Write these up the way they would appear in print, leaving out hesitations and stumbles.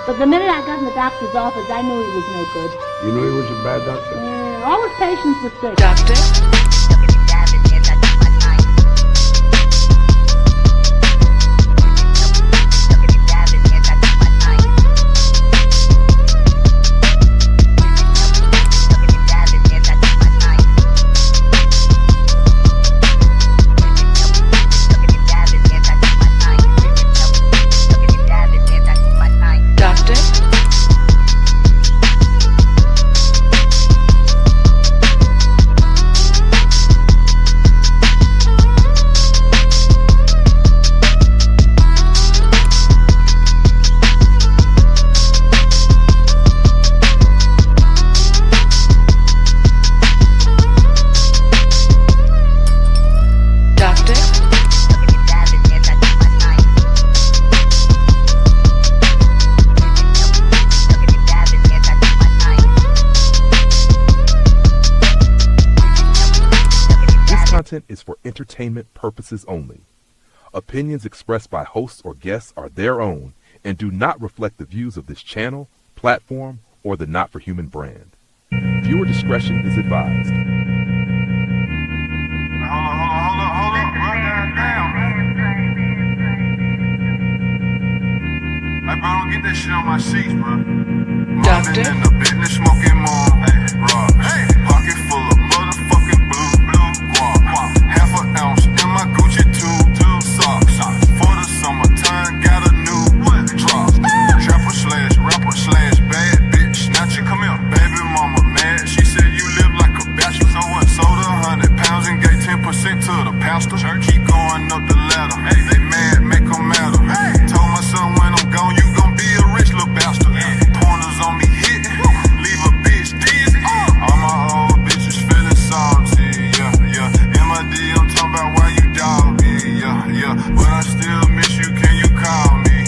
But the minute I got in the doctor's office, I knew he was no good. You knew he was a bad doctor? All his patients were sick. Doctor? Content is for entertainment purposes only. Opinions expressed by hosts or guests are their own and do not reflect the views of this channel, platform, or the Not for Human brand. Viewer discretion is advised. Hold up. Damn. Hey, bro, don't get that shit on my sheets, bro. Doctor? In the business, smoking more. Rock. Pocket full of motherfucking blue guap. Half an ounce in my Gucci two socks. For the summertime, got a new drop. Trapper slash rapper slash bad bitch. Snatcher, come here. Baby mama mad. She said you live like a bachelor. So what? Sold 100 pounds and gave 10% to the pastor. Keep going up the ladder. They mad, make them matter. Told my son when I'm gone, you gon' be a rich little bastard. Pointers on me hitting, leave a bitch dizzy. All my old bitches feeling salty, yeah. MID, I'm talking about why you dog me, yeah. But I still miss you, can you call me,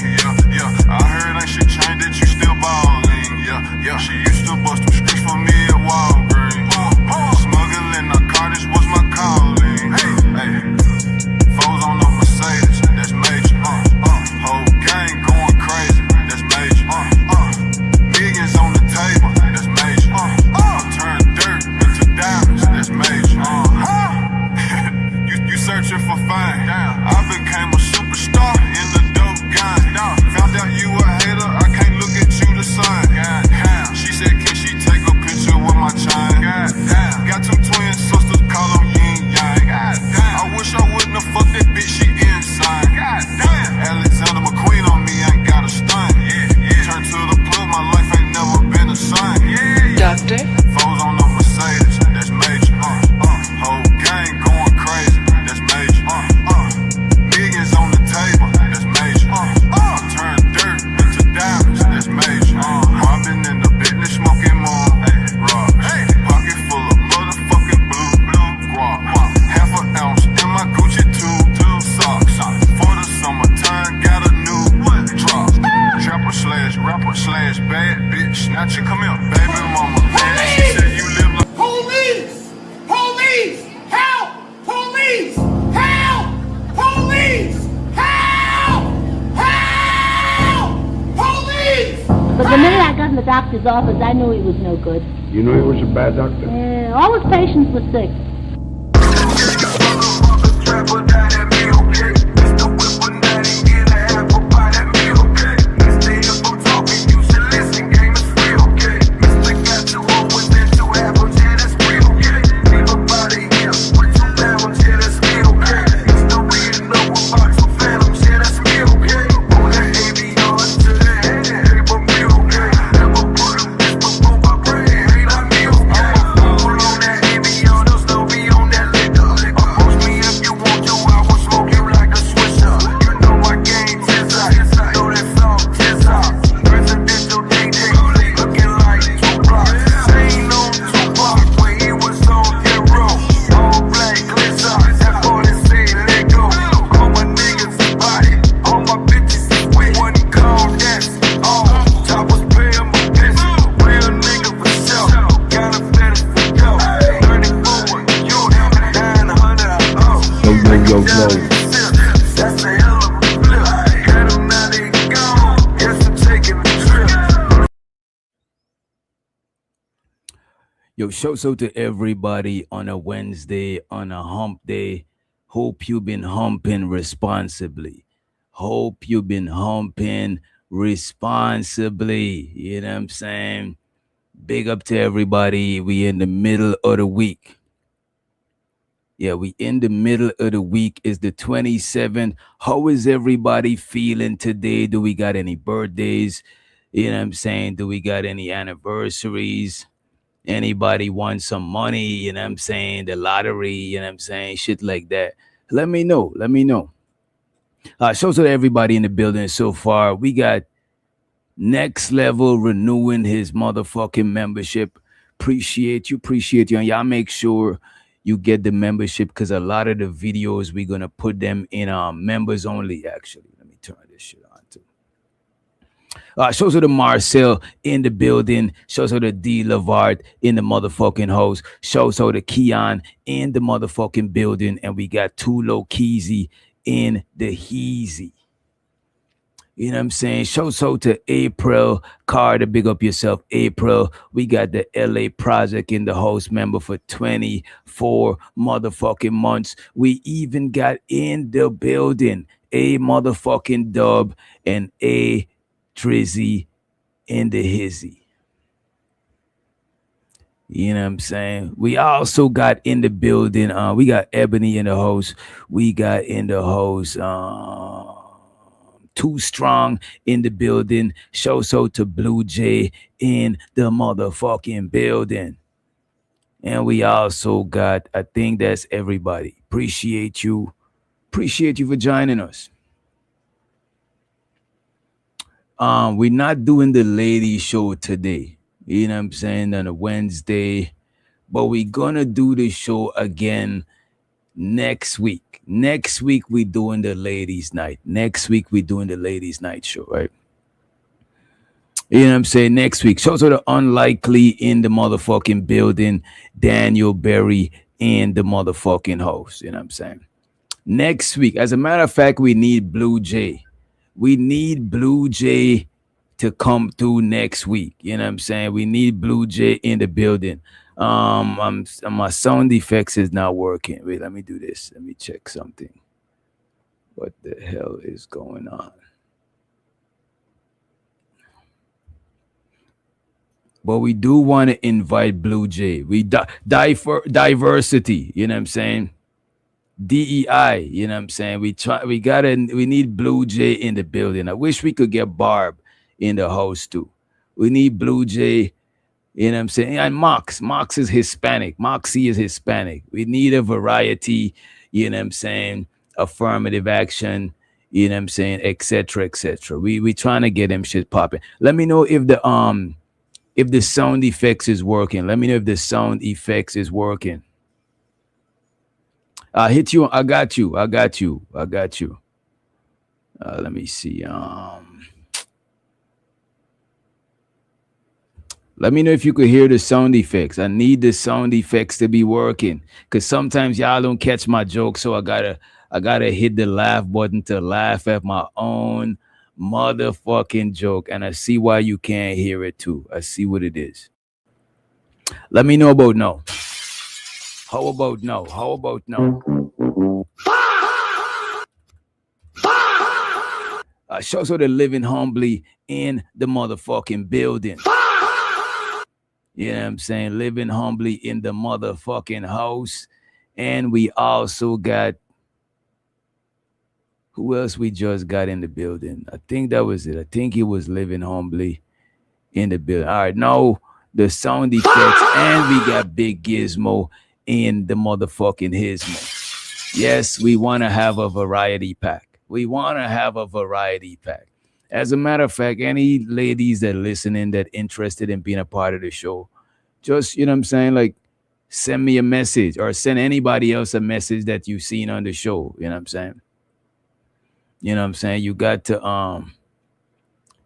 yeah. I heard ain't shit changed, that you still ballin', yeah. She used to bust them streets for me at Walgreens. Smuggling narcotics was my calling, hey. Foes on the Mercedes, that's major, whole gang going crazy, that's major, millions on the table, that's major, turn dirt into diamonds, that's major, you searching for fame, I became a superstar in the dope game, found out you a hater, I can't look at you the same, she said can she take a picture with my chain, got two twin sisters, call them yin yang, I wish I wouldn't have fucked that bitch, she insane, Alexander McQueen on me, ain't got a stain, turn to the plug, my life ain't never been the same, Doctor? Foes on the Mercedes, that's major, whole gang going crazy, that's major, millions on the table, that's major, turn dirt into diamonds, that's major, I've in the business smoking more, rock, pocket full of motherfucking blue guap, half an ounce in my Gucci two socks, for the summertime, got a new drop, trapper slash rapper slash bad bitch, snatcher, come here, baby mama, man, she said you live like Police! Police! Help! Police! Help! Police! Help! Help! Police! But the minute I got in the doctor's office, I knew he was no good. You knew he was a bad doctor? All his patients were sick. Yo. That's the hell of a flip. Had them now they gone. Guess I'm taking a trip. Yo, shout out to everybody on a Wednesday, on a hump day. Hope you've been humping responsibly. Hope you've been humping responsibly. You know what I'm saying? Big up to everybody. We in the middle of the week. Yeah, we in the middle of the week. Is the 27th. How is everybody feeling today? Do we got any birthdays? You know what I'm saying? Do we got any anniversaries? Anybody want some money? You know what I'm saying? The lottery, you know what I'm saying? Shit like that. Let me know. Let me know. Shout out to everybody in the building so far. We got Next Level renewing his motherfucking membership. Appreciate you. And y'all make sure you get the membership because a lot of the videos we're gonna put them in members only. Actually, let me turn this shit on too. Shows to the Marcel in the building. Shows to the D Lavard in the motherfucking house. Shows to the Keon in the motherfucking building. And we got Tulo Keezy in the Heezy. You know what I'm saying? Shows out to April Carter. Big up yourself, April. We got the LA Project in the house member for 24 motherfucking months. We even got in the building a motherfucking Dub and a Drizzy in the Hizzy. You know what I'm saying? We also got in the building. We got Ebony in the house. We got in the house. Too Strong in the building. Shows out to Blue Jay in the motherfucking building. And we also got, I think that's everybody. Appreciate you. Appreciate you for joining us. We're not doing the ladies show today. You know what I'm saying? On a Wednesday. But we're gonna do the show again next week. Next week we doing the ladies' night. Next week we doing the ladies' night show, right? You know what I'm saying? Next week. Shows are the Unlikely in the motherfucking building. Daniel Berry in the motherfucking house. You know what I'm saying? Next week. As a matter of fact, we need Blue Jay. We need Blue Jay to come through next week. You know what I'm saying? We need Blue Jay in the building. My sound effects is not working. Wait, let me do this. Let me check something. What the hell is going on? But we do want to invite Blue Jay. We diversity, you know what I'm saying? DEI, you know what I'm saying? We need Blue Jay in the building. I wish we could get Barb in the house too. We need Blue Jay. You know what I'm saying? And Mox is Hispanic. Moxie is Hispanic. We need a variety, you know what I'm saying? Affirmative action, you know what I'm saying? Etc. etc. We trying to get them shit popping. Let me know if the sound effects is working. Let me know if the sound effects is working. I hit you. I got you. Let me see. Let me know if you could hear the sound effects. I need the sound effects to be working because sometimes y'all don't catch my joke, so I gotta hit the laugh button to laugh at my own motherfucking joke, and I see why you can't hear it too. I see what it is. Let me know about no. How about no? Shows her the living humbly in the motherfucking building. You know what I'm saying? Living humbly in the motherfucking house. And we also got, who else we just got in the building? I think that was it. I think he was living humbly in the building. All right, now the sound effects. And we got Big Gizmo in the motherfucking Gizmo. Yes, we want to have a variety pack. As a matter of fact, any ladies that listening that interested in being a part of the show, just, you know what I'm saying, like, send me a message or send anybody else a message that you've seen on the show. You know what I'm saying? You got to,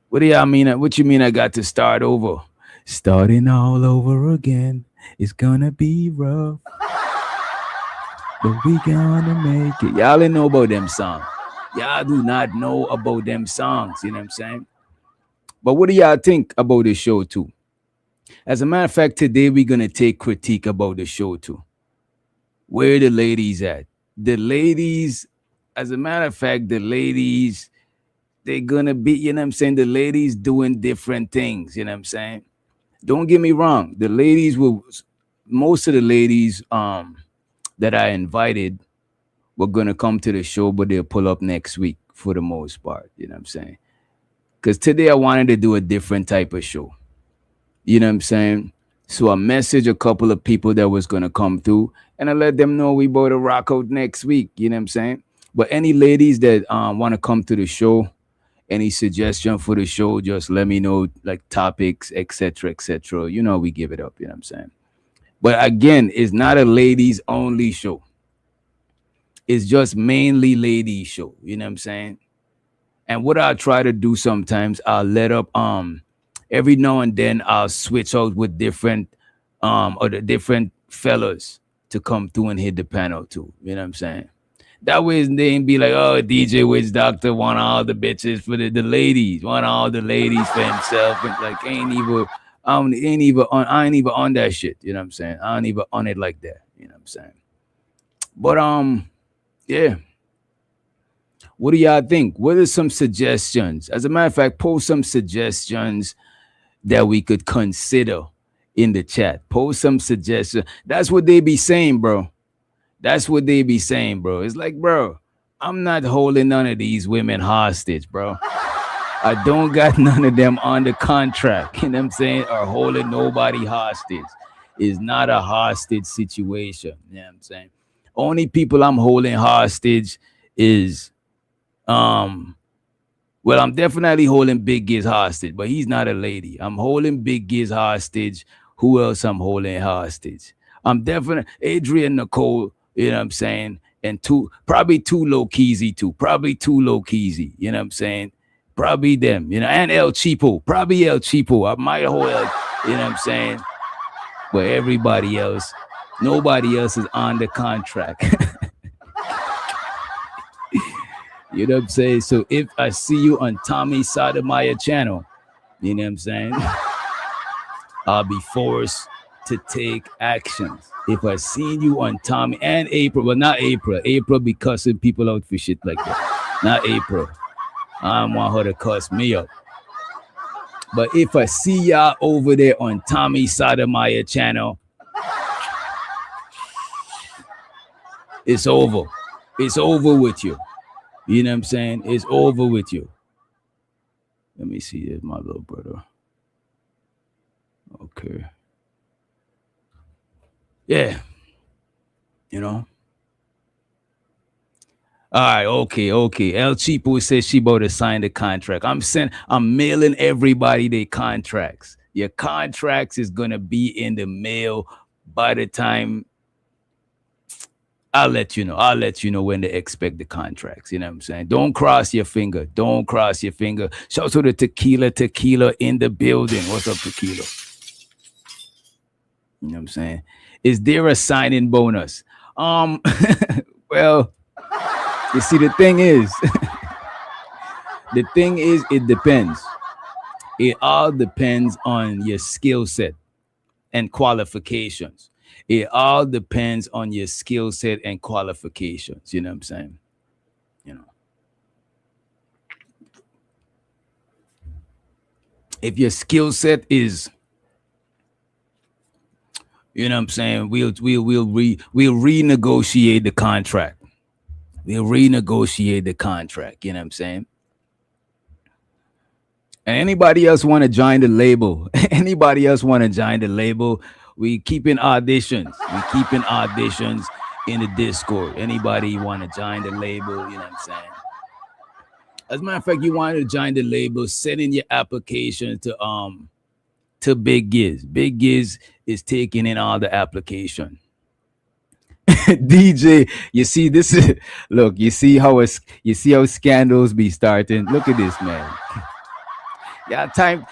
what do y'all mean? What you mean I got to start over? Starting all over again. It's gonna be rough. But we gonna make it. Y'all didn't know about them songs. Y'all do not know about them songs, you know what I'm saying? But what do y'all think about this show too? As a matter of fact, today we're gonna take critique about the show too. Where the ladies at? The ladies, as a matter of fact, the ladies, they're gonna be, you know what I'm saying? The ladies doing different things, you know what I'm saying? Don't get me wrong. The ladies will, most of the ladies that I invited were gonna come to the show, but they'll pull up next week for the most part, you know what I'm saying? Because today I wanted to do a different type of show. You know what I'm saying? So I messaged a couple of people that was gonna come through, and I let them know we about to rock out next week. You know what I'm saying? But any ladies that want to come to the show, any suggestion for the show, just let me know, like topics, etc., etc. You know, we give it up. You know what I'm saying? But again, it's not a ladies only show. It's just mainly ladies show. You know what I'm saying? And what I try to do sometimes, I'll let up every now and then I'll switch out with different or the different fellas to come through and hit the panel too. You know what I'm saying? That way they ain't be like, oh, DJ Witch Doctor want all the bitches for the ladies, want all the ladies for himself, and like ain't even I ain't even on that shit. You know what I'm saying? I ain't even on it like that. You know what I'm saying? But yeah. What do y'all think? What are some suggestions? As a matter of fact, post some suggestions that we could consider in the chat. Post some suggestions. That's what they be saying, bro. That's what they be saying, bro. It's like, bro, I'm not holding none of these women hostage, bro. I don't got none of them on the contract, you know what I'm saying, or holding nobody hostage. It's not a hostage situation, you know what I'm saying? Only people I'm holding hostage is well, I'm definitely holding Big Giz hostage, but he's not a lady. I'm holding Big Giz hostage. Who else I'm holding hostage? I'm definitely Adrian Nicole, you know what I'm saying? And probably two low keysy too. Probably two low keysy, you know what I'm saying? Probably them, you know, and El Cheapo. Probably El Cheapo. I might hold El, you know what I'm saying? But everybody else, nobody else is on the contract. You know what I'm saying? So if I see you on Tommy Sotomayor channel, you know what I'm saying? I'll be forced to take actions. If I see you on Tommy and April, well, not April. April be cussing people out for shit like that. Not April. I don't want her to cuss me up. But if I see y'all over there on Tommy Sotomayor channel, it's over. It's over with you. You know what I'm saying? It's over with you. Let me see. There's my little brother. Okay. Yeah. You know? All right, okay. El Cheapo says she about to sign the contract. I'm mailing everybody their contracts. Your contracts is gonna be in the mail by the time I'll let you know. I'll let you know when to expect the contracts. You know what I'm saying? Don't cross your finger. Don't cross your finger. Shout out to the tequila in the building. What's up, tequila? You know what I'm saying? Is there a signing bonus? Well, you see, the thing is, it depends. It all depends on your skill set and qualifications. It all depends on your skill set and qualifications. You know what I'm saying? You know, if your skill set is, you know what I'm saying, we'll renegotiate the contract. We'll renegotiate the contract. You know what I'm saying? And anybody else want to join the label? Anybody else want to join the label? We keeping auditions. We keeping auditions in the Discord. Anybody want to join the label? You know what I'm saying? As a matter of fact, you want to join the label, send in your application to Big Giz. Big Giz is taking in all the application. DJ, you see this is look. You see how scandals be starting. Look at this man. Yeah, time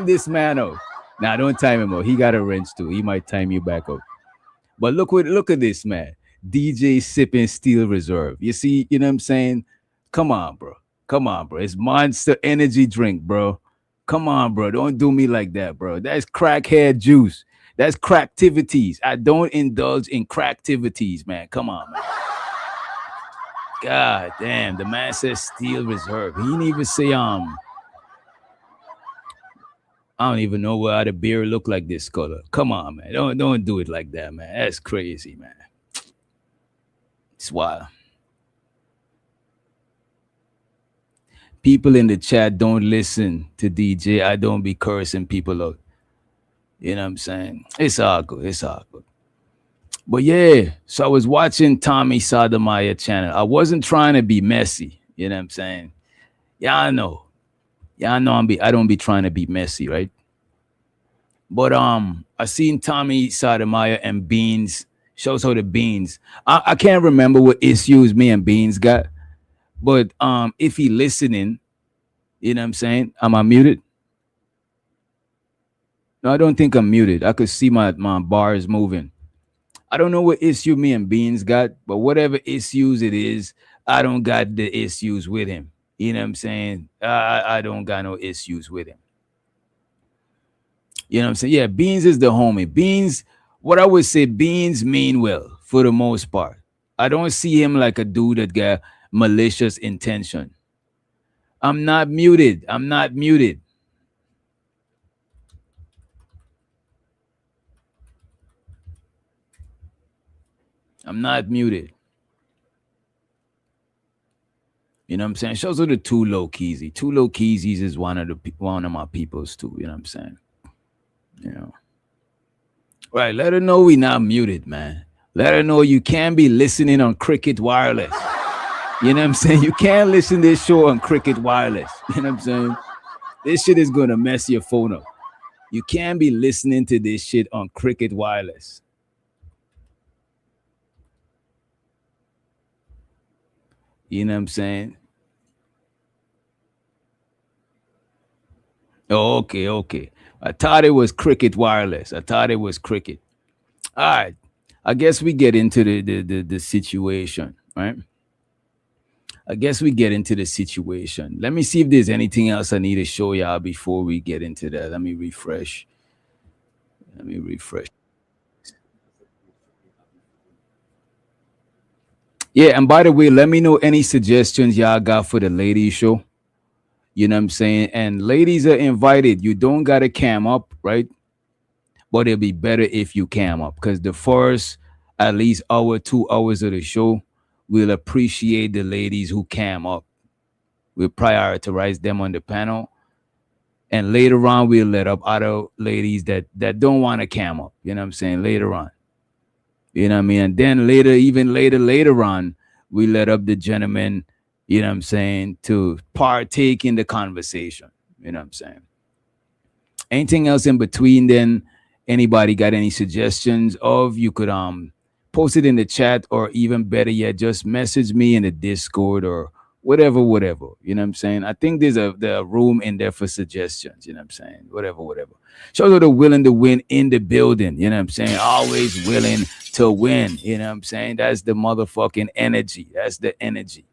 this man out. Nah, don't time him out. He got a wrench too. He might time you back out. But look at this man. DJ sipping Steel Reserve. You see, you know what I'm saying? Come on, bro. It's Monster Energy drink, bro. Come on, bro. Don't do me like that, bro. That's crackhead juice. That's cracktivities. I don't indulge in cracktivities, man. Come on, man. God damn. The man says steel reserve. He didn't even say I don't even know why the beer look like this color. Come on, man. Don't do it like that, man. That's crazy, man. It's wild. People in the chat don't listen to DJ. I don't be cursing people out. You know what I'm saying? It's all good. It's all good. But yeah, so I was watching Tommy Sotomayor channel. I wasn't trying to be messy. You know what I'm saying? Yeah, I know. Yeah, I know I don't be trying to be messy, right? But I seen Tommy Sotomayor and Beans. Shows how the Beans. I can't remember what issues me and Beans got. But if he listening, you know what I'm saying? Am I muted? No, I don't think I'm muted. I could see my bars moving. I don't know what issue me and Beans got, but whatever issues it is, I don't got the issues with him. You know what I'm saying? I don't got no issues with him. You know what I'm saying? Yeah, Beans is the homie. Beans, what I would say, Beans mean well for the most part. I don't see him like a dude that got malicious intention. I'm not muted. I'm not muted. I'm not muted. You know what I'm saying? Shows are the two low keysy. Two low keys is one of my peoples too. You know what I'm saying? You know. Right. Let her know we not muted, man. Let her know you can be listening on Cricket Wireless. You know what I'm saying? You can't listen to this show on Cricket Wireless. You know what I'm saying? This shit is gonna mess your phone up. You can't be listening to this shit on Cricket Wireless. You know what I'm saying? Oh, okay. I thought it was Cricket Wireless. I thought it was Cricket. All right. I guess we get into the situation, right? I guess we get into the situation. Let me see if there's anything else I need to show y'all before we get into that. Let me refresh. Yeah, and by the way, let me know any suggestions y'all got for the ladies show. You know what I'm saying? And ladies are invited. You don't gotta cam up, right? But it'll be better if you cam up, because the first at least hour, 2 hours of the show, we'll appreciate the ladies who cam up. We'll prioritize them on the panel. And later on, we'll let up other ladies that don't want to cam up. You know what I'm saying? Later on. You know what I mean? And then later on, we let up the gentlemen, you know what I'm saying, to partake in the conversation. You know what I'm saying? Anything else in between then? Anybody got any suggestions of? You could post it in the chat, or even better yet, just message me in the Discord or whatever. You know what I'm saying? I think there's the room in there for suggestions. You know what I'm saying? Whatever. Shows that they're willing to win in the building. You know what I'm saying? Always willing to win. You know what I'm saying? That's the motherfucking energy. That's the energy.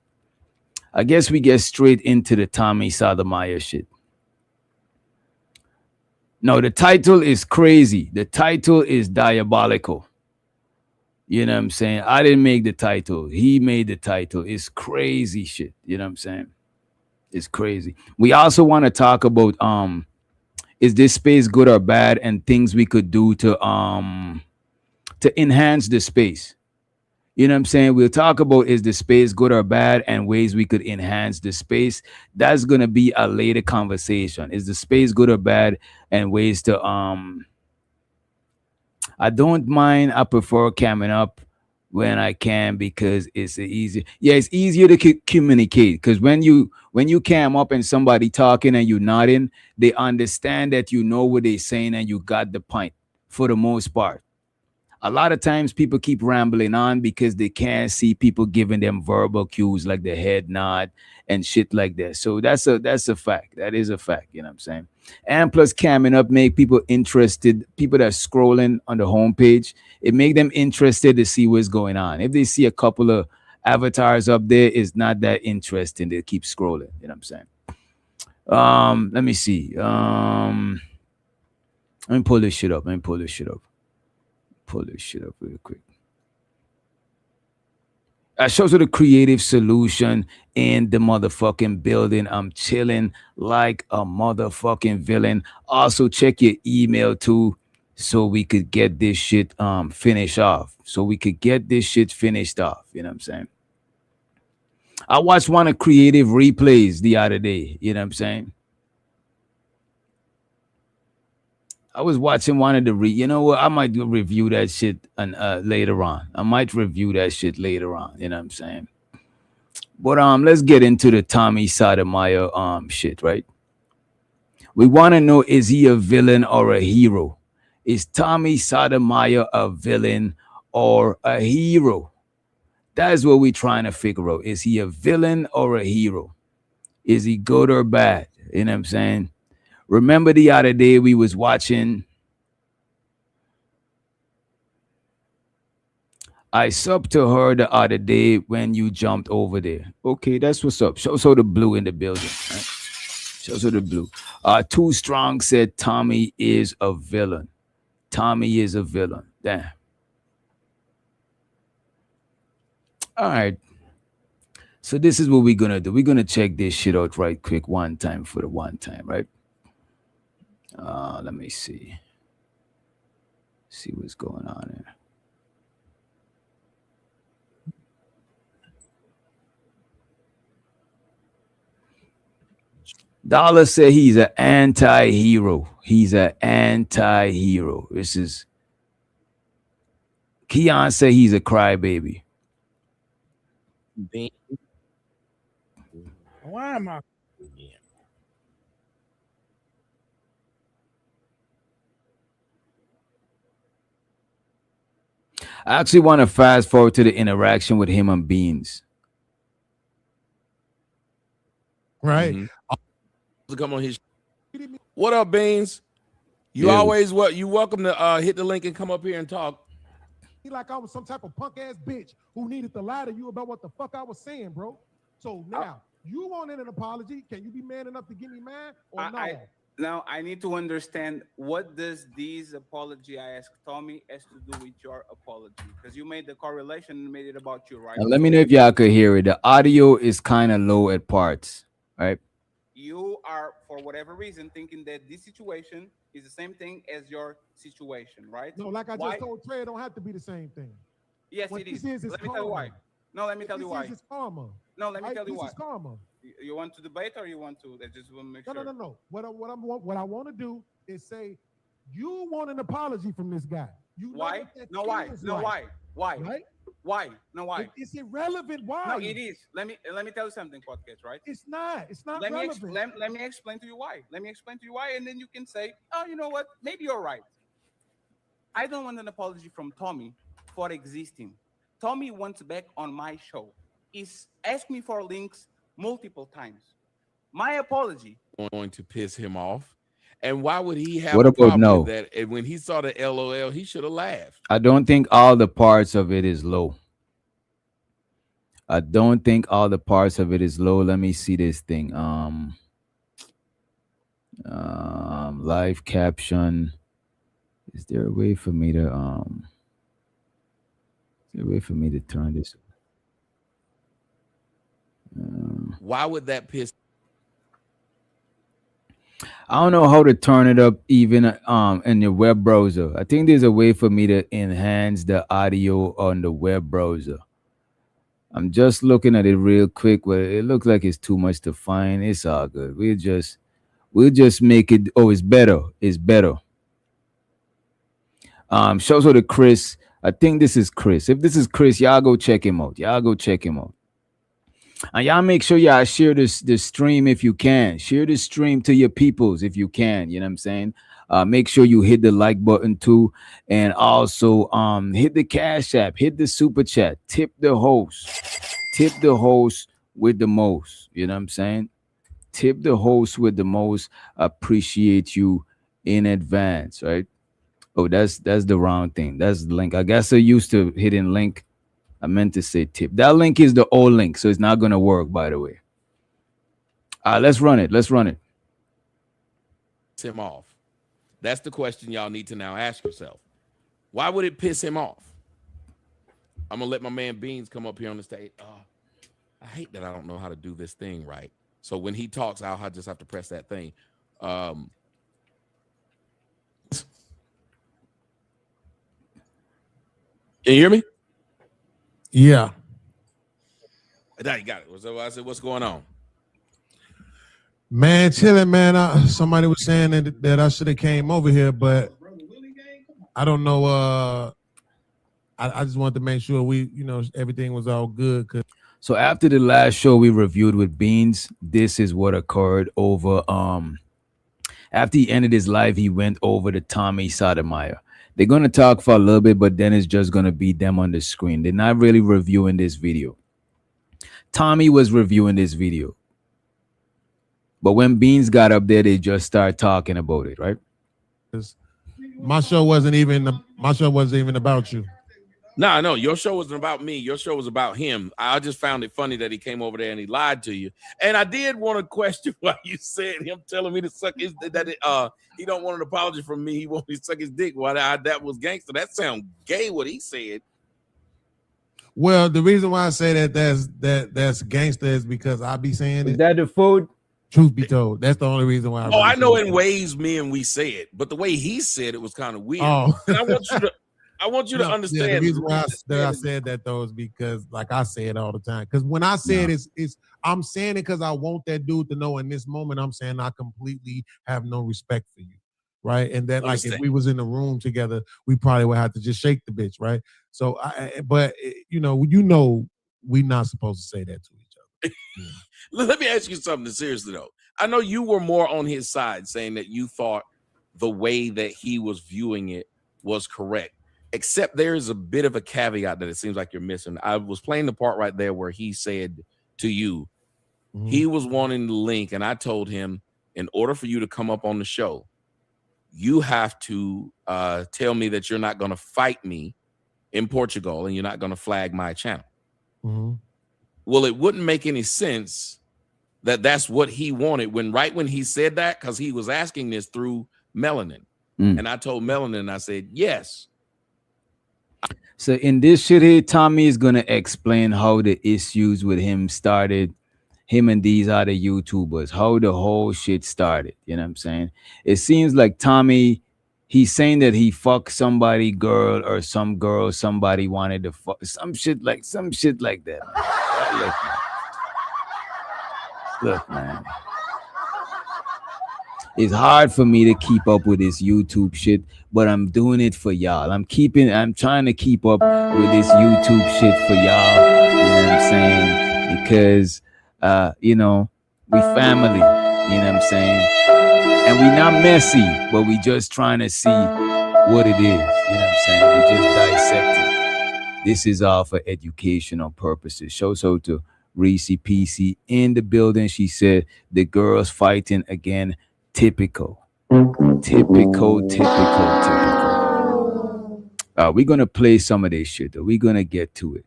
I guess we get straight into the Tommy Sotomayor shit. No, the title is crazy. The title is diabolical. You know what I'm saying? I didn't make the title. He made the title. It's crazy shit. You know what I'm saying? It's crazy. We also want to talk about is this space good or bad, and things we could do to enhance the space. You know what I'm saying? We'll talk about is the space good or bad, and ways we could enhance the space. That's gonna be a later conversation. Is the space good or bad, and ways to I don't mind. I prefer camming up when I can, because it's easier. Yeah, it's easier to communicate, because when you cam up and somebody talking and you nodding, they understand that you know what they're saying and you got the point for the most part. A lot of times people keep rambling on because they can't see people giving them verbal cues like the head nod and shit like that. So that's a fact. That is a fact. You know what I'm saying? And plus, camming up make people interested. People that are scrolling on the homepage, it make them interested to see what's going on. If they see a couple of avatars up there, it's not that interesting. They keep scrolling. You know what I'm saying? Let me see. Let me pull this shit up. Pull this shit up real quick. I shows you the creative solution in the motherfucking building. I'm chilling like a motherfucking villain. Also, check your email too, so we could get this shit finished off. You know what I'm saying? I watched one of creative replays the other day. You know what I'm saying? I was watching one of the you know what? I might review that shit and later on. You know what I'm saying? But let's get into the Tommy Sotomayor shit, right? We want to know, is he a villain or a hero? Is Tommy Sotomayor a villain or a hero? That is what we're trying to figure out. Is he a villain or a hero? Is he good or bad? You know what I'm saying? Remember the other day we was watching, I subbed to her the other day when you jumped over there. Okay, that's what's up. Shows her the blue in the building. Right? Shows her the blue. Too Strong said Tommy is a villain. Damn. All right. So this is what we're going to do. We're going to check this shit out right quick one time, right? Let me see. See what's going on here. Dollar said he's an anti-hero. This is Keon said he's a crybaby. Why am I? I actually want to fast forward to the interaction with him and Beans. Right. To come on his. What up, Beans? You Yeah. always you welcome to hit the link and come up here and talk. Like I was some type of punk ass bitch who needed to lie to you about what the fuck I was saying, bro. So now you wanted an apology. Can you be man enough to give me mine or no? Now I need to understand, what does this apology I asked Tommy has to do with your apology? Because you made the correlation and made it about you, right? Now, let me know if y'all could hear it. The audio is kind of low at parts, right? You are, for whatever reason, thinking that this situation is the same thing as your situation, right? No, like I just told Trey, it don't have to be the same thing. Yes, What it is. this is Let me tell you why. No, let me tell you why. This is karma. No, let me tell you why. This is karma. You want to debate or you want to? I just want to make sure. No. What I want to do is say, you want an apology from this guy. You why? No, why? No, why? Why? Right? Why? No, why? It's irrelevant. Why? No, it is. Let me tell you something, podcast, right? It's not relevant. Let me explain to you why. And then you can say, oh, you know what? Maybe you're right. I don't want an apology from Tommy for existing. Tommy wants back on my show. He's asked me for links multiple times. My apology Going to piss him off. And why would he have What a about problem no? with that? And when he saw the LOL, he should have laughed. I don't think all the parts of it is low. Let me see this thing. Live caption. Is there a way for me to turn this? Why would that piss? I don't know how to turn it up even in your web browser. I think there's a way for me to enhance the audio on the web browser. I'm just looking at it real quick, but it looks like it's too much to find. It's all good. We'll just make it. Oh, it's better. Shows her to Chris. I think this is Chris. If this is Chris, y'all go check him out. And y'all make sure y'all share this stream if you can. Share this stream to your peoples if you can. You know what I'm saying? Make sure you hit the like button too. And also hit the Cash App, hit the super chat, tip the host with the most. You know what I'm saying? Tip the host with the most. Appreciate you in advance, right? Oh, that's the wrong thing. That's the link. I guess I used to hitting link. I meant to say tip. That link is the old link, so it's not gonna work, by the way. Let's run it. him off? That's the question y'all need to now ask yourself. Why would it piss him off? I'm gonna let my man Beans come up here on the stage. I hate that I don't know how to do this thing right. So when he talks, I'll just have to press that thing. Can you hear me? Yeah. Now you got it. So I said, what's going on? Man, chilling, man. Somebody was saying that I should have came over here, but I don't know. I just wanted to make sure everything was all good. So after the last show we reviewed with Beans, this is what occurred over. After he ended his live, he went over to Tommy Sotomayor. They're going to talk for a little bit, but then it's just going to be them on the screen. They're not really reviewing this video. Tommy was reviewing this video. But when Beans got up there, they just started talking about it, right? My show wasn't even about you. No, your show wasn't about me. Your show was about him. I just found it funny that he came over there and he lied to you. And I did want to question why you said him telling me to suck his he don't want an apology from me. He wants me to suck his dick. Why that was gangster. That sounds gay what he said. Well, the reason why I say that's gangster is because I be saying it. Is that the food? Truth be told, that's the only reason why. I know in ways me and we say it, but the way he said it was kind of weird. Oh. And I want you to understand. Yeah, the reason why I said that though is because, like I say it all the time. Because when I say it, I'm saying it because I want that dude to know. In this moment, I'm saying I completely have no respect for you, right? And that, like, if we was in the room together, we probably would have to just shake the bitch, right? So, but we're not supposed to say that to each other. Yeah. Let me ask you something seriously though. I know you were more on his side, saying that you thought the way that he was viewing it was correct. Except there is a bit of a caveat that it seems like you're missing. I was playing the part right there where he said to you, he was wanting the link, and I told him, in order for you to come up on the show, you have to tell me that you're not going to fight me in Portugal and you're not going to flag my channel. Well, it wouldn't make any sense that that's what he wanted when he said that, because he was asking this through Melanin. And I told Melanin, I said, yes. So in this shit here, Tommy is going to explain how the issues with him started, him and these other YouTubers, how the whole shit started. You know what I'm saying? It seems like Tommy, he's saying that he fucked somebody girl or some girl somebody wanted to fuck, some shit like that. Look, man. It's hard for me to keep up with this YouTube shit, but I'm doing it for y'all. I'm trying to keep up with this YouTube shit for y'all. You know what I'm saying? Because, we family. You know what I'm saying? And we not messy, but we just trying to see what it is. You know what I'm saying? We just dissecting. This is all for educational purposes. Show so to Reese PC in the building. She said the girls fighting again. Typical. We're gonna play some of this shit though. We're gonna get to it.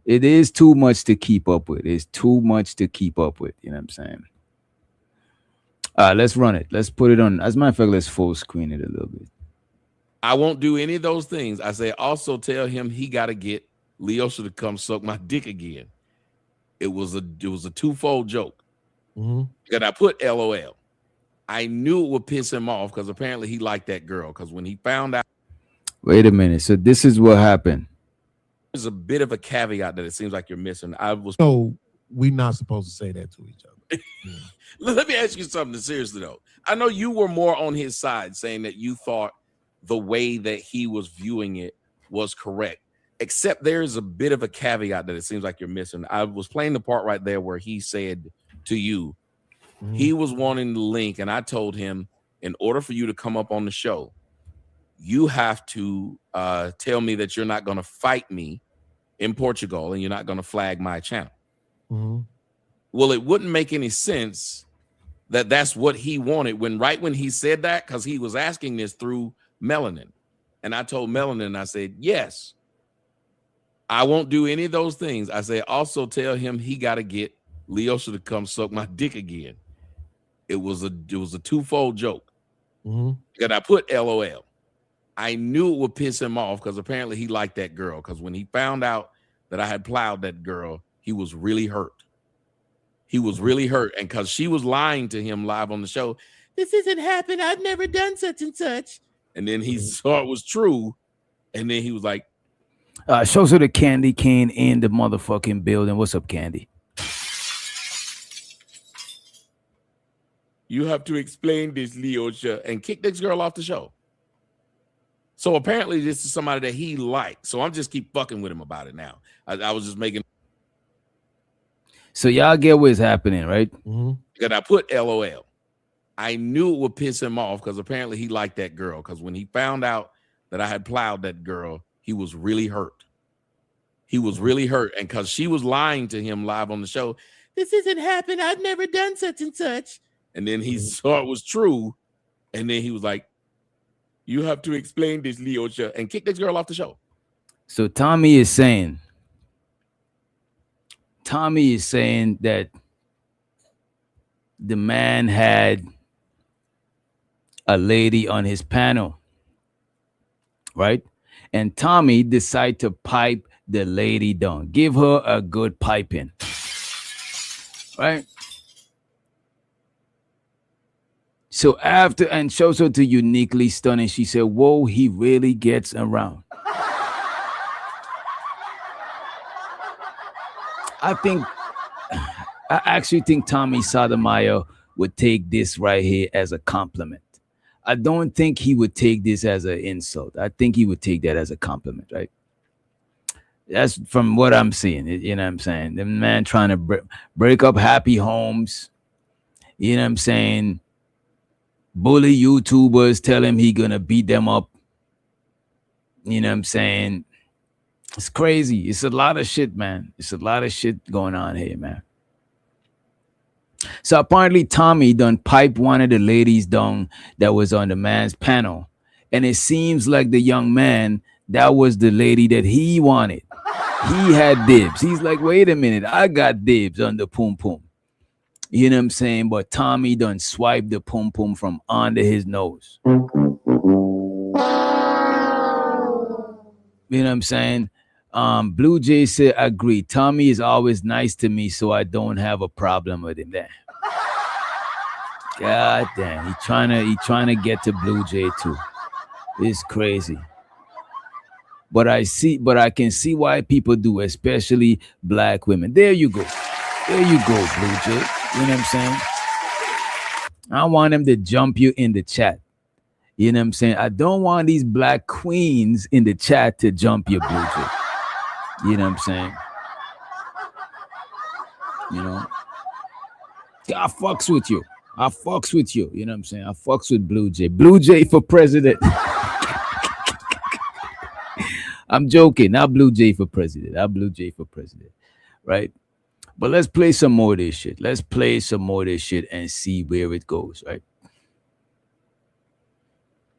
It is too much to keep up with. It's too much to keep up with. You know what I'm saying? Let's run it. Let's put it on. As a matter of fact, let's full screen it a little bit. I won't do any of those things. I say also tell him he got to get Leosha to come suck my dick again. It was a twofold joke. And I put LOL. I knew it would piss him off because apparently he liked that girl. Because when he found out, wait a minute. So this is what happened. There's a bit of a caveat that it seems like you're missing. So we're not supposed to say that to each other. Let me ask you something seriously though. I know you were more on his side, saying that you thought the way that he was viewing it was correct. Except there is a bit of a caveat that it seems like you're missing. I was playing the part right there where he said to you, he was wanting the link, and I told him, in order for you to come up on the show, you have to tell me that you're not going to fight me in Portugal and you're not going to flag my channel. Well, it wouldn't make any sense that that's what he wanted when he said that, because he was asking this through Melanin. And I told Melanin, I said, yes, I won't do any of those things. I say also tell him he got to get Leosha to come suck my dick again. it was a twofold joke. Mhm. And I put LOL. I knew it would piss him off because apparently he liked that girl. Because when he found out that I had plowed that girl, he was really hurt. He was really hurt. And because she was lying to him live on the show, this isn't happened. I've never done such and such. And then he saw it was true. And then he was like, shows her the Candy Cane in the motherfucking building. What's up, Candy? you have to explain this, Leosha, and kick this girl off the show. So apparently this is somebody that he liked. So I'm just keep fucking with him about it now. I was just making. So y'all get what's happening, right? Mhm. And I put LOL. I knew it would piss him off because apparently he liked that girl. Because when he found out that I had plowed that girl, he was really hurt. He was really hurt. And because she was lying to him live on the show, this isn't happened. I've never done such and such. And then he saw it was true. And then he was like, you have to explain this, Leosha, and kick this girl off the show. So Tommy is saying that the man had a lady on his panel, right? And Tommy decided to pipe the lady down, give her a good piping, right? So after, and shows her to Uniquely Stunning, she said, whoa, he really gets around. I actually think Tommy Sotomayor would take this right here as a compliment. I don't think he would take this as an insult. I think he would take that as a compliment, right? That's from what I'm seeing. You know what I'm saying? The man trying to break up happy homes. You know what I'm saying? Bully YouTubers, tell him he gonna beat them up. You know what I'm saying? It's crazy. It's a lot of shit, man. It's a lot of shit going on here, man. So apparently Tommy done piped one of the ladies down that was on the man's panel. And it seems like the young man, that was the lady that he wanted. He had dibs. He's like, wait a minute, I got dibs on the pum pum. You know what I'm saying? But Tommy done swiped the pum pum from under his nose. You know what I'm saying? Blue Jay said, agree. Tommy is always nice to me, so I don't have a problem with him there. God damn, he trying to get to Blue Jay too. It's crazy. But I can see why people do, especially black women. There you go. There you go, Blue Jay. You know what I'm saying? I want them to jump you in the chat. You know what I'm saying? I don't want these black queens in the chat to jump you, Blue Jay. You know what I'm saying? You know? I fucks with you. I fucks with you. You know what I'm saying? I fucks with Blue Jay. Blue Jay for president. I'm joking. Not Blue Jay for president. Not Blue Jay for president. Right? But let's play some more of this shit. Let's play some more of this shit and see where it goes, right?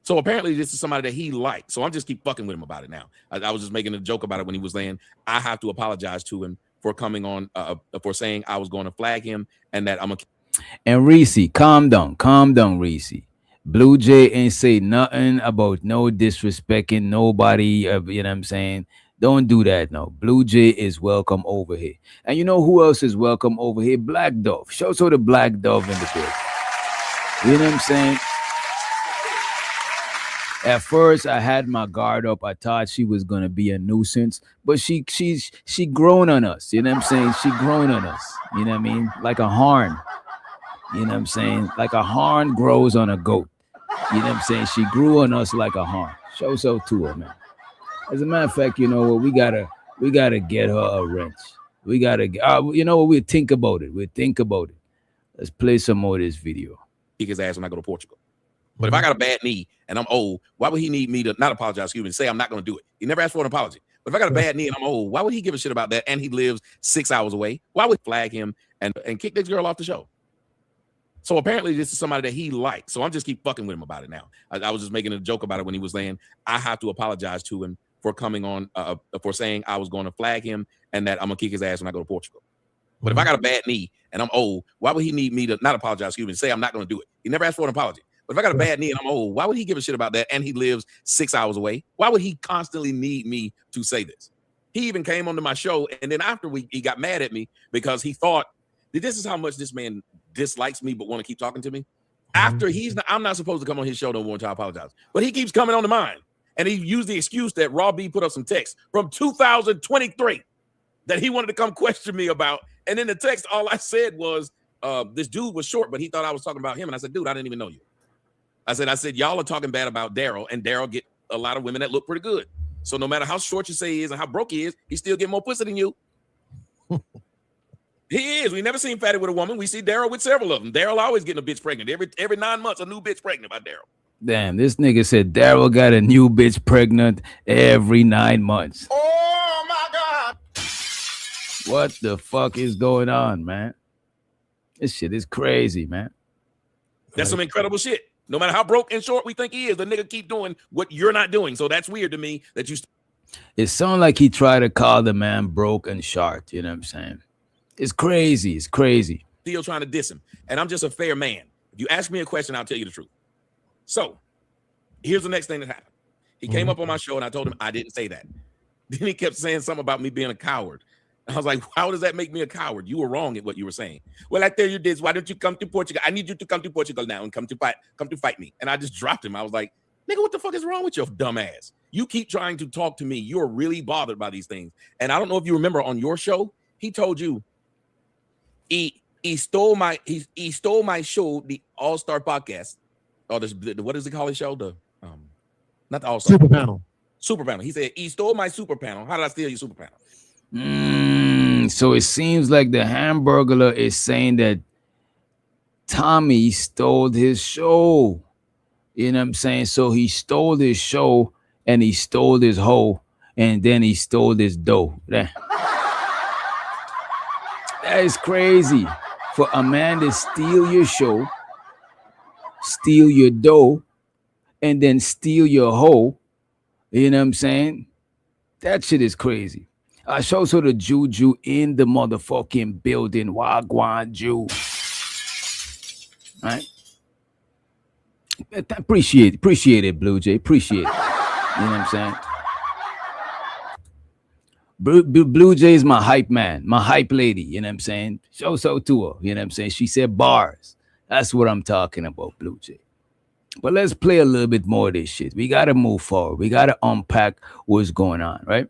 So apparently this is somebody that he liked. So I'm just keep fucking with him about it now. I was just making a joke about it when he was saying, I have to apologize to him for coming on, for saying I was going to flag him and that I'm a. And Reese, calm down, Reese. Blue Jay ain't say nothing about no disrespecting nobody. You know what I'm saying? Don't do that now. Blue Jay is welcome over here. And you know who else is welcome over here? Black Dove. Show the Black Dove in the building. You know what I'm saying? At first, I had my guard up. I thought she was gonna be a nuisance, but she grown on us. You know what I'm saying? She grown on us. You know what I mean? Like a horn. You know what I'm saying? Like a horn grows on a goat. You know what I'm saying? She grew on us like a horn. Show so to her, man. As a matter of fact, you know what? We gotta get her a wrench. We gotta you know what? We'll think about it. Let's play some more of this video. Kick his ass when I go to Portugal. But if I got a bad knee and I'm old, why would he need me to not apologize, excuse me, and say I'm not going to do it? He never asked for an apology. But if I got a bad knee and I'm old, why would he give a shit about that? And he lives 6 hours away. Why would flag him and kick this girl off the show? So apparently this is somebody that he liked. So I'm just keep fucking with him about it now. I was just making a joke about it when he was saying, I have to apologize to him for coming on, for saying I was going to flag him and that I'm going to kick his ass when I go to Portugal. But if I got a bad knee and I'm old, why would he need me to not apologize, excuse me, say I'm not going to do it? He never asked for an apology. But if I got a bad knee and I'm old, why would he give a shit about that? And he lives 6 hours away. Why would he constantly need me to say this? He even came onto my show, and then after he got mad at me because he thought that this is how much this man dislikes me but want to keep talking to me. After I'm not supposed to come on his show no more to apologize. But he keeps coming on to mine. And he used the excuse that Raw B put up some text from 2023 that he wanted to come question me about. And in the text, all I said was, this dude was short, but he thought I was talking about him. And I said, dude, I didn't even know you. I said, y'all are talking bad about Daryl, and Daryl get a lot of women that look pretty good. So no matter how short you say he is and how broke he is, he still get more pussy than you. He is. We never seen Fatty with a woman. We see Daryl with several of them. Daryl always getting a bitch pregnant. Every 9 months, a new bitch pregnant by Daryl. Damn, this nigga said Daryl got a new bitch pregnant every 9 months. Oh my God. What the fuck is going on, man? This shit is crazy, man. That's some incredible shit. No matter how broke and short we think he is, the nigga keep doing what you're not doing. So that's weird to me that you. It sounds like he tried to call the man broke and short. You know what I'm saying? It's crazy. It's crazy. Still trying to diss him. And I'm just a fair man. If you ask me a question, I'll tell you the truth. So here's the next thing that happened. He came up on my show and I told him I didn't say that. Then he kept saying something about me being a coward. I was like, how does that make me a coward? You were wrong at what you were saying. Well, I tell you this, why don't you come to Portugal? I need you to come to Portugal now and come to fight me. And I just dropped him. I was like, nigga, what the fuck is wrong with your dumb ass? You keep trying to talk to me. You're really bothered by these things. And I don't know if you remember on your show, he told you he stole my show, the All-Star Podcast. Or what does he call his show? The not the All-Star Super Panel. He said he stole my super panel. How did I steal your super panel? So it seems like the Hamburglar is saying that Tommy stole his show. You know what I'm saying? So he stole his show and he stole his hoe and then he stole his dough. That is crazy. For a man to steal your show, steal your dough, and then steal your hoe. You know what I'm saying? That shit is crazy. I show so the Juju in the motherfucking building. Wagwan Jew. Right? Appreciate it, Blue Jay. Appreciate it. You know what I'm saying? Blue Jay is my hype man, my hype lady. You know what I'm saying? Show so to her. You know what I'm saying? She said bars. That's what I'm talking about, Blue Jay. But let's play a little bit more of this shit. We got to move forward. We got to unpack what's going on, right?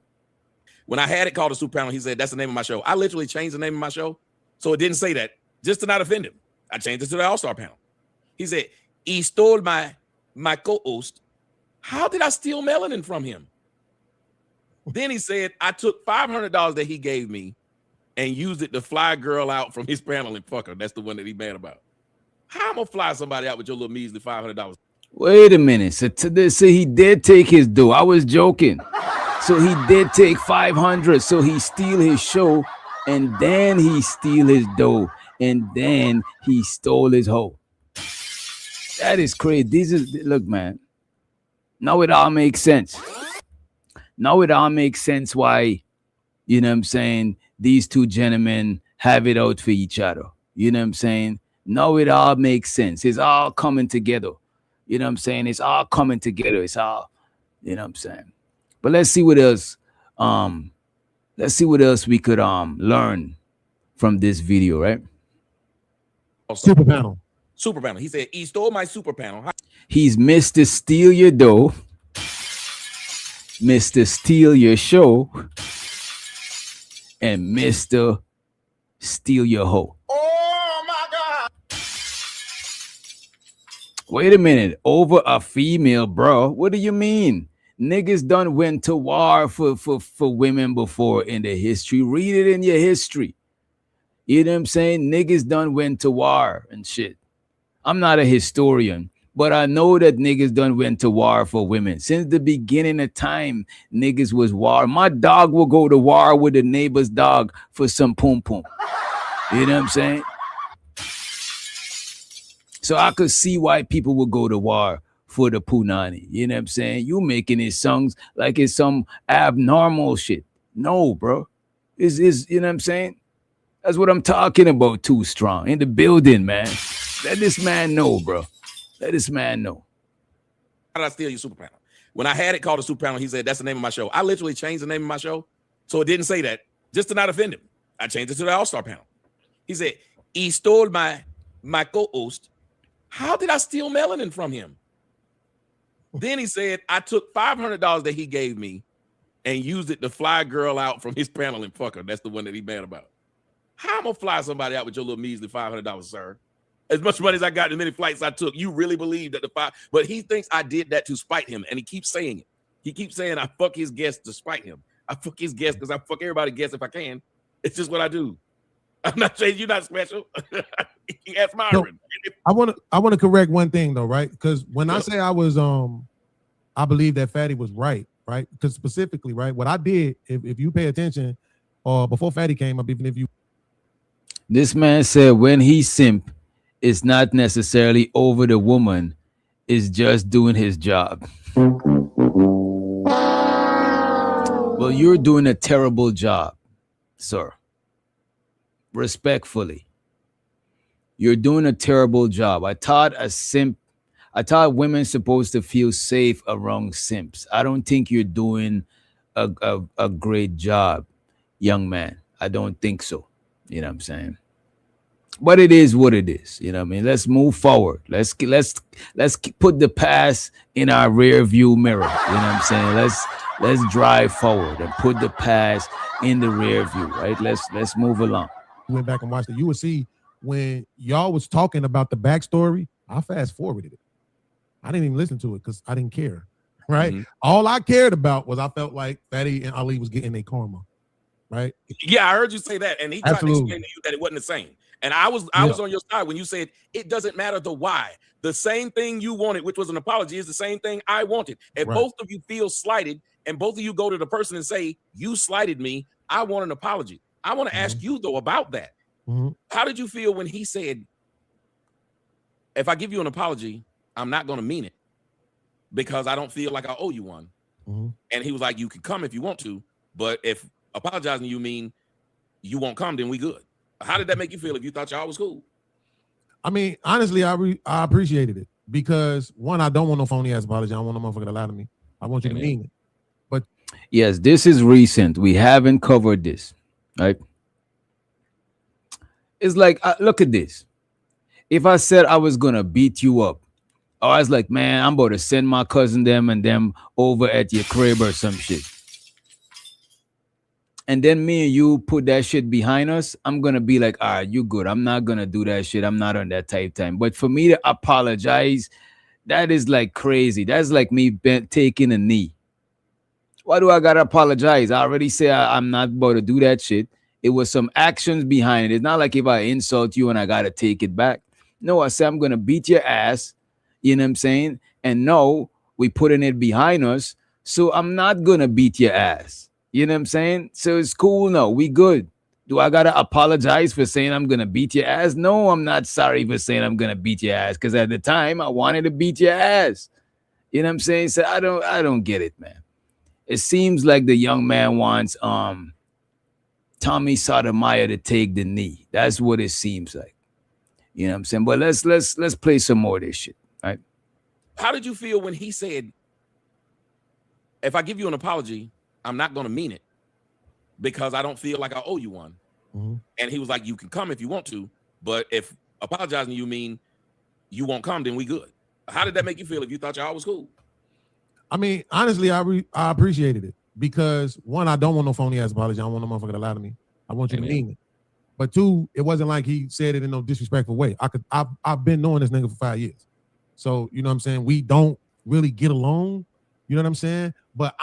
When I had it called a super panel, he said, that's the name of my show. I literally changed the name of my show. So it didn't say that just to not offend him. I changed it to the All-Star Panel. He said, he stole my co-host. How did I steal melanin from him? Then he said, I took $500 that he gave me and used it to fly a girl out from his panel and fuck her. That's the one that he mad about. How am I gonna fly somebody out with your little measly $500? Wait a minute. So he did take his dough. I was joking. So he did take 500. So he steal his show, and then he steal his dough, and then he stole his hoe. That is crazy. Look, man. Now it all makes sense. Now it all makes sense why, you know what I'm saying, these two gentlemen have it out for each other. You know what I'm saying? Now it all makes sense. It's all coming together. You know what I'm saying? It's all coming together. It's all, you know what I'm saying? But let's see what else. Let's see what else we could learn from this video, right? Super panel. Super panel. He said he stole my super panel. He's Mr. Steal Your Dough, Mr. Steal Your Show, and Mr. Steal Your Hoe. Oh my God. Wait a minute. Over a female, bro. What do you mean? Niggas done went to war for women before in the history. Read it in your history. You know what I'm saying? Niggas done went to war and shit. I'm not a historian, but I know that niggas done went to war for women. Since the beginning of time, niggas was war. My dog will go to war with the neighbor's dog for some pum pum. You know what I'm saying? So I could see why people would go to war for the punani. You know what I'm saying? You making these songs like it's some abnormal shit. No, bro. Is you know what I'm saying? That's what I'm talking about. Too strong in the building, man. Let this man know, bro. Let this man know. How did I steal your super panel? When I had it called a super panel, he said, that's the name of my show. I literally changed the name of my show, so it didn't say that, just to not offend him. I changed it to the All-Star panel. He said, he stole my co-host. How did I steal melanin from him? Then he said, I took $500 that he gave me and used it to fly a girl out from his panel and fuck her. That's the one that he mad about. How am I gonna fly somebody out with your little measly $500, sir? As much money as I got, as many flights I took, you really believe that but he thinks I did that to spite him, and he keeps saying it. He keeps saying I fuck his guests to spite him. I fuck his guests because I fuck everybody guests if I can. It's just what I do. I'm not saying you're not special. Ask Myron. I want to correct one thing though, right? Because when I say I was I believe that Fatty was right? Because specifically, right, what I did, if you pay attention, or before Fatty came up, even if you, this man said when he simp, it's not necessarily over the woman, it's just doing his job. Well, you're doing a terrible job, sir. Respectfully, you're doing a terrible job. I thought women supposed to feel safe around simps. I don't think you're doing a great job, young man. I don't think so. You know what I'm saying? But it is what it is. You know what I mean? Let's move forward. Let's put the past in our rear view mirror. You know what I'm saying? Let's drive forward and put the past in the rear view, right? Let's move along. Went back and watched it. You would see when y'all was talking about the backstory, I fast forwarded it. I didn't even listen to it because I didn't care. Right? Mm-hmm. All I cared about was I felt like Fatty and Ali was getting their karma. Right? Yeah, I heard you say that, and he tried to explain to you that it wasn't the same. And I was on your side when you said it doesn't matter the why. The same thing you wanted, which was an apology, is the same thing I wanted. If both of you feel slighted, and both of you go to the person and say, you slighted me, I want an apology. I want to ask you, though, about that. How did you feel when he said, if I give you an apology, I'm not going to mean it because I don't feel like I owe you one? And he was like, you can come if you want to, but if apologizing you mean you won't come, then we good. How did that make you feel if you thought y'all was cool? I mean, honestly, I appreciated it because one, I don't want no phony ass apology. I don't want no motherfucker to lie to me. I want you to mean it. But yes, this is recent. We haven't covered this, right? It's like, look at this. If I said I was gonna beat you up, or I was like, man, I'm about to send my cousin them and them over at your crib or some shit, and then me and you put that shit behind us, I'm gonna be like, all right, you good. I'm not gonna do that shit. I'm not on that type time. But for me to apologize, that is like crazy. That's like me taking a knee. Why do I gotta apologize? I already say I'm not about to do that shit. It was some actions behind it. It's not like if I insult you and I gotta take it back. No, I say I'm gonna beat your ass. You know what I'm saying? And no, we putting it behind us. So I'm not gonna beat your ass. You know what I'm saying? So it's cool now. We good. Do I gotta apologize for saying I'm gonna beat your ass? No, I'm not sorry for saying I'm gonna beat your ass because at the time I wanted to beat your ass. You know what I'm saying? So I don't get it, man. It seems like the young man wants Tommy Sotomayor to take the knee. That's what it seems like. You know what I'm saying? But let's play some more of this shit, right? How did you feel when he said, if I give you an apology, I'm not going to mean it because I don't feel like I owe you one? And he was like, you can come if you want to, but if apologizing you mean you won't come, then we good. How did that make you feel if you thought y'all was cool? I mean, honestly, I appreciated it because one, I don't want no phony ass apology. I don't want no motherfucker to lie to me. I want you to mean it. But two, it wasn't like he said it in no disrespectful way. I've been knowing this nigga for 5 years. So, you know what I'm saying? We don't really get along. You know what I'm saying? But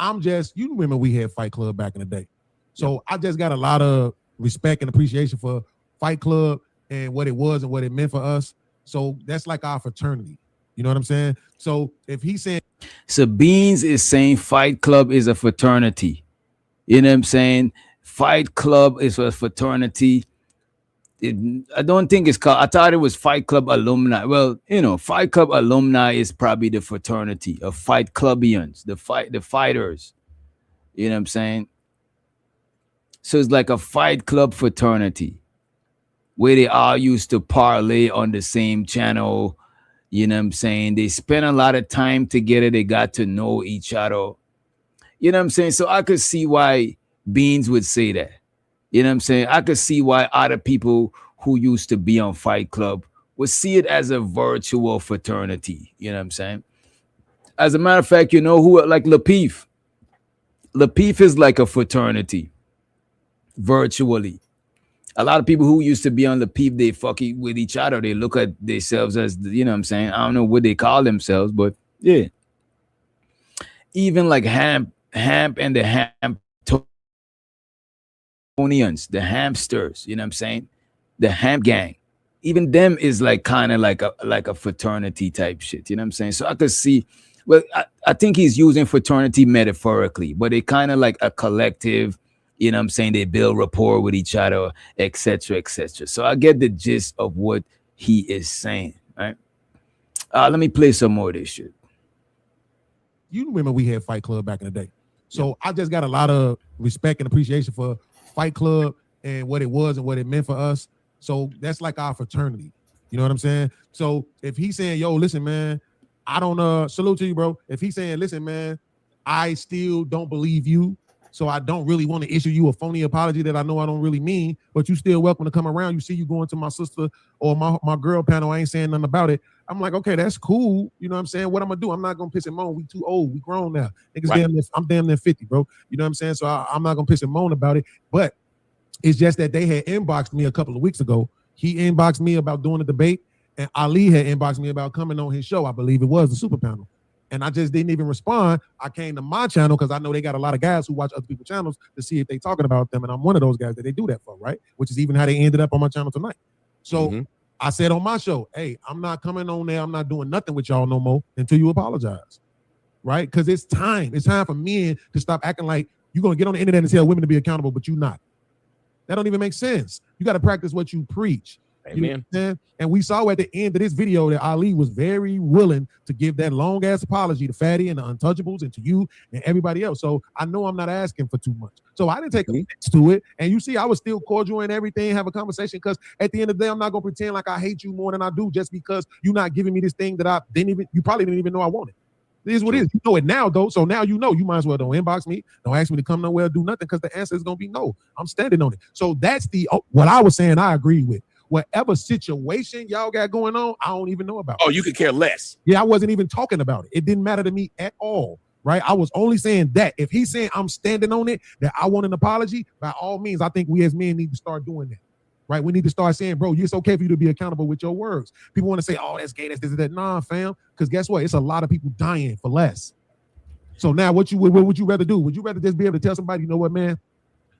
you remember we had Fight Club back in the day. So I just got a lot of respect and appreciation for Fight Club and what it was and what it meant for us. So that's like our fraternity. You know what I'm saying? So if he's saying, so Beans is saying Fight Club is a fraternity. You know what I'm saying? Fight Club is a fraternity. I don't think it's called, I thought it was Fight Club alumni. Well, you know, Fight Club alumni is probably the fraternity of Fight Clubians, the fighters. You know what I'm saying? So it's like a Fight Club fraternity. where they all used to parlay on the same channel. You know what I'm saying? They spent a lot of time together. They got to know each other. You know what I'm saying? So I could see why Beans would say that. You know what I'm saying? I could see why other people who used to be on Fight Club would see it as a virtual fraternity. You know what I'm saying? As a matter of fact, you know who, like Lapeef. Lapeef is like a fraternity virtually. A lot of people who used to be on Lapeef, they fuck with each other. They look at themselves as, you know what I'm saying? I don't know what they call themselves, but yeah. Even like Hamp and the Hamptonians, the hamsters, you know what I'm saying? The Hamp gang. Even them is like kind of like a fraternity type shit. You know what I'm saying? So I could see, well, I think he's using fraternity metaphorically, but they kind of like a collective, you know what I'm saying? They build rapport with each other, etc., etc. So I get the gist of what he is saying, right? Let me play some more of this shit. You remember we had Fight Club back in the day. So I just got a lot of respect and appreciation for Fight Club and what it was and what it meant for us. So that's like our fraternity. You know what I'm saying? So if he's saying, yo, listen, man, I don't salute to you, bro. If he's saying, listen, man, I still don't believe you, so I don't really want to issue you a phony apology that I know I don't really mean, but you still welcome to come around. You see you going to my sister or my girl panel, I ain't saying nothing about it. I'm like, okay, that's cool. You know what I'm saying? What I'm gonna do? I'm not gonna piss and moan. We too old. We grown now. Niggas Right. I'm damn near 50, bro. You know what I'm saying? So I'm not gonna piss and moan about it. But it's just that they had inboxed me a couple of weeks ago. He inboxed me about doing a debate, and Ali had inboxed me about coming on his show. I believe it was the Super Panel. And I just didn't even respond. I came to my channel because I know they got a lot of guys who watch other people's channels to see if they talking about them. And I'm one of those guys that they do that for, right? Which is even how they ended up on my channel tonight. So I said on my show, hey, I'm not coming on there. I'm not doing nothing with y'all no more until you apologize, right? Because it's time. It's time for men to stop acting like you're going to get on the internet and tell women to be accountable, but you're not. That don't even make sense. You got to practice what you preach. Amen. You know what I'm saying? And we saw at the end of this video that Ali was very willing to give that long ass apology to Fatty and the Untouchables and to you and everybody else. So I know I'm not asking for too much. So I didn't take offense to it. And you see, I was still cordial and everything, have a conversation, because at the end of the day, I'm not gonna pretend like I hate you more than I do just because you're not giving me this thing that you probably didn't even know I wanted. It is what it is. You know it now, though. So now you know. You might as well don't inbox me. Don't ask me to come nowhere, do nothing, because the answer is gonna be no. I'm standing on it. So that's what I was saying. I agree with. Whatever situation y'all got going on, I don't even know about. Oh, you could care less. Yeah, I wasn't even talking about it. It didn't matter to me at all, right? I was only saying that. If he's saying I'm standing on it, that I want an apology, by all means, I think we as men need to start doing that, right? We need to start saying, bro, it's okay for you to be accountable with your words. People want to say, oh, that's gay, that's this, that. Nah, fam, because guess what? It's a lot of people dying for less. So now what would you rather do? Would you rather just be able to tell somebody, you know what, man?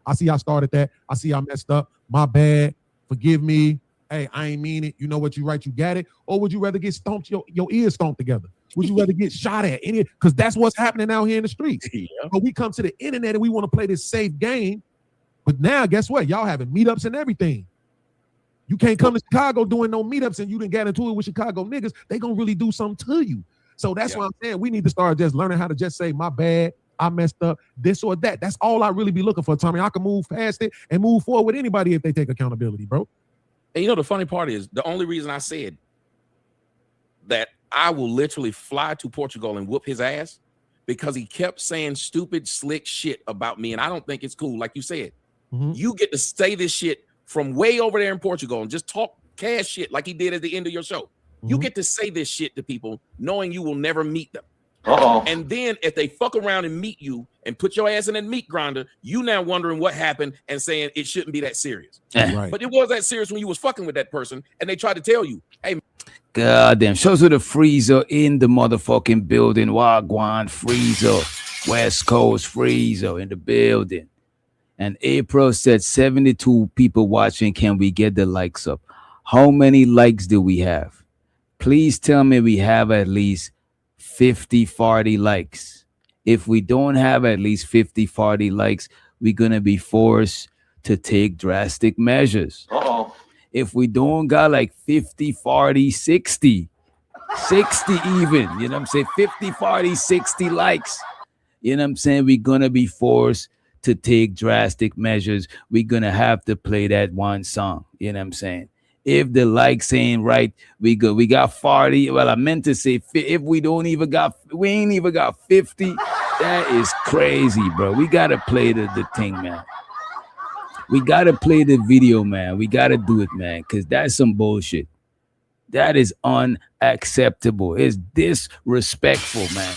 I see I started that. I see I messed up. My bad. Forgive me. Hey, I ain't mean it. You know what? You right. You got it. Or would you rather get stomped, your ears stomped together? Would you rather get shot at? Because that's what's happening out here in the streets. Yeah. But we come to the internet and we want to play this safe game. But now, guess what? Y'all having meetups and everything. You can't come to Chicago doing no meetups and you didn't get into it with Chicago niggas. They gonna really do something to you. So that's why I'm saying we need to start just learning how to just say, my bad, I messed up, this or that. That's all I really be looking for, Tommy. I can move past it and move forward with anybody if they take accountability, bro. And you know, the funny part is the only reason I said that I will literally fly to Portugal and whoop his ass because he kept saying stupid, slick shit about me. And I don't think it's cool. Like you said, you get to say this shit from way over there in Portugal and just talk cash shit like he did at the end of your show. You get to say this shit to people knowing you will never meet them. And then if they fuck around and meet you and put your ass in a meat grinder, you now wondering what happened and saying it shouldn't be that serious. Right. But it was that serious when you was fucking with that person and they tried to tell you, hey, goddamn, shows with the freezer in the motherfucking building. Wagwan freezer, West Coast freezer in the building. And April said 72 people watching. Can we get the likes up? How many likes do we have? Please tell me we have at least 50, 40 likes. If we don't have at least 50, 40 likes, we're going to be forced to take drastic measures. If we don't got like 50, 40, 60 even, you know what I'm saying? 50, 40, 60 likes, you know what I'm saying? We're going to be forced to take drastic measures, we're gonna have to play that one song. You know what I'm saying? If the likes ain't right, we got 40. Well, I meant to say if we ain't even got 50. That is crazy, bro. We gotta play the thing, man. We gotta play the video, man. We gotta do it, man, because that's some bullshit. That is unacceptable. It's disrespectful, man.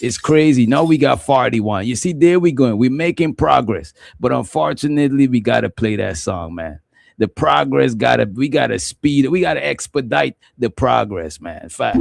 It's crazy. Now we got 41. You see, there we going. We're making progress. But unfortunately, we got to play that song, man. The progress we gotta speed it. We gotta expedite the progress, man. Facts.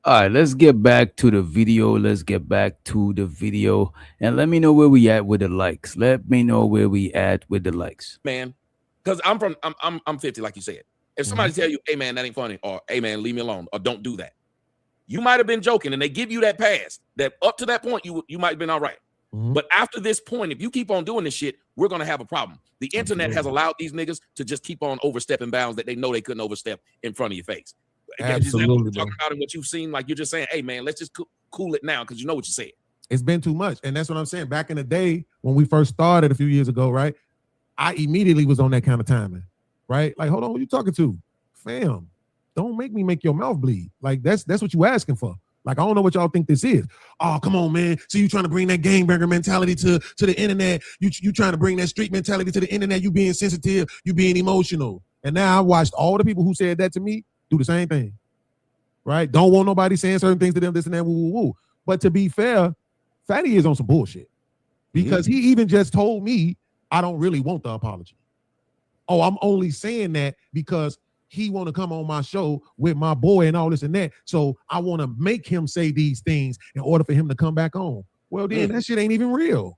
All right, let's get back to the video. And let me know where we at with the likes. Man, because I'm 50, like you said. If somebody tell you, hey man, that ain't funny, or hey man, leave me alone, or don't do that, you might have been joking, and they give you that pass. That up to that point, you might have been all right. But after this point, if you keep on doing this shit, we're gonna have a problem. The internet has allowed these niggas to just keep on overstepping bounds that they know they couldn't overstep in front of your face. Absolutely, talking about it, what you've seen, like you're just saying, hey man, let's just cool it now because you know what you said. It's been too much, and that's what I'm saying. Back in the day when we first started a few years ago, right? I immediately was on that kind of timing, right? Like, hold on, who you talking to, fam? Don't make me make your mouth bleed. Like that's what you asking for. Like, I don't know what y'all think this is. Oh, come on, man. So you trying to bring that gangbanger mentality to the internet. You trying to bring that street mentality to the internet. You being sensitive. You being emotional. And now I watched all the people who said that to me do the same thing, right? Don't want nobody saying certain things to them, this and that, woo, woo, woo. But to be fair, Fatty is on some bullshit because he even just told me I don't really want the apology. Oh, I'm only saying that because he want to come on my show with my boy and all this and that. So I want to make him say these things in order for him to come back on. Well, then that shit ain't even real.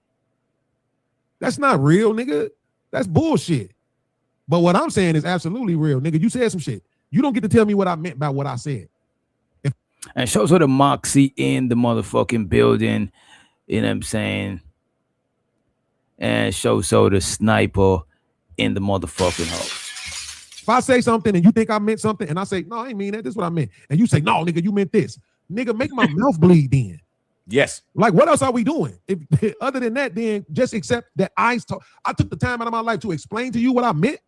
That's not real, nigga. That's bullshit. But what I'm saying is absolutely real, nigga. You said some shit. You don't get to tell me what I meant by what I said. And shows her the moxie in the motherfucking building. You know what I'm saying? And shows her the sniper in the motherfucking house. If I say something and you think I meant something and I say, no, I ain't mean that. This is what I meant. And you say, no, nigga, you meant this. nigga, make my mouth bleed then. Yes. Like, what else are we doing? If other than that, then just accept that I took the time out of my life to explain to you what I meant.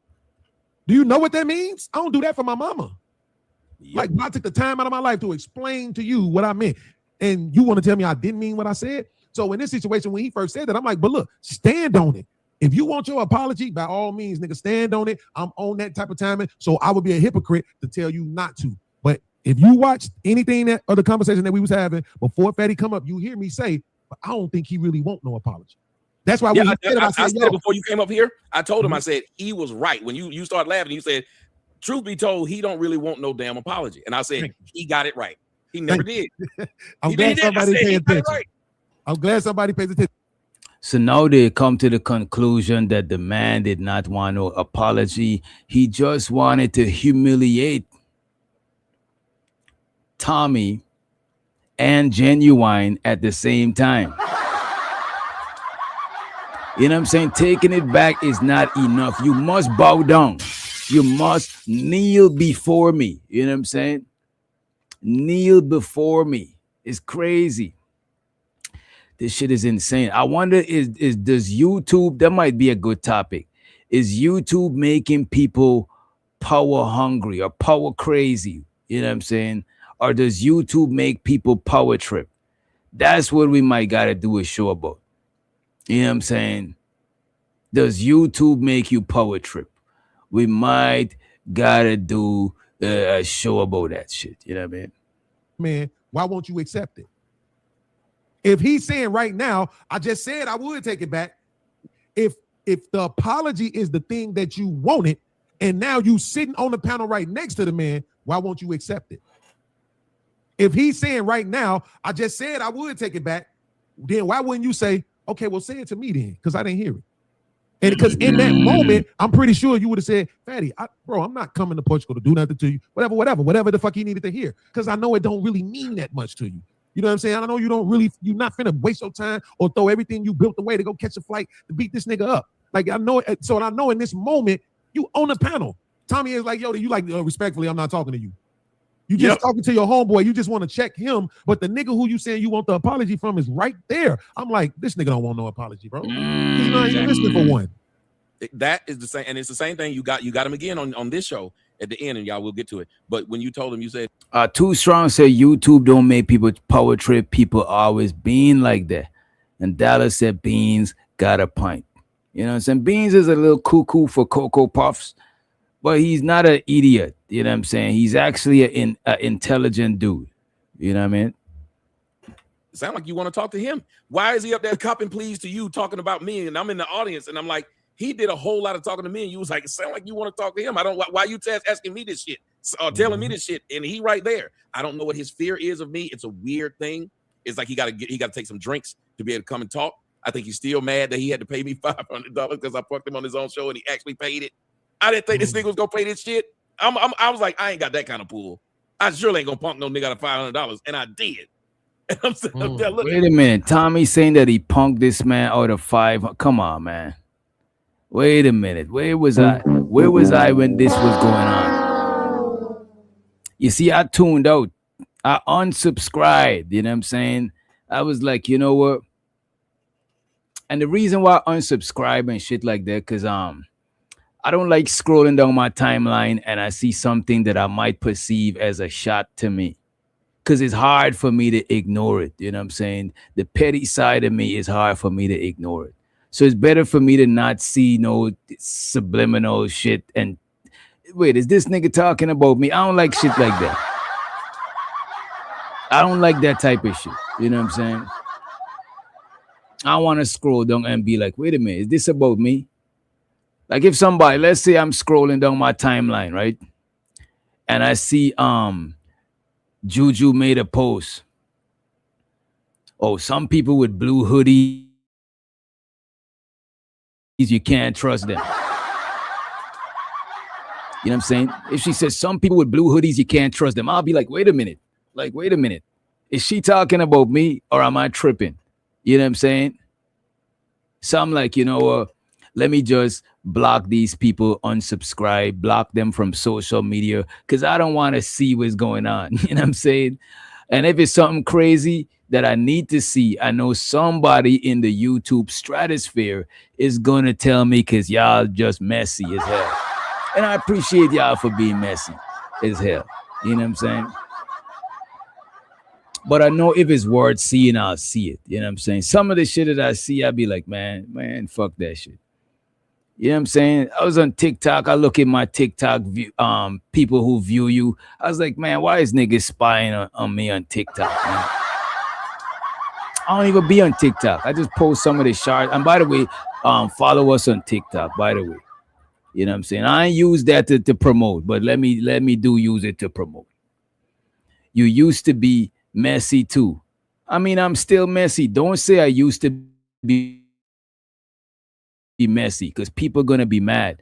Do you know what that means? I don't do that for my mama. Yep. Like, I took the time out of my life to explain to you what I meant, and you want to tell me I didn't mean what I said? So in this situation, when he first said that, I'm like, but look, stand on it. If you want your apology, by all means, nigga, stand on it. I'm on that type of timing, so I would be a hypocrite to tell you not to. But if you watch anything that or the conversation that we was having before Fatty come up, you hear me say, but I don't think he really want no apology. That's why I said, said before you came up here, I told him, I said, he was right. When you started laughing, you said, truth be told, he don't really want no damn apology. And I said, he got it right. He never did. I'm glad somebody paid attention. Right. I'm glad somebody pays attention. So now they come to the conclusion that the man did not want no apology. He just wanted to humiliate Tommy and Genuine at the same time. You know what I'm saying? Taking it back is not enough. You must bow down. You must kneel before me. You know what I'm saying? Kneel before me. It's crazy. This shit is insane. I wonder, does YouTube, that might be a good topic. Is YouTube making people power hungry or power crazy? You know what I'm saying? Or does YouTube make people power trip? That's what we might gotta do a show about. You know what I'm saying? Does YouTube make you power trip? We might gotta do a show about that shit. You know what I mean? Man, why won't you accept it? If he's saying right now, I just said I would take it back. If the apology is the thing that you wanted, and now you sitting on the panel right next to the man, why won't you accept it? If he's saying right now, I just said I would take it back, then why wouldn't you say, okay, well, say it to me then, because I didn't hear it. And because in that moment, I'm pretty sure you would have said, Fatty, bro, I'm not coming to Portugal to do nothing to you. Whatever the fuck he needed to hear. Because I know it don't really mean that much to you. You know what I'm saying? I know you're not finna waste your time or throw everything you built away to go catch a flight to beat this nigga up. Like, I know it. So I know in this moment, you on the panel. Tommy is like, yo, you like, respectfully, I'm not talking to you. You just talking to your homeboy. You just want to check him. But the nigga who you saying you want the apology from is right there. I'm like, this nigga don't want no apology, bro. He's not even listening for one. That is the same. And it's the same thing. You got him again on this show at the end, and y'all will get to it. But when you told him, you said, Too Strong said YouTube don't make people power trip. People always being like that. And Dallas said Beans got a pint. You know what I'm saying? Beans is a little cuckoo for Cocoa Puffs, but he's not an idiot. You know what I'm saying? He's actually an intelligent dude. You know what I mean? it sounds like you want to talk to him. Why is he up there copping pleas to you, talking about me, and I'm in the audience, and I'm like, he did a whole lot of talking to me, and you was like, it sounds like you want to talk to him. I don't. Why you asking me this shit or telling me this shit? And he right there. I don't know what his fear is of me. It's a weird thing. It's like he got to take some drinks to be able to come and talk. I think he's still mad that he had to pay me $500 because I fucked him on his own show and he actually paid it. I didn't think this nigga was gonna pay this shit. I was like, I ain't got that kind of pool. I surely ain't gonna punk no nigga out of $500, and I did. And I'm saying, wait a minute, Tommy saying that he punked this man out of $500. Come on, man. Wait a minute. Where was I? Where was I when this was going on? You see, I tuned out. I unsubscribed. You know what I'm saying? I was like, you know what? And the reason why I unsubscribe and shit like that, because I don't like scrolling down my timeline and I see something that I might perceive as a shot to me. Because it's hard for me to ignore it. You know what I'm saying? The petty side of me is hard for me to ignore it. So it's better for me to not see no subliminal shit. And wait, is this nigga talking about me? I don't like shit like that. I don't like that type of shit. You know what I'm saying? I want to scroll down and be like, wait a minute, is this about me? Like if somebody, let's say I'm scrolling down my timeline, right? And I see Juju made a post. Oh, some people with blue hoodies, you can't trust them. You know what I'm saying? If she says some people with blue hoodies, you can't trust them, I'll be like, wait a minute. Like, wait a minute. Is she talking about me or am I tripping? You know what I'm saying? So I'm like, you know, let me just block these people, unsubscribe, block them from social media because I don't want to see what's going on. You know what I'm saying? And if it's something crazy that I need to see, I know somebody in the YouTube stratosphere is gonna tell me because y'all just messy as hell. And I appreciate y'all for being messy as hell. You know what I'm saying? But I know if it's worth seeing, I'll see it. You know what I'm saying? Some of the shit that I see, I'll be like, man, fuck that shit. You know what I'm saying? I was on TikTok. I look at my TikTok view, people who view you. I was like, man, why is niggas spying on me on TikTok, man? I don't even be on TikTok. I just post some of the short. And by the way, follow us on TikTok, by the way. You know what I'm saying? I ain't use that to promote, but let me do use it to promote. You used to be messy too. I mean, I'm still messy. Don't say I used to be messy, because people are gonna be mad.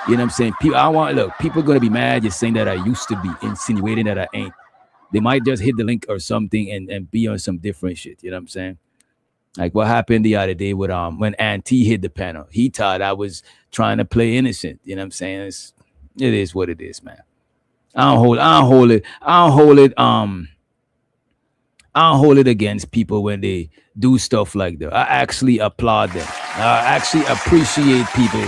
You know what I'm saying? People are gonna be mad. You're saying that I used to be, insinuating that I ain't. They might just hit the link or something and be on some different shit. You know what I'm saying? Like what happened the other day with when Auntie hit the panel. He thought I was trying to play innocent. You know what I'm saying? It is what it is, man. I don't hold it against people when they do stuff like that. I actually applaud them. I actually appreciate people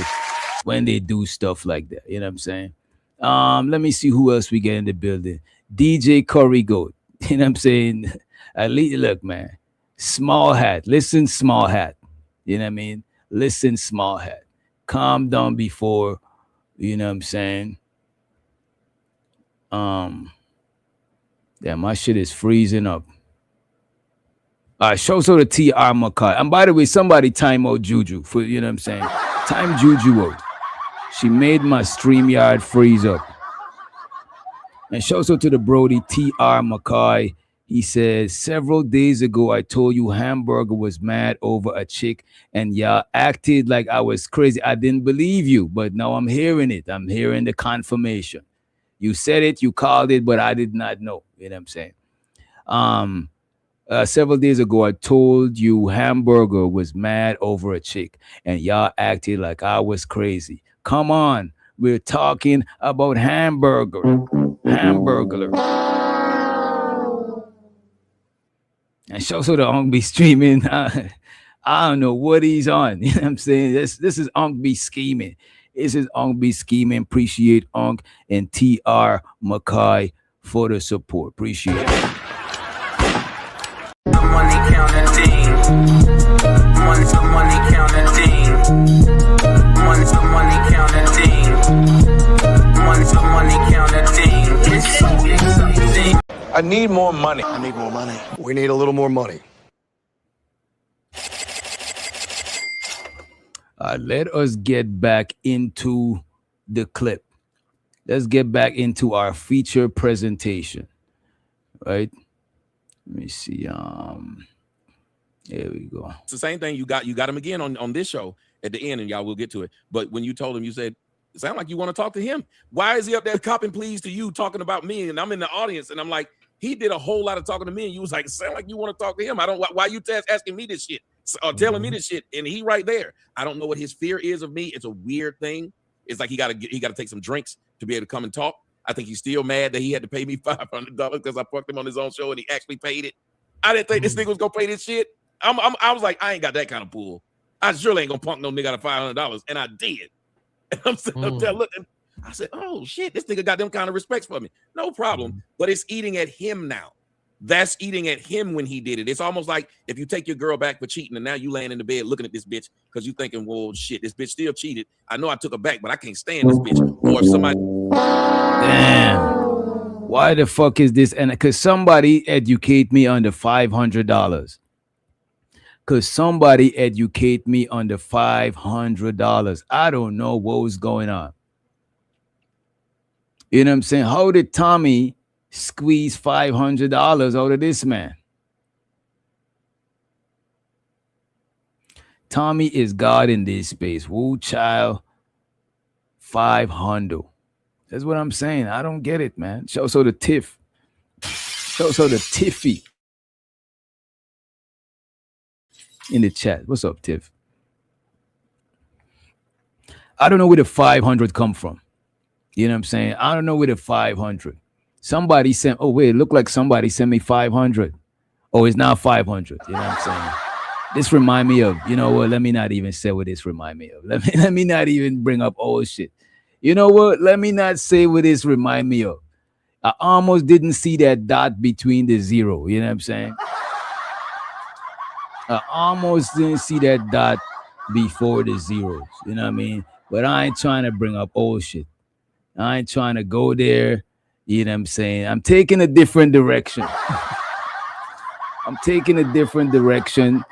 when they do stuff like that. You know what I'm saying? Let me see who else we get in the building. DJ Curry Goat. You know what I'm saying? At least, look, man. Small hat. Listen, small hat. You know what I mean? Listen, small hat. Calm down before, you know what I'm saying? Yeah, my shit is freezing up. All right, show so the TR Makai. And by the way, somebody time out Juju for, you know what I'm saying? Time Juju out. She made my StreamYard freeze up. And show so to the Brody TR Makai. He says, several days ago, I told you Hamburger was mad over a chick and y'all acted like I was crazy. I didn't believe you, but now I'm hearing it. I'm hearing the confirmation. You said it, you called it, but I did not know. You know what I'm saying? Several days ago, I told you Hamburger was mad over a chick and y'all acted like I was crazy. Come on, we're talking about Hamburger. And show so the Ong be streaming. I don't know what he's on. You know what I'm saying? This is Ong be scheming. This is Ong be scheming. Appreciate Ong and TR Makai for the support. Appreciate it. Money counting team. Money counting team. Money counting team. Money counting team. It's so exciting. I need more money. I need more money. We need a little more money. Let us get back into the clip. Let's get back into our feature presentation. Right? Let me see. There we go. It's the same thing. You got him again on this show at the end, and y'all will get to it. But when you told him, you said, it sounds like you want to talk to him. Why is he up there copping pleas to you, talking about me? And I'm in the audience, and I'm like, he did a whole lot of talking to me, and you was like, it sounds like you want to talk to him. I don't. Why you asking me this shit or telling me this shit? And he right there. I don't know what his fear is of me. It's a weird thing. It's like he got to take some drinks to be able to come and talk. I think he's still mad that he had to pay me $500 because I fucked him on his own show and he actually paid it. I didn't think this nigga was gonna pay this shit. I was like, I ain't got that kind of pull. I surely ain't gonna punk no nigga out of $500, and I did. And I'm sitting up there looking. I said, oh shit, this nigga got them kind of respects for me. No problem. But it's eating at him now. That's eating at him when he did it. It's almost like if you take your girl back for cheating and now you laying in the bed looking at this bitch because you thinking, well, shit, this bitch still cheated. I know I took her back, but I can't stand this bitch. Or if somebody. Damn. Why the fuck is this? And because somebody educate me on the $500. Because somebody educate me on the $500. I don't know what was going on. You know what I'm saying? How did Tommy squeeze $500 out of this man? Tommy is God in this space. Woo child, 500. That's what I'm saying. I don't get it, man. Show so the Tiff. Show so the Tiffy in the chat. What's up, Tiff? I don't know where the 500 come from. You know what I'm saying? I don't know where the 500. Somebody sent, oh wait, it looked like somebody sent me 500. Oh, it's now 500. You know what I'm saying? This remind me of, you know what? Let me not even say what this remind me of. Let me not even bring up old shit. You know what? Let me not say what this remind me of. I almost didn't see that dot between the zero. You know what I'm saying? I almost didn't see that dot before the zeros. You know what I mean? But I ain't trying to bring up old shit. I ain't trying to go there. You know what I'm saying? I'm taking a different direction. I'm taking a different direction.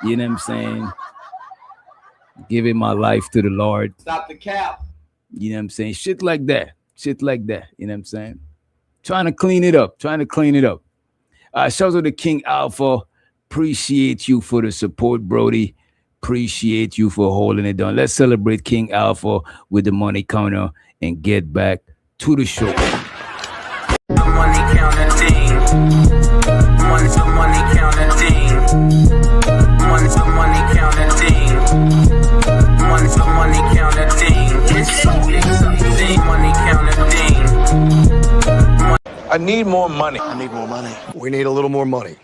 You know what I'm saying? Giving my life to the Lord. Stop the cap. You know what I'm saying? Shit like that. Shit like that. You know what I'm saying? Trying to clean it up. Trying to clean it up. Shout out to King Alpha. Appreciate you for the support, Brody. Appreciate you for holding it down. Let's celebrate King Alpha with the money counter and get back to the show. The money counter team. Money to money counter team. Money to money counter team. Money to money counter team. It's something. Money counter team. I need more money. I need more money. We need a little more money.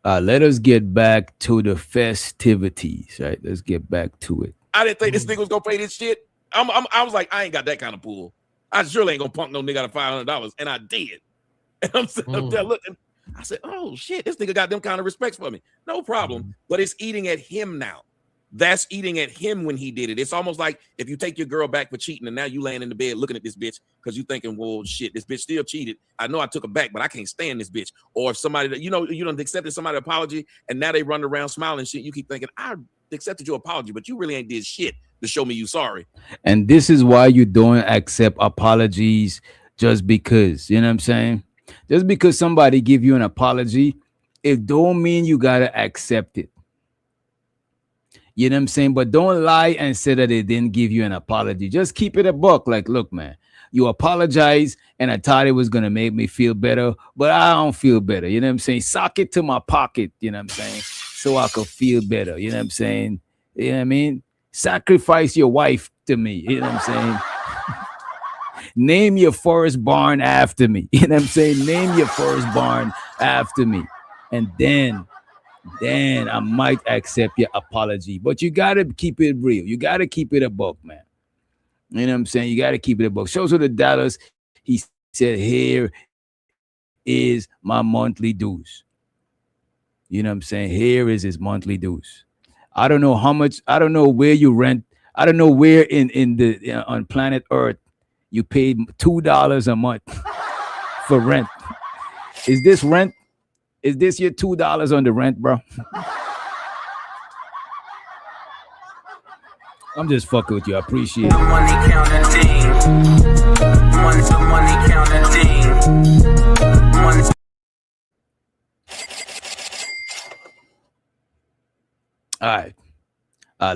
Let us get back to the festivities, right? Let's get back to it. I didn't think this nigga was gonna play this shit. I was like, I ain't got that kind of pool. I surely ain't gonna punk no nigga out of $500, and I did. And I'm sitting up there looking. I said, oh shit, this nigga got them kind of respects for me. No problem. But it's eating at him now. That's eating at him when he did it. It's almost like if you take your girl back for cheating and now you laying in the bed looking at this bitch because you thinking, well, shit, this bitch still cheated. I know I took her back, but I can't stand this bitch. Or if somebody that you don't accepted somebody's apology and now they run around smiling shit, you keep thinking, I accepted your apology, but you really ain't did shit to show me you sorry. And this is why you don't accept apologies just because, you know what I'm saying? Just because somebody give you an apology, it don't mean you gotta accept it. You know what I'm saying? But don't lie and say that they didn't give you an apology. Just keep it a buck. Like, look, man, you apologize and I thought it was going to make me feel better, but I don't feel better. You know what I'm saying? Sock it to my pocket, you know what I'm saying? So I could feel better. You know what I'm saying? You know what I mean? Sacrifice your wife to me. You know what I'm saying? Name your firstborn after me. You know what I'm saying? Name your firstborn after me. And then I might accept your apology. But you got to keep it real. You got to keep it a buck, man. You know what I'm saying? You got to keep it a buck. Shows to the Dallas. He said, here is my monthly dues. You know what I'm saying? Here is his monthly dues. I don't know how much. I don't know where you rent. I don't know where on planet Earth you paid $2 a month for rent. Is this rent? Is this your $2 on the rent, bro? I'm just fucking with you. I appreciate it. Money counter team. Money to money counter team. Money to All right.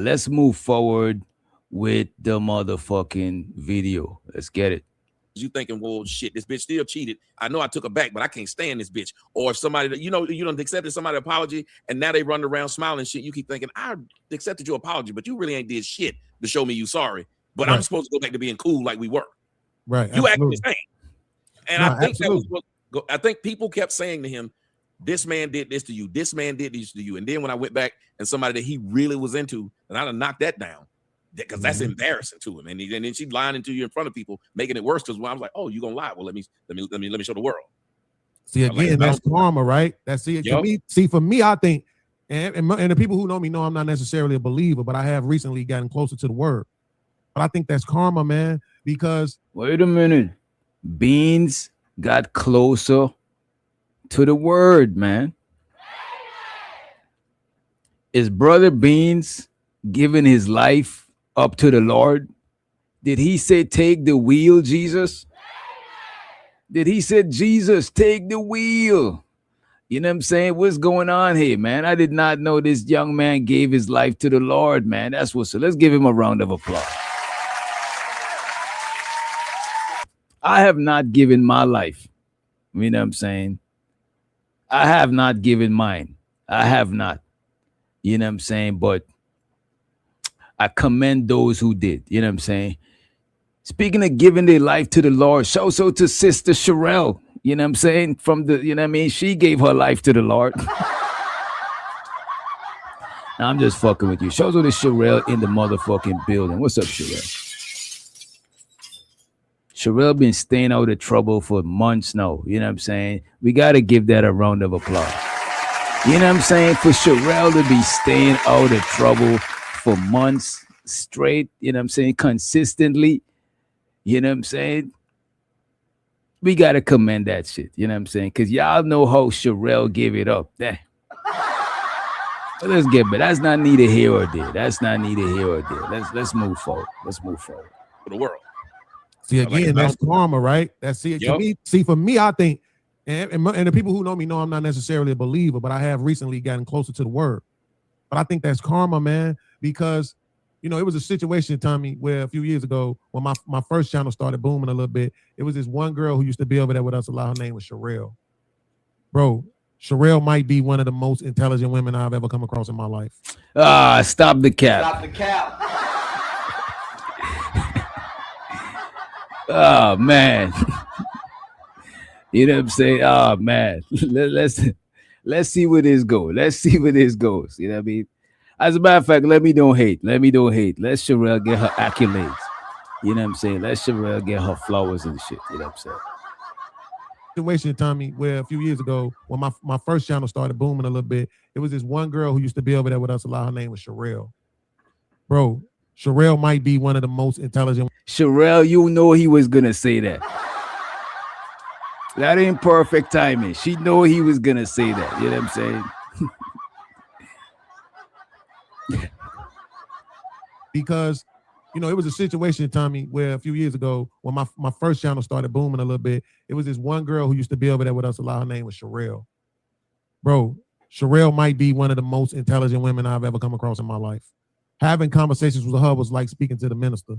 Let's move forward with the motherfucking video. Let's get it. You thinking, well, shit, this bitch still cheated. I know I took her back, but I can't stand this bitch. Or if somebody that you don't accepted somebody's apology and now they run around smiling shit, you keep thinking, I accepted your apology, but you really ain't did shit to show me you sorry. But I'm supposed to go back to being cool like we were. Right. You acting the same. And No, I think absolutely. I think people kept saying to him, this man did this to you. This man did this to you. And then when I went back and somebody that he really was into, and I'd have knocked that down. Because that's embarrassing to him, and then she's lying to you in front of people, making it worse. Because when I was like, "Oh, you gonna lie? Well, let me show the world." See, again, that's karma, right? That's it. Yep. For me, I think, and the people who know me know I'm not necessarily a believer, but I have recently gotten closer to the word. But I think that's karma, man. Because wait a minute, Beans got closer to the word, man. Is brother Beans giving his life up to the Lord? Did he say, take the wheel, Jesus? Did he say, Jesus, take the wheel? You know what I'm saying? What's going on here, man? I did not know this young man gave his life to the Lord, man. That's what's so. Let's give him a round of applause. I have not given my life. You know what I'm saying? I have not given mine. I have not. You know what I'm saying? But I commend those who did. You know what I'm saying? Speaking of giving their life to the Lord, show so to Sister Sherelle. You know what I'm saying? From the, you know what I mean? She gave her life to the Lord. Now, I'm just fucking with you. Show so to Sherelle in the motherfucking building. What's up, Sherelle? Sherelle been staying out of trouble for months now. You know what I'm saying? We got to give that a round of applause. You know what I'm saying? For Sherelle to be staying out of trouble for months straight, you know what I'm saying? Consistently, you know what I'm saying? We got to commend that shit. You know what I'm saying? Because y'all know how Sherelle gave it up. Damn. But let's get, but that's not neither here or there. That's not neither here or there. Let's move forward. Let's move forward. For the world. See, again, that's karma, right? That's it. To me, see, for me, I think, and the people who know me know I'm not necessarily a believer, but I have recently gotten closer to the word. But I think that's karma, man, because, you know, it was a situation, Tommy, where a few years ago, when my first channel started booming a little bit, it was this one girl who used to be over there with us a lot. Her name was Sherelle. Bro, Sherelle might be one of the most intelligent women I've ever come across in my life. Stop the cap. Stop the cap. Oh, man. You know what I'm saying? Oh, man. Let's see where this goes. Let's see where this goes. You know what I mean? As a matter of fact, let me don't hate. Let Let Sherelle get her accolades. You know what I'm saying? Let Sherelle get her flowers and shit. You know what I'm saying? Situation, Tommy, where a few years ago, when my first channel started booming a little bit, it was this one girl who used to be over there with us a lot. Her name was Sherelle. Bro, Sherelle might be one of the most intelligent. Sherelle, you know he was gonna say that. That ain't perfect timing. She know he was gonna say that. You know what I'm saying? Because, you know, it was a situation, Tommy, where a few years ago, when my first channel started booming a little bit, it was this one girl who used to be over there with us a lot. Her name was Sherelle. Bro, Sherelle might be one of the most intelligent women I've ever come across in my life. Having conversations with her was like speaking to the minister,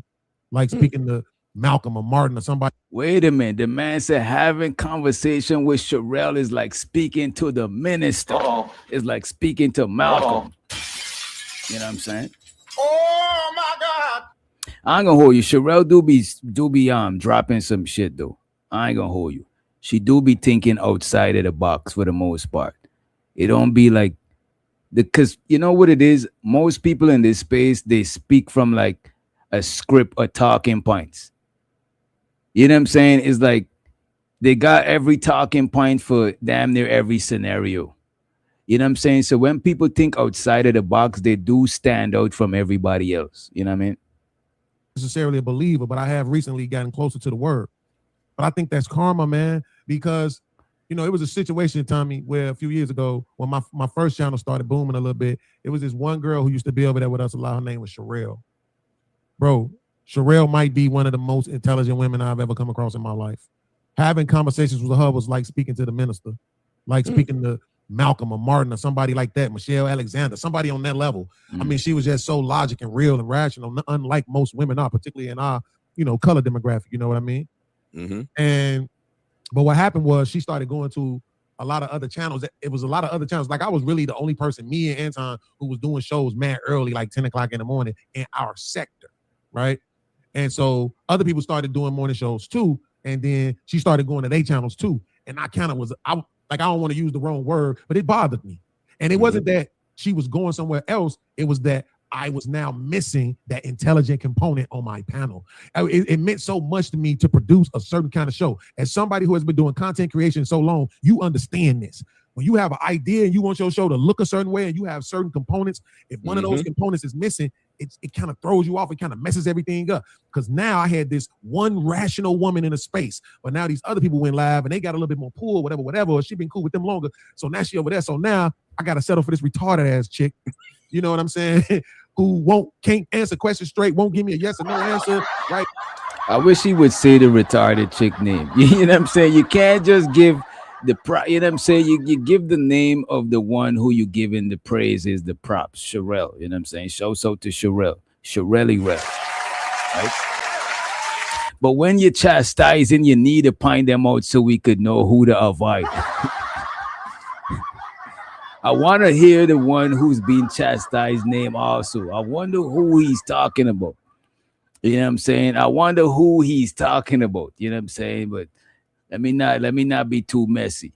like speaking to Malcolm or Martin or somebody. Wait a minute. The man said having conversation with Sherelle is like speaking to the minister. It's like speaking to Malcolm. You know what I'm saying? Oh my God. I ain't gonna hold you. Sherelle do be dropping some shit though. I ain't gonna hold you. She do be thinking outside of the box for the most part. It don't be like because you know what it is? Most people in this space, they speak from like a script or talking points. You know what I'm saying? It's like they got every talking point for damn near every scenario. You know what I'm saying? So when people think outside of the box, they do stand out from everybody else. You know what I mean? Necessarily a believer, but I have recently gotten closer to the word. But I think that's karma, man, because, you know, it was a situation, Tommy, where a few years ago, when my first channel started booming a little bit, it was this one girl who used to be over there with us a lot. Her name was Sherelle. Bro, Sherelle might be one of the most intelligent women I've ever come across in my life. Having conversations with her was like speaking to the minister, like speaking to Malcolm or Martin or somebody like that, Michelle Alexander, somebody on that level. I mean, she was just so logic and real and rational, unlike most women are, particularly in our, you know, color demographic. You know what I mean? But what happened was she started going to a lot of other channels. It was a lot of other channels. Like I was really the only person, me and Anton, who was doing shows mad early, like 10 o'clock in the morning in our sector, right? And so other people started doing morning shows too. And then she started going to their channels too. And I kind of was, I don't want to use the wrong word, but it bothered me. And it wasn't that she was going somewhere else. It was that I was now missing that intelligent component on my panel. It meant so much to me to produce a certain kind of show. As somebody who has been doing content creation so long, you understand this. When you have an idea and you want your show to look a certain way and you have certain components, if one of those components is missing, it kind of throws you off. It kind of messes everything up. Because now I had this one rational woman in a space, but now these other people went live and they got a little bit more pull, whatever, or she been cool with them longer. So now she over there. So now I got to settle for this retarded ass chick. You know what I'm saying? Who can't answer questions straight, won't give me a yes or no answer, right? I wish he would say the retarded chick name. You know what I'm saying? You can't just give the you know what I'm saying? You give the name of the one who you giving the praise is the props, Sherelle. You know what I'm saying? Show so to Sherelle. Right? But when you're chastising, you need to point them out so we could know who to avoid. I want to hear the one who's being chastised name also. I wonder who he's talking about. You know what I'm saying? I wonder who he's talking about. You know what I'm saying? But let me not be too messy.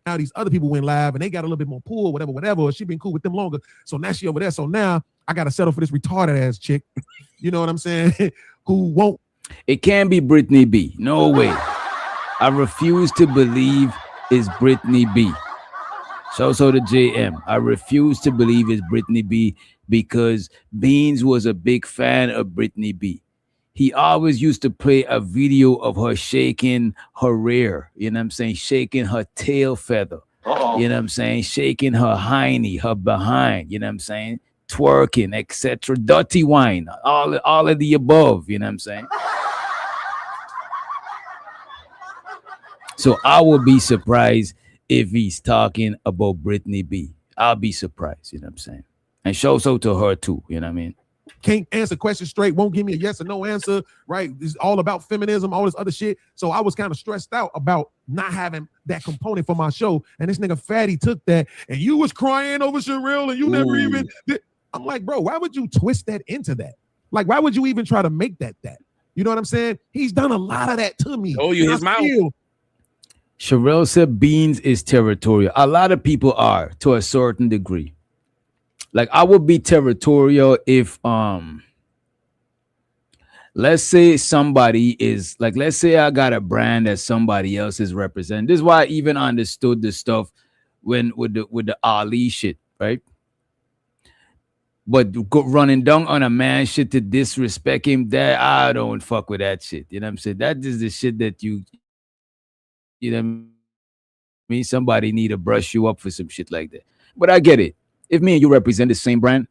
Now these other people went live and they got a little bit more pull, whatever. Or she been cool with them longer. So now she over there. So now I got to settle for this retarded ass chick. You know what I'm saying? Who won't. It can't be Brittany B. No way. I refuse to believe it's Brittany B. So the JM. I refuse to believe it's Brittany B because Beans was a big fan of Brittany B. He always used to play a video of her shaking her rear, you know what I'm saying? Shaking her tail feather, you know what I'm saying? Shaking her hiney, her behind, you know what I'm saying? Twerking, etc. Dirty wine, all of the above, you know what I'm saying? So I will be surprised if he's talking about Brittany B. I'll be surprised, you know what I'm saying? And show so to her too, you know what I mean? Can't answer questions straight, won't give me a yes or no answer, right? It's all about feminism, all this other shit. So I was kind of stressed out about not having that component for my show. And this nigga Fatty took that, and you was crying over Sherrill, and you never even did. I'm like, bro, why would you twist that into that? Like, why would you even try to make that? You know what I'm saying? He's done a lot of that to me. Oh, you his mouth. Sherrill said Beans is territorial. A lot of people are to a certain degree. Like I would be territorial if let's say somebody is like, let's say I got a brand that somebody else is representing. This is why I even understood the stuff when with the Ali shit, right? But running down on a man shit to disrespect him, that I don't fuck with that shit. You know what I'm saying? That is the shit that you know what I mean? Somebody need to brush you up for some shit like that. But I get it. If me and you represent the same brand,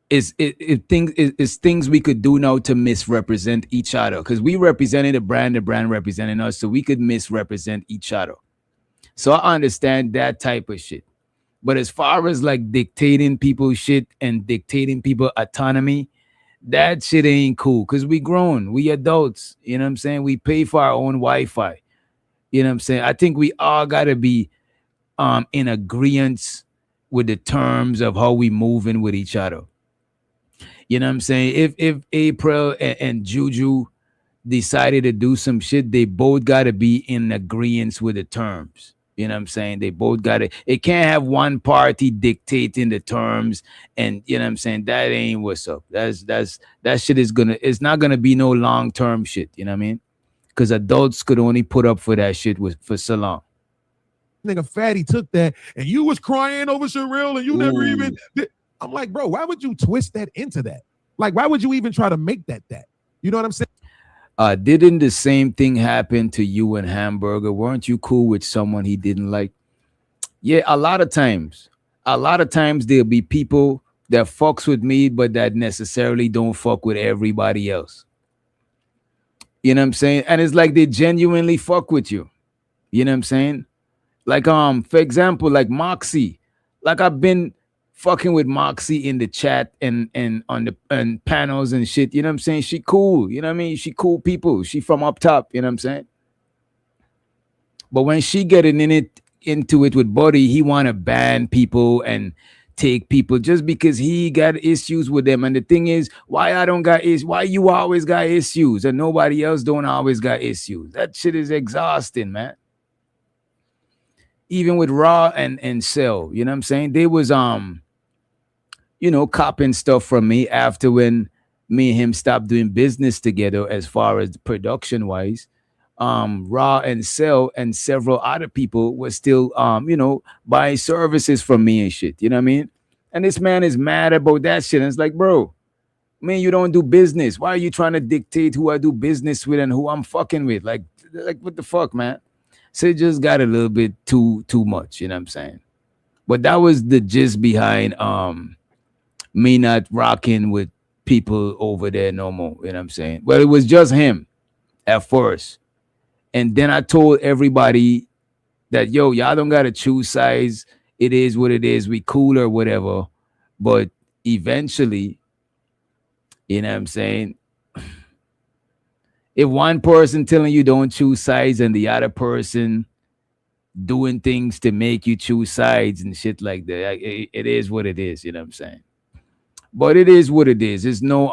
it's things we could do now to misrepresent each other. Because we represented the brand representing us, so we could misrepresent each other. So I understand that type of shit. But as far as like dictating people shit and dictating people autonomy, that shit ain't cool. Because we grown, we adults. You know what I'm saying? We pay for our own Wi-Fi. You know what I'm saying? I think we all gotta be in agreement with the terms of how we moving with each other. You know what I'm saying? If April and Juju decided to do some shit, they both got to be in agreement with the terms. You know what I'm saying? They both got to. It can't have one party dictating the terms, and you know what I'm saying? That ain't what's up. That shit is gonna. It's not gonna be no long term shit. You know what I mean? Because adults could only put up for that shit for so long. Nigga Fatty took that, and you was crying over Sherrill, and you never even did. I'm like, bro, why would you twist that into that? Like, why would you even try to make that? You know what I'm saying? Didn't the same thing happen to you and Hamburger? Weren't you cool with someone he didn't like? Yeah, a lot of times there'll be people that fucks with me, but that necessarily don't fuck with everybody else. You know what I'm saying? And it's like they genuinely fuck with you. You know what I'm saying? Like, for example, like Moxie. Like I've been fucking with Moxie in the chat and on the panels and shit. You know what I'm saying? She cool. You know what I mean? She cool people. She from up top. You know what I'm saying? But when she getting into it with Buddy, he want to ban people and take people just because he got issues with them. And the thing is, why I don't got issues? Why you always got issues and nobody else don't always got issues? That shit is exhausting, man. Even with Raw and Cell, you know what I'm saying? They was you know, copping stuff from me after when me and him stopped doing business together as far as production wise. Raw and Cell and several other people were still you know, buying services from me and shit. You know what I mean? And this man is mad about that shit. And it's like, bro, man, you don't do business. Why are you trying to dictate who I do business with and who I'm fucking with? Like what the fuck, man? So it just got a little bit too much, you know what I'm saying? But that was the gist behind me not rocking with people over there no more, you know what I'm saying? Well, it was just him at first. And then I told everybody that, yo, y'all don't gotta choose sides. It is what it is. We cool or whatever. But eventually, you know what I'm saying? If one person telling you don't choose sides and the other person doing things to make you choose sides and shit like that, it is what it is, you know what I'm saying? But it is what it is. There's no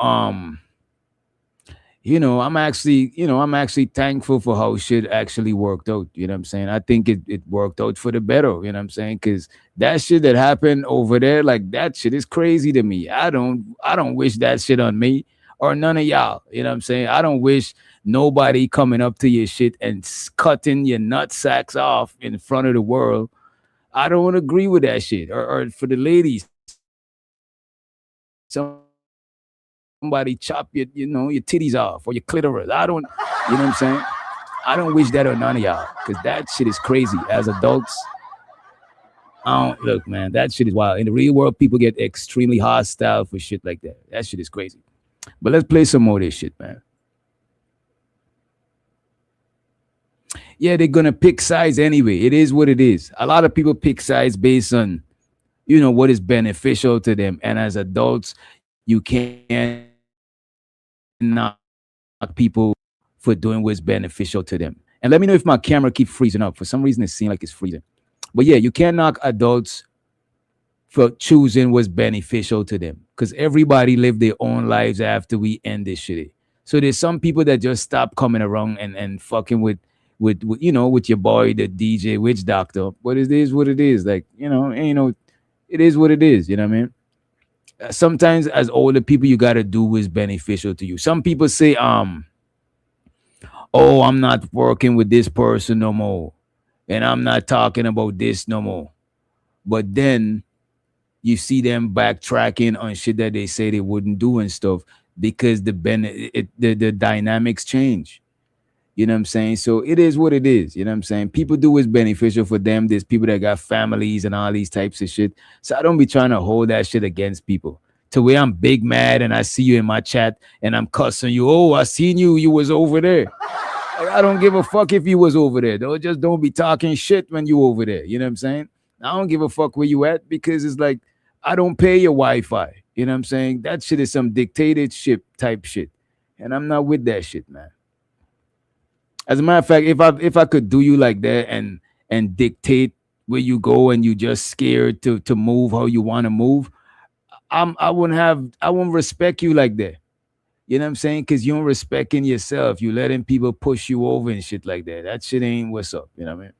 I'm actually thankful for how shit actually worked out. You know what I'm saying? I think it worked out for the better. You know what I'm saying? Because that shit that happened over there, like that shit is crazy to me. I don't wish that shit on me or none of y'all. You know what I'm saying? I don't wish nobody coming up to your shit and cutting your nut sacks off in front of the world. I don't agree with that shit. Or for the ladies, somebody chop your titties off or your clitoris. You know what I'm saying? I don't wish that on none of y'all because that shit is crazy. As adults, I don't look, man. That shit is wild. In the real world, people get extremely hostile for shit like that. That shit is crazy. But let's play some more of this shit, man. Yeah, they're gonna pick sides anyway. It is what it is. A lot of people pick sides based on what is beneficial to them. And as adults, you can't knock people for doing what's beneficial to them. And let me know if my camera keeps freezing up. For some reason, it seems like it's freezing. But yeah, you can't knock adults for choosing what's beneficial to them because everybody live their own lives after we end this shit. So there's some people that just stop coming around and fucking with your boy, the DJ Witch Doctor. But it is what it is. Like, it is what it is. You know what I mean? Sometimes as older people, you got to do what's beneficial to you. Some people say, oh, I'm not working with this person no more. And I'm not talking about this no more. But then you see them backtracking on shit that they say they wouldn't do and stuff because the dynamics change. You know what I'm saying? So it is what it is. You know what I'm saying? People do what's beneficial for them. There's people that got families and all these types of shit. So I don't be trying to hold that shit against people to where I'm big mad and I see you in my chat and I'm cussing you. Oh, I seen you. You was over there. Like, I don't give a fuck if you was over there. Though. Just don't be talking shit when you over there. You know what I'm saying? I don't give a fuck where you at because it's like, I don't pay your Wi-Fi. You know what I'm saying? That shit is some dictatorship type shit. And I'm not with that shit, man. As a matter of fact, if I could do you like that and dictate where you go and you just scared to move how you want to move, I wouldn't respect you like that. You know what I'm saying? Because you don't respecting yourself. You letting people push you over and shit like that. That shit ain't what's up. You know what I mean?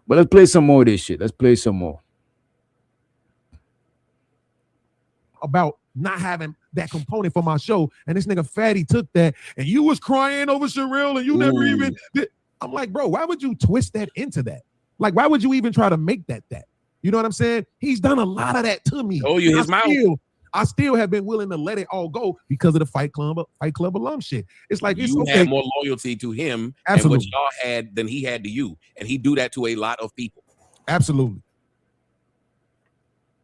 But let's play some more of this shit. Let's play some more. About not having that component for my show, and this nigga Fatty took that, and you was crying over Sherrill, and you never even did. I'm like, bro, why would you twist that into that? Like, why would you even try to make that? You know what I'm saying? He's done a lot of that to me. Oh, you his mouth. I still have been willing to let it all go because of the Fight Club alum shit. It's like you had more loyalty to him and what y'all had than he had to you, and he do that to a lot of people. Absolutely.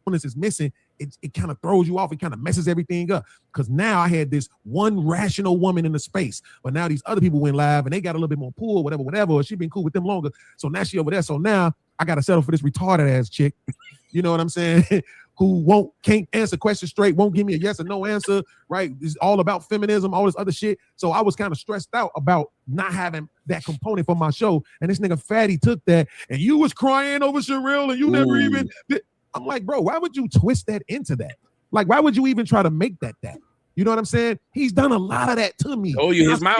When this is missing, it kind of throws you off. It kind of messes everything up because now I had this one rational woman in the space, but now these other people went live and they got a little bit more pull, whatever. Or she been cool with them longer, so now she over there. So now I got to settle for this retarded ass chick. You know what I'm saying? Who can't answer questions straight, won't give me a yes or no answer, right? It's all about feminism, all this other shit. So I was kind of stressed out about not having that component for my show. And this nigga Fatty took that, and you was crying over Sherrill, and you never even did. I'm like, bro, why would you twist that into that? Like, why would you even try to make that? You know what I'm saying? He's done a lot of that to me. Oh, you his mouth.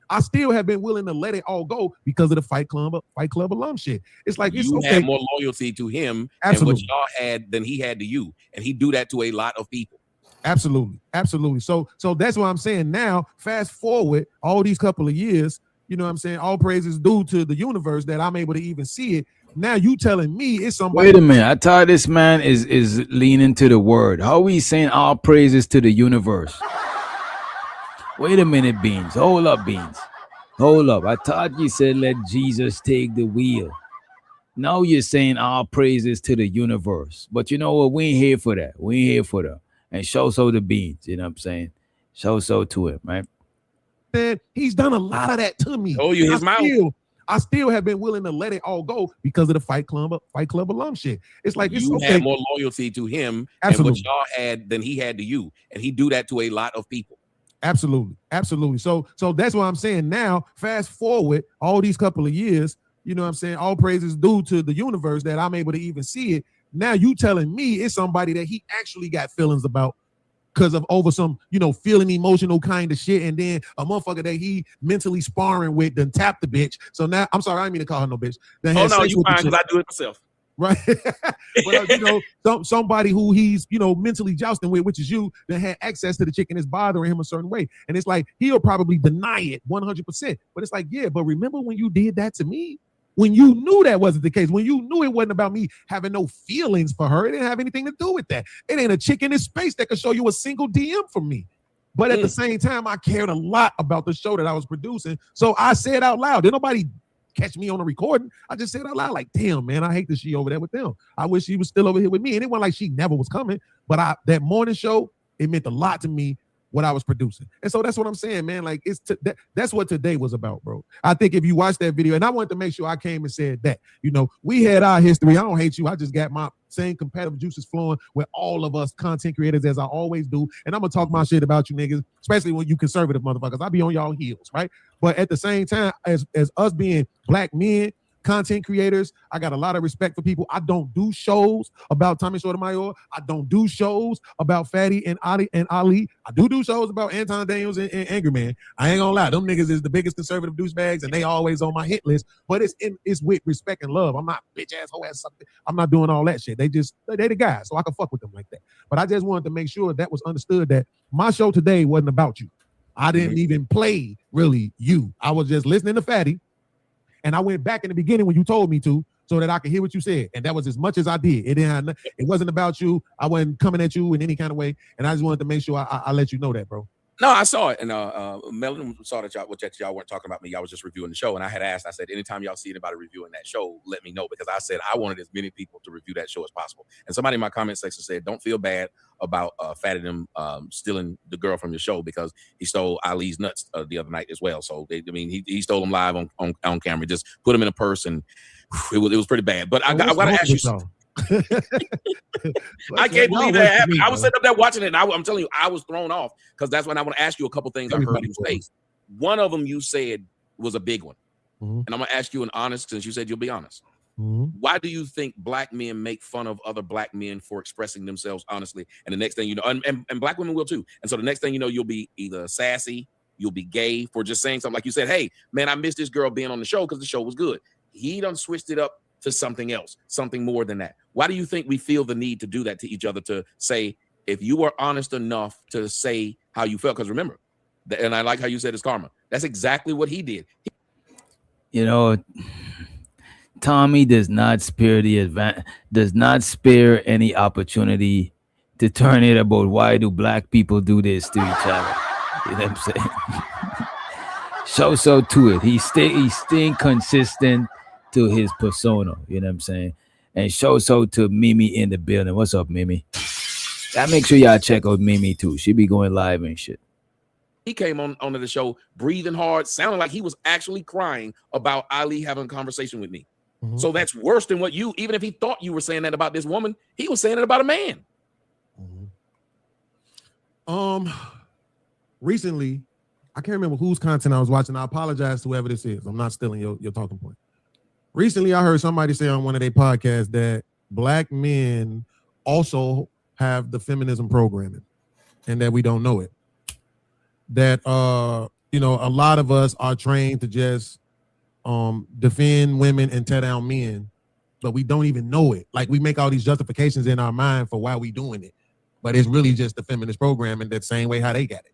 I still have been willing to let it all go because of the Fight Club alum shit. It's like you had more loyalty to him and what y'all had than he had to you, and he do that to a lot of people. Absolutely. So that's what I'm saying. Now, fast forward all these couple of years, you know what I'm saying? All praises due to the universe that I'm able to even see it. Now you telling me it's somebody. Wait a minute. I thought this man is leaning to the word. How are we saying all praises to the universe? Wait a minute, Beans. Hold up, Beans. Hold up. I thought you said let Jesus take the wheel. Now you're saying all praises to the universe. But you know what? We ain't here for that. We ain't here for that. And show so the Beans. You know what I'm saying? Show so to him, right? He's done a lot of that to me. Oh, you his mouth. I still have been willing to let it all go because of the Fight Club alum shit. It's like you had more loyalty to him and what y'all had than he had to you, and he do that to a lot of people. Absolutely. So that's what I'm saying. Now, fast forward all these couple of years, you know what I'm saying? All praises due to the universe that I'm able to even see it. Now you telling me it's somebody that he actually got feelings about. because of over some, feeling emotional kind of shit. And then a motherfucker that he mentally sparring with done tap the bitch. So now, I'm sorry, I didn't mean to call her no bitch. Oh, no, you fine, because I do it myself. Right. But, somebody who he's, mentally jousting with, which is you, that had access to the chick and is bothering him a certain way. And it's like, he'll probably deny it 100%. But it's like, yeah, but remember when you did that to me? When you knew that wasn't the case, when you knew it wasn't about me having no feelings for her, it didn't have anything to do with that. It ain't a chick in this space that could show you a single DM from me. But at the same time, I cared a lot about the show that I was producing. So I said out loud, didn't nobody catch me on a recording. I just said out loud, like, damn, man, I hate that she over there with them. I wish she was still over here with me. And it wasn't like she never was coming. But that morning show, it meant a lot to me what I was producing. And so that's what I'm saying, man. Like, that's what today was about, bro. I think if you watch that video, and I wanted to make sure I came and said that, we had our history. I don't hate you. I just got my same competitive juices flowing with all of us content creators, as I always do. And I'm going to talk my shit about you niggas, especially when you conservative motherfuckers. I be on y'all heels, right? But at the same time, as us being black men, content creators, I got a lot of respect for people. I don't do shows about Tommy Sotomayor. I don't do shows about Fatty and Ali. I do shows about Anton Daniels and Angry Man. I ain't gonna lie, them niggas is the biggest conservative douchebags, and they always on my hit list. But it's with respect and love. I'm not bitch ass hoe ass something. I'm not doing all that shit. They the guys, so I can fuck with them like that. But I just wanted to make sure that was understood that my show today wasn't about you. I didn't even play really you. I was just listening to Fatty. And I went back in the beginning when you told me to, so that I could hear what you said. And that was as much as I did. It wasn't about you. I wasn't coming at you in any kind of way. And I just wanted to make sure I let you know that, bro. No, I saw it. And Melvin saw that y'all weren't talking about me. Y'all was just reviewing the show. And I had asked, I said, anytime y'all see anybody reviewing that show, let me know. Because I said I wanted as many people to review that show as possible. And somebody in my comment section said, don't feel bad about Fatty them stealing the girl from your show, because he stole Ali's nuts the other night as well. So he stole them live on camera. Just put him in a purse, and it was pretty bad. But I got to ask you something. I can't believe that happened. I was sitting up there watching it, and I'm telling you, I was thrown off, because that's when I want to ask you a couple things I heard you say. One of them you said was a big one, and I'm gonna ask you an honest, since you said you'll be honest. Why do you think black men make fun of other black men for expressing themselves honestly? And the next thing you know, and black women will too. And so the next thing you know, you'll be either sassy, you'll be gay for just saying something like you said, hey, man, I missed this girl being on the show because the show was good. He done switched it up to something else, something more than that. Why do you think we feel the need to do that to each other, to say, if you were honest enough to say how you felt? Because remember, and I like how you said it's karma. That's exactly what he did. Tommy does not spare any opportunity to turn it about why do black people do this to each other. You know what I'm saying? So to it. He's staying consistent to his persona. You know what I'm saying? And so to Mimi in the building. What's up, Mimi? I make sure y'all check out Mimi too. She be going live and shit. He came onto the show breathing hard, sounding like he was actually crying about Ali having a conversation with me. So that's worse than what even if he thought you were saying that about this woman, he was saying it about a man. Recently, I can't remember whose content I was watching. I apologize to whoever this is. I'm not stealing your talking point. Recently, I heard somebody say on one of their podcasts that black men also have the feminism programming and that we don't know it. That, a lot of us are trained to just defend women and tear down men, but we don't even know it. Like, we make all these justifications in our mind for why we doing it, but it's really just the feminist programming, that same way how they got it.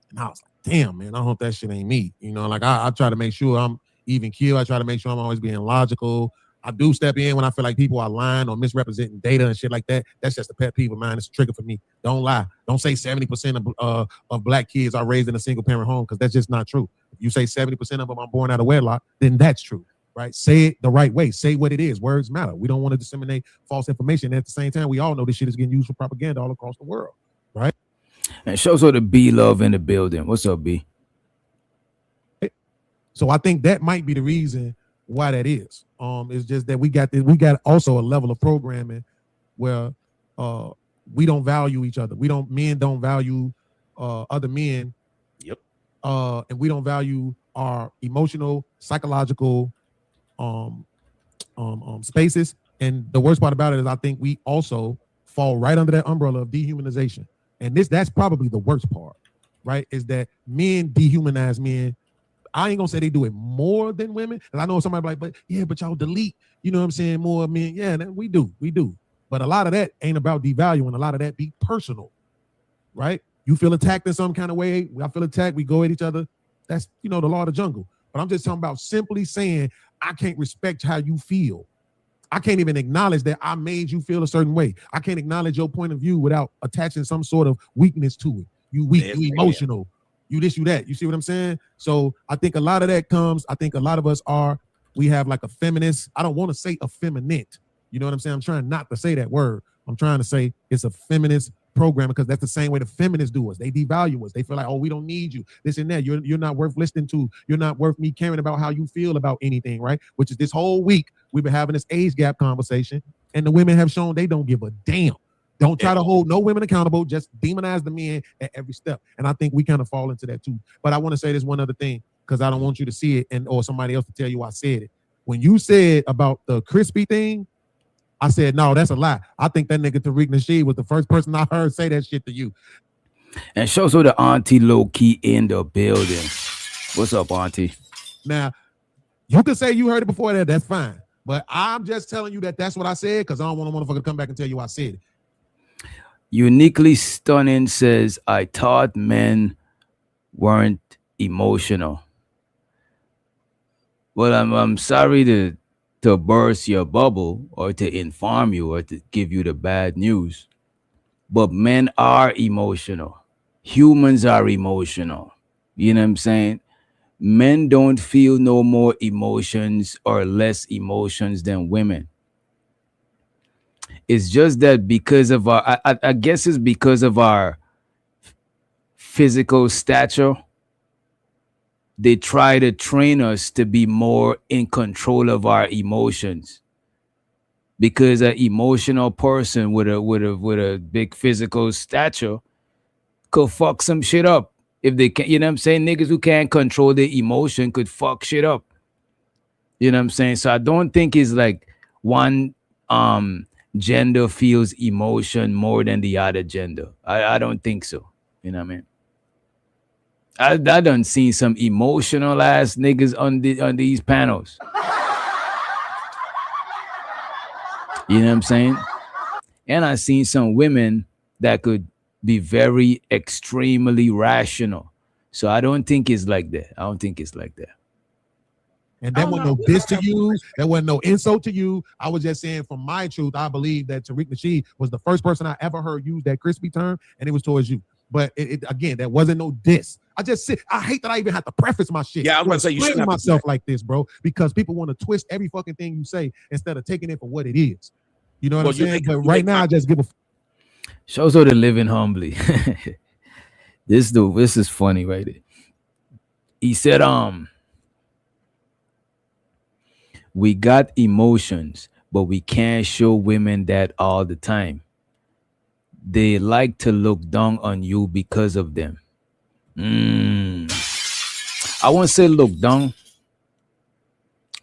And I was like, damn, man, I hope that shit ain't me. I try to make sure I'm even keel. I try to make sure I'm always being logical. I do step in when I feel like people are lying or misrepresenting data and shit like that. That's just a pet peeve of mine. It's a trigger for me. Don't lie. Don't say 70% of black kids are raised in a single parent home, because that's just not true. If you say 70% of them are born out of wedlock, then that's true, right? Say it the right way. Say what it is. Words matter. We don't want to disseminate false information. And at the same time, we all know this shit is getting used for propaganda all across the world, right? And shows her the B love in the building. What's up, B? So I think that might be the reason why that is. It's just that we got also a level of programming where we don't value each other. Men don't value other men. Yep. And we don't value our emotional, psychological spaces. And the worst part about it is I think we also fall right under that umbrella of dehumanization. and that's probably the worst part, right? Is that men dehumanize men. I ain't gonna say they do it more than women. And I know somebody like, but y'all delete, you know what I'm saying, more men. Yeah, we do. But a lot of that ain't about devaluing. A lot of that be personal, right? You feel attacked in some kind of way. I feel attacked. We go at each other. That's, the law of the jungle. But I'm just talking about simply saying, I can't respect how you feel. I can't even acknowledge that I made you feel a certain way. I can't acknowledge your point of view without attaching some sort of weakness to it. You weak, you emotional, you this, you that. You see what I'm saying? So I think a lot of that comes, I think a lot of us we have like a feminist. I don't want to say effeminate. You know what I'm saying? I'm trying not to say that word. I'm trying to say it's a feminist program because that's the same way the feminists do us. They devalue us. They feel like, oh, we don't need you. This and that. You're not worth listening to. You're not worth me caring about how you feel about anything, right? Which is this whole week we've been having this age gap conversation, and the women have shown they don't give a damn. Don't try to hold no women accountable. Just demonize the men at every step. And I think we kind of fall into that too. But I want to say this one other thing because I don't want you to see it or somebody else to tell you I said it. When you said about the crispy thing, I said, no, that's a lie. I think that nigga Tariq Nasheed was the first person I heard say that shit to you. And show so the auntie low key in the building. What's up, auntie? Now, you can say you heard it before that. That's fine. But I'm just telling you that that's what I said because I don't want a motherfucker to come back and tell you I said it. Uniquely Stunning says, I thought men weren't emotional. Well, I'm sorry to burst your bubble or to inform you or to give you the bad news. But men are emotional. Humans are emotional. You know what I'm saying? Men don't feel no more emotions or less emotions than women. It's just that because of I guess it's because of our physical stature. They try to train us to be more in control of our emotions, because an emotional person with a big physical stature could fuck some shit up if they can. You know what I'm saying? Niggas who can't control their emotion could fuck shit up. You know what I'm saying? So I don't think it's like one gender feels emotion more than the other gender. I don't think so. You know what I mean? I done seen some emotional ass niggas on these panels. You know what I'm saying? And I seen some women that could be very extremely rational. So I don't think it's like that. I don't think it's like that. And that wasn't no diss to you. That wasn't no insult to you. I was just saying from my truth, I believe that Tariq Nasheed was the first person I ever heard use that crispy term, and it was towards you. But again, that wasn't no diss. I hate that I even have to preface my shit. Yeah, I was going to say you shouldn't have myself like this, bro, because people want to twist every fucking thing you say instead of taking it for what it is. You know what I'm saying? But right now, I just give a. Shows her to living humbly. This is funny, right? He said, we got emotions, but we can't show women that all the time. They like to look down on you because of them. I won't say look down,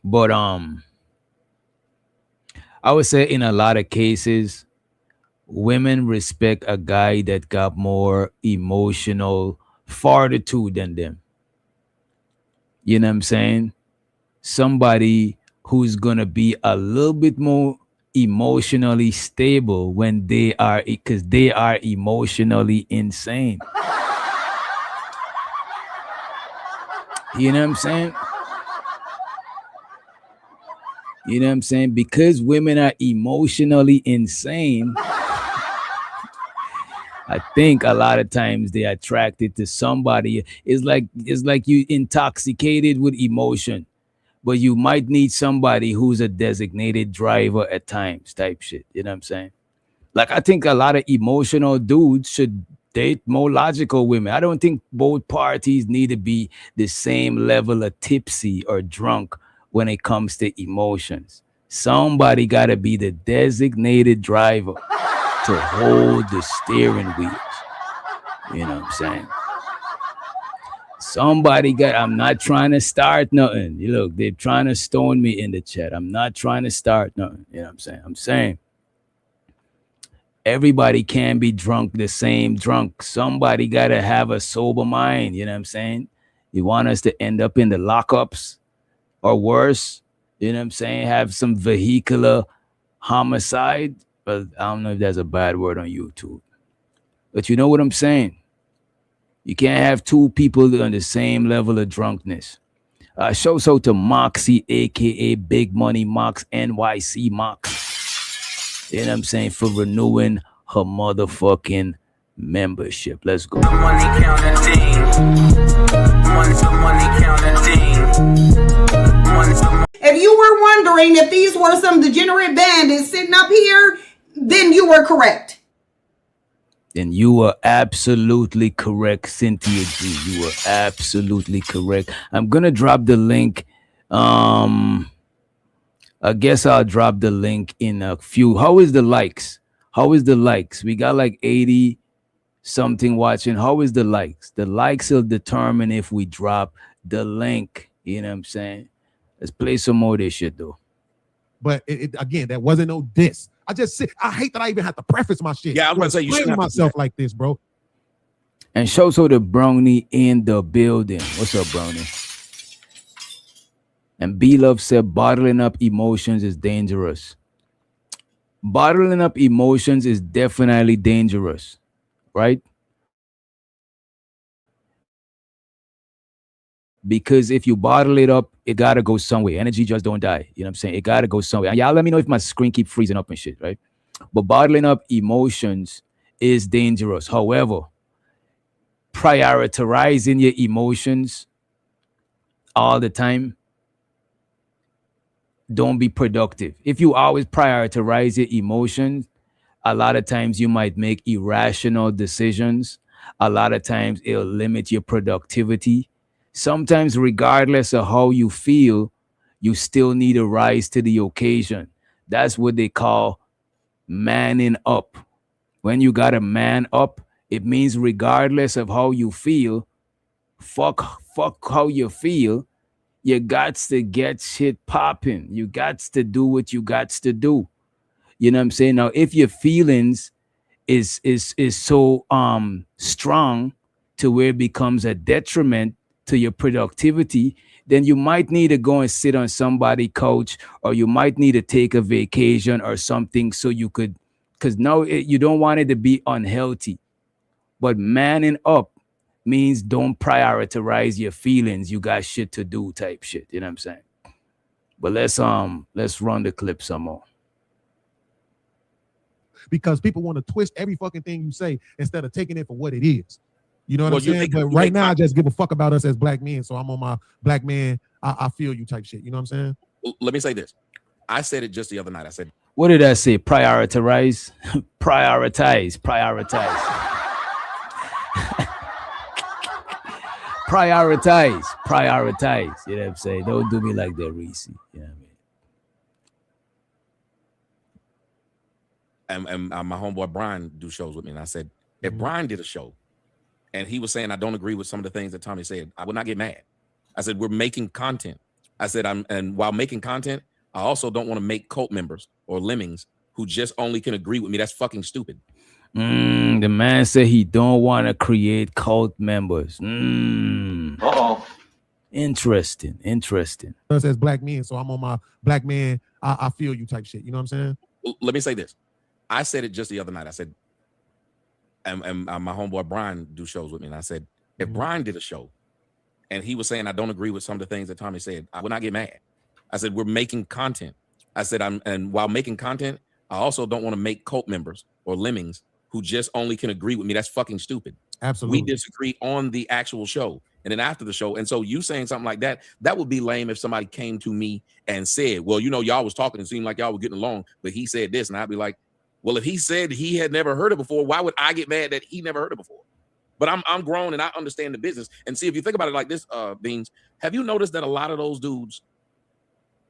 but I would say in a lot of cases, women respect a guy that got more emotional fortitude than them. You know what I'm saying? Somebody who's gonna be a little bit more emotionally stable when because they are emotionally insane. You know what I'm saying? You know what I'm saying? Because women are emotionally insane, I think a lot of times they're attracted to somebody. It's like you intoxicated with emotion, but you might need somebody who's a designated driver at times, type shit. You know what I'm saying? Like, I think a lot of emotional dudes should date more logical women. I don't think both parties need to be the same level of tipsy or drunk when it comes to emotions. Somebody got to be the designated driver to hold the steering wheels. You know what I'm saying? I'm not trying to start nothing. You look, they're trying to stone me in the chat. I'm not trying to start nothing. You know what I'm saying? I'm saying Everybody can't be drunk the same drunk. Somebody got to have a sober mind. You know what I'm saying? You want us to end up in the lockups or worse? You know what I'm saying? Have some vehicular homicide. But I don't know if that's a bad word on YouTube. But you know what I'm saying? You can't have two people on the same level of drunkenness. Shouts out to Moxie, aka Big Money Mox, NYC Mox. You know what I'm saying? For renewing her motherfucking membership. Let's go. Money counting team. Money counting team. If you were wondering if these were some degenerate bandits sitting up here, then you were correct. Then you were absolutely correct, Cynthia G. You were absolutely correct. I'm gonna drop the link. I guess I'll drop the link in a few. How is the likes? How is the likes? We got like 80 something watching. How is the likes? The likes will determine if we drop the link. You know what I'm saying? Let's play some more of this shit though. But again, that wasn't no diss. I hate that I even have to preface my shit. Yeah, I was gonna say you shouldn't have myself like this, bro. And show so the Brownie in the building. What's up, Brownie? And B-Love said bottling up emotions is dangerous. Bottling up emotions is definitely dangerous, right? Because if you bottle it up, it gotta go somewhere. Energy just don't die. You know what I'm saying? It gotta go somewhere. And y'all let me know if my screen keep freezing up and shit, right? But bottling up emotions is dangerous. However, prioritizing your emotions all the time, don't be productive. If you always prioritize your emotions, a lot of times you might make irrational decisions. A lot of times it'll limit your productivity. Sometimes, regardless of how you feel, you still need to rise to the occasion. That's what they call manning up. When you got to man up, it means regardless of how you feel, fuck how you feel, you got to get shit popping. You got to do what you got to do. You know what I'm saying? Now, if your feelings is so strong to where it becomes a detriment to your productivity, then you might need to go and sit on somebody's couch, or you might need to take a vacation or something so you could, because now you don't want it to be unhealthy. But manning up means don't prioritize your feelings. You got shit to do type shit. You know what I'm saying? But let's run the clip some more. Because people want to twist every fucking thing you say instead of taking it for what it is. You know what I'm saying? But right now, I just give a fuck about us as black men. So I'm on my black man, I feel you type shit. You know what I'm saying? Let me say this. I said it just the other night. I said, what did I say? Prioritize. Prioritize. Prioritize. You know what I'm saying? Don't do me like that, Reese. You know what I mean? And my homeboy Brian do shows with me. And I said, if Brian did a show and he was saying, I don't agree with some of the things that Tommy said, I would not get mad. I said, we're making content. I said, and while making content, I also don't want to make cult members or lemmings who just only can agree with me. That's fucking stupid. The man said he don't want to create cult members. Uh-oh. Interesting. Us as black men, so I'm on my black man, I feel you type shit. You know what I'm saying? Let me say this. I said it just the other night. I said, and my homeboy Brian do shows with me. And I said, if Brian did a show and he was saying, I don't agree with some of the things that Tommy said, I would not get mad. I said, we're making content. I said, and while making content, I also don't want to make cult members or lemmings who just only can agree with me. That's fucking stupid. Absolutely. We disagree on the actual show and then after the show. And so you saying something like that, that would be lame if somebody came to me and said, well, you know, y'all was talking, it seemed like y'all were getting along, but he said this. And I'd be like, well, if he said he had never heard it before, why would I get mad that he never heard it before? But I'm grown and I understand the business. And see, if you think about it like this, Beans, have you noticed that a lot of those dudes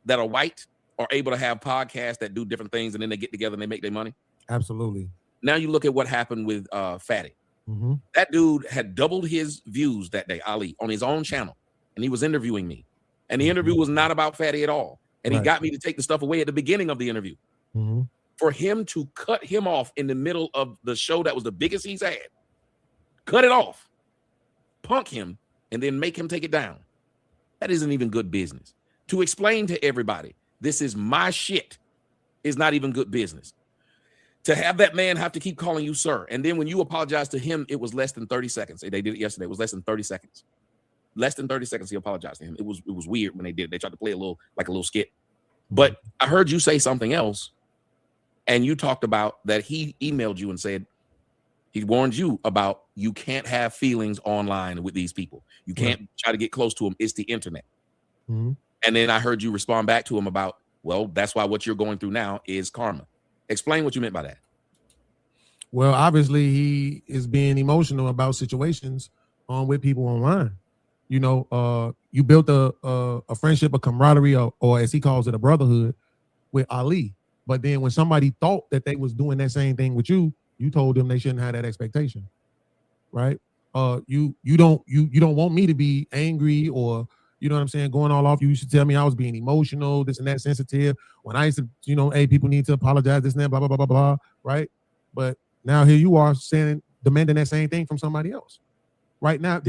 that are white are able to have podcasts that do different things and then they get together and they make their money? Absolutely. Now you look at what happened with Fatty. Mm-hmm. That dude had doubled his views that day, Ali, on his own channel. And he was interviewing me. And the interview was not about Fatty at all. And he got me to take the stuff away at the beginning of the interview. Mm-hmm. for him to cut him off in the middle of the show that was the biggest he's had, cut it off, punk him, and then make him take it down. That isn't even good business. To explain to everybody, this is my shit, is not even good business. To have that man have to keep calling you sir, and then when you apologize to him, it was less than 30 seconds. They did it yesterday. It was less than 30 seconds. Less than 30 seconds he apologized to him. It was weird when they did it. They tried to play a little skit. But I heard you say something else, and you talked about that he emailed you and said he warned you about you can't have feelings online with these people. You can't try to get close to them. It's the internet. Mm-hmm. And then I heard you respond back to him about, well, that's why what you're going through now is karma. Explain what you meant by that. Well, obviously he is being emotional about situations with people online. You know, you built a friendship, a camaraderie, or as he calls it, a brotherhood with Ali. But then when somebody thought that they was doing that same thing with you, you told them they shouldn't have that expectation, right? You don't want me to be angry or, you know what I'm saying, going all off. You should tell me I was being emotional, this and that, sensitive. When I used to, you know, hey, people need to apologize, this and that, blah, blah, blah, blah, blah, right? But now here you are saying, demanding that same thing from somebody else. Right now,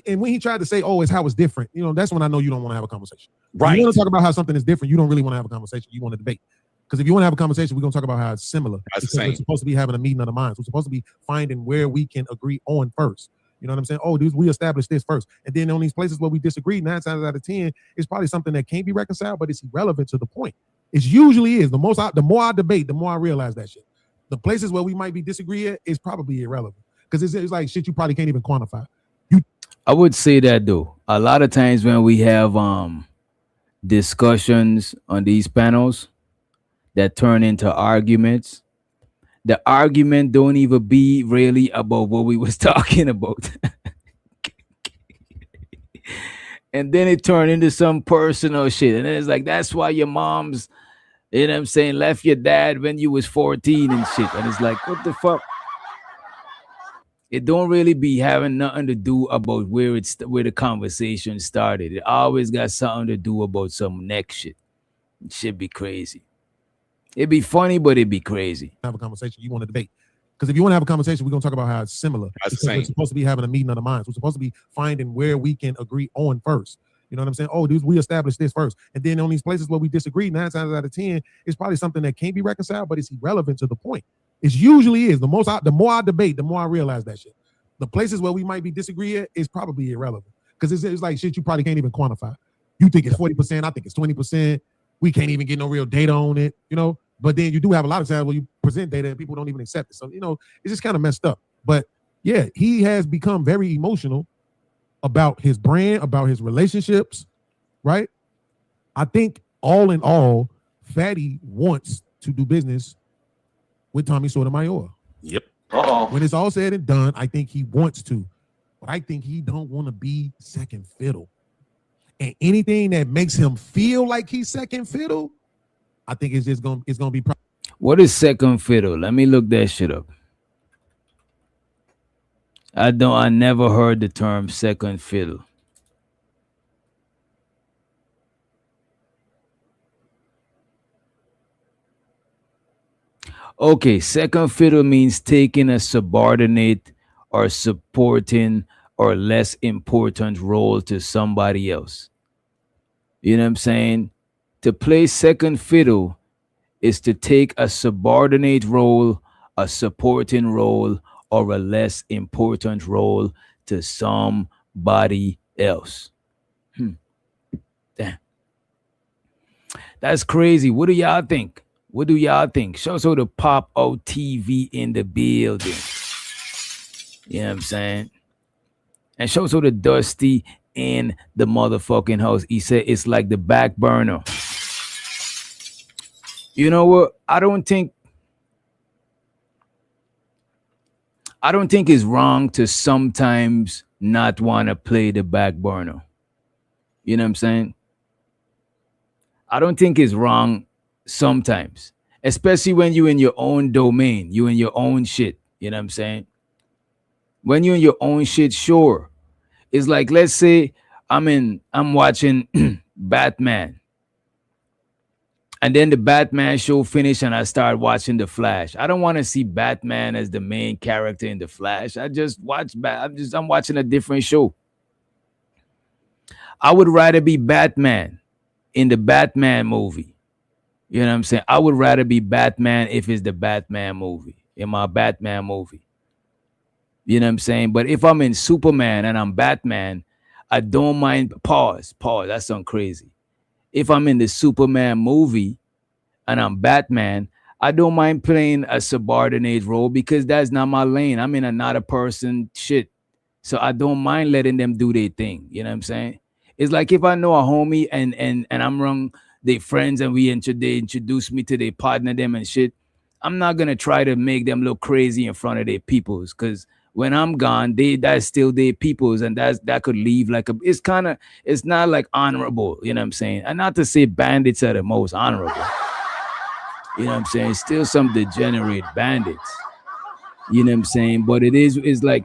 and when he tried to say, "Oh, it's how it's different," you know, that's when I know you don't want to have a conversation. Right? You want to talk about how something is different. You don't really want to have a conversation. You want to debate. Because if you want to have a conversation, we're gonna talk about how it's similar. We're supposed to be having a meeting of the minds. We're supposed to be finding where we can agree on first. You know what I'm saying? Oh, dude, we established this first, and then on these places where we disagree, 9 times out of 10, it's probably something that can't be reconciled, but it's irrelevant to the point. It usually is. The more I debate, the more I realize that shit. The places where we might be disagree at is probably irrelevant because it's like shit you probably can't even quantify. I would say that though. A lot of times when we have discussions on these panels that turn into arguments, the argument don't even be really about what we was talking about. And then it turned into some personal shit. And then it's like, that's why your mom's, you know what I'm saying, left your dad when you was 14 and shit. And it's like, what the fuck? It don't really be having nothing to do about where the conversation started. It always got something to do about some next shit. It should be crazy. It'd be funny, but it'd be crazy. Have a conversation. You want to debate. Because if you want to have a conversation, we're going to talk about how it's similar. We're supposed to be having a meeting of the minds. We're supposed to be finding where we can agree on first. You know what I'm saying? Oh, dude, we established this first. And then on these places where we disagree, 9 times out of 10, it's probably something that can't be reconciled, but it's irrelevant to the point. It usually is. The more I debate, the more I realize that shit. The places where we might be disagree at is probably irrelevant. Because it's like shit you probably can't even quantify. You think it's 40%, I think it's 20%. We can't even get no real data on it, you know? But then you do have a lot of times where you present data and people don't even accept it. So, you know, it's just kind of messed up. But yeah, he has become very emotional about his brand, about his relationships, right? I think all in all, Fatty wants to do business with Tommy Sotomayor. Yep. When it's all said and done, I think he wants to. But I think he don't want to be second fiddle. And anything that makes him feel like he's second fiddle, I think it's gonna be. What is second fiddle? Let me look that shit up. I never heard the term second fiddle. Okay, second fiddle means taking a subordinate or supporting or less important role to somebody else. You know what I'm saying? To play second fiddle is to take a subordinate role, a supporting role, or a less important role to somebody else. Damn. That's crazy. What do y'all think? What do y'all think? Show so the Pop Out TV in the building. You know what I'm saying? And show so the Dusty in the motherfucking house. He said it's like the back burner. You know what? I don't think it's wrong to sometimes not want to play the back burner. You know what I'm saying? I don't think it's wrong sometimes, especially when you're in your own domain, you in your own shit. You know what I'm saying? When you're in your own shit, sure. It's like, let's say I'm watching Batman, And then the Batman show finished and I started watching The Flash. I don't want to see Batman as the main character in The Flash. I just watch I'm watching a different show. I would rather be Batman in the Batman movie. You know what I'm saying? I would rather be Batman if it's the Batman movie, in my Batman movie. You know what I'm saying? But if I'm in Superman and I'm Batman, I don't mind. Pause. That sounds crazy. If I'm in the Superman movie and I'm Batman, I don't mind playing a subordinate role because that's not my lane. I'm in another person shit. So I don't mind letting them do their thing. You know what I'm saying? It's like if I know a homie and I'm wrong, they friends and they introduce me to their partner, them and shit. I'm not gonna try to make them look crazy in front of their peoples, because when I'm gone, that's still their peoples, and that could leave like it's not like honorable, you know what I'm saying? And not to say bandits are the most honorable. You know what I'm saying? It's still some degenerate bandits. You know what I'm saying? But it's like,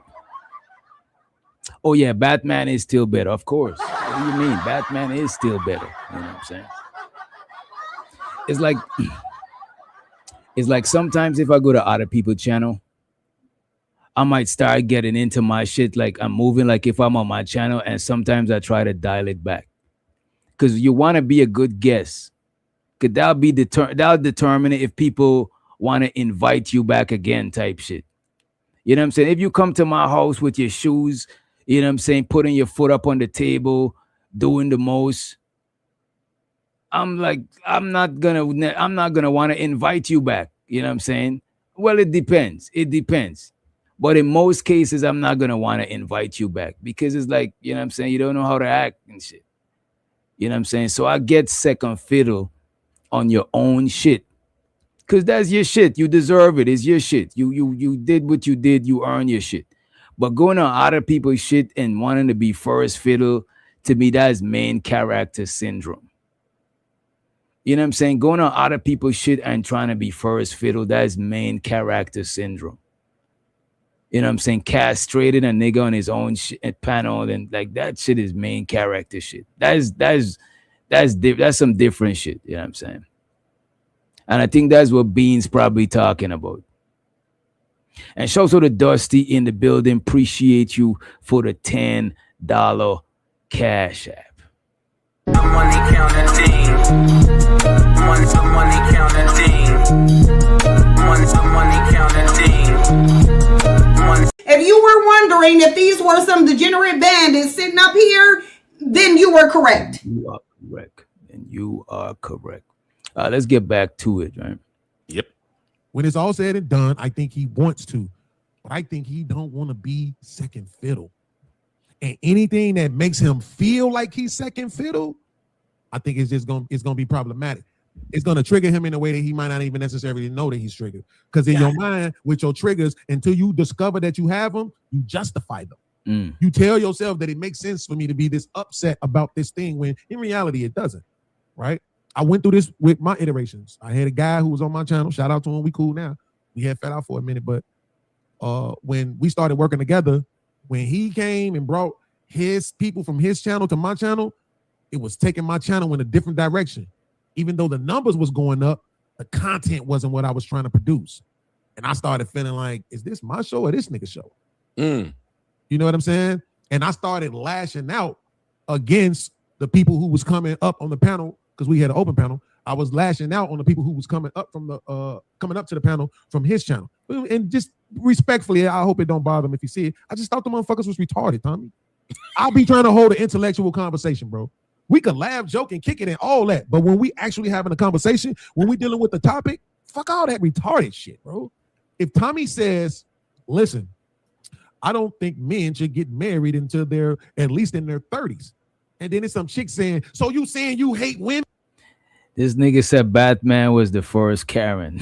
oh yeah, Batman is still better, of course. What do you mean? Batman is still better. You know what I'm saying? It's like sometimes if I go to other people's channel, I might start getting into my shit. Like I'm moving like if I'm on my channel, and sometimes I try to dial it back. Because you want to be a good guest. Because that'll determine if people want to invite you back again type shit. You know what I'm saying? If you come to my house with your shoes, you know what I'm saying, putting your foot up on the table, doing the most, I'm not gonna want to invite you back. You know what I'm saying? Well, it depends. But in most cases, I'm not gonna want to invite you back because it's like, you know what I'm saying, you don't know how to act and shit. You know what I'm saying? So I get second fiddle on your own shit. Cause that's your shit. You deserve it. It's your shit. You did what you did, you earned your shit. But going on other people's shit and wanting to be first fiddle, to me, that's main character syndrome. You know what I'm saying? Going on other people's shit and trying to be first fiddle, that's main character syndrome. You know what I'm saying? Castrated a nigga on his own panel, and like that shit is main character shit. That's some different shit. You know what I'm saying? And I think that's what Bean's probably talking about. And shout out to Dusty in the building. Appreciate you for the $10 cash app. The money counting team. The money counting team. The money counting team. If you were wondering if these were some degenerate bandits sitting up here, then you were correct. You are correct. And you are correct. Let's get back to it, right? Yep. When it's all said and done, I think he wants to, but I think he don't want to be second fiddle. And anything that makes him feel like he's second fiddle, I think it's gonna be problematic. It's gonna trigger him in a way that he might not even necessarily know that he's triggered. Because in your mind, with your triggers, until you discover that you have them, you justify them. You tell yourself that it makes sense for me to be this upset about this thing when in reality it doesn't, right? I went through this with my iterations. I had a guy who was on my channel. Shout out to him. We cool now. We had fed out for a minute, but when we started working together, when he came and brought his people from his channel to my channel, it was taking my channel in a different direction. Even though the numbers was going up, the content wasn't what I was trying to produce. And I started feeling like, is this my show or this nigga show? You know what I'm saying? And I started lashing out against the people who was coming up on the panel, because we had an open panel. I was lashing out on the people who was coming up to the panel from his channel. And just respectfully, I hope it don't bother him if you see it. I just thought the motherfuckers was retarded, Tommy. I'll be trying to hold an intellectual conversation, bro. We can laugh, joke, and kick it and all that. But when we actually having a conversation, when we dealing with the topic, fuck all that retarded shit, bro. If Tommy says, listen, I don't think men should get married until they're at least in their 30s. And then it's some chick saying, so you saying you hate women? This nigga said Batman was the first Karen.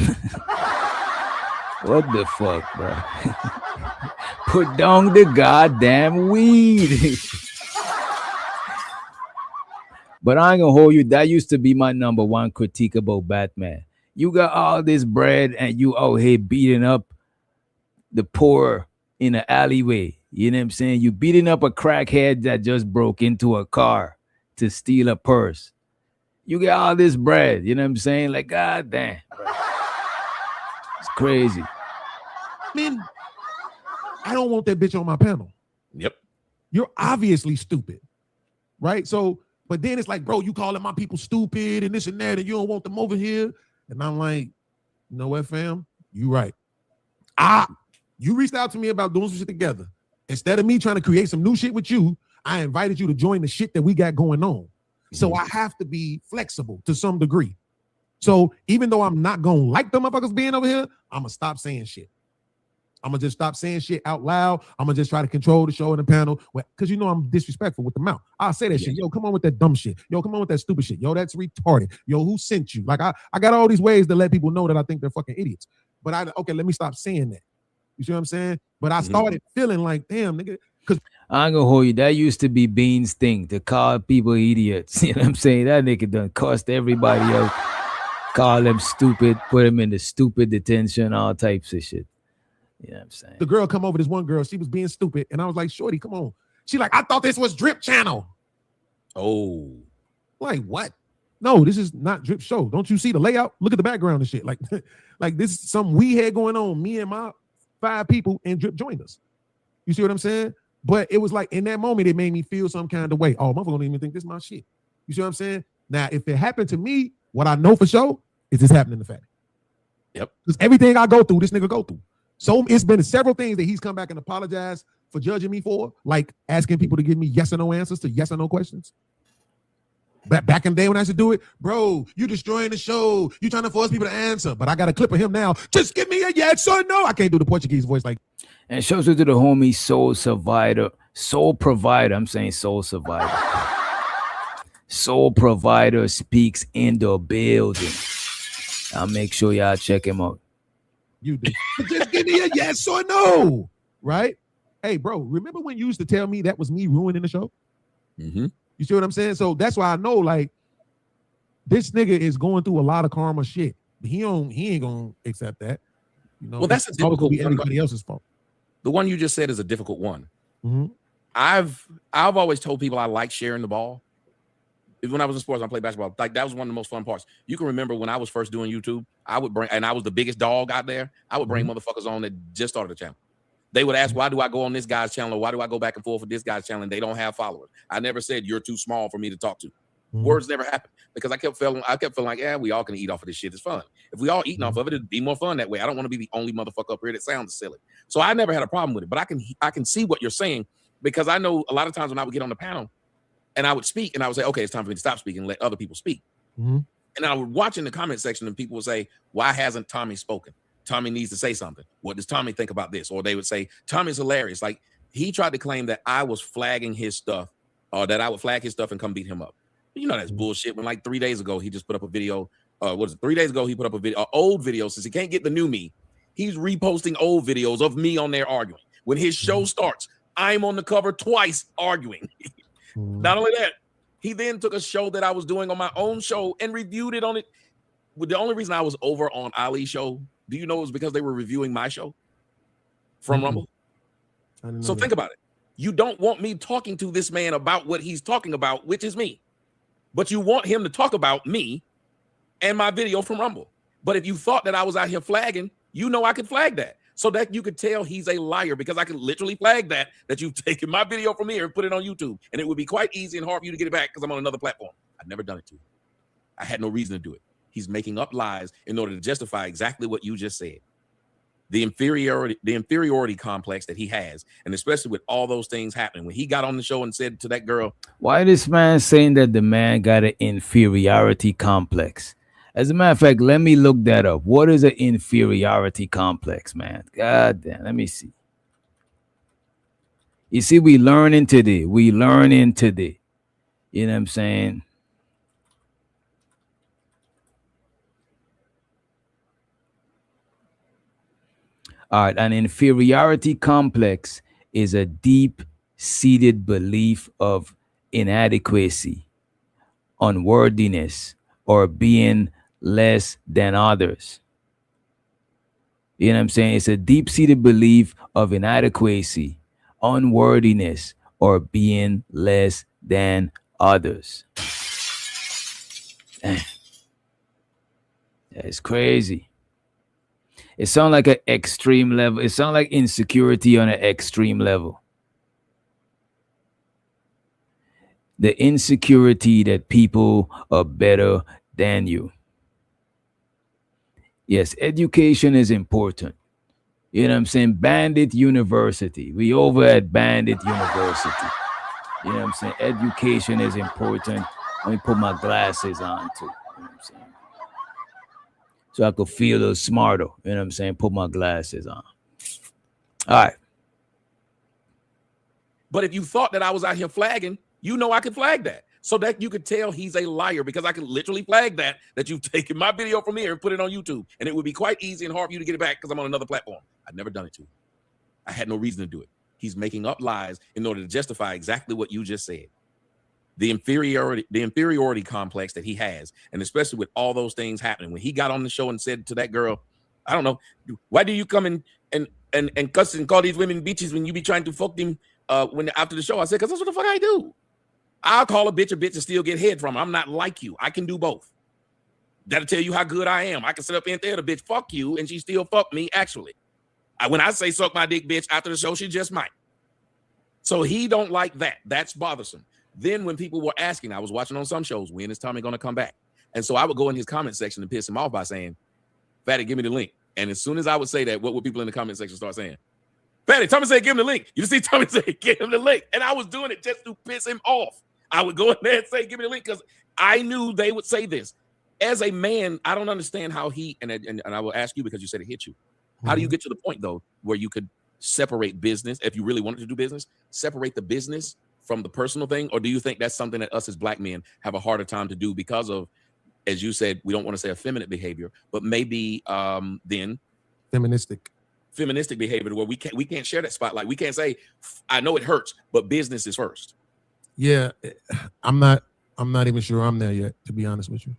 What the fuck, bro? Put down the goddamn weed. But I ain't gonna hold you. That used to be my number one critique about Batman. You got all this bread and you out here beating up the poor in an alleyway. You know what I'm saying? You beating up a crackhead that just broke into a car to steal a purse. You get all this bread. You know what I'm saying? Like, god damn. Bro. It's crazy. Man, I don't want that bitch on my panel. Yep. You're obviously stupid, right? So, but then it's like, bro, you calling my people stupid and this and that, and you don't want them over here. And I'm like, you know what, fam? You right. You reached out to me about doing some shit together. Instead of me trying to create some new shit with you, I invited you to join the shit that we got going on. So I have to be flexible to some degree. So even though I'm not gonna like the motherfuckers being over here, I'm gonna stop saying shit. I'm gonna just stop saying shit out loud. I'm gonna just try to control the show and the panel, because you know I'm disrespectful with the mouth. I'll say that shit. Yo, come on with that dumb shit. Yo, come on with that stupid shit. Yo, that's retarded. Yo, who sent you? Like I got all these ways to let people know that I think they're fucking idiots. But okay, let me stop saying that. You see what I'm saying? But I started feeling like, damn, nigga, because I ain't gonna hold you. That used to be Bean's thing, to call people idiots. You know what I'm saying? That nigga done cussed everybody out, call them stupid, put them in the stupid detention, all types of shit. You know what I'm saying? The girl come over, this one girl, she was being stupid. And I was like, shorty, come on. She like, I thought this was Drip Channel. Oh. Like, what? No, this is not Drip Show. Don't you see the layout? Look at the background and shit. Like, like this is something we had going on. Me and my 5 people and Drip joined us. You see what I'm saying? But it was like, in that moment, it made me feel some kind of way. Oh, motherfucker don't even think this is my shit. You see what I'm saying? Now, if it happened to me, what I know for sure is this happening to Fatty. Yep. Because everything I go through, this nigga go through. So it's been several things that he's come back and apologized for judging me for, like asking people to give me yes or no answers to yes or no questions. Back in the day when I used to do it, bro, you destroying the show. You trying to force people to answer. But I got a clip of him now. Just give me a yes or no. I can't do the Portuguese voice like. And shows it to the homie Soul Provider. I'm saying Soul Survivor. Soul Provider speaks in the building. I'll make sure y'all check him out. You do. Just give me a yes or no, right? Hey, bro, remember when you used to tell me that was me ruining the show? Mm-hmm. You see what I'm saying? So that's why I know, like, this nigga is going through a lot of karma shit. He ain't gonna accept that. You know, well, that's a difficult one. Everybody else's fault. The one you just said is a difficult one. Mm-hmm. I've always told people I like sharing the ball. When I was in sports, I played basketball. Like, that was one of the most fun parts. You can remember when I was first doing YouTube, I would bring, and I was the biggest dog out there. I would bring motherfuckers on that just started the channel. They would ask, why do I go on this guy's channel? Or why do I go back and forth with this guy's channel? And they don't have followers. I never said you're too small for me to talk to. Words never happened because I kept feeling like, yeah, we all can eat off of this shit. It's fun. If we all eating off of it, it'd be more fun that way. I don't want to be the only motherfucker up here that sounds silly. So I never had a problem with it. But I can see what you're saying, because I know a lot of times when I would get on the panel and I would speak and I would say, okay, it's time for me to stop speaking and let other people speak. Mm-hmm. And I would watch in the comment section and people would say, why hasn't Tommy spoken? Tommy needs to say something. What does Tommy think about this? Or they would say, Tommy's hilarious. Like, he tried to claim that I was flagging his stuff, or that I would flag his stuff and come beat him up. But you know that's bullshit. When like 3 days ago, he just put up a video. 3 days ago, he put up a video, old video, since he can't get the new me. He's reposting old videos of me on there arguing. When his show starts, I'm on the cover twice arguing. Not only that, he then took a show that I was doing on my own show and reviewed it on it. The only reason I was over on Ali's show, do you know, it was because they were reviewing my show from Rumble. So think about it. You don't want me talking to this man about what he's talking about, which is me. But you want him to talk about me and my video from Rumble. But if you thought that I was out here flagging, you know I could flag that. So that you could tell he's a liar, because I could literally flag that you've taken my video from here and put it on YouTube. And it would be quite easy and hard for you to get it back because I'm on another platform. I've never done it to you. I had no reason to do it. He's making up lies in order to justify exactly what you just said. The inferiority complex that he has, and especially with all those things happening. When he got on the show and said to that girl, why this man saying that the man got an inferiority complex? As a matter of fact, let me look that up. What is an inferiority complex, man? God damn, let me see. You see, we learning today. You know what I'm saying? All right, an inferiority complex is a deep-seated belief of inadequacy, unworthiness, or being less than others. You know what I'm saying? It's a deep-seated belief of inadequacy, unworthiness, or being less than others. It's crazy. It sounds like an extreme level. It sounds like insecurity on an extreme level. The insecurity that people are better than you. Yes, education is important. You know what I'm saying? Bandit University. We over at Bandit University. You know what I'm saying? Education is important. Let me put my glasses on too. You know what I'm saying? So I could feel a little smarter. You know what I'm saying? Put my glasses on. All right. But if you thought that I was out here flagging, you know I could flag that. So that you could tell he's a liar, because I could literally flag that you've taken my video from here and put it on YouTube. And it would be quite easy and hard for you to get it back because I'm on another platform. I've never done it to him. I had no reason to do it. He's making up lies in order to justify exactly what you just said. The inferiority complex that he has, and especially with all those things happening. When he got on the show and said to that girl, I don't know, why do you come and cuss and call these women bitches when you be trying to fuck them when after the show? I said, because that's what the fuck I do. I'll call a bitch and still get head from her. I'm not like you. I can do both. That'll tell you how good I am. I can sit up and tell the bitch, fuck you, and she still fuck me, actually. When I say suck my dick, bitch, after the show, she just might. So he don't like that. That's bothersome. Then when people were asking, I was watching on some shows, when is Tommy going to come back? And so I would go in his comment section and piss him off by saying, Fatty, give me the link. And as soon as I would say that, what would people in the comment section start saying? Fatty, Tommy said, give him the link. You see Tommy say, give him the link. And I was doing it just to piss him off. I would go in there and say, give me the link, because I knew they would say this. As a man, I don't understand how and I will ask you because you said it hit you. How do you get to the point, though, where you could separate business, if you really wanted to do business, separate the business from the personal thing? Or do you think that's something that us as black men have a harder time to do because of, as you said, we don't want to say effeminate behavior, but maybe then feministic behavior, where we can't share that spotlight. We can't say, I know it hurts, but business is first. Yeah, I'm not even sure I'm there yet, to be honest with you.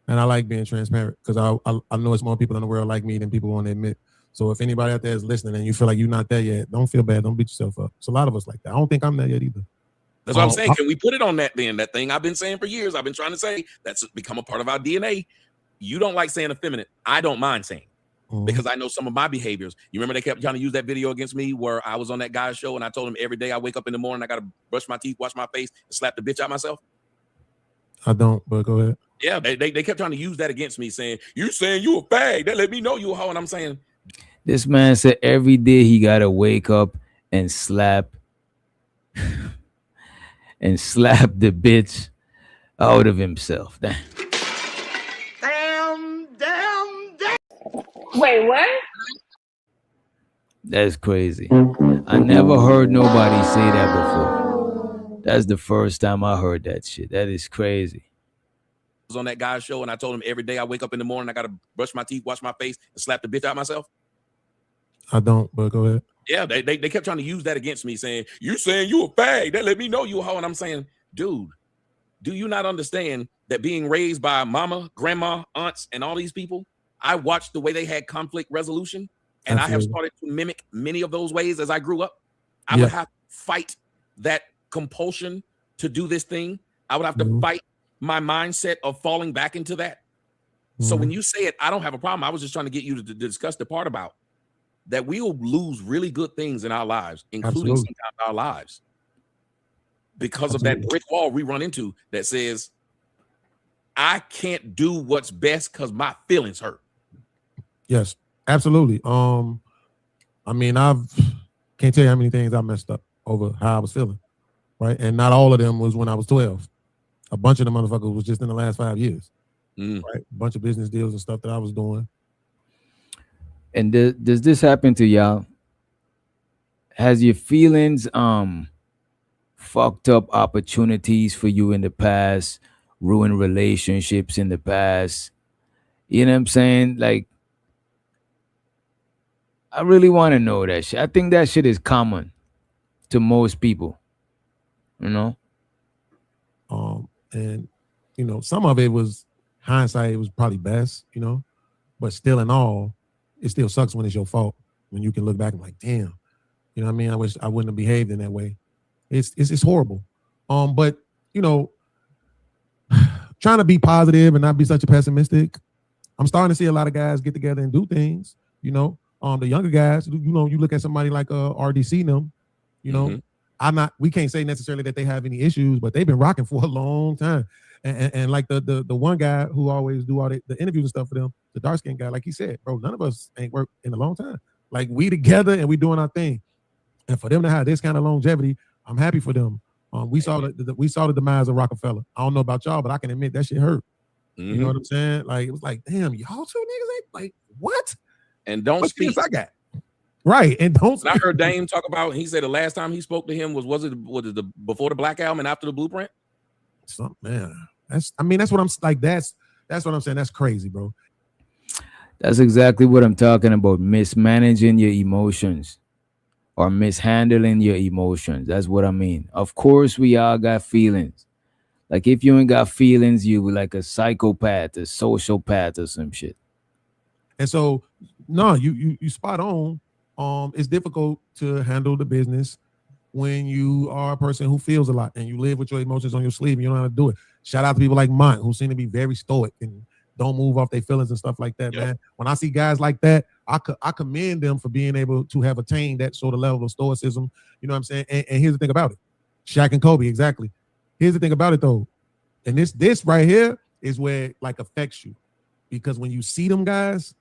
And I like being transparent, because I know it's more people in the world like me than people want to admit. So if anybody out there is listening and you feel like you're not there yet, don't feel bad. Don't beat yourself up. It's a lot of us like that. I don't think I'm there yet either. That's what I'm saying. Can we put it on that then? That thing I've been saying for years. I've been trying to say that's become a part of our DNA. You don't like saying effeminate. I don't mind saying, because I know some of my behaviors. You remember they kept trying to use that video against me where I was on that guy's show and I told him every day I wake up in the morning, I got to brush my teeth, wash my face, and slap the bitch out myself. I don't, but go ahead. Yeah, they kept trying to use that against me, saying, you saying you a fag. That let me know you a hoe. And I'm saying, this man said every day he got to wake up and slap and slap the bitch out of himself. Damn. Wait, what? That's crazy. I never heard nobody say that before. That's the first time I heard that shit. That is crazy. I was on that guy's show and I told him every day I wake up in the morning, I got to brush my teeth, wash my face, and slap the bitch out myself. I don't, but go ahead. Yeah, they kept trying to use that against me, saying, you saying you a fag. That let me know you a hoe. And I'm saying, dude, do you not understand that being raised by mama, grandma, aunts, and all these people, I watched the way they had conflict resolution, and I have started to mimic many of those ways as I grew up. I would have to fight that compulsion to do this thing. I would have to fight my mindset of falling back into that. So when you say it, I don't have a problem. I was just trying to get you to discuss the part about that we'll lose really good things in our lives, including sometimes our lives, because of that brick wall we run into that says, I can't do what's best because my feelings hurt. Yes, absolutely. I mean, can't tell you how many things I messed up over how I was feeling, right? And not all of them was when I was 12. A bunch of the motherfuckers was just in the last 5 years, right? A bunch of business deals and stuff that I was doing. And does this happen to y'all? Has your feelings fucked up opportunities for you in the past, ruined relationships in the past? You know what I'm saying? Like, I really want to know that shit. I think that shit is common to most people, you know? And, you know, some of it was hindsight, it was probably best, you know, but still in all, it still sucks when it's your fault, when you can look back and like, damn, you know what I mean? I wish I wouldn't have behaved in that way. It's horrible. But, you know, trying to be positive and not be such a pessimistic. I'm starting to see a lot of guys get together and do things. You know, the younger guys. You know, you look at somebody like RDC and them. You know, we can't say necessarily that they have any issues, but they've been rocking for a long time. And like the one guy who always do all the interviews and stuff for them, the dark skinned guy, like he said, bro, none of us ain't worked in a long time. Like we together and we doing our thing. And for them to have this kind of longevity, I'm happy for them. We saw the demise of Rockefeller. I don't know about y'all, but I can admit that shit hurt. You know what I'm saying? Like it was like, damn, y'all two niggas ain't like what? And don't what speak. I got. Right. And don't I heard Dame talk about, he said the last time he spoke to him was it the before the Black Album and after the Blueprint? Man, that's what I'm like. That's what I'm saying. That's crazy, bro. That's exactly what I'm talking about. Mismanaging your emotions or mishandling your emotions. That's what I mean. Of course, we all got feelings. Like if you ain't got feelings, you like a psychopath, a sociopath, or some shit. And so, no, you spot on. It's difficult to handle the business when you are a person who feels a lot and you live with your emotions on your sleeve and you don't know how to do it. Shout out to people like Mont who seem to be very stoic and don't move off their feelings and stuff like that, man. When I see guys like that, I commend them for being able to have attained that sort of level of stoicism. You know what I'm saying? And here's the thing about it. Shaq and Kobe, exactly. Here's the thing about it though. And this right here is where it like affects you. Because when you see them guys,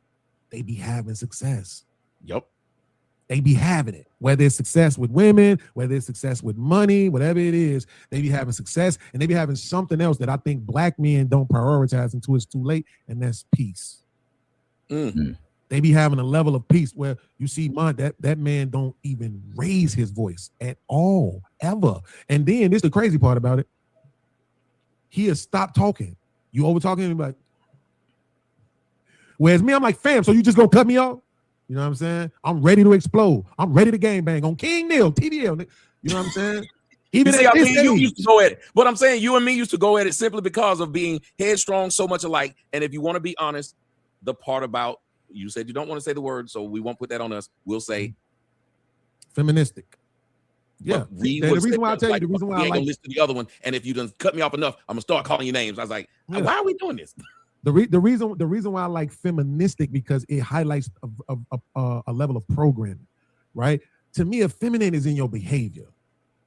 they be having success. Yep. They be having it. Whether it's success with women, whether it's success with money, whatever it is, they be having success and they be having something else that I think black men don't prioritize until it's too late, and that's peace. They be having a level of peace where you see that man don't even raise his voice at all, ever. And then this is the crazy part about it. He has stopped talking. You over talking to him like, whereas me, I'm like, fam, so you just gonna cut me off? You know what I'm saying? I'm ready to explode. I'm ready to gang bang on King Neil, TDL. You know what I'm saying? Even you see, I mean, you used to go at it. But I'm saying you and me used to go at it simply because of being headstrong, so much alike. And if you want to be honest, the part about, you said you don't want to say the word, so we won't put that on us. We'll say feministic. Yeah. The reason why I tell you, the reason why I ain't gonna listen to the other one. And if you done cut me off enough, I'm gonna start calling you names. I was like, why are we doing this? The reason why I like feministic because it highlights a level of programming, right? To me, a feminine is in your behavior.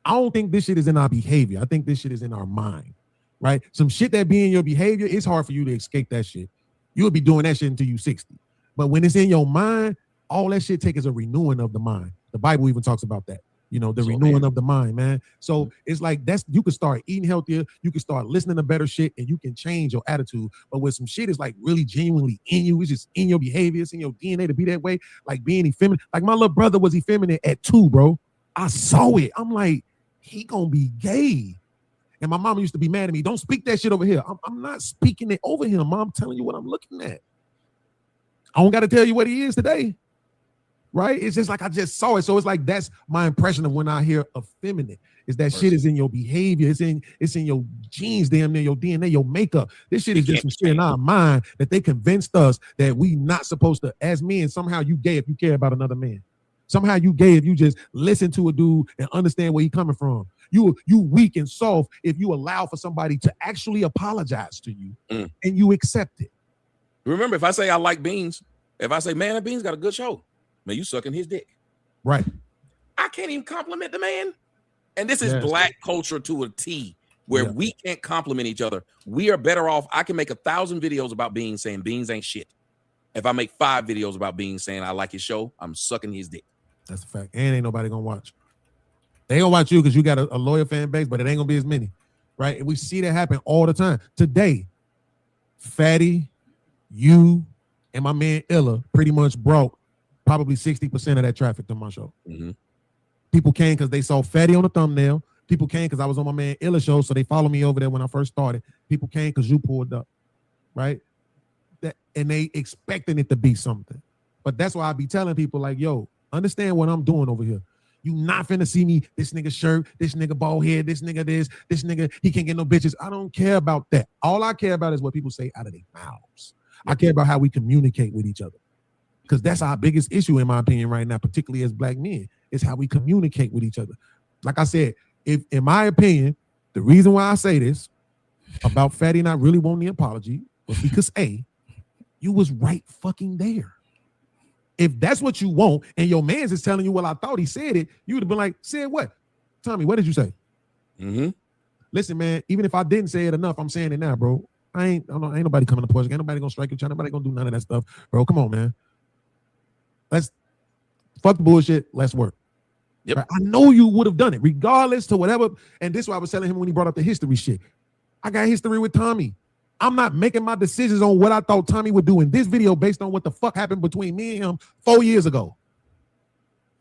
I don't think this shit is in our behavior. I think this shit is in our mind, right? Some shit that be in your behavior, it's hard for you to escape that shit. You'll be doing that shit until you 60. But when it's in your mind, all that shit take is a renewing of the mind. The Bible even talks about that. You know, the renewing of the mind, man. So it's like you can start eating healthier, you can start listening to better shit, and you can change your attitude. But when some shit is like really genuinely in you, it's just in your behavior, it's in your DNA to be that way, like being effeminate. Like my little brother was effeminate at 2, bro. I saw it. I'm like, he gonna be gay. And my mama used to be mad at me. Don't speak that shit over here. I'm not speaking it over him, Mom. I'm telling you what I'm looking at. I don't got to tell you what he is today. Right? It's just like I just saw it. So it's like that's my impression of when I hear effeminate. Is that shit is in your behavior, it's in your genes, damn near your DNA, your makeup. This shit is just some shit in our mind that they convinced us that we not supposed to, as men, somehow you gay if you care about another man. Somehow you gay if you just listen to a dude and understand where he's coming from. You weak and soft if you allow for somebody to actually apologize to you and you accept it. Remember, if I say I like Beans, if I say, man, that Beans got a good show, man, you sucking his dick. Right. I can't even compliment the man. And this is black culture to a T, where we can't compliment each other. We are better off. I can make 1,000 videos about Beans saying Beans ain't shit. If I make 5 videos about Beans saying I like his show, I'm sucking his dick. That's a fact. And ain't nobody gonna watch. They ain't gonna watch you because you got a loyal fan base, but it ain't gonna be as many. Right? And we see that happen all the time. Today, Fatty, you, and my man Illa pretty much broke probably 60% of that traffic to my show. People came because they saw Fatty on the thumbnail. People came because I was on my man Illa show, so they followed me over there when I first started. People came because you pulled up, right? And they expecting it to be something. But that's why I be telling people like, yo, understand what I'm doing over here. You not finna see me, this nigga shirt, this nigga bald head, this nigga this nigga, he can't get no bitches. I don't care about that. All I care about is what people say out of their mouths. I care about how we communicate with each other. Because that's our biggest issue, in my opinion, right now, particularly as black men, is how we communicate with each other. Like I said, if in my opinion, the reason why I say this about Fatty not really wanting the apology was because A, you was right fucking there. If that's what you want, and your man's is telling you, well, I thought he said it, you would have been like, said what? Tommy, what did you say? Mm-hmm. Listen, man, even if I didn't say it enough, I'm saying it now, bro. Ain't nobody coming to Porsche. Ain't nobody gonna strike you. Ain't nobody gonna do none of that stuff, bro. Come on, man. Let's fuck the bullshit. Let's work. Yep. Right? I know you would have done it, regardless to whatever. And this is what I was telling him when he brought up the history shit. I got history with Tommy. I'm not making my decisions on what I thought Tommy would do in this video based on what the fuck happened between me and him 4 years ago.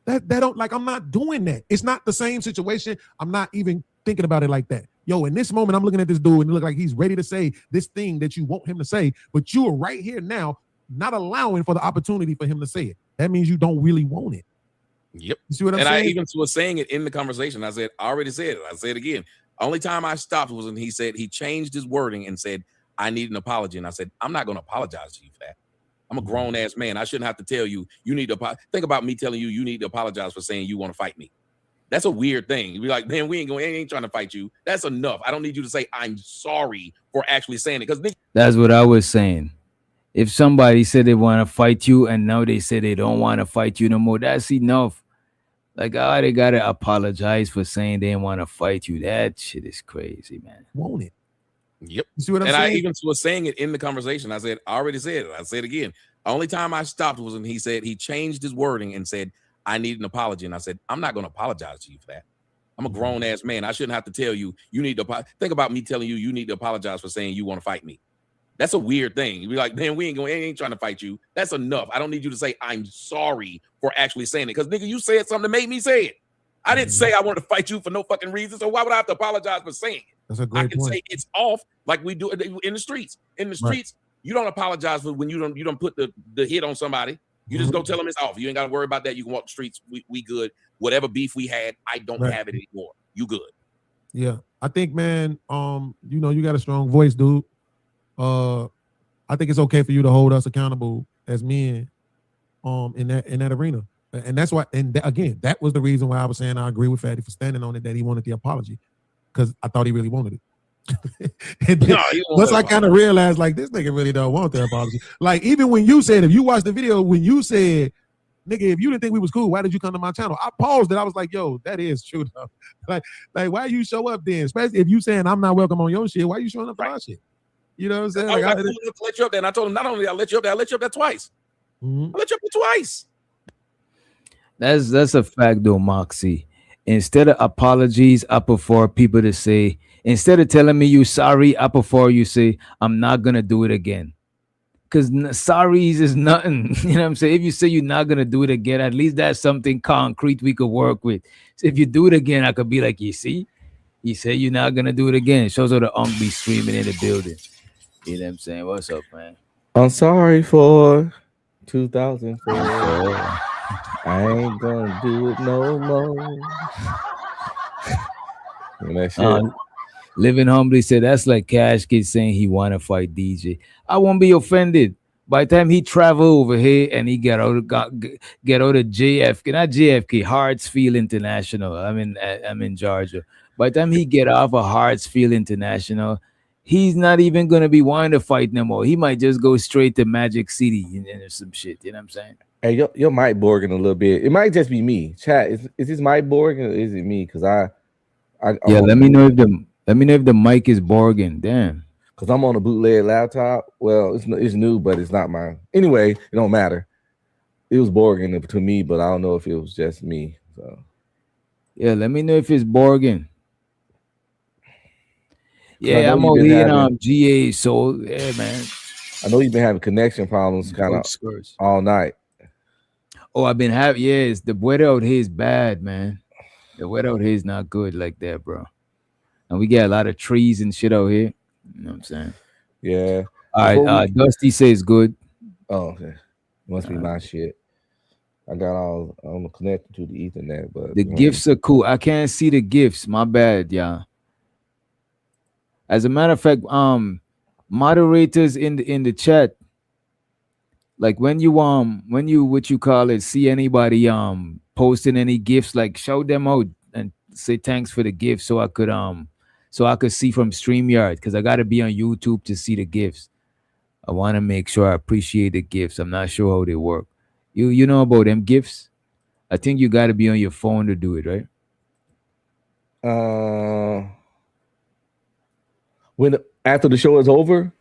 That don't, like, I'm not doing that. It's not the same situation. I'm not even thinking about it like that. Yo, in this moment, I'm looking at this dude and it look like he's ready to say this thing that you want him to say, but you are right here now, not allowing for the opportunity for him to say it. That means you don't really want it. Yep. You see what I'm saying? saying? I even was saying it in the conversation. I said, I already said it. I say it again. Only time I stopped was when he said, he changed his wording and said, I need an apology. And I said, I'm not going to apologize to you for that. I'm a grown ass man. I shouldn't have to tell you, you need to think about me telling you, you need to apologize for saying you want to fight me. That's a weird thing. You'd be like, man, we ain't trying to fight you. That's enough. I don't need you to say, I'm sorry for actually saying it. Because that's what I was saying. If somebody said they want to fight you and now they say they don't want to fight you no more, that's enough. Like, oh, they got to apologize for saying they didn't want to fight you. That shit is crazy, man. Want it. Yep. You see what I'm saying? saying? I even was saying it in the conversation. I said, I already said it. I said it again. Only time I stopped was when he said, he changed his wording and said, I need an apology. And I said, I'm not going to apologize to you for that. I'm a grown ass man. I shouldn't have to tell you, you need to think about me telling you, you need to apologize for saying you want to fight me. That's a weird thing. You'd be like, man, we ain't trying to fight you. That's enough. I don't need you to say, I'm sorry for actually saying it. Because nigga, you said something that made me say it. I didn't say I wanted to fight you for no fucking reason. So why would I have to apologize for saying it? That's a great I can point. say it's off like we do in the streets. In the streets, you don't apologize for when you don't put the hit on somebody. You just go tell them it's off. You ain't got to worry about that. You can walk the streets. We good. Whatever beef we had, I don't have it anymore. You good. Yeah. I think, man, you got a strong voice, dude. I think it's okay for you to hold us accountable as men in that arena. And that's why, again, that was the reason why I was saying I agree with Fatty for standing on it, that he wanted the apology, because I thought he really wanted it. And then, once I kind of realized, like, this nigga really don't want the apology. Like, even when you said, if you watched the video, when you said, nigga, if you didn't think we was cool, why did you come to my channel? I paused it. I was like, yo, that is true though. Like why you show up then? Especially if you saying I'm not welcome on your shit, why you showing up for my shit? You know what I'm saying? I was like, to let you up there. And I told him, not only did I let you up there, I let you up there twice. Mm-hmm. I let you up there twice. That's a fact though, Moxie. Instead of apologies, I prefer people to say, instead of telling me you sorry, I prefer you say, I'm not gonna do it again. Because sorries is nothing. You know what I'm saying? If you say you're not gonna do it again, at least that's something concrete we could work with. So if you do it again, I could be like, you see, you say you're not gonna do it again. It shows how the be streaming in the building. You know what I'm saying? What's up, man? I'm sorry for 2004. I ain't gonna do it no more. That shit. Living Humbly said that's like Cash Kid saying he want to fight DJ. I won't be offended. By the time he travel over here and he get out of JFK, not JFK, Hartsfield International. I'm in Georgia. By the time he get off of Hartsfield International, he's not even gonna be wanting to fight no more. He might just go straight to Magic City and some shit. You know what I'm saying? Hey, your mic borging a little bit. It might just be me. Chat, is this mic borging or is it me? Because I let me know if the mic is borging. Damn. Because I'm on a bootleg laptop. Well, it's new, but it's not mine. Anyway, it don't matter. It was borging to me, but I don't know if it was just me. So yeah, let me know if it's borging. Yeah, I'm over here in GA. So yeah, man. I know you've been having connection problems kind of all night. Oh, I've been having, yes. The weather out here is bad, man. The weather out here is not good like that, bro. And we got a lot of trees and shit out here. You know what I'm saying? Yeah. All right. Dusty says good. Oh, okay. Must be my shit. I'm connected to the Ethernet, but the gifts are cool. I can't see the gifts. My bad, yeah. As a matter of fact, moderators in the chat, like when you what you call it, see anybody posting any gifts, like shout them out and say thanks for the gift so I could so I could see from StreamYard, because I got to be on YouTube to see the gifts. I want to make sure I appreciate the gifts. I'm not sure how they work. You know about them gifts? I think you got to be on your phone to do it, right? When after the show is over?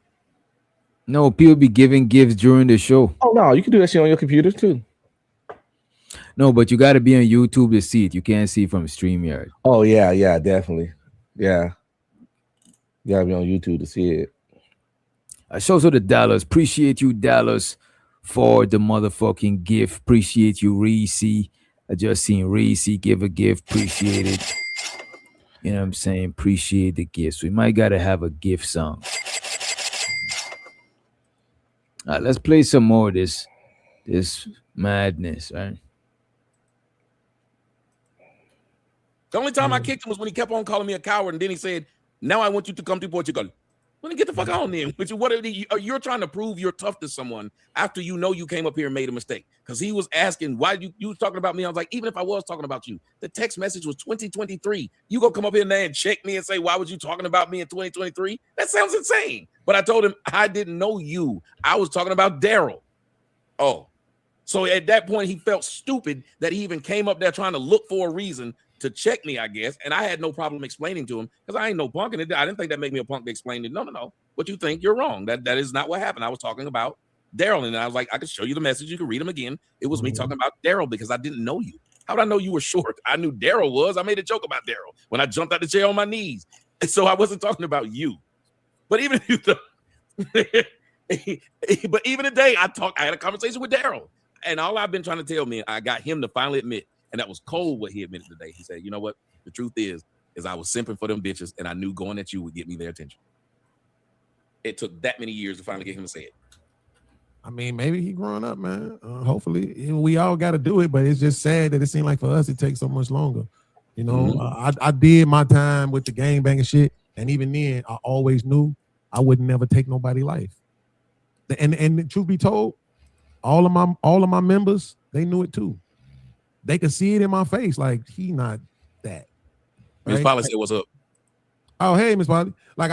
No, people be giving gifts during the show. Oh no, you can do that shit on your computer too. No, but you got to be on YouTube to see it. You can't see it from StreamYard. Oh yeah, definitely. Yeah. You gotta be on YouTube to see it. I show the Dallas. Appreciate you, Dallas, for the motherfucking gift. Appreciate you, Reese. I just seen Reese give a gift. Appreciate it. You know what I'm saying? Appreciate the gifts. We might gotta have a gift song. All right, let's play some more of this madness, right? The only time I kicked him was when he kept on calling me a coward, and then he said, "Now I want you to come to Portugal." Well, then get the fuck on then. You're trying to prove you're tough to someone after you know you came up here and made a mistake. Because he was asking, why you was talking about me? I was like, even if I was talking about you, the text message was 2023. You gonna come up here now and check me and say, why was you talking about me in 2023? That sounds insane. But I told him I didn't know you. I was talking about Daryl. Oh, so at that point he felt stupid that he even came up there trying to look for a reason to check me, I guess, and I had no problem explaining to him because I ain't no punk, and I didn't think that made me a punk to explain it. No. What you think? You're wrong. That is not what happened. I was talking about Daryl, and I was like, I could show you the message. You can read them again. It was me talking about Daryl because I didn't know you. How did I know you were short? I knew Daryl was. I made a joke about Daryl when I jumped out the chair on my knees, and so I wasn't talking about you. But even but even today, I had a conversation with Daryl, and all I've been trying to tell me, I got him to finally admit. And that was cold what he admitted today. He said, you know what? The truth is I was simping for them bitches, and I knew going at you would get me their attention. It took that many years to finally get him to say it. I mean, maybe he growing up, man. Hopefully, we all got to do it, but it's just sad that it seemed like for us it takes so much longer. You know, I did my time with the gangbanging shit, and even then, I always knew I would never take nobody's life. And the truth be told, all of my members, they knew it too. They could see it in my face, like he not that. Right? Miss Polly said, "What's up?" Oh, hey, Miss Polly. Like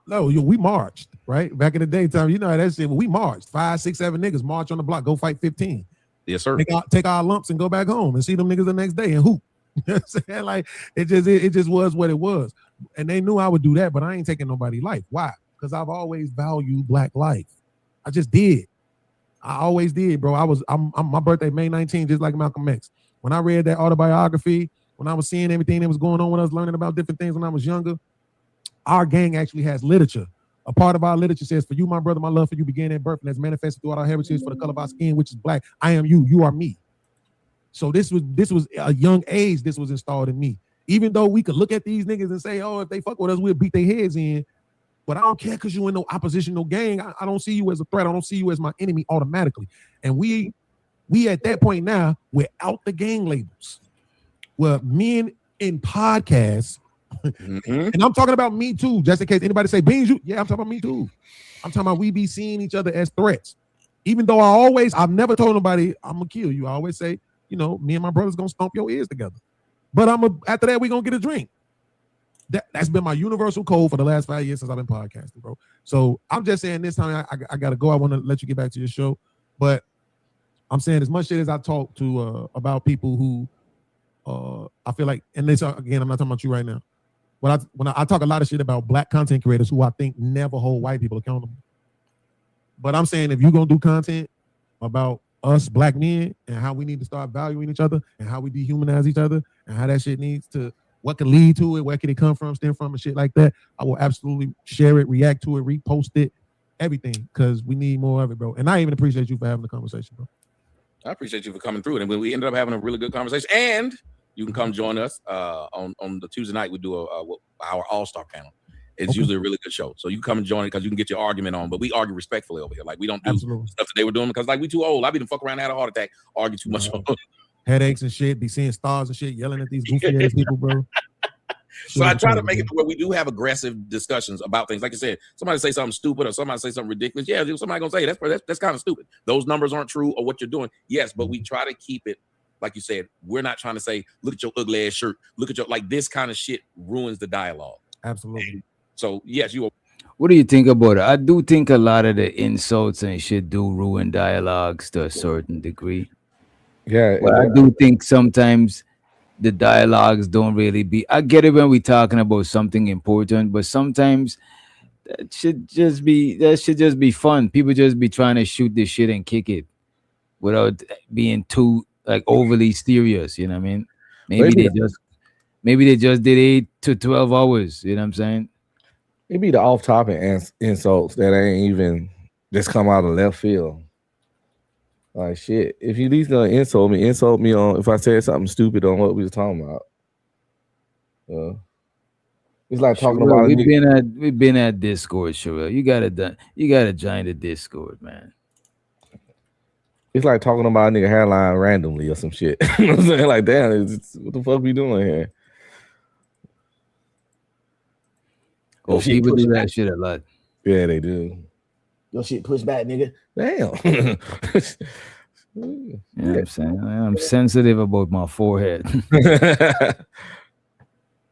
we marched right back in the daytime. You know that shit. We marched 5, 6, 7 niggas march on the block, go fight 15. Yes, sir. Take our lumps and go back home and see them niggas the next day and hoop. You know what I'm saying? Like it just was what it was, and they knew I would do that, but I ain't taking nobody's life. Why? Because I've always valued black life. I just did. I always did, bro. I'm my birthday, May 19th, just like Malcolm X. When I read that autobiography, when I was seeing everything that was going on with us, learning about different things when I was younger, our gang actually has literature. A part of our literature says, for you, my brother, my love for you began at birth and has manifested throughout our heritage for the color of our skin, which is black. I am you, you are me. So this was a young age, this was installed in me. Even though we could look at these niggas and say, oh, if they fuck with us, we'll beat their heads in. But I don't care because you in no opposition, no gang. I don't see you as a threat. I don't see you as my enemy automatically. And we at that point now, we're out the gang labels. Well, men in podcasts, and I'm talking about me too, just in case anybody say, Beans, you? Yeah, I'm talking about me too. I'm talking about we be seeing each other as threats. Even though I've never told nobody I'm gonna kill you. I always say, you know, me and my brother's gonna stomp your ears together. But after that, we're gonna get a drink. That's been my universal code for the last 5 years since I've been podcasting, bro. So I'm just saying this time I gotta go. I want to let you get back to your show. But I'm saying as much shit as I talk to about people who I feel like, and this again, I'm not talking about you right now. When I talk a lot of shit about black content creators who I think never hold white people accountable. But I'm saying if you're gonna do content about us black men and how we need to start valuing each other and how we dehumanize each other and how that shit needs to, what can lead to it, where can it come from, stem from, and shit like that, I will absolutely share it, react to it, repost it, everything, because we need more of it, bro. And I even appreciate you for having the conversation, bro. I appreciate you for coming through it. And we ended up having a really good conversation. And you can come join us on the Tuesday night. We do our All-Star panel. It's usually a really good show. So you can come and join it because you can get your argument on. But we argue respectfully over here. Like we don't do stuff that they were doing because like we too old. I be the fuck around and had a heart attack, argue too much. Headaches and shit, be seeing stars and shit, yelling at these goofy ass people, bro. So I try to make it to where we do have aggressive discussions about things. Like I said, somebody say something stupid or somebody say something ridiculous. Yeah, somebody gonna say that's kind of stupid. Those numbers aren't true or what you're doing. Yes, but we try to keep it, like you said, we're not trying to say, look at your ugly ass shirt. Look at your, like this kind of shit ruins the dialogue. Absolutely. So yes, you. What do you think about it? I do think a lot of the insults and shit do ruin dialogues to a certain degree. Yeah, But I do think sometimes the dialogues don't really be. I get it when we're talking about something important, but sometimes that should just be fun. People just be trying to shoot this shit and kick it without being too like overly serious. You know what I mean? Maybe they just did 8 to 12 hours. You know what I'm saying? It be the off-topic insults that ain't even just come out of left field. Like shit. If you at least gonna insult me on if I said something stupid on what we was talking about. It's like talking about we've been at Discord, Sherelle. You gotta join the Discord, man. It's like talking about a nigga hairline randomly or some shit. You know what I'm saying? Like, damn, what the fuck we doing here? Oh, people do that shit a lot. Yeah, they do. Your shit push back, nigga. Damn. You know what I'm saying? I'm sensitive about my forehead.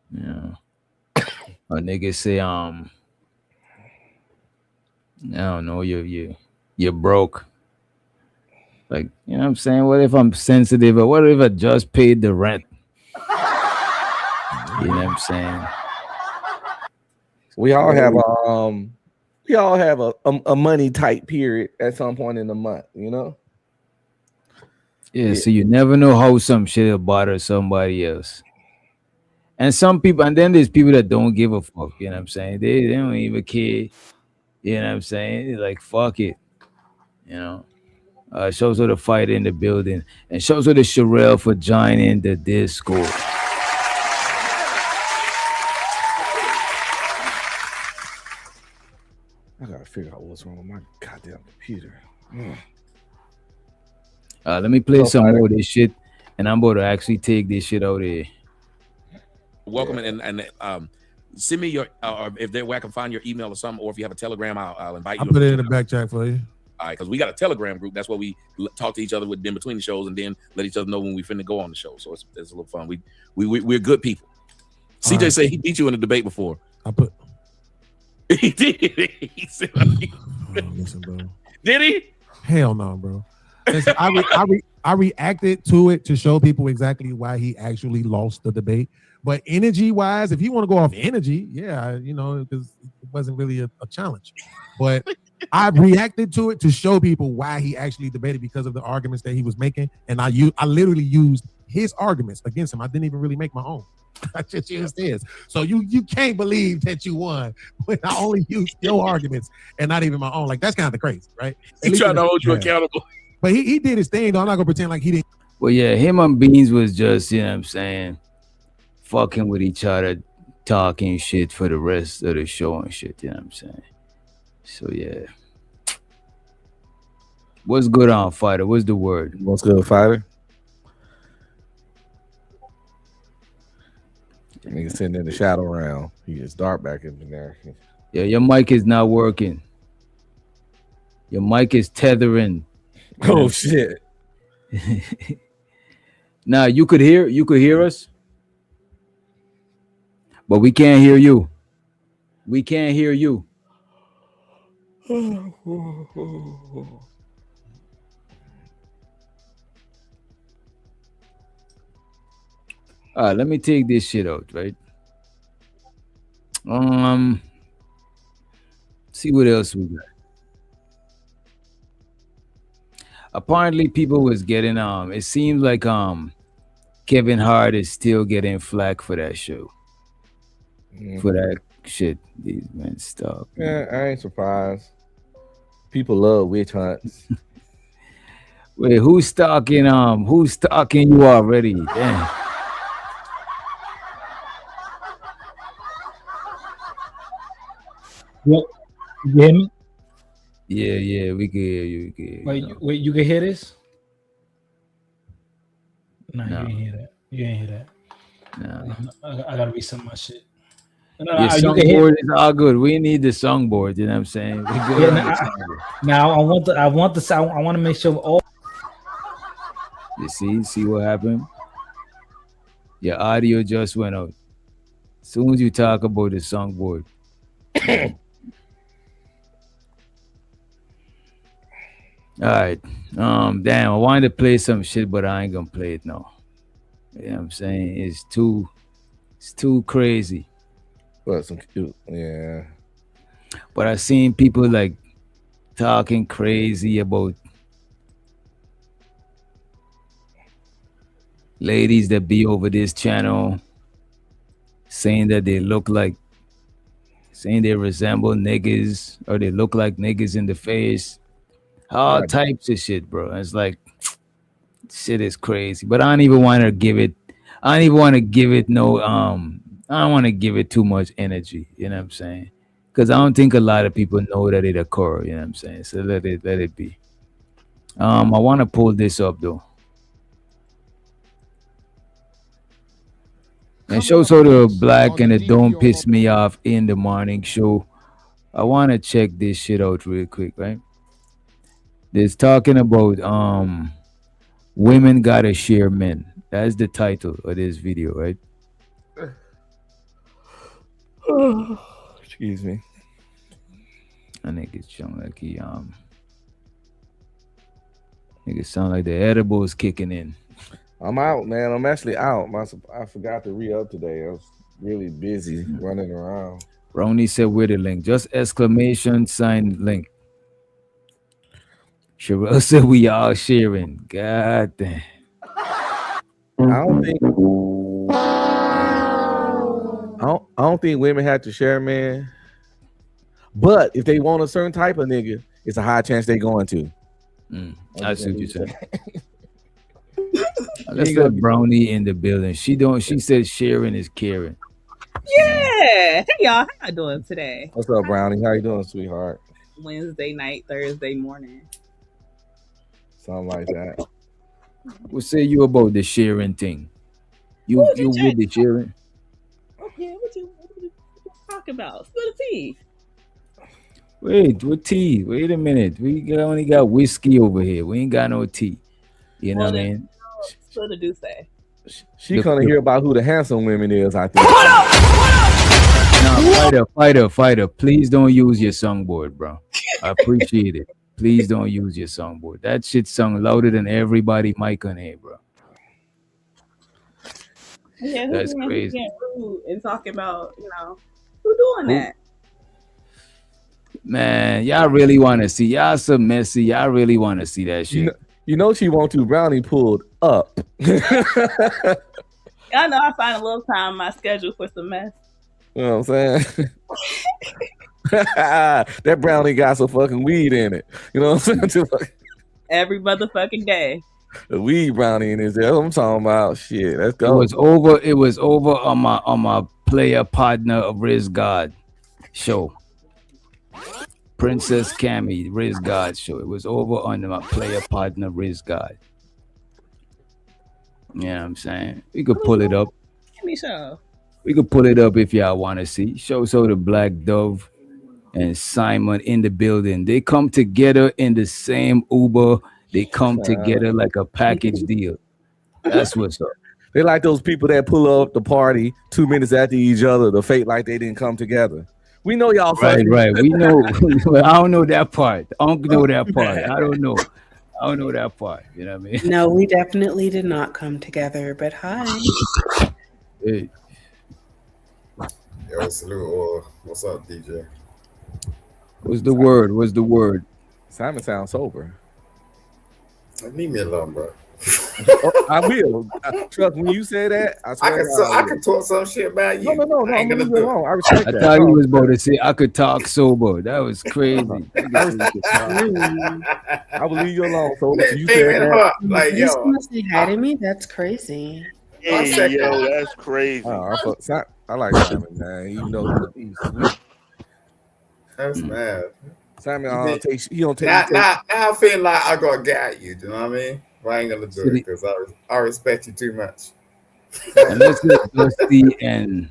Yeah. A nigga say, I don't know, you're broke. Like, you know what I'm saying? What if I'm sensitive, or what if I just paid the rent? You know what I'm saying? We all have a money tight period at some point in the month, you know? Yeah, so you never know how some shit will bother somebody else. And some people, and then there's people that don't give a fuck, you know what I'm saying? They don't even care. You know what I'm saying? They're like, fuck it. You know. Shows her the fight in the building. And shows her the Sherelle for joining the Discord. I gotta figure out what's wrong with my goddamn computer. Let me play some more of this shit, and I'm about to actually take this shit out here. Welcome, and send me your or if there where I can find your email or something, or if you have a Telegram, I'll invite you. I'll put it in the back chat for you. All right, because we got a Telegram group. That's where we talk to each other in between the shows, and then let each other know when we finna go on the show. So it's a little fun. We're good people. CJ said he beat you in a debate before. I put. He did. He said, listen, bro. Did he? Hell no, bro. Listen, I reacted to it to show people exactly why he actually lost the debate. But energy wise, if you want to go off energy, yeah, you know, because it wasn't really a challenge. But I reacted to it to show people why he actually debated, because of the arguments that he was making. And I literally used his arguments against him. I didn't even really make my own. I just used his. So you can't believe that you won when I only used your arguments and not even my own. Like, that's kind of crazy, right? He trying to hold you accountable. But he did his thing, though. I'm not gonna pretend like he didn't. Well, yeah, him and Beans was just, you know what I'm saying, fucking with each other, talking shit for the rest of the show and shit, you know what I'm saying? So yeah. What's good on Fighter? What's the word? What's good, Fighter? Nigga sitting in the shadow round. He gets dark back in there. Yeah, your mic is not working. Your mic is tethering. Oh shit. Now you could hear us, but we can't hear you. We can't hear you. All right, let me take this shit out, right? See what else we got. Apparently, people was getting it seems like Kevin Hart is still getting flack for that show. For that shit. These men stop. Yeah, I ain't surprised. People love witch hunts. Wait, who's stalking you already? Damn. What? You hear me? Yeah, we can hear you. Wait, you can hear this? No, No. you ain't hear that. You ain't hear that. No. I gotta reset my shit. Your songboard is all good. We need the songboard, you know what I'm saying? We good. Now I want the sound. I want to make sure all. You see what happened? Your audio just went out. soon as you talk about the songboard. All right. Damn, I wanted to play some shit, but I ain't gonna play it now. You know what I'm saying? It's too crazy. But some cute, yeah. But I've seen people like talking crazy about ladies that be over this channel, saying that they resemble niggas or they look like niggas in the face. All types of shit, bro. It's like shit is crazy. But I don't even want to give it I don't want to give it too much energy, you know what I'm saying? Because I don't think a lot of people know that it occurred, you know what I'm saying? So let it be. I want to pull this up though. And show so the black and the don't piss me off in the morning show. I want to check this shit out real quick, right? There's talking about women gotta share men. That's the title of this video, right? Excuse me. I think it's showing like it sound like the edible is kicking in. I'm out, man. I'm actually out. I forgot to re-up today. I was really busy running around. Brownie said, where the link? Just exclamation sign link. Sherelle said, we all sharing. God damn. I don't think women have to share, man. But if they want a certain type of nigga, it's a high chance they're going to. I see what you're saying. Let's let Brownie in the building. She said sharing is caring. Yeah. Hey y'all, how y'all doing today? What's up, Brownie? How you doing, sweetheart? Wednesday night, Thursday morning. Something like that. What say you about the sharing thing? You with the sharing? Okay, what you talk about? Spill the tea. Wait, what tea? Wait a minute. We only got whiskey over here. We ain't got no tea. You know what I mean? Spill the do say. She gonna hear about who the handsome women is, I think. Nah, fighter. Please don't use your songboard, bro. I appreciate it. Please don't use your songboard. That shit sung louder than everybody mic on here, bro. Yeah, that's crazy. Getting rude and talking about, who doing that? Man, y'all really want to see. Y'all so messy. Y'all really want to see that shit. You know she want to. Brownie pulled up. Y'all know I find a little time in my schedule for some mess. You know what I'm saying? That Brownie got some fucking weed in it. You know what I'm saying? Every motherfucking day. The weed Brownie in his there. I'm talking about shit. Let's go. It was over on my player partner of Riz God show. Princess Cammy, Riz God show. It was over on my player partner Riz God. You know what I'm saying? We could pull it up. Give me show. We could pull it up if y'all want to see. Show so the Black Dove and Simon in the building. They come together in the same Uber. They come together like a package deal. That's what's up. They like those people that pull up the party 2 minutes after each other to fake like they didn't come together. We know y'all. Right. We know. I don't know that part. I don't know that part. I don't know that part. You know what I mean? No, we definitely did not come together, but hi. Hey. Yo, salute. What's up, DJ? What's the word? Simon sounds sober. Leave me alone, bro. I will. Trust when you say that. I can talk some shit about you. No. I ain't gonna do it. I respect that. I thought he was about to say I could talk sober. That was crazy. I will leave you alone. So you said that. Like, you must say hi to me. That's crazy. Hey, yo, that's crazy. I like Simon, man. You know he's sweet. That's mad. Simon, he don't take. Now I feel like I gotta get at you. Do you know what I mean? But I ain't gonna do it because I respect you too much. And let's get Dusty and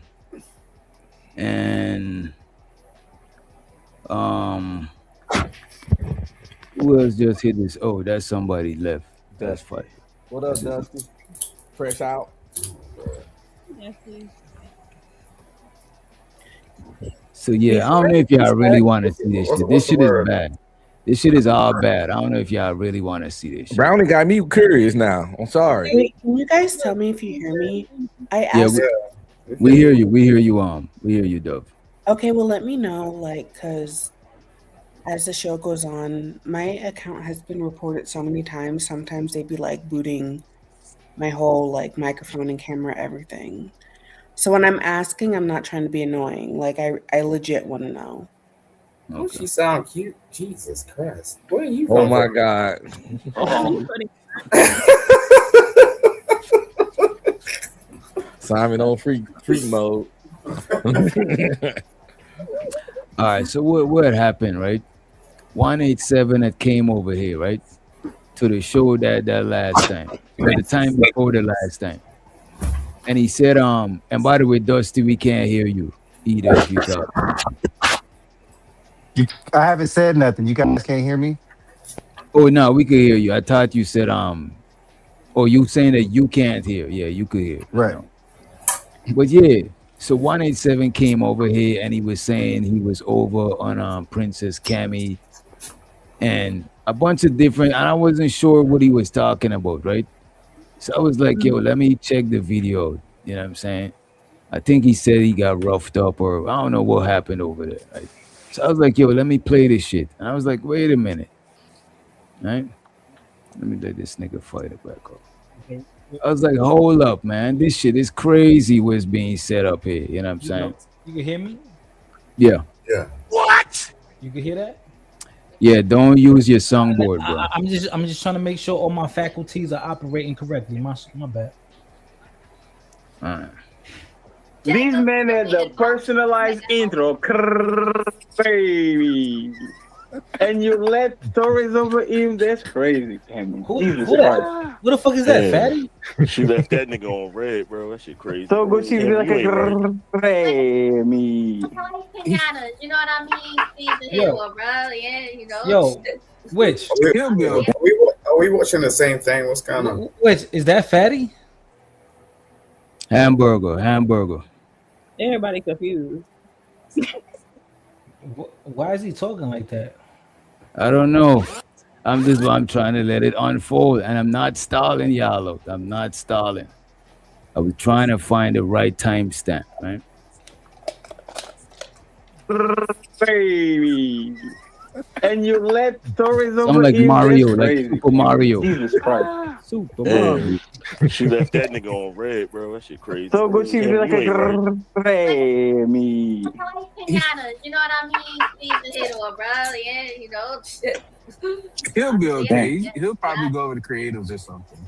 who else just hit this? Oh, that's somebody left. That's funny. What up, Dusty? Fresh out. Yes, please. So yeah, I don't know if y'all really want to see this shit. This shit is bad. This shit is all bad. I don't know if y'all really want to see this shit. Brownie got me curious now. I'm sorry. Wait, can you guys tell me if you hear me? I Yeah, asked. we hear you. We hear you. We hear you, Dove. Okay, well, let me know, like, because as the show goes on, my account has been reported so many times. Sometimes they'd be like booting my whole like microphone and camera, everything. So when I'm asking, I'm not trying to be annoying. Like, I legit want to know. Oh, she sound cute. Jesus Christ. Where are you Oh from? my God. Simon on free mode. All right. So what happened, right? 187 that came over here, right, to the show that last time, or the time before the last time, and he said, and by the way, Dusty, we can't hear you either if you talk. I haven't said nothing. You guys can't hear me? Oh no, we could hear you. I thought you said oh, you saying that you can't hear. Yeah, you could hear. Right. But yeah, so 187 came over here and he was saying he was over on Princess Cammy and a bunch of different, and I wasn't sure what he was talking about, right? So I was like, yo, let me check the video. You know what I'm saying? I think he said he got roughed up or I don't know what happened over there, right? So I was like, yo, let me play this shit. And I was like, wait a minute. Right? Let me let this nigga fight it back up. Okay. I was like, hold up, man. This shit is crazy what's being set up here. You know what I'm saying? You can hear me? Yeah. Yeah. What? You can hear that? Yeah, don't use your songboard, bro. I'm just trying to make sure all my faculties are operating correctly. My bad. All right. This man had the personalized intro, baby. And you let stories over him. That's crazy. Who the fuck is that, Fatty? She left that nigga on red, bro. That shit crazy. So good, she's like a baby. You know what I mean? She's a hero, bro. Yeah, you know. Yo, which? Are we watching the same thing? What's going on? Which is that Fatty? Hamburger. Everybody confused. Why is he talking like that? I don't know. I'm trying to let it unfold, and I'm not stalling, y'all out. I'm not stalling. I was trying to find the right timestamp, right? Baby. And you let stories over I'm like him. Mario, That's like crazy. Super Mario. Jesus Christ. Super Mario. She left that nigga on red, bro. That shit crazy. So good, she's like a baby. You know what I mean? She's a hero, bro. Yeah, you know. He'll be okay. He'll probably go over to creatives or something.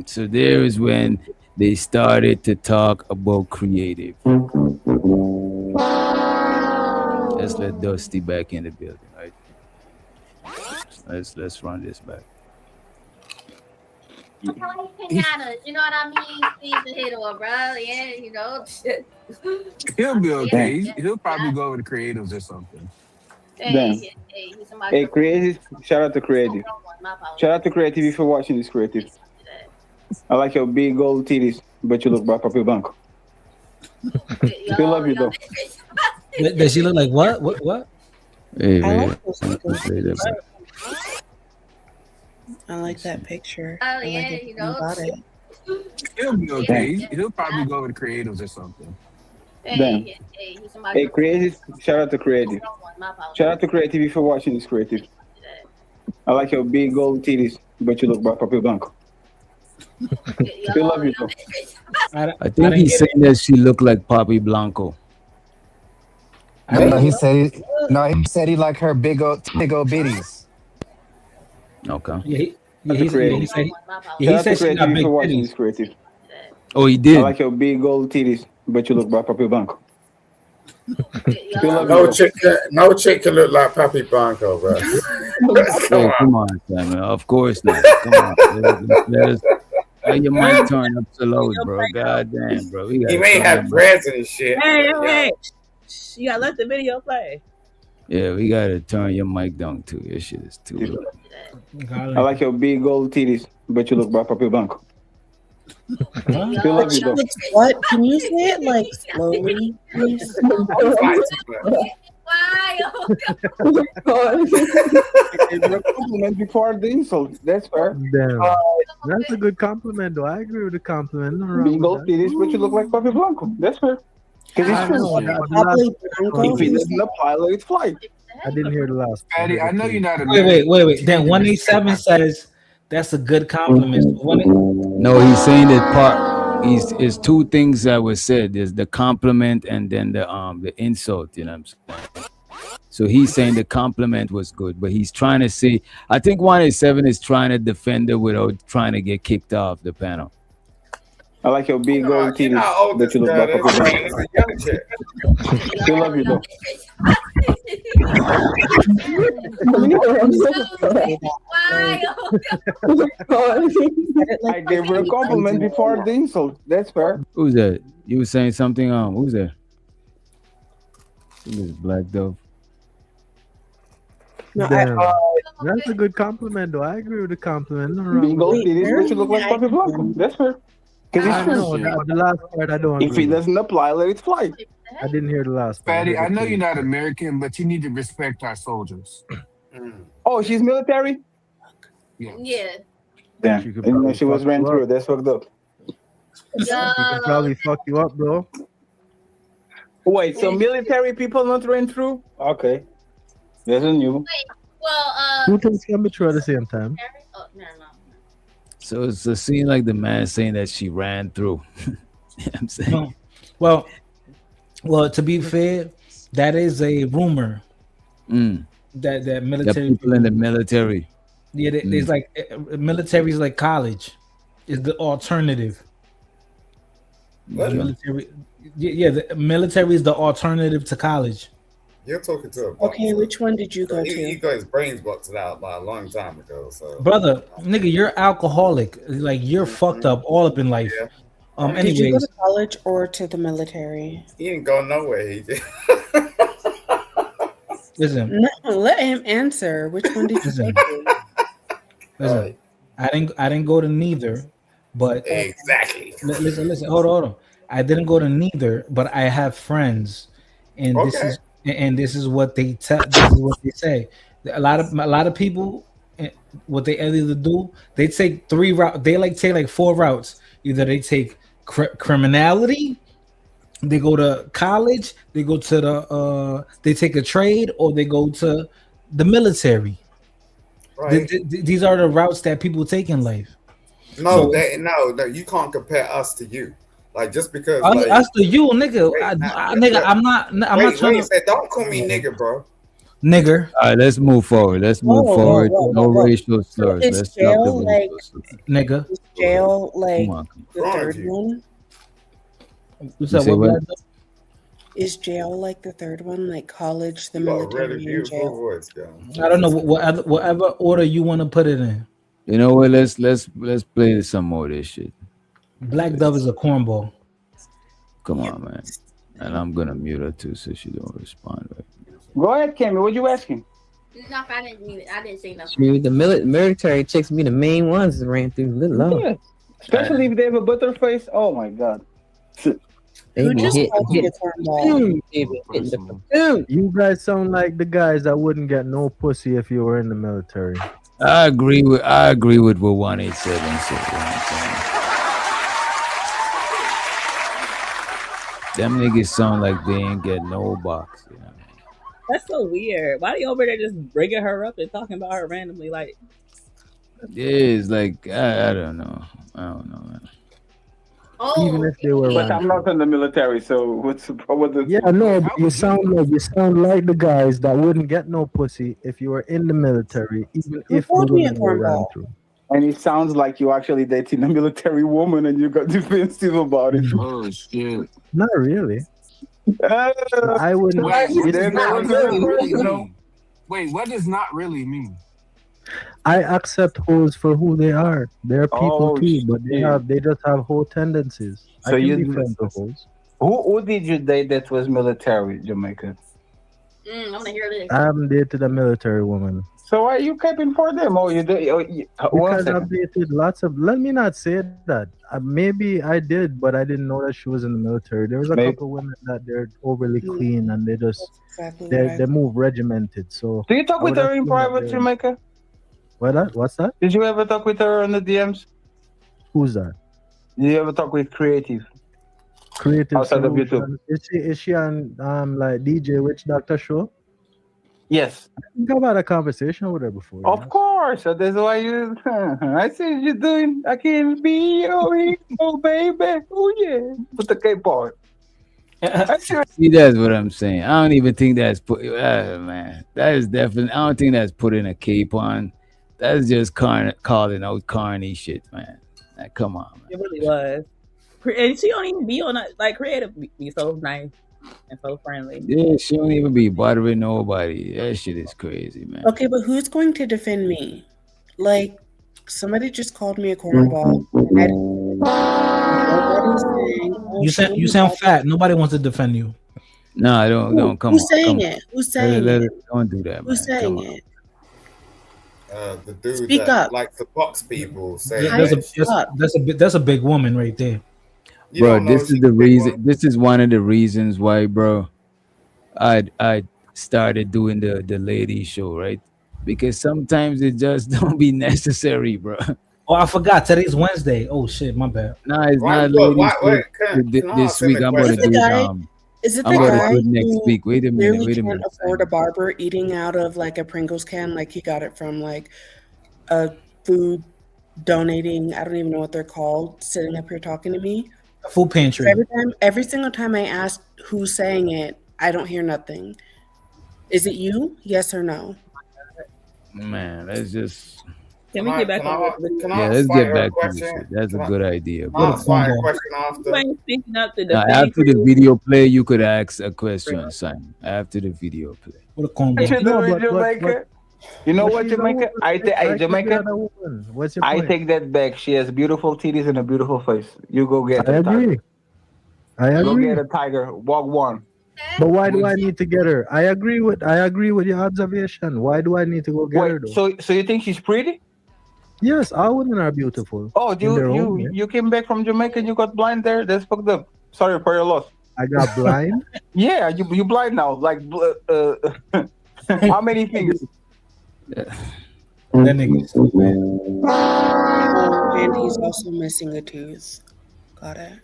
So there is when they started to talk about creative. Let's let Dusty back in the building, right? Let's run this back. You know what I mean? She's a hero, bro. Yeah, you know. He'll be okay. He'll probably go over to creatives or something. Hey, creative. Shout out to creative. Shout out to creative for watching this creative. I like your big gold titties, but you look like Papi Blanco. Still love you though. Does she look like what? What? Hey, man. I like that picture. Oh, I like yeah, it. you know. About it. He'll be okay. He'll probably go over to creatives or something. Hey, creative. Shout out to creative. Shout out to creative for watching this creative. I like your big gold titties, but you look like Papi Blanco. Still love you though. I think he's saying that she looked like Papi Blanco. No, he said he liked her big old bitties. Okay. Yeah, he said she got big titties. Creative. Oh, he did. I like your big gold titties, but you look like Papi Blanco. No chick can look like Papi Blanco, bro. Come on, Simon. Of course not. Come on. Let your mic turn up to low, bro. God damn, bro. He may have dreads and shit. Hey. You gotta let the video play. Yeah, we gotta turn your mic down too. Your shit is too low. I like your big gold titties, but you look like Papi Blanco. love you though. What? Can you say it like slowly, please? Compliment before the insult. That's fair. Damn. That's a good compliment, though. I agree with the compliment. No wrong Big with old that. titties, but you look like Papi Blanco. That's fair. Because I it's true. know, that- If it doesn't apply, let it fly. I didn't hear the last. Patty, I know you're not a Wait. Then 187 says that's a good compliment. No, he's saying that part. Is two things that were said. There's the compliment and then the insult. You know what I'm saying? So he's saying the compliment was good, but he's trying to say. I think 187 is trying to defend her without trying to get kicked off the panel. I like your big gold titties, but you look like Papi Blanco. Still love you though. I gave her a compliment before the insult. That's fair. Who's that? You were saying something. Who's that? Who's Black Dove? No, Damn. That's a good compliment, though. I agree with the compliment. No wrong Big with gold that. titties, but you look like Papi Blanco. That's fair. Because I it's know, true. the last part I don't If agree it with. doesn't apply, let it fly. I didn't hear the last part. Patty, I know you're not American, but you need to respect our soldiers. Oh, she's military? Yeah. Damn. She could Even though probably she was fuck ran you through. up. That's fucked up. She could probably fuck you up, bro. Wait, so military people not ran through? Okay. That's a new. Well, Two things can be true at the same time. oh, no. So it's a scene like the man saying that she ran through. You know what I'm saying? Well, to be fair, that is a rumor that The military people in the military. Yeah, there's like military is like college, is the alternative. What? Military, the military is the alternative to college. You're talking to a Okay, which one did you go he to? got his brains busted out by a long time ago. So, Brother, nigga, you're alcoholic. Like you're fucked up, all up in life. Did you go Anyways, to college or to the military? he ain't going nowhere. He just listen, No, let him answer. Which one did you go to? listen. I didn't go to neither, but exactly. Listen. Hold on. I didn't go to neither, but I have friends, and this is what they tell. This is what they say. A lot of people, what they either do, they take 3 routes. They take like 4 routes. Either they take criminality, they go to college, they go to they take a trade, or they go to the military. Right. These are the routes that people take in life. No, no, you can't compare us to you. Like just because like, us to you, nigga, nigga, I'm not trying to. Don't call me nigga, bro. Nigger. All right, let's move forward. Let's move forward. No racial slurs. Is Let's stop the jail like nigga? Is jail like Come on. the third one? What's up? What? Is jail like the third one, like college, the You got a military, really and beautiful jail? voice, girl. I don't know whatever order you want to put it in. You know what? Let's play some more of this shit. Black Dove is a cornball. Come on, man. And I'm gonna mute her too, so she don't respond. Right? Go ahead, Cammy. What you asking? No, I didn't mean it. I didn't say nothing. Shoot, the military chicks be the main ones that ran through. Little love. Yeah. Especially if they have a butter face. Oh my god. Who just called you a cornball? You guys sound like the guys that wouldn't get no pussy if you were in the military. I agree with what 187 said. You know what I'm saying? Them niggas sound like they ain't get no box. You know? That's so weird. Why are you over there just bringing her up and talking about her randomly? Like, Yeah, it's like I don't know. I don't know, man. Oh, Even if they were But ran I'm not in the military, so what's the problem? Yeah, no, but you sound like the guys that wouldn't get no pussy if you were in the military, even if called me a women were ran cornball? through. And it sounds like you actually dating a military woman and you got defensive about it. Oh shit! Not really. I wouldn't. Wait, what does Then not that really was- mean? Wait, what does not really mean? I accept hoes for who they are. They're people Oh, too, but shit. they just have hoe tendencies. So I can you- be friends with hoes. Who did you date that was military, Jamaica? I'm gonna hear this. I haven't dated a military woman. So why are you caping for them? Oh, you do. Because I've dated lots of. Let me not say that. Maybe I did, but I didn't know that she was in the military. There was a couple women that they're overly clean and they just Exactly they move regimented. So Do you talk I with would her in assume that private, they're- Jamaica? What's that? Did you ever talk with her on the DMs? Who's that? Did you ever talk with Creative? Creative Outside of YouTube. Solution. Is she on like DJ Witch Doctor show? Yes. I think I've had a conversation with her before. Of course. So that's why you. I see what you're doing. I can be your hero, baby. Oh yeah. Put the cape on. See, that's what I'm saying. I don't even think that's put. Man, that is definitely. I don't think that's putting a cape on. That's just calling out carny shit, man. Like, come on, man. It really was. And she don't even be on like Creative be so nice and so friendly. Yeah, she don't even be bothering nobody. That shit is crazy, man. Okay, but who's going to defend me? Like, somebody just called me a cornball. Nobody's saying, oh, You sound fat. Nobody wants to defend you. No, don't come Who's on. saying come it? on. Who's saying it? Don't do that, Who's man. saying Come on. it? The dude Speak that up. likes to box people saying That's a big woman right there. Bro, this is the reason. This is one of the reasons why, bro, I started doing the lady show, right? Because sometimes it just don't be necessary, bro. Oh, I forgot. Today's Wednesday. Oh shit, my bad. No, it's not lady show. This week I'm gonna do Is it the I'm gonna guy do it next who week. Wait a minute. clearly Wait a can't minute. afford a barber eating out of like a Pringles can, like he got it from like a food donating, I don't even know what they're called, sitting up here talking to me? Food pantry. Every single time I ask who's saying it, I don't hear nothing. Is it you? Yes or no? Man, let's just Can we get back on let's get back to this shit. That's a good idea. I'll ask fire a question after. You ain't speaking up to Now, defend after the video play, you could ask a question, Simon. After the video play. What a combo. You know what, Jamaica? Jamaica. What's your I point? take that back. She has beautiful titties and a beautiful face. You go get I a agree. tiger. I Go agree. get a tiger. Walk one. But why do I need to get her? I agree with your observation. Why do I need to go get her though? So you think she's pretty? Yes, all women are beautiful. Oh, in their own way. you came back from Jamaica and you got blind there? That's fucked up. Sorry for your loss. I got blind? Yeah, you blind now. Like how many fingers? That nigga's so bad. And he's also missing a tooth. Got it.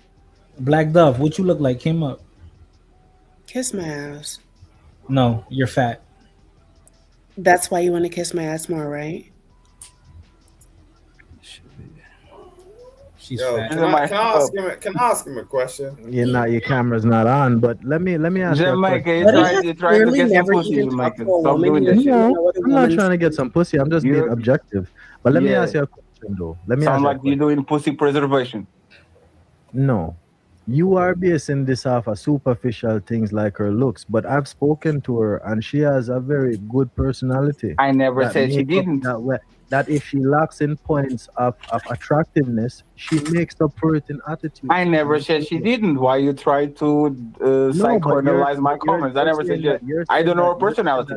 Black Dove, what you look like? Came up. Kiss my ass. No, you're fat. That's why you want to kiss my ass more, right? She's Yo, fat. can I ask him a question? Your camera's not on, but let me ask you a Jamaica, question. you trying to get some pussy, Jamaica. Stop doing that shit. No, I'm not trying to get some pussy. I'm just being objective. But let me ask you a question, though. Sound like you're doing pussy preservation. No. You are basing this off of superficial things like her looks, but I've spoken to her and she has a very good personality. I never said she didn't. That if she lacks in points of attractiveness, she makes up for it in attitude. I never said she didn't. Why you try to psychoanalyze my comments? I never said that. I don't know her personality.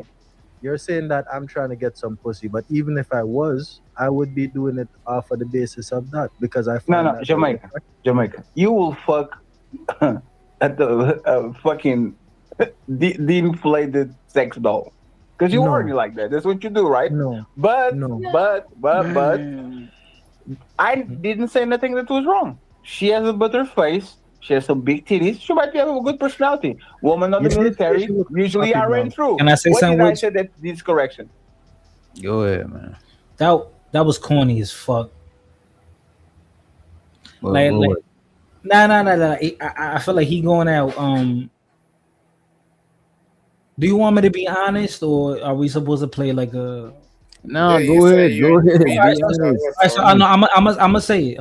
You're saying that I'm trying to get some pussy, but even if I was, I would be doing it off of the basis of that because I find No, Jamaica. You will fuck at the fucking the inflated sex doll because you already like that. That's what you do, right? No. But I didn't say nothing that was wrong. She has a better face. She has some big titties. She might have a good personality. Woman of the military usually I ran through. Can I say something? I said that needs correction. Go ahead, man. That was corny as fuck. What? Nah. I feel like he going out. Do you want me to be honest, or are we supposed to play like a? No, go ahead. Go ahead. Be honest. So I'm gonna say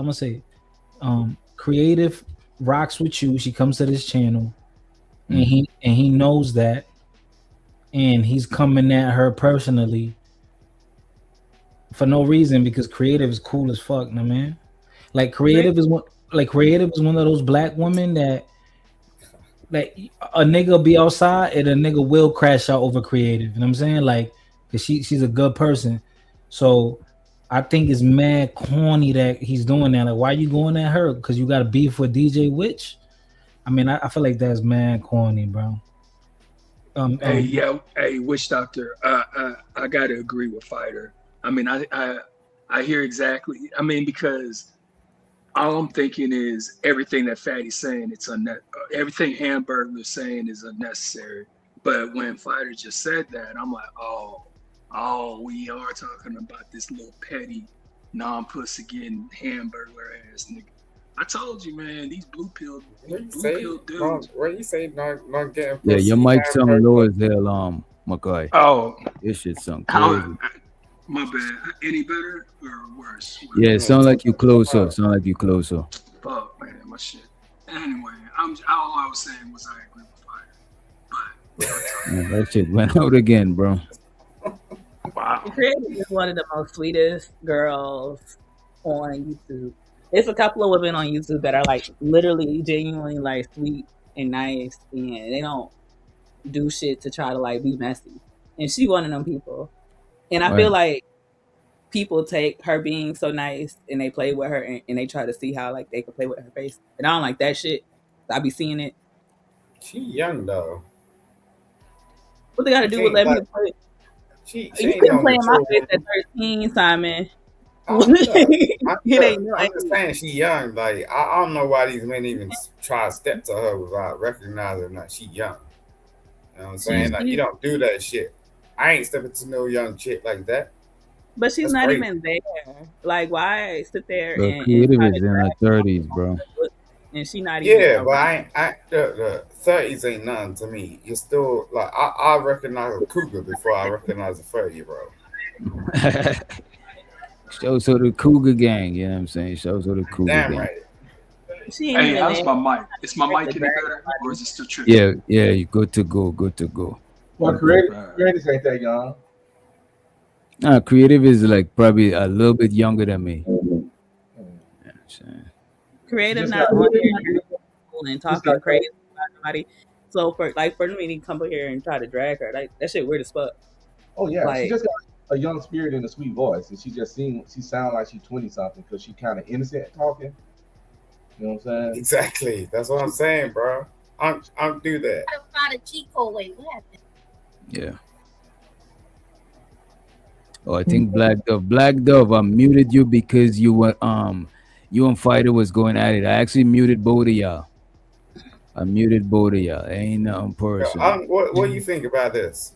it. Creative rocks with you. She comes to this channel, and he knows that, and he's coming at her personally for no reason because Creative is cool as fuck, nah, man. Like Creative is one of those black women that like a nigga be outside and a nigga will crash out over Creative. You know what I'm saying? Like because she's a good person. So I think it's mad corny that he's doing that. Like, why you going at her? Because you got a beef with DJ Witch? I mean, I feel like that's mad corny, bro. Hey, Witch Doctor. I gotta agree with Fighter. I mean, I hear exactly. I mean, because all I'm thinking is everything that Fatty's saying, everything Hamburger's saying is unnecessary. But when Fighter just said that, I'm like, oh, we are talking about this little petty, non-pussy getting hamburger ass nigga. I told you, man, these blue pill dudes. What you say? Not getting. Yeah, your mic sound low as hell, McCoy. Oh, this shit sound crazy. My bad. Any better or worse? Yeah, it sound like you closer. Fuck, man, my shit. Anyway, all I was saying was I agree with Fire. Man, that shit went out again, bro. Wow. Creative is one of the most sweetest girls on YouTube. There's a couple of women on YouTube that are like literally genuinely like sweet and nice, and they don't do shit to try to like be messy. And she one of them people. And I feel like people take her being so nice and they play with her and they try to see how like they can play with her face. And I don't like that shit. I be seeing it. She young though. What they got to do with letting me play? You can play in my face at 13, Simon. I'm just saying she young. Like I don't know why these men even try to step to her without recognizing that she young. You know what I'm saying? Like you don't do that shit. I ain't stepping to no young chick like that. But she's not even there. Like why sit there Bro, and Creative is in her 30s, bro. And she not even. Yeah, but the 30s ain't nothing to me. You're still like I recognize a cougar before I recognize a 30-year-old. Shows her the Cougar gang, you know what I'm saying? Shows her the Cougar gang. Right. Hey, how's my mic? Is my mic any better, or is it still tricky? Yeah, you good to go. Well, creative ain't that young. Nah, Creative is like probably a little bit younger than me. Yeah, Creative not on here and talking crazy about everybody. So for me to come up here and try to drag her, like that shit weird as fuck. Oh yeah, like, she just got a young spirit and a sweet voice, and she sound like she's 20 something because she kind of innocent talking. You know what I'm saying? Exactly. That's what I'm saying, bro. I'm do that. Find a cheat code. Wait, what happened? Yeah. Oh, I think Black Dove, I muted you because you were you and Fighter was going at it. I actually muted both of y'all. Ain't nothing personal. What do you think about this?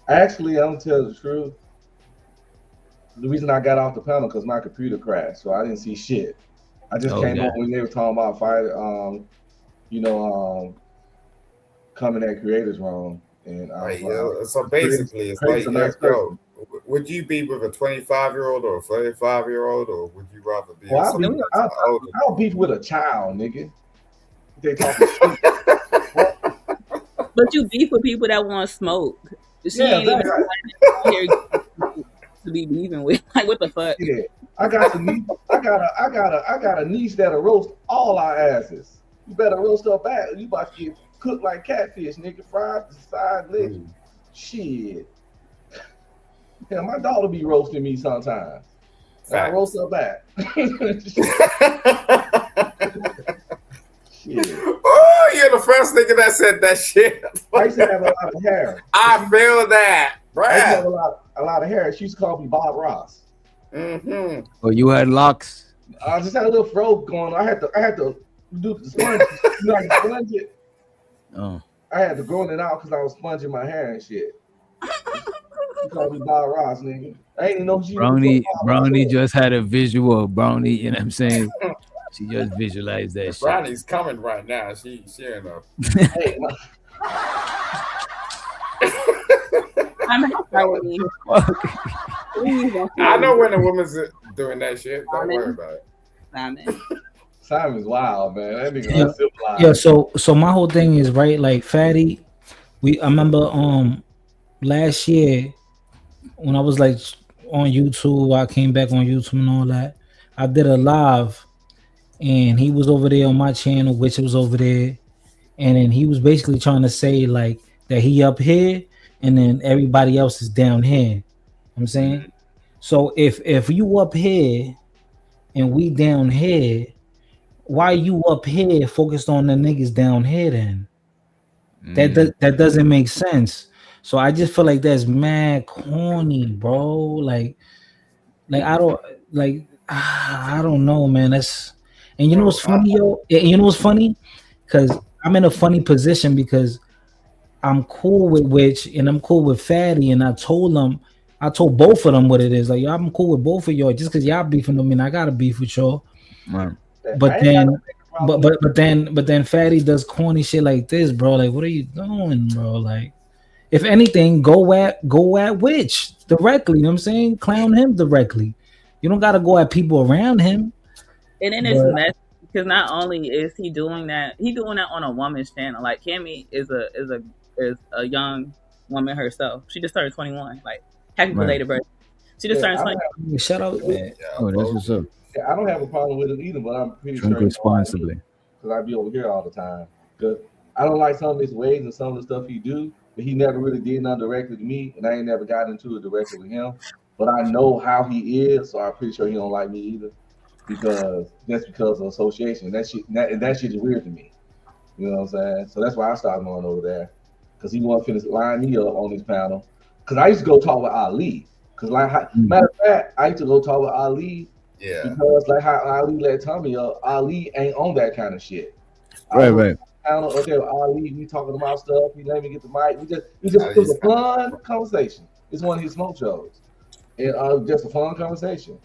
Actually, I'm gonna tell the truth. The reason I got off the panel because my computer crashed, so I didn't see shit. I just came up when they were talking about Fighter, coming at creators wrong. And so basically, it's like, yo, would you be with a 25-year-old or a 35-year-old, or would you rather be? Well, I'll beef with a child, nigga. They talking shit. But you beef with people that want to smoke. She ain't even here to be beefing with. Like, what the fuck? Yeah, I got a niece that'll roast all our asses. You better roast her back. You about to get cooked like catfish, nigga. Fried to side legs. Shit. Yeah, my daughter be roasting me sometimes. I roast her back. Shit. Oh, you're the first nigga that said that shit. I used to have a lot of hair. I feel that, bro. I used to have a lot of hair. She used to call me Bob Ross. Mm-hmm. Oh, you had locks? I just had a little fro going. I had to do the sponge. You know, I can sponge it. Oh. I had to grow it out because I was sponging my hair and shit. She called me Bob Ross, nigga. I ain't even know she Brownie just had a visual. Brownie, you know what I'm saying? She just visualized that shit. Brownie's coming right now. She sharing up. Hey, I'm sorry. I know when a woman's doing that shit. Don't worry about it. Simon's wild, man. That nigga uncivilized. Yeah, so my whole thing is right, like Fatty. I remember last year when I was like on YouTube, I came back on YouTube and all that. I did a live, and he was over there on my channel, which was over there, and then he was basically trying to say like that he up here and then everybody else is down here. You know what I'm saying? So if you up here and we down here, why you up here focused on the niggas down here then? That doesn't make sense. So I just feel like that's mad corny, bro. Like I don't know, man. That's, and you know what's funny, yo? You know what's funny? Because I'm in a funny position because I'm cool with Witch and I'm cool with Fatty, and I told both of them what it is. Like, yo, I'm cool with both of y'all. Just because y'all beefing with me, and I gotta beef with y'all. Right. But then Fatty does corny shit like this, bro. Like, what are you doing, bro? Like, if anything, go at Witch directly. You know what I'm saying? Clown him directly. You don't gotta go at people around him. And then it's messy because not only is he doing that, on a woman's channel. Like Cammy is a young woman herself. She just turned 21. Like, happy belated birthday. She just turned 21. Shout out, man. Oh, that's what's up. I don't have a problem with it either, but I'm pretty Drink sure responsibly. because I be over here all the time. Because I don't like some of his ways and some of the stuff he do, but he never really did nothing directly to me, and I ain't never got into it directly with him. But I know how he is, so I'm pretty sure he don't like me either, because of association. That shit is weird to me. You know what I'm saying? So that's why I started going over there, because he want to finish line me up on this panel. Because I used to go talk with Ali. Because matter of fact, I used to go talk with Ali. Yeah. Because like how Ali let Tommy up, Ali ain't on that kind of shit. Right. Okay, Ali, we talking about stuff. He let me get the mic. It was a fun conversation. It's one of his smoke shows, and just a fun conversation.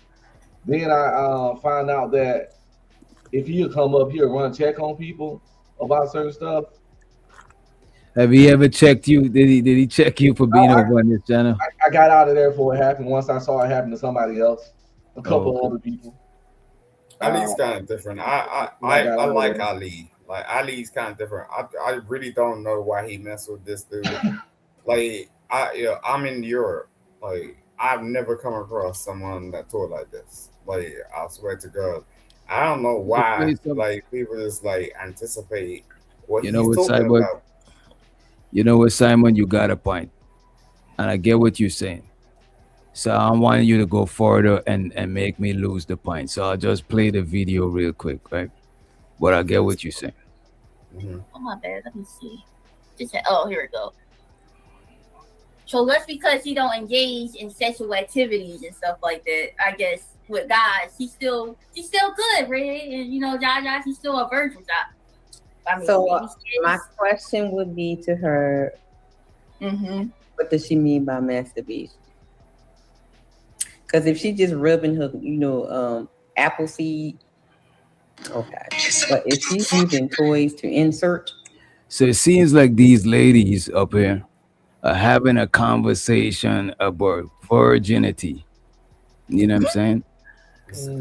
Then I find out that if you come up here and run check on people about certain stuff. Have he ever checked you? Did he check you for being over on this channel? I got out of there before it happened. Once I saw it happen to somebody else, a couple of other people. Ali's kind of different. I like Ali. Like, Ali's kind of different. I really don't know why he messed with this dude. Like, I'm in Europe. Like, I've never come across someone that talk like this. Like, I swear to God, I don't know why. Like, people just like anticipate what he's talking about. You know what, Simon? You got a point, and I get what you're saying. So I want you to go further and make me lose the point. So I'll just play the video real quick, right? But I get what you're saying. Oh, my bad. Let me see. Oh, here we go. So that's because he don't engage in sexual activities and stuff like that. I guess with guys, she's still good, right? And you know, Jaja, she's still a virgin. I mean, so my question would be to her, what does she mean by masturbation? Because if she just rubbing her, apple seed, okay. But if she's using toys to insert. So it seems like these ladies up here are having a conversation about virginity. You know what I'm saying?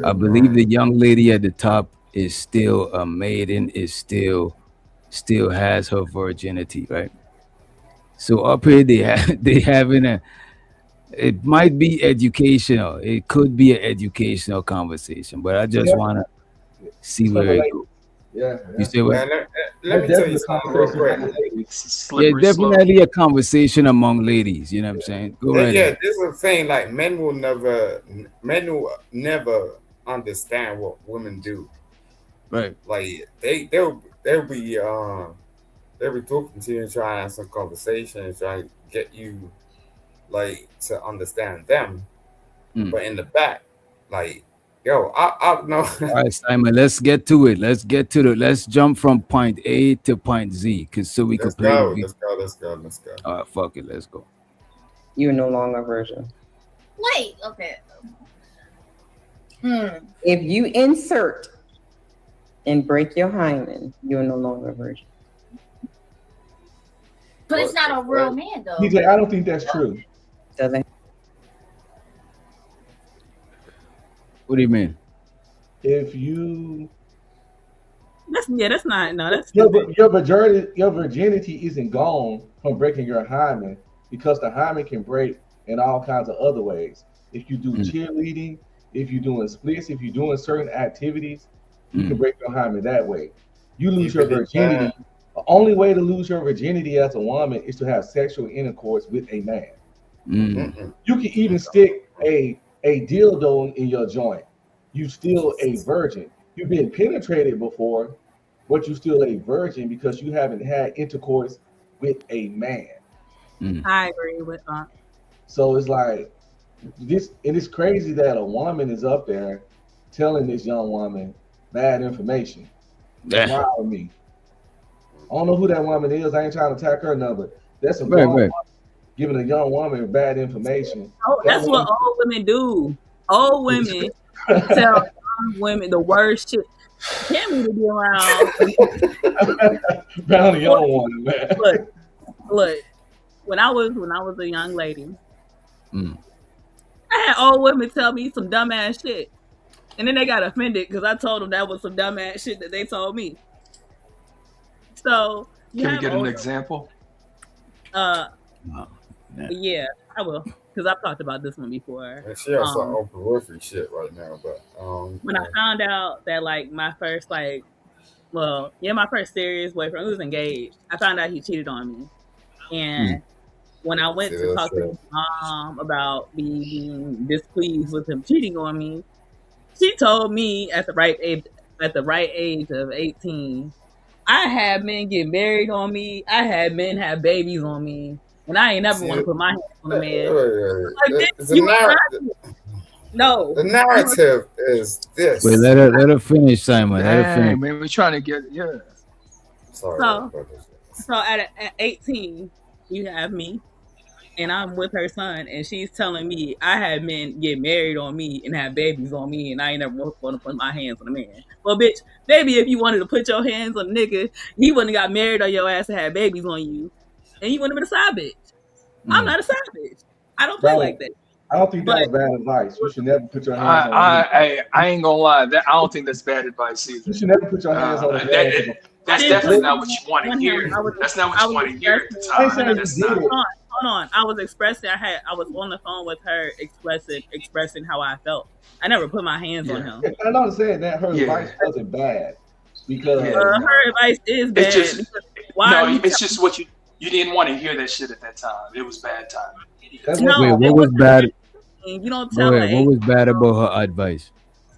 I believe the young lady at the top is still a maiden, is still has her virginity, right? So up here they having it might be educational. It could be an educational conversation, but I just want to see where it goes. Yeah. You say what? Let me tell you something real quick. Yeah, definitely a conversation among ladies. You know what I'm saying? Go ahead. Yeah, this is the thing. Like, men will never understand what women do. Right. Like, they'll be talking to you and trying to have some conversation and trying to get you like to understand them. But in the back, like, yo, I know. All right, Simon, let's get to it. Let's jump from point A to point Z, so we can play. Let's go. All right, fuck it, let's go. You're no longer a virgin. Wait, okay. If you insert and break your hymen, you're no longer a virgin. But it's not a real man, though. DJ, I don't think that's true. Doesn't. What do you mean? If you that's not. No, that's your virginity isn't gone from breaking your hymen, because the hymen can break in all kinds of other ways. If you do cheerleading, if you're doing splits, if you're doing certain activities, you can break your hymen that way. You lose your virginity The only way to lose your virginity as a woman is to have sexual intercourse with a man. You can even stick a dildo in your joint. You still a virgin. You've been penetrated before, but you still a virgin because you haven't had intercourse with a man. I agree with that. So it's like this, and it's crazy that a woman is up there telling this young woman bad information. That's wild to me. I don't know who that woman is. I ain't trying to attack her number. That's a grown woman giving a young woman bad information. Oh, that's what old women do. Old women tell young women the worst shit. Can't me to be around. Around a young woman, man. Look. When I was a young lady, I had old women tell me some dumbass shit, and then they got offended because I told them that was some dumbass shit that they told me. So can we get an example? Yeah, I will, because I've talked about this one before. And she has some Oprah Winfrey shit right now, but when I found out that like my first my first serious boyfriend, who was engaged, I found out he cheated on me, and when I went to talk to his mom about me being displeased with him cheating on me, she told me at the right age of 18, I had men get married on me, I had men have babies on me, and I ain't never want to put my hands on a man. No. The narrative is this. Wait, let her finish, Simon. Let her finish. Man, we're trying to get Sorry. So at 18, you have me, and I'm with her son, and she's telling me I had men get married on me and have babies on me, and I ain't never want to put my hands on a man. Well, bitch, baby, if you wanted to put your hands on a nigga, he wouldn't have got married on your ass and had babies on you, and you wouldn't have been a side bitch. I'm not a side bitch. I don't play like that. I don't think that's bad advice. You should never put your hands on I ain't gonna lie. I don't think that's bad advice either. You should never put your hands on a man. That's definitely not what you want to hear. That's not what you want to hear at the time. Hold on. I was expressing. I was on the phone with her, expressing how I felt. I never put my hands on him. I'm not saying that her advice wasn't bad, because her advice is bad. It's just what you didn't want to hear that shit at that time. It was bad time. Wait, what was bad? You don't tell what was bad about her advice?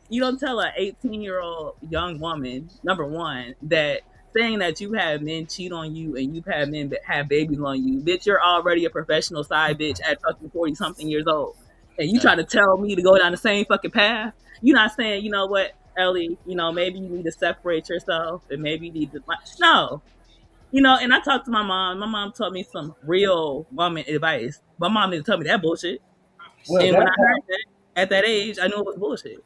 You don't tell an 18-year-old young woman, number one, that saying that you have men cheat on you and you've had men have babies on you, bitch, you're already a professional side bitch at fucking 40-something years old. And you try to tell me to go down the same fucking path? You're not saying, you know what, Ellie, maybe you need to separate yourself and maybe you need to... No. And I talked to my mom. My mom told me some real woman advice. My mom didn't tell me that bullshit. Well, and when I heard that, at that age, I knew it was bullshit.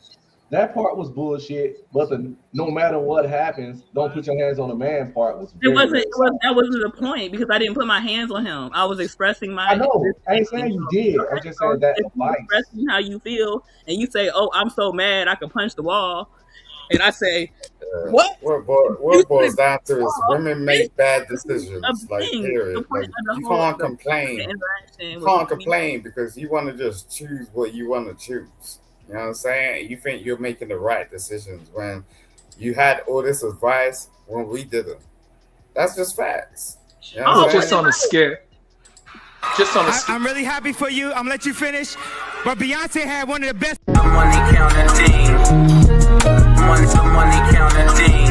That part was bullshit, but no matter what happens, don't put your hands on a man part was that wasn't the point, because I didn't put my hands on him. I was expressing my... I know. I ain't saying you did. I'm just saying that advice. Expressing how you feel, and you say, oh, I'm so mad I can punch the wall. And I say, what? What boils down to is women make bad decisions. Period. You can't complain. You can't complain because you want to just choose what you want to choose. You know what I'm saying? You think you're making the right decisions when you had all this advice when we didn't. That's just facts. You know just on a scale. I'm really happy for you. I'm gonna let you finish. But Beyonce had one of the best. Money counting team. Money counting team.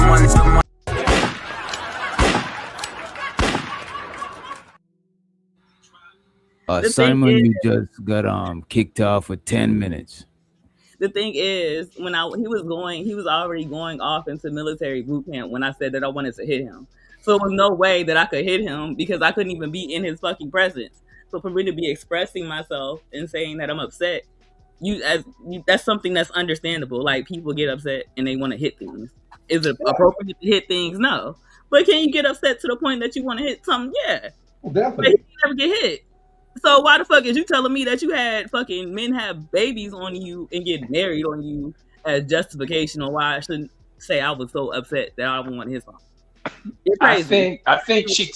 Money. Simon, you just got kicked off for 10 minutes. The thing is, when he was already going off into military boot camp when I said that I wanted to hit him. So there was no way that I could hit him because I couldn't even be in his fucking presence. So for me to be expressing myself and saying that I'm upset, that's something that's understandable. Like, people get upset and they want to hit things. Is it appropriate to hit things? No. But can you get upset to the point that you want to hit something? Yeah. Well, definitely. But you never get hit. So why the fuck is you telling me that you had fucking men have babies on you and get married on you as justification on why I shouldn't say I was so upset that I don't want to hit something? I think she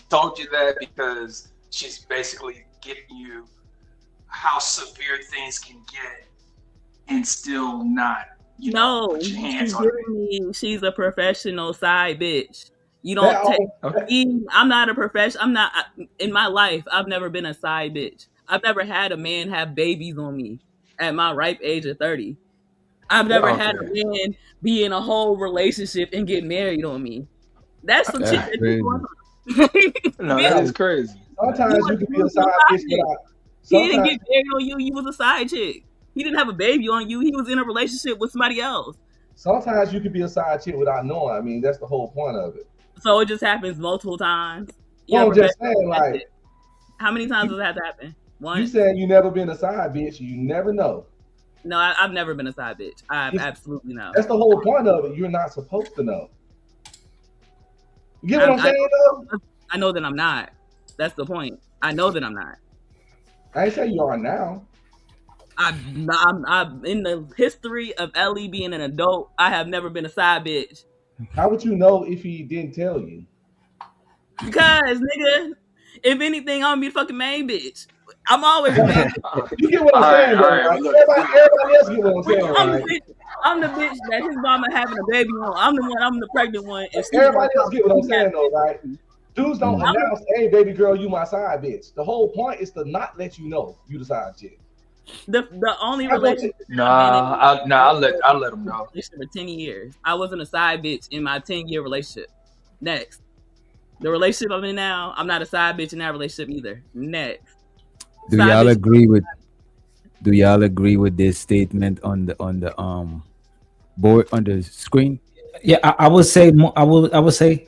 told you that because she's basically getting you how severe things can get and still not No, she's giving me. She's a professional side bitch. You don't take. I'm not a professional. I'm not in my life. I've never been a side bitch. I've never had a man have babies on me at my ripe age of 30. I've never had a man be in a whole relationship and get married on me. That's some shit that you want. No, that is crazy. Sometimes you can be a side bitch without. He didn't get married on you. You was a side chick. He didn't have a baby on you. He was in a relationship with somebody else. Sometimes you can be a side chick without knowing. I mean, that's the whole point of it. So it just happens multiple times. I'm just saying, like, how many times does that happen? One. You said you never been a side bitch. You never know. No, I've never been a side bitch. I absolutely know. That's the whole point of it. You're not supposed to know. You get what I'm saying, though? I know that I'm not. That's the point. I know that I'm not. I ain't say you are now. I'm in the history of Ellie being an adult. I have never been a side bitch. How would you know if he didn't tell you? Because, nigga, if anything, I'm gonna be the fucking main bitch. I'm always a main bitch. You get what I'm saying, though, right? Everybody else get what I'm saying, right? I'm the bitch that his mama having a baby on. I'm the pregnant one. Everybody else get what I'm saying, though, right? Dudes don't announce, hey, baby girl, you my side bitch. The whole point is to not let you know you the side chick. The only relationship. I'll let them know. For 10 years, I wasn't a side bitch in my 10-year relationship. Next, the relationship I'm in now, I'm not a side bitch in that relationship either. Next, do y'all agree with this statement on the board on the screen? Yeah, I would say I would say.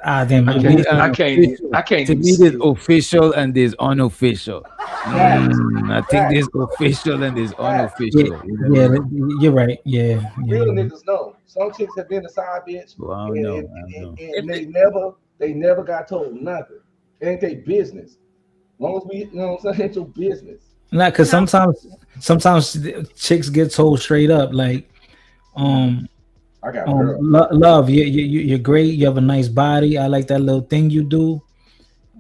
I can't. To me, there's official and there's unofficial. I think there's official and there's unofficial. Yeah, you're right. Yeah. Real niggas know. Some chicks have been a side bitch, well, I don't know. And they never got told nothing. It ain't their business. As long as we, you know what I'm saying, it's your business. Nah, because sometimes chicks get told straight up like, I got love, you're great. You have a nice body. I like that little thing you do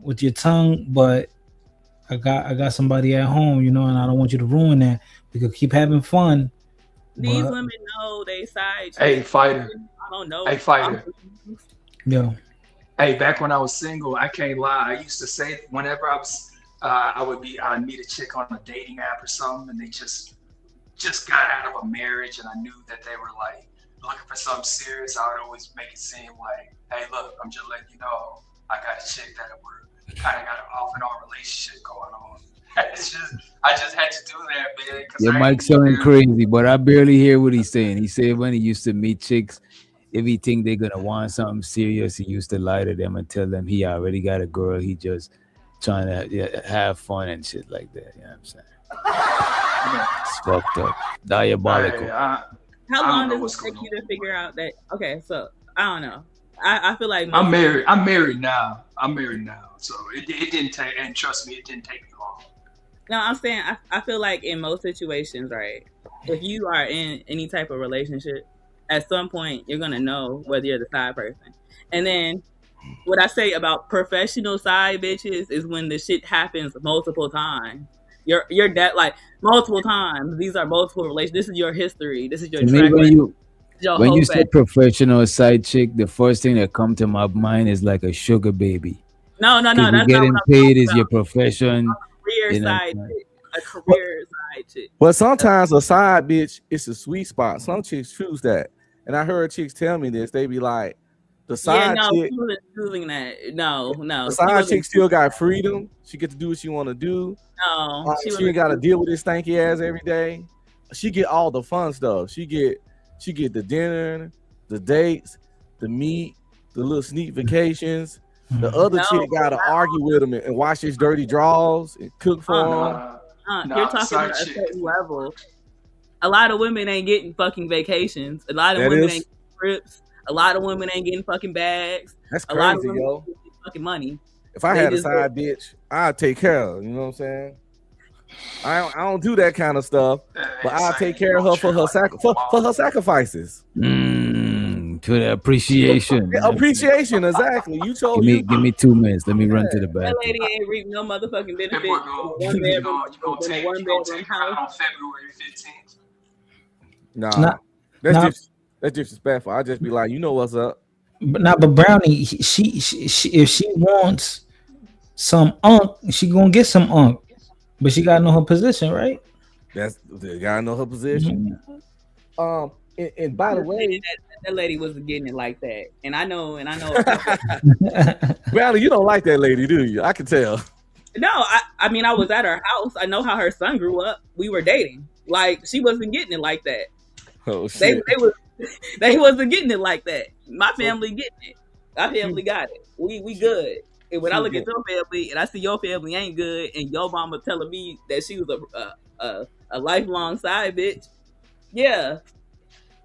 with your tongue, but I got somebody at home, you know, and I don't want you to ruin that. We could keep having fun. These women know they side. Hey, fighter. I don't know. Hey, fighter. Yo. Hey, back when I was single, I can't lie. I used to say whenever I'd meet a chick on a dating app or something, and they just got out of a marriage, and I knew that they were like looking for something serious. I would always make it seem like, hey, look, I'm just letting you know I got a chick that we're kind of got an off and on relationship going on. I just had to do that, man. Your mic sounding crazy, but I barely hear what he's saying. He said when he used to meet chicks, if he think they're gonna want something serious, he used to lie to them and tell them he already got a girl. He just trying to have fun and shit like that. You know what I'm saying? It's fucked up, diabolical. How long does it take you to figure out that? Okay, so I don't know. I feel like I'm married. I'm married now. So it didn't take, and trust me, it didn't take me long. No, I'm saying I feel like in most situations, right? If you are in any type of relationship, at some point you're gonna know whether you're the side person. And then what I say about professional side bitches is when the shit happens multiple times. You're that like multiple times. These are multiple relations. This is your history. This is your track record. When you say professional side chick, the first thing that come to my mind is like a sugar baby. No. That's getting not paid is your profession. A career side chick. Well, sometimes a side bitch is a sweet spot. Some chicks choose that, and I heard chicks tell me this. They be like, the side chick. She wasn't choosing that. No. The side chick still got freedom. She get to do what she want to do. No, she ain't got to deal with this stanky ass every day. She get all the fun stuff. She get the dinner, the dates, the meat, the little sneak vacations. The other chick got to argue with him and wash his dirty drawers and cook for him. You're talking about a certain level. A lot of women ain't getting fucking vacations. A lot of women ain't getting trips. A lot of women ain't getting fucking bags. That's crazy, a lot of women yo. Fucking money. If I had a side bitch, I'd take care of her. You know what I'm saying? I don't do that kind of stuff, but I'll take care of her for her sacrifices. For the appreciation. Appreciation, exactly. You told give me 2 minutes. Let me run to the That bathroom. lady ain't reap no motherfucking benefit. You gonna take it out on February 15th. Nah, that's disrespectful. I just be like, you know what's up. But Brownie, she if she wants some she gonna get some but she gotta know her position, right? They gotta know her position. And by the way, that lady wasn't getting it like that, and I know. Brownie, you don't like that lady, do you? I can tell. No, I mean, I was at her house. I know how her son grew up. We were dating. Like, she wasn't getting it like that. Oh shit. They wasn't getting it like that. My family getting it. My family got it. We good. And when I look at your family and I see your family ain't good, and your mama telling me that she was a lifelong side bitch, yeah.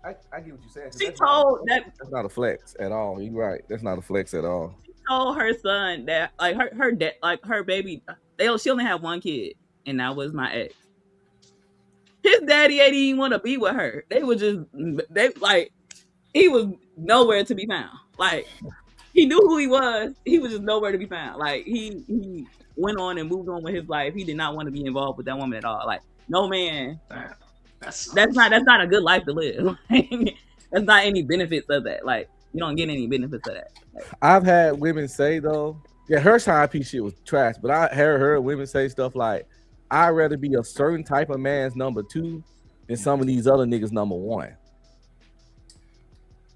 I get what you said. She told that's not a flex at all. You're right. That's not a flex at all. She told her son that like her dad, like her baby, she only had one kid, and that was my ex. His daddy ain't even want to be with her. He was nowhere to be found. Like, he knew who he was. He was just nowhere to be found. Like, he went on and moved on with his life. He did not want to be involved with that woman at all. Like, no man. That's not a good life to live. That's not any benefits of that. Like, you don't get any benefits of that. Like, I've had women say though, yeah, her side piece shit was trash, but I heard women say stuff like, I'd rather be a certain type of man's number 2 than some of these other niggas number 1.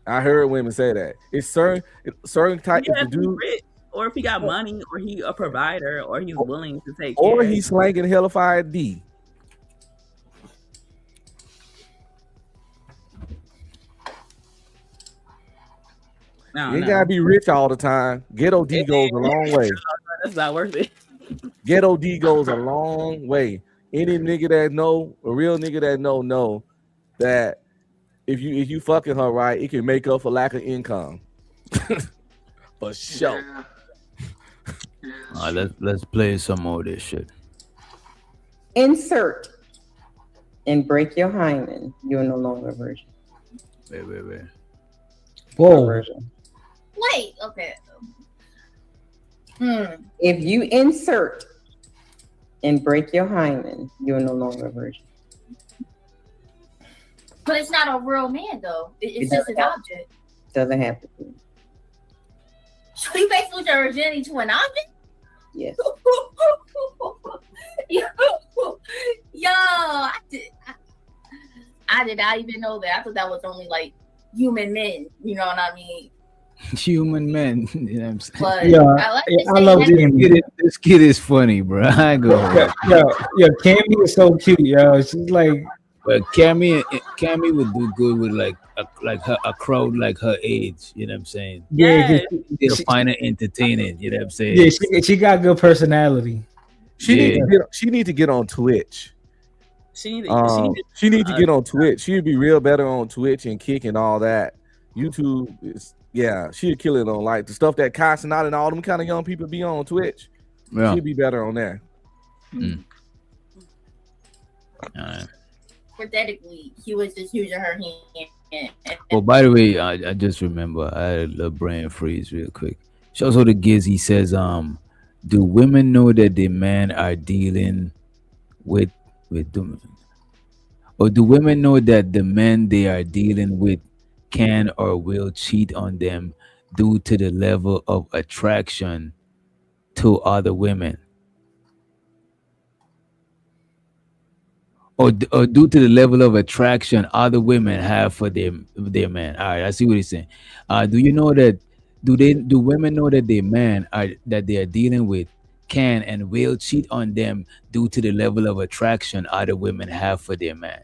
I heard women say that. It's certain type of dude, rich, or if he got money, or he a provider, or he's willing to take or care. he's slanging hellfire D. No, you ain't gotta be rich all the time. Ghetto D goes a long way. That's not worth it. Ghetto D goes a long way. Any nigga that know, a real nigga that know that if you fucking her right, it can make up for lack of income. For sure. Yeah. All right, let's play some more of this shit. Insert and break your hymen. You're no longer a virgin. Wait. Whoa. Wait, okay. If you insert and break your hymen, you're no longer a virgin. But it's not a real man, though. It's just an object. Doesn't have to be. So you basically lose your virginity to an object? Yes. Yo, I did not even know that. I thought that was only like human men. You know what I mean? Human men. You know what I'm saying? But yeah, I love this kid is funny, bro. I go. Yo, Cammy is so cute, yo. She's like, well, Cammy would do good with like a crowd like her age. You know what I'm saying? Yeah, they'll find it entertaining. You know what I'm saying? Yeah, she got good personality. She need to get on Twitch. She need to get on Twitch. She'd be real better on Twitch and Kick and all that. YouTube is she'd kill it on like the stuff that Carson out and all them kind of young people be on Twitch. Yeah. She'd be better on there. Pathetically, he was just using her hand. Well, by the way, I just remember I had a brain freeze real quick. Shows how the Gizzy says, do women know that the men are dealing with them? Or do women know that the men they are dealing with can or will cheat on them due to the level of attraction to other women? Or due to the level of attraction other women have for their man. All right, I see what he's saying. Do you know that? Do women know that their man that they are dealing with can and will cheat on them due to the level of attraction other women have for their man?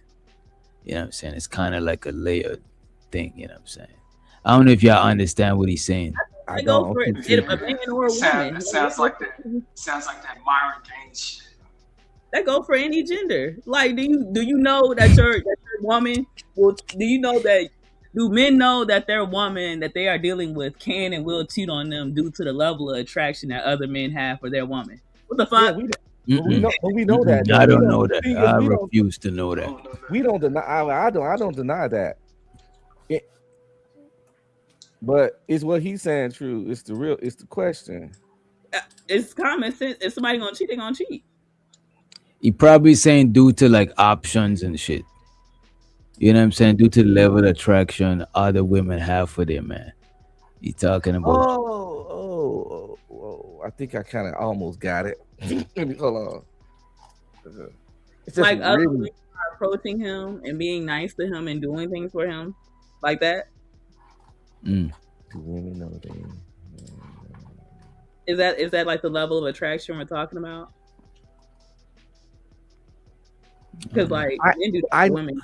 You know what I'm saying? It's kind of like a layered thing. You know what I'm saying? I don't know if y'all understand what he's saying. I go for it. A man or a woman. Sounds like that Myron Gaines shit. That go for any gender. Like, do you know that your woman will? Do you know that? Do men know that their woman that they are dealing with can and will cheat on them due to the level of attraction that other men have for their woman? What the fuck? Yeah, we know that. I don't know that. I refuse to know that. We don't deny. I don't deny that. But is what he's saying true? It's the question. It's common sense. If somebody gonna cheat, they gonna cheat. He probably saying due to like options and shit. You know what I'm saying? Due to the level of attraction other women have for their man. He talking about. I think I kind of almost got it. Let me hold on. It's just Like other really, women are approaching him and being nice to him and doing things for him, like that. do women know they? Is that like the level of attraction we're talking about? Because like men do that to women.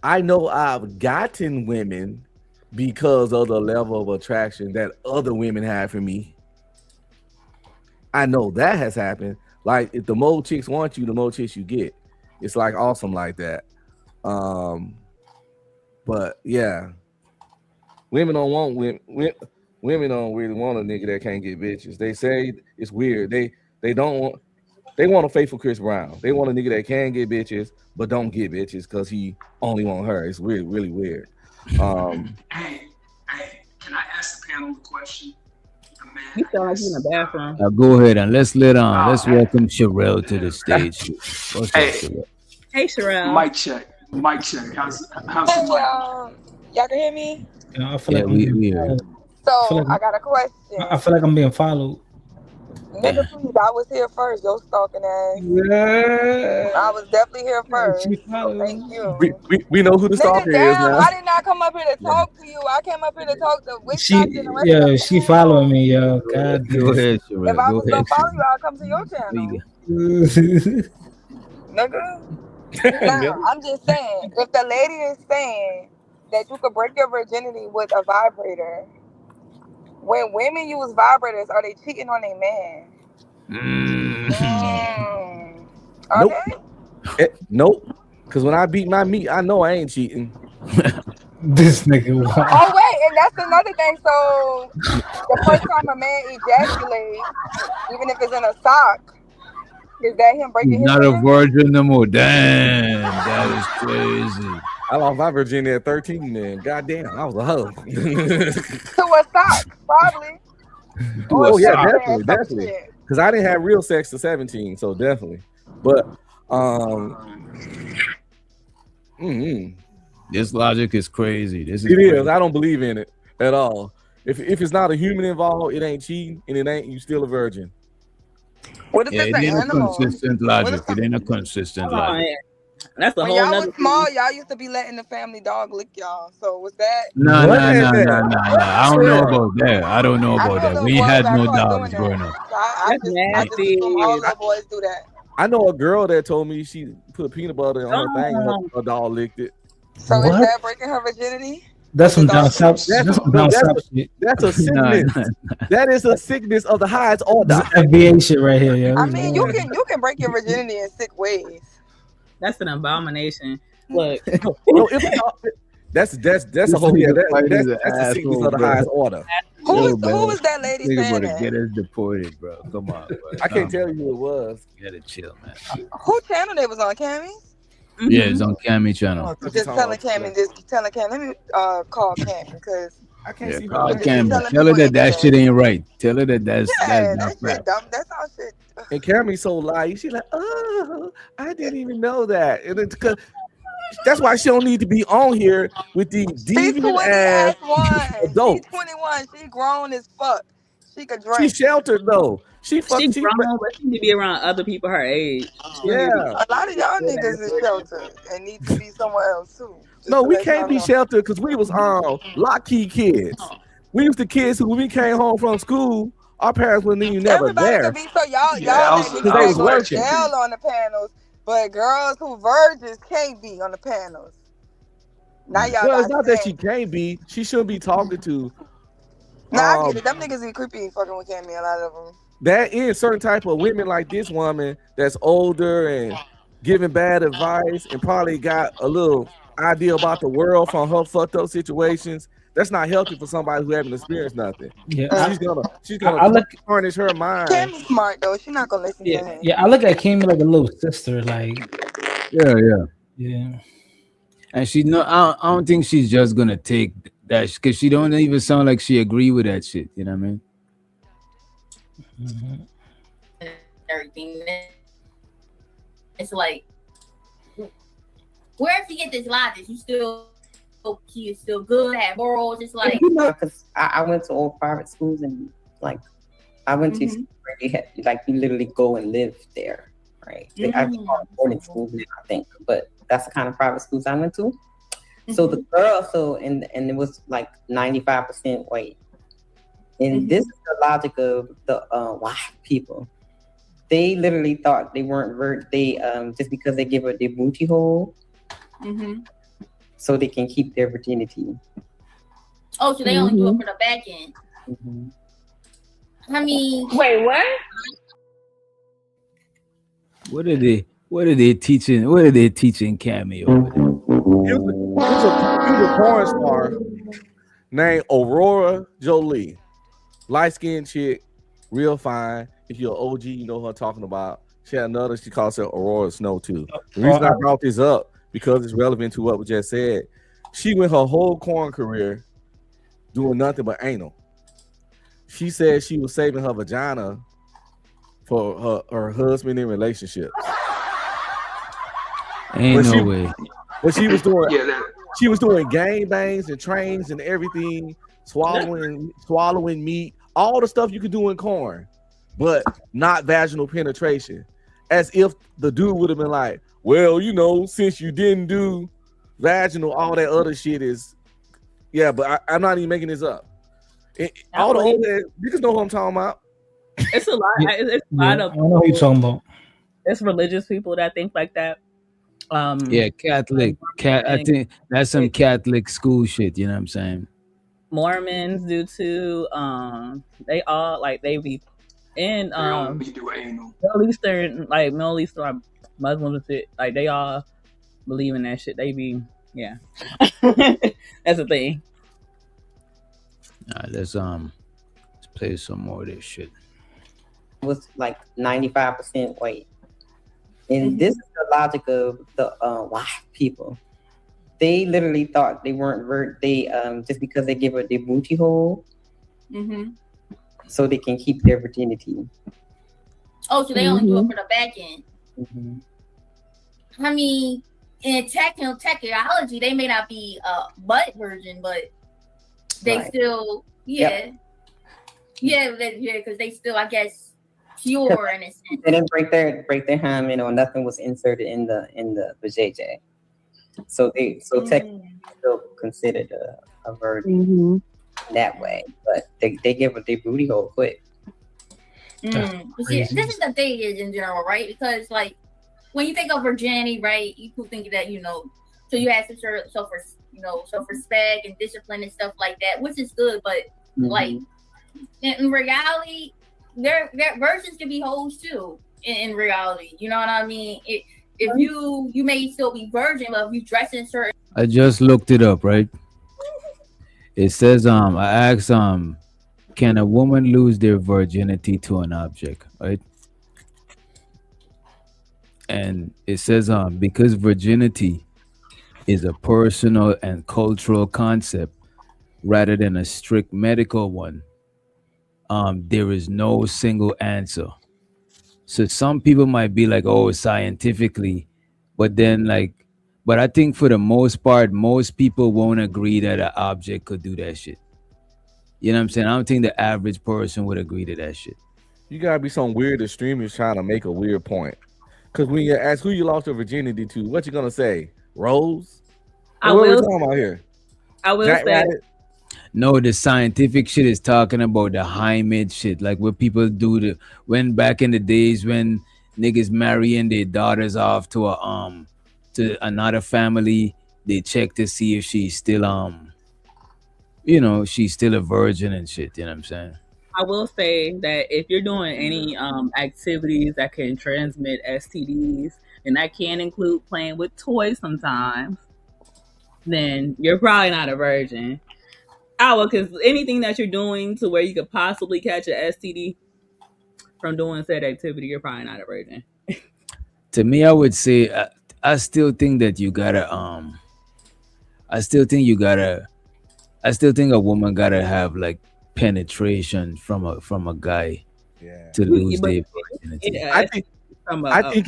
I know I've gotten women because of the level of attraction that other women have for me. I know that has happened. Like if the more chicks want you, the more chicks you get. It's like awesome like that. But yeah, women don't want women don't really want a nigga that can't get bitches. They say it's weird. They don't want. They want a faithful Chris Brown. They want a nigga that can get bitches, but don't get bitches because he only want her. It's really, really weird. Hey, can I ask the panel a question? You sound like you in the bathroom. Go ahead and let's welcome Sherelle to the stage. What's up, Sherelle? Hey, Sherelle. Mic check. How's the mic? Y'all can hear me? I feel like we hear. So I got a question. I feel like I'm being followed. Nigga, please, I was here first, yo stalking ass. Yeah. I was definitely here first. So thank you. We know who the stalker is now. I did not come up here to talk to you. I came up here to talk to Witch She following me, yo. God damn. Go ahead, Sherelle. If I was gonna follow you, I'll come to your channel. Nigga. Now, I'm just saying, if the lady is saying that you could break your virginity with a vibrator, when women use vibrators, are they cheating on their man? Okay. Nope. Because when I beat my meat, I know I ain't cheating. This nigga. Wow. Oh wait, and that's another thing. So the first time a man ejaculates, even if it's in a sock, is that him breaking his Not a virginity? virgin no more. Damn, that is crazy. I lost my virginity at 13, man. Goddamn, I was a hoe. To a sock, probably. Oh yeah, definitely. Because I didn't have real sex to 17, so definitely. But this logic is crazy. It is. I don't believe in it at all. If it's not a human involved, it ain't cheating, and it ain't you still a virgin. What if it it's an ain't animal? a consistent logic. It ain't a consistent logic. That's the when whole y'all nother was small, y'all used to be letting the family dog lick y'all. So was that? No. I don't know about that. I don't know about that. We had no dogs growing up. I just assume all little boys do that. I know a girl that told me she put peanut butter on her thing and her dog licked it. So is that breaking her virginity? That's some down south. That's some down south shit. That's a sickness. That is a sickness of the highest order. FBA shit right here, yo. I mean, you can break your virginity in sick ways. That's an abomination. Look, that's a whole that's a sickness of the highest order. Who was that lady saying that? Get us deported, bro. Come on, bro. I can't tell you who it was. You gotta chill, man. Who channel they was on, Cammy? Yeah, it's on Cammy channel. Just telling Cammy. Let me call Cammy because I can't see. Call Cammy. Tell her that shit ain't right. Tell her that's not shit dumb. That's all shit. And Cammy's so light. She's like, oh, I didn't even know that. And it's because that's why she don't need to be on here with these deviant ass adults. She's 21. She grown as fuck. She could drink. She's sheltered though. She grown, but she need to be around other people her age. Yeah. A lot of y'all niggas is sheltered and need to be somewhere else too. No, we can't be sheltered because we was lock-key kids. We was the kids who, when we came home from school, our parents wouldn't even never there. Could be, so y'all they was working. Jail on the panels, but girls who virgins can't be on the panels. Now y'all. Well, it's not that she can't be. She shouldn't be talking to. Nah, I get it. Them niggas be creepy fucking with Cammy. A lot of them. There is certain type of women like this woman that's older and giving bad advice and probably got a little idea about the world from her fucked up situations. That's not healthy for somebody who haven't experienced nothing. Yeah, she's gonna tarnish her mind. Cammy's smart though. She's not gonna listen to him. Yeah, I look at Cammy like a little sister. Like, yeah. Yeah. And she's not. I don't think she's just gonna take That's because she don't even sound like she agree with that shit. You know what I mean? Everything. It's like, where did you get this logic? She is still good, have morals. It's like, because I went to all private schools and like I went to schools where you had like you literally go and live there, right? I think all boarding schools now, I think, but that's the kind of private schools I went to. So the girl, and it was like 95% white, and this is the logic of the white people. They literally thought they weren't they just because they give her their booty hole, so they can keep their virginity. Oh, so they only do it for the back end. I mean, wait, what? What are they teaching? What are they teaching Cameo? He was a porn star named Aurora Jolie. Light-skinned chick, real fine. If you're an OG, you know who I'm talking about. She had another, she calls her Aurora Snow too. The reason I brought this up, because it's relevant to what we just said. She went her whole porn career doing nothing but anal. She said she was saving her vagina for her husband in relationships. Ain't no way. But she was doing she was doing gangbangs and trains and everything, swallowing meat, all the stuff you could do in corn, but not vaginal penetration. As if the dude would have been like, well, you know, since you didn't do vaginal, all that other shit is, yeah, but I'm not even making this up. All the old niggas know what I'm talking about. It's a lot. It's a lot of. I know what you're talking about. It's religious people that think like that. Yeah, Catholic. I think that's some Catholic school shit. You know what I'm saying? Mormons do too. They all like they be in Middle Eastern, like Middle Eastern Muslims and shit. Like they all believe in that shit. They be that's the thing. All right, let's play some more of this shit. Was like 95% white. And this is the logic of the white people. They literally thought they weren't they just because they give her their booty hole, so they can keep their virginity. Oh, so they only do it for the back end. I mean, in technology, they may not be a butt virgin, but they still, because they still, I guess, pure in a sense. They didn't break their hymen or nothing was inserted in the vajayjay. So technically still considered a virgin that way, but they give her their booty hole quick. See, this is the thing is in general, right? Because like when you think of virginity, right, you could think that, you know, so you have some sort of self-respect and discipline and stuff like that, which is good, but like in reality, their virgins can be hoes too. In reality, you know what I mean? If you may still be virgin, but if you dress in certain. I just looked it up, right? It says I asked can a woman lose their virginity to an object, right? And it says because virginity is a personal and cultural concept rather than a strict medical one, there is no single answer. So some people might be like, oh, scientifically, but then but I think for the most part, most people won't agree that an object could do that shit. You know what I'm saying? I don't think the average person would agree to that shit. You gotta be some weird extremist trying to make a weird point. Because when you ask who you lost your virginity to, what you gonna say? Rose? What are we talking about here? I will say. No, the scientific shit is talking about the hymen shit, like what people do when back in the days when niggas marrying their daughters off to another family, they check to see if she's still she's still a virgin and shit. You know what I'm saying? I will say that if you're doing any activities that can transmit STDs, and that can include playing with toys sometimes, then you're probably not a virgin. Because anything that you're doing to where you could possibly catch an STD from doing said activity, you're probably not a virgin. To me, I would say I still think that you gotta I still think a woman gotta have like penetration from a guy to lose their virginity. I think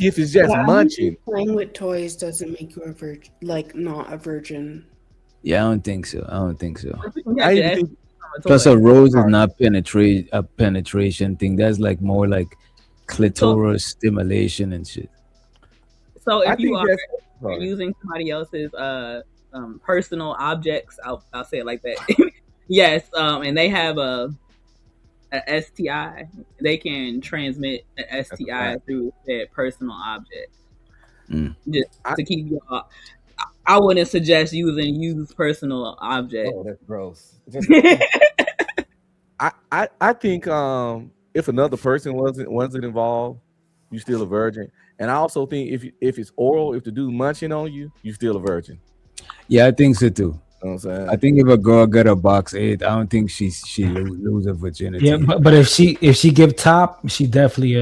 if it's just munching, playing with toys doesn't make you a virgin, like not a virgin. Yeah, I don't think so. I even think Plus, a rose is not a penetration thing. That's like more like clitoris stimulation and shit. So if you are using somebody else's personal objects, I'll say it like that. Yes, and they have a STI, they can transmit an STI through their personal object. Just to keep you up. I wouldn't suggest using used personal objects. Oh, that's gross. I think if another person wasn't involved, you still a virgin. And I also think if it's oral, if the dude munching on you, you still a virgin. Yeah, I think so too. You know what I'm saying? I think if a girl got a box 8, I don't think she lose her virginity. Yeah, but if she give top, she definitely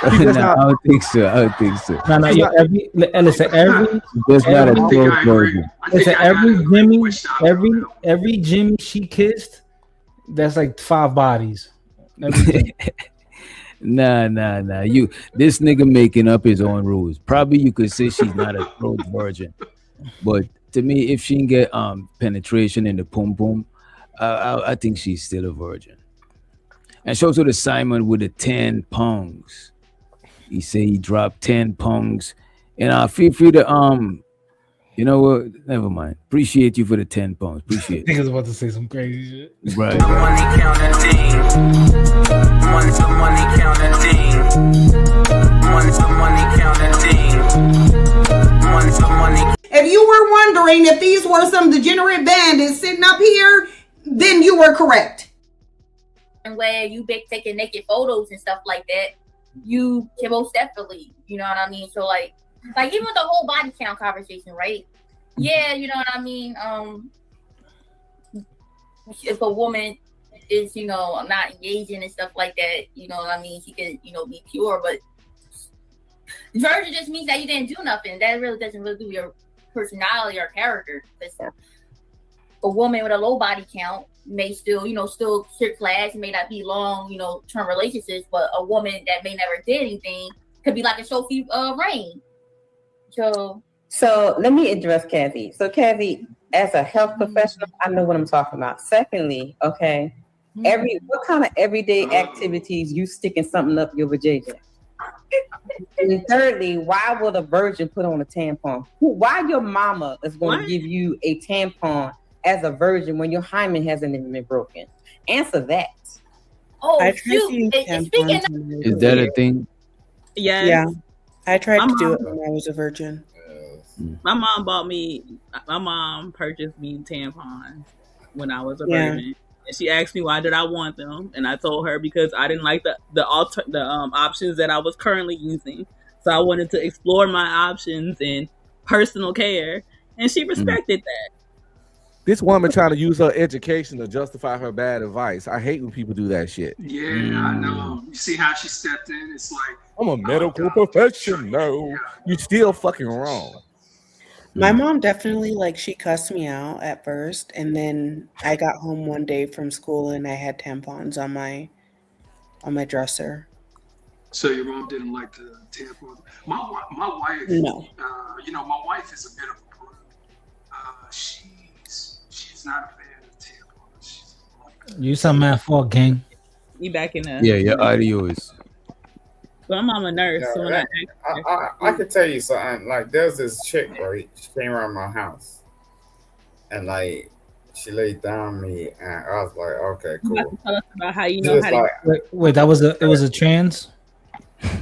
No, I don't think so. No. Yeah, every Jimmy she kissed, that's like 5 bodies. Nah. This nigga making up his own rules. Probably you could say she's not a true virgin, but to me, if she can get penetration in the pum pum, I think she's still a virgin. And show to the Simon with the 10 pounds. He said he dropped 10 pounds, and feel free to you know what? Never mind. Appreciate you for the 10 pounds. Appreciate it. Niggas about to say some crazy shit. Right. Money counting team. Money counting team. Money counting team. Money. If you were wondering if these were some degenerate bandits sitting up here, then you were correct. And where you big taking naked photos and stuff like that, you can most definitely, you know what I mean? So like even with the whole body count conversation, right? Yeah, you know what I mean? If a woman is, not engaging and stuff like that, you know what I mean? She could, be pure, but virgin just means that you didn't do nothing. That really doesn't really do your personality or character. Because a woman with a low body count may still share class, may not be long, term relationships, but a woman that may never did anything could be like a Sophie Rain. So let me address Kathy. So Kathy, as a health professional, I know what I'm talking about. Secondly, okay, what kind of everyday activities you sticking something up your vajayjay? And thirdly, why would a virgin put on a tampon? Why your mama is going to give you a tampon as a virgin when your hymen hasn't even been broken? Answer that. Oh, speaking Is that a thing? Yeah. I tried to do it when I was a virgin. My mom purchased me tampons when I was a virgin. And she asked me why did I want them, and I told her because I didn't like the options that I was currently using. So I wanted to explore my options in personal care, and she respected that. This woman trying to use her education to justify her bad advice. I hate when people do that shit. Yeah, I know. You see how she stepped in? It's like, I'm a medical professional. You still fucking wrong. My mom definitely, she cussed me out at first, and then I got home one day from school and I had tampons on my dresser. So your mom didn't like the tampon? My wife, no. My wife is a bit of a prude. She's not a fan of tampons. You some man for gang. You back in there? Yeah, your audio is. So I'm a nurse. So when I can tell you something. Like, there's this chick, right? She came around my house, and she laid down me, and I was like, okay, cool. Tell us about how you know how to. Wait, it was a trans.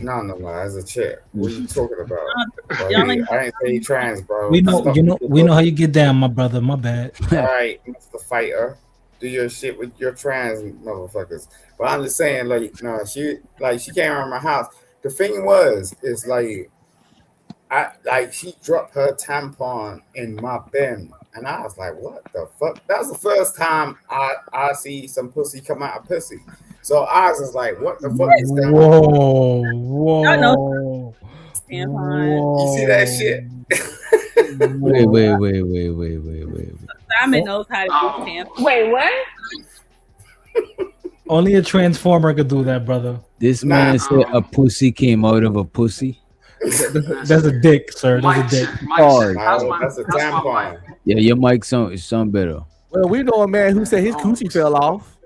No, as a chick. What are you talking about? I ain't say trans, bro. We know how you get down, my brother. My bad. All right, Mr. Fighter, do your shit with your trans motherfuckers. But I'm just saying, she came around my house. The thing is she dropped her tampon in my bin, and I was like, what the fuck? That was the first time I see some pussy come out of pussy. So I was just like, what the fuck is that? Whoa. You see that shit? Wait. Simon knows how to use tampons. Wait, what? Only a transformer could do that, brother. This man said a pussy came out of a pussy. That's a dick, sir. That's a dick. Hard. That's a tampon. Yeah, your mic sound better. Well, we know a man who said his coochie fell off.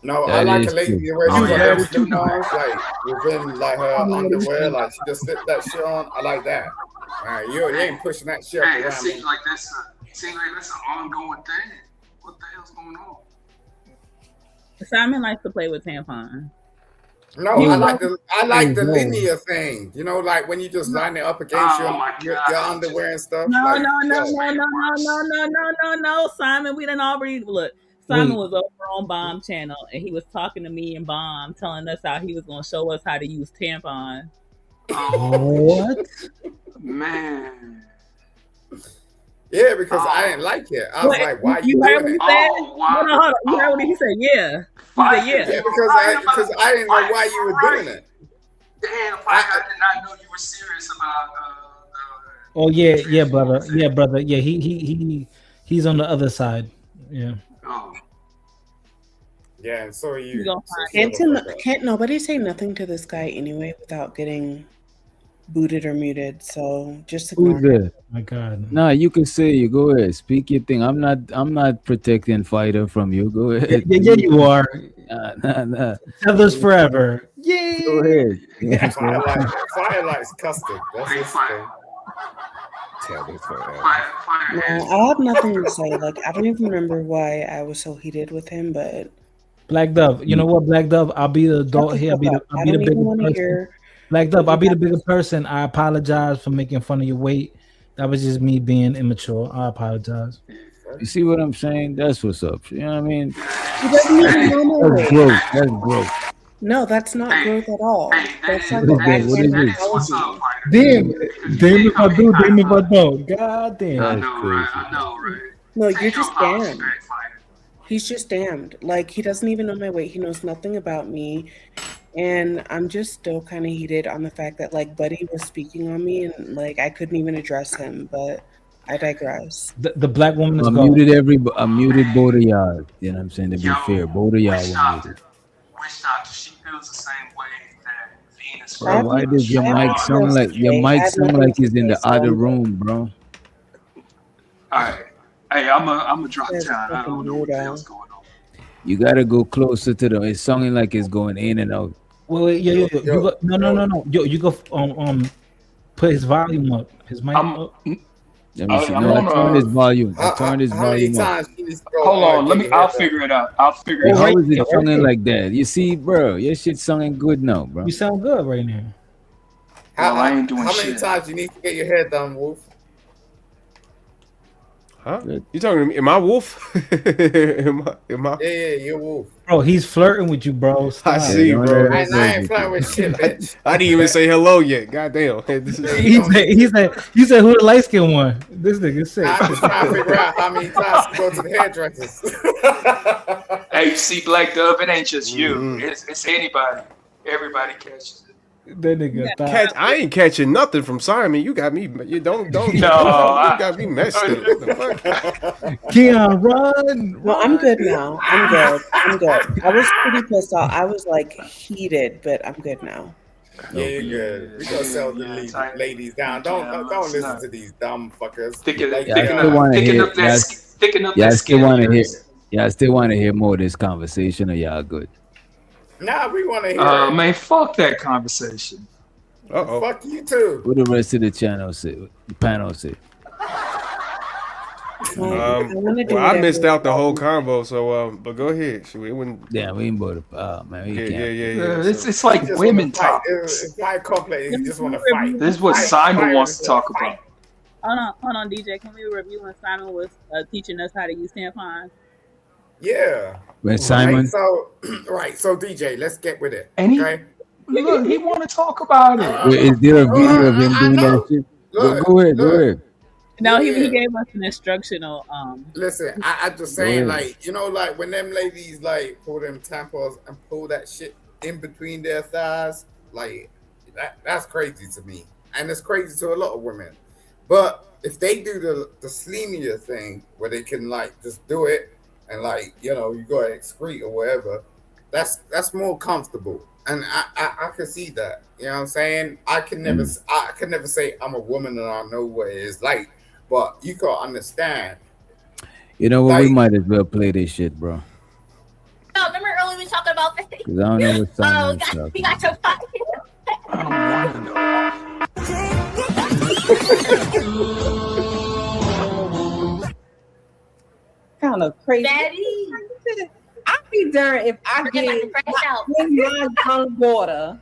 No, That I like is a lady true. where she Oh, got yeah. them slip-ons, like within like her underwear, like she just slip that shit on. I like that. All right, you ain't pushing that shit Hey, it around me. seems like that's an ongoing thing. What the hell's going on? Simon likes to play with tampons. No, I like the linear thing. You know, like when you just line it up against your underwear and stuff. No, like, no, no, yeah. no, Simon. We done already look. Simon was over on Bomb Channel and he was talking to me and Bomb, telling us how he was gonna show us how to use tampons. What? Man. Yeah, because I didn't like it. I was like, why you heard doing what he it? said? Hold on. You heard what he said? Yeah. He said, yeah. Yeah, because I didn't know why you were doing it. Damn, I did not know you were serious about Oh yeah, brother. Yeah, brother. Yeah, he's on the other side. Yeah. Yeah, and so are you. Can't nobody say nothing to this guy anyway without getting booted or muted? So just ignore Who's him. that? My God. Nah, you can say you go ahead. Speak your thing. I'm not protecting Fighter from you. Go ahead. Yeah, you are. Nah. Feathers forever. Yay. Go ahead. Firelight's custard. That's his thing. No, I have nothing to say. Like, I don't even remember why I was so heated with him, but Black Dove. You know what, Black Dove? I'll be the adult here. I'll be the bigger person. Black Dove, I'll be the bigger person. I apologize for making fun of your weight. That was just me being immature. I apologize. You see what I'm saying? That's what's up. You know what I mean? he doesn't even know my That's weight. growth. That's growth. No, that's not growth at all. That's like What is a that? What is bad this? mentality. Damn if I do, damn if I don't. God damn. That's crazy. No, you're just damned. He's just damned. Like, he doesn't even know my weight. He knows nothing about me. And I'm just still kind of heated on the fact that, like, Buddy was speaking on me and, like, I couldn't even address him. But I digress. The black woman is I gone. muted both of y'all. You know what I'm saying? To be fair, both of y'all were muted. she feels the same way that Venus. Bro, why does your mic sound like it's in the other room, bro? All right. Hey, I'm a drop down. I don't know what the hell's going on. You gotta go closer to them. It's sounding like it's going in and out. Wait, yeah. You go, no. Yo, you go put his volume up. His mic up. Let me see. No, I turned his volume. I turned his volume up. Hold on, I'll figure it out. How is it sounding like that? You see, bro, your shit sounding good now, bro. You sound good right now. I ain't doing How shit. many times you need to get your hair done, Wolf? Huh? You talking to me? Am I Wolf? am I? Yeah, you're Wolf. Bro, he's flirting with you, bro. Stop. I see, bro. I ain't flirting with shit, bitch. I didn't even say hello yet. Goddamn. He said who the light skinned one? This nigga said. I'm just trying to figure out how many times to go to the hairdressers. Hey, you see, Black Dove, it ain't just you. It's anybody. Everybody catches it. That nigga I ain't catching nothing from Simon. You got me. You don't. No, you got me messed up. What the fuck? Keon, run. No, I'm good now. I'm good. I was pretty pissed off. I was like heated, but I'm good now. Yeah, you're good. We gonna sell the ladies down. Don't listen to these dumb fuckers. I still want to hear more of this conversation, or y'all good? Nah, we want to hear. Man, fuck that conversation. Fuck you too. What the rest of the panel say? I missed out the whole convo, so but go ahead. We wouldn't. Yeah, we ain't both. Man, we can't. Yeah. It's like women talk. It's like complex. You just want to fight. This is what Simon wants to talk about. Hold on, DJ. Can we review when Simon was teaching us how to use tampons? Yeah. When Simon. So DJ, let's get with it. And okay. Look, he want to talk about it. Wait, is there a video of him doing that shit? Go ahead. No, he gave us an instructional. Listen, I'm just saying, like, like when them ladies like pull them tampons and pull that shit in between their thighs, like that's crazy to me, and it's crazy to a lot of women. But if they do the slimier thing where they can like just do it and like you go ahead and excrete or whatever, that's more comfortable, and I can see that. You know what I'm saying? I can never say I'm a woman and I know what it is like, but you can understand. You know what? Like, We might as well play this shit, bro. No, remember earlier we were talking about this? Cause I don't know what Simon's talking. You got your pocket. I don't want to know. Kind of crazy. Daddy. I'd be darned if I give my young daughter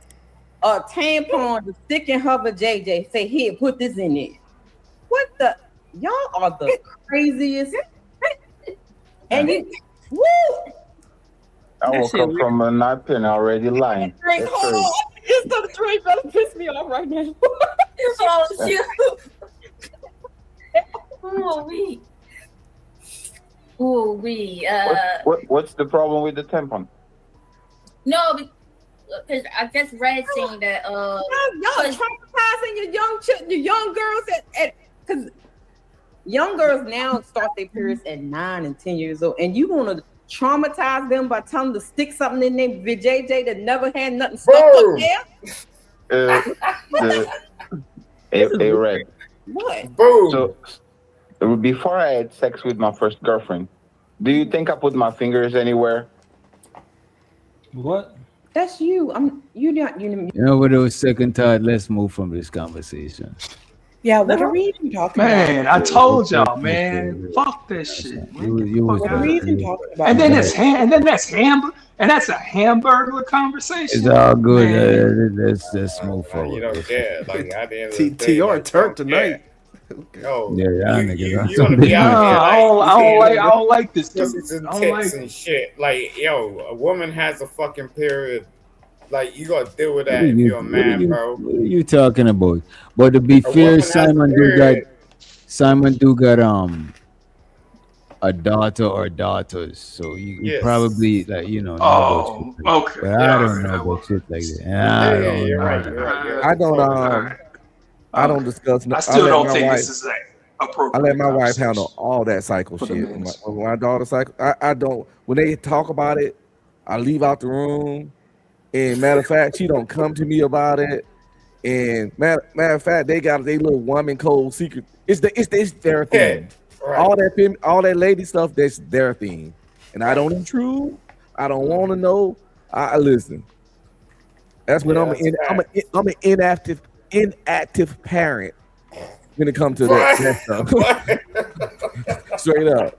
a tampon to stick in her vajayjay, say, here, put this in it. What the? Y'all are the craziest. And you, woo! I woke up from a napkin already lying. Drink, hold on. It's the drink gonna piss me off right now. Oh, shit. Oh, we. Oh, we. What's the problem with the tampon? No, because I just read saying that y'all traumatizing your young girls because young girls now start their periods at 9 and 10 years old, and you want to traumatize them by telling them to stick something in their vajayjay that never had nothing stuck up there? Hey, Red. What? Boom. So before I had sex with my first girlfriend, do you think I put my fingers anywhere? What? That's you. You not. You know what? It was second thought. Let's move from this conversation. Yeah, what are we even talking about? Man, I told y'all, man. Fuck this shit. What are we even talking about? And then that's hamburger, and that's a hamburger conversation. It's all good. Let's move forward. You don't care. Like at the end of the day, TR turned tonight. Yo, yeah, you gonna be out here. I don't like this. Pussies and tits and shit. Like, yo, a woman has a fucking period. Like, you gotta deal with that if you're a man, bro. What are you talking about? But to be fair, Simon do got a daughter or daughters, so you probably like know about shit like okay. But I don't know about shit like that. You're right. I don't discuss. I still don't think this is appropriate. I let my wife handle all that cycle shit. When my daughter cycle, I don't. When they talk about it, I leave out the room. And matter of fact, she don't come to me about it. And matter of fact, they got their little woman code secret. It's their thing. Right. All that lady stuff, that's their thing. And I don't intrude. I don't want to know. I listen. That's when I'm an inactive parent when it comes to that stuff. Straight up.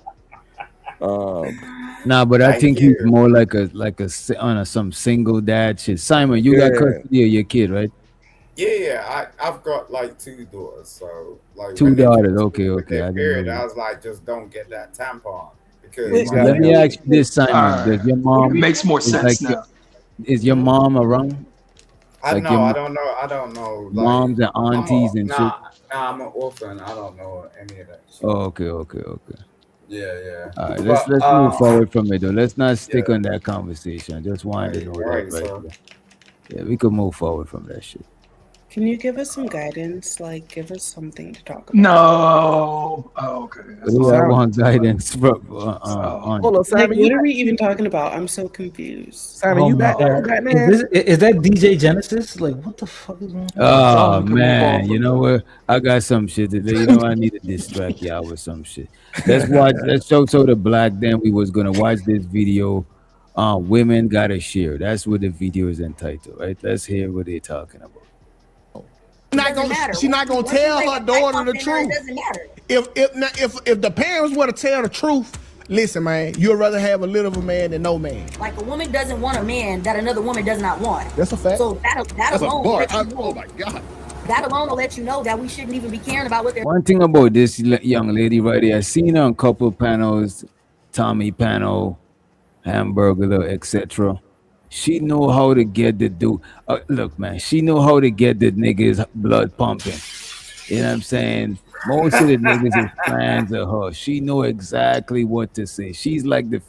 Nah, but I think he's more like some single dad shit. Simon, you got custody of your kid, right? Yeah, I've got like 2 daughters, so like 2 daughters. Okay. I was like, just don't get that tampon because. Let me ask you this, Simon. Does your mom makes more sense now? Is your mom around? I don't know. Like, moms and aunties and shit. Nah, I'm an orphan. I don't know any of that shit. Oh, okay. Yeah. All right, let's move forward from it though. Let's not stick on that conversation. I just wanted to know that. Yeah, we could move forward from that shit. Can you give us some guidance? Like, give us something to talk about. No. Oh, okay. I want guidance from on. Hold on, Simon. What are we even talking about? I'm so confused. Simon, you back? Is that DJ Genesis? Like, what the fuck is going on? Oh man, you know what? I got some shit to do. You know, I need to distract y'all with some shit. Let's show the black. Then we was gonna watch this video. Women gotta share. That's what the video is entitled, right? Let's hear what they're talking about. She's not gonna tell her daughter the truth. If the parents were to tell the truth, listen, man, you'd rather have a little of a man than no man. Like a woman doesn't want a man that another woman does not want. That's a fact. So that alone, oh my God. That alone will let you know that we shouldn't even be caring about what they're. One thing about this young lady right here, I've seen her on couple panels, Tommy panel, Hamburger, etc. She know how to get the dude. Look, man, she know how to get the niggas blood pumping. You know what I'm saying? Most of the niggas is fans of her. She know exactly what to say. She's like the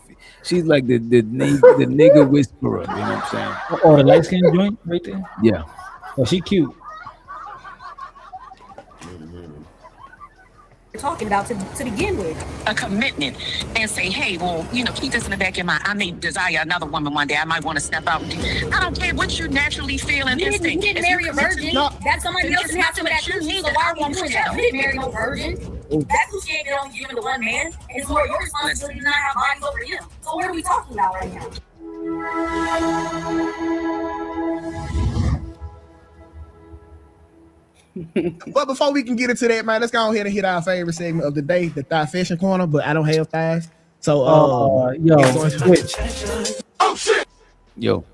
nigga whisperer. You know what I'm saying? Oh, the light skin joint right there. Yeah. Oh, she cute. talking about to begin with. A commitment and say, hey, well, keep this in the back of your mind. I may desire another woman one day. I might want to step out. I don't care what you naturally feel and instinct. You didn't marry a virgin. That's somebody else's house that you need. So why are we doing that? You didn't marry no virgin. That's who she ain't only giving to one man. And it's more your responsibility to not have bodies over him. So what are we talking about right now? But before we can get into that, man, let's go ahead and hit our favorite segment of the day, the thigh fashion corner. But I don't have thighs, so switch. Oh shit! Yo,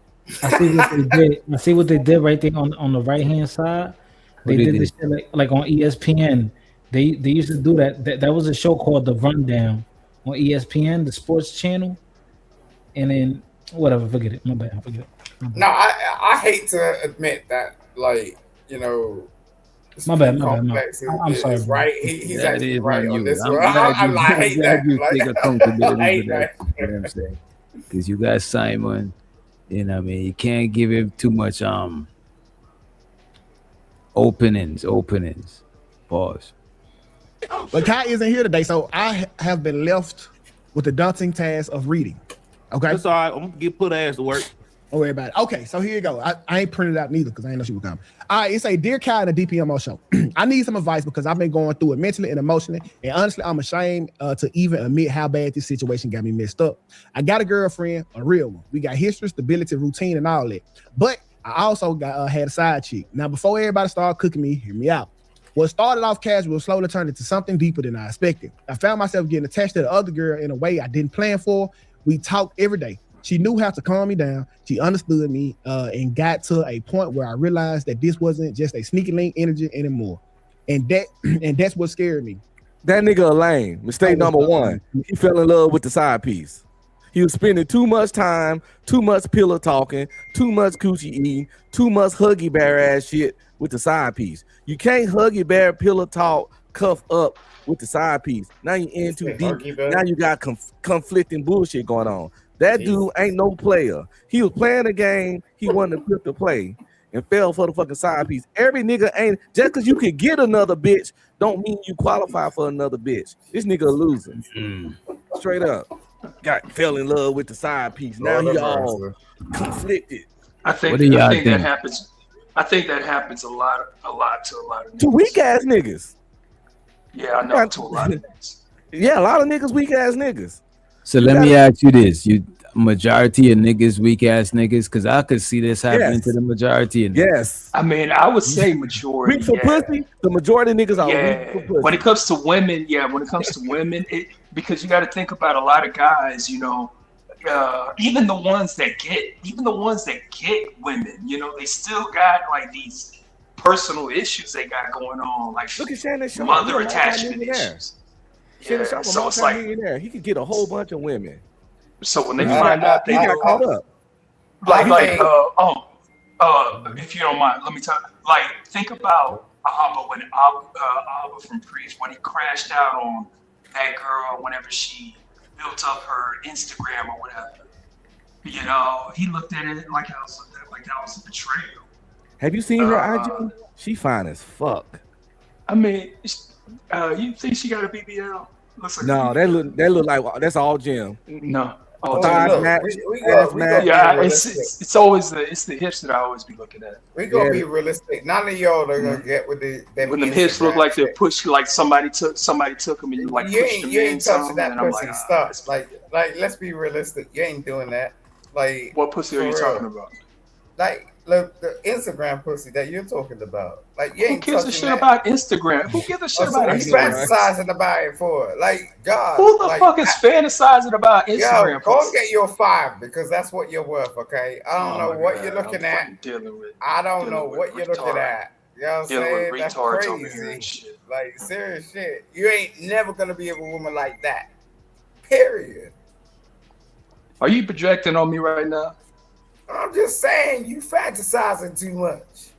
I see what they did. I see what they did right there on the right hand side. They did this shit like on ESPN. They used to do that. That was a show called The Rundown on ESPN, the sports channel. And then whatever, forget it. My bad, forget it. No, I hate to admit that, My bad. I'm sorry, bro. Right? He's actually right on this one. I'm hate that. you take accountability for that. that. You know what I'm saying? Because you got Simon, you can't give him too much openings. Pause. But Kai isn't here today, so I have been left with the daunting task of reading. Okay, that's all right. I'm gonna get put ass to work. Don't worry about it. Okay, so here you go. I ain't printed out neither because I ain't know she would come. All right, it's a Dear Kai and a DPMO show. I need some advice because I've been going through it mentally and emotionally, and honestly, I'm ashamed to even admit how bad this situation got me messed up. I got a girlfriend, a real one. We got history, stability, routine, and all that. But I also had a side chick. Now, before everybody started cooking me, hear me out. What started off casual slowly turned into something deeper than I expected. I found myself getting attached to the other girl in a way I didn't plan for. We talked every day. She knew how to calm me down. She understood me and got to a point where I realized that this wasn't just a sneaky link energy anymore. And that's what scared me. That nigga a lame. Mistake number one. He fell in love with the side piece. He was spending too much time, too much pillow talking, too much coochie eating, too much huggy bear ass shit with the side piece. You can't huggy bear, pillow talk, cuff up with the side piece. Now you in too deep. Now you got conflicting bullshit going on. That dude ain't no player. He was playing a game he wasn't equipped to play and fell for the fucking side piece. Every nigga ain't just because you can get another bitch don't mean you qualify for another bitch. This nigga a loser. Straight up. Fell in love with the side piece. Now he all conflicted. I think that happens. I think that happens a lot to a lot of niggas. To weak ass niggas. Yeah, I know, to a lot of niggas. Yeah, a lot of niggas weak ass niggas. So let me ask you this: majority of niggas weak ass niggas, because I could see this happening to the majority of niggas. Yes, I mean I would say majority. Weak for pussy. The majority of niggas are weak for pussy. When it comes to women, because you got to think about a lot of guys. Even the ones that get women, they still got like these personal issues they got going on, like look at Shannon Sharp, mother attachment issues. Shannon Sharp, so it's like he could get a whole bunch of women. So when they find out they got caught up, if you don't mind, let me talk. Like, think about Abba when Abba from Priest, when he crashed out on that girl whenever she built up her Instagram or whatever. He looked at it like that was a betrayal. Have you seen her IG? She fine as fuck. I mean, you think she got a BBL? No, that look like that's all Jim. No. It's always the hips that I always be looking at. We gonna be realistic. None of y'all are gonna get with when the hips look like they're pushed, like somebody took them and you like you pushed them you in ain't touching something, that and I'm pussy. like, Stop. Like let's be realistic. You ain't doing that. Like, what pussy are you talking about? Like, look, the Instagram pussy that you're talking about. Like, you ain't Who gives a shit about Instagram? Who gives a shit about Instagram? Fantasizing about it for like God. Who the fuck is fantasizing about Instagram? Yo, go get your 5 because that's what you're worth. Okay, I don't know what you're looking at. I don't know what you're looking at. You know what I'm saying? That's crazy. Like, serious shit. You ain't never gonna be with a woman like that. Period. Are you projecting on me right now? I'm just saying you fantasizing too much.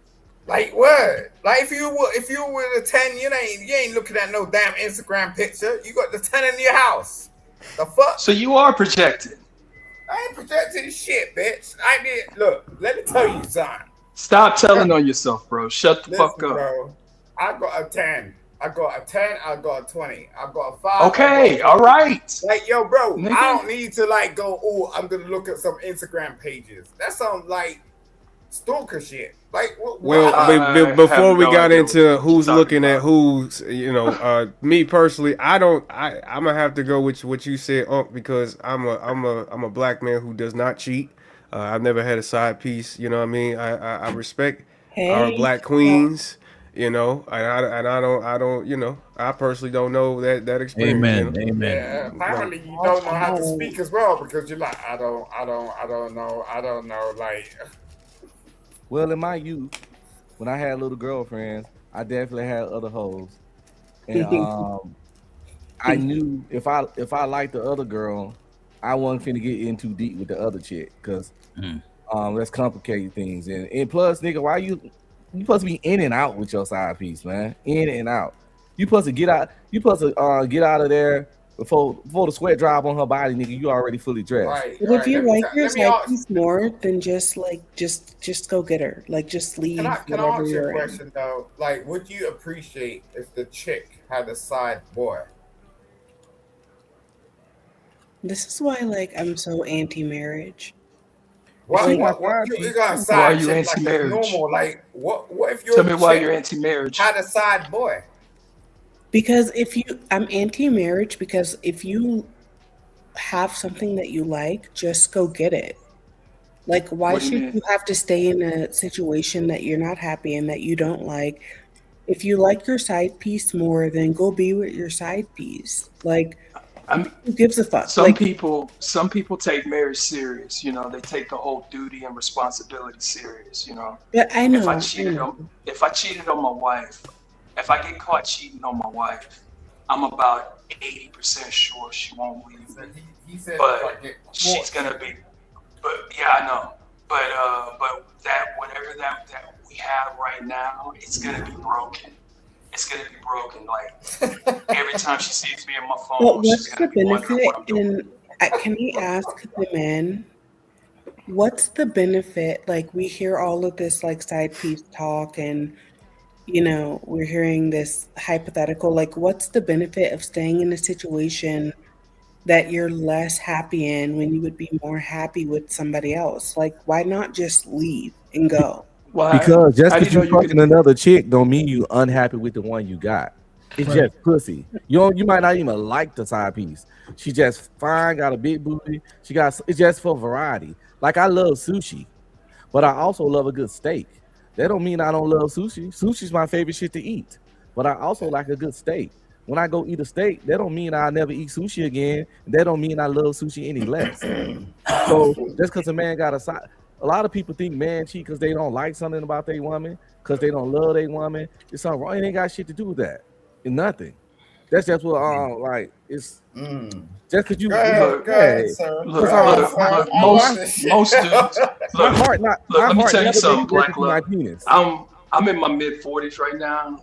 Like what? Like if you were with a 10, you ain't looking at no damn Instagram picture. You got the 10 in your house. The fuck? So you are projecting. I ain't projecting shit, bitch. Look, let me tell you something. Stop telling on yourself, bro. Shut the fuck up. Bro, I got a 10. I got a 10, I got a 20, I got a 5. Okay, all right. Like, yo, bro, Nigga. I don't need to like go, oh, I'm gonna look at some Instagram pages. That's some like stalker shit. Like, Well, before we got into who's looking at who's, me personally, I'm gonna have to go with what you said, because I'm a black man who does not cheat. I've never had a side piece. You know what I mean? I respect our black queens. And I don't. I personally don't know that experience. Amen. Amen. Yeah, apparently you don't know how to speak as well because you're like, I don't know. Like, well, in my youth, when I had little girlfriends, I definitely had other hoes, and I knew if I liked the other girl, I wasn't finna get in too deep with the other chick because that's complicated things. And plus, nigga, why you supposed to be in and out with your side piece, man? In and out. You supposed to get out. You supposed to get out of there before the sweat drop on her body, nigga. You already fully dressed. Right. But if you like your side piece more, then just go get her. Like, just leave. Can I whatever ask you you're a question though? Like, would you appreciate if the chick had a side boy? This is why, like, I'm so anti-marriage. Why Like, you got a side Why are you chick, like, it's anti-marriage? normal? Like, what if your Tell me why chick you're anti-marriage. had a side boy? Because I'm anti-marriage because if you have something that you like, just go get it. Like, why What do you should mean? you have to stay in a situation that you're not happy in, that you don't like? If you like your side piece more, then go be with your side piece. Like, who gives a fuck? Some Like, people take marriage serious. They take the whole duty and responsibility serious. but I know. If I cheated on my wife, if I get caught cheating on my wife, I'm about 80% sure she won't leave me. He said, but she's gonna be. But yeah, I know. But that whatever that we have right now, it's gonna be broken. It's gonna be broken. Like every time she sees me on my phone, but she's what's the gonna be wondering benefit? what I'm doing. And can we ask the men, what's the benefit? Like, we hear all of this like side piece talk, and we're hearing this hypothetical. Like, what's the benefit of staying in a situation that you're less happy in when you would be more happy with somebody else? Like, why not just leave and go? Why? Because just How do because you you know you fucking can? another chick don't mean you unhappy with the one you got. It's Right. just pussy. You might not even like the side piece. She just fine, got a big booty. It's just for variety. Like, I love sushi, but I also love a good steak. That don't mean I don't love sushi. Sushi's my favorite shit to eat, but I also like a good steak. When I go eat a steak, that don't mean I'll never eat sushi again. That don't mean I love sushi any less. So just because a man got a side, a lot of people think man cheat because they don't like something about their woman, because they don't love their woman. It's something wrong. It ain't got shit to do with that. It's nothing. That's just what it's just because you. Go ahead, sir. Look, Go ahead, most dudes. My heart not. Look, My let me heart tell you never something, been Black my Love. penis. I'm in my mid-40s right now,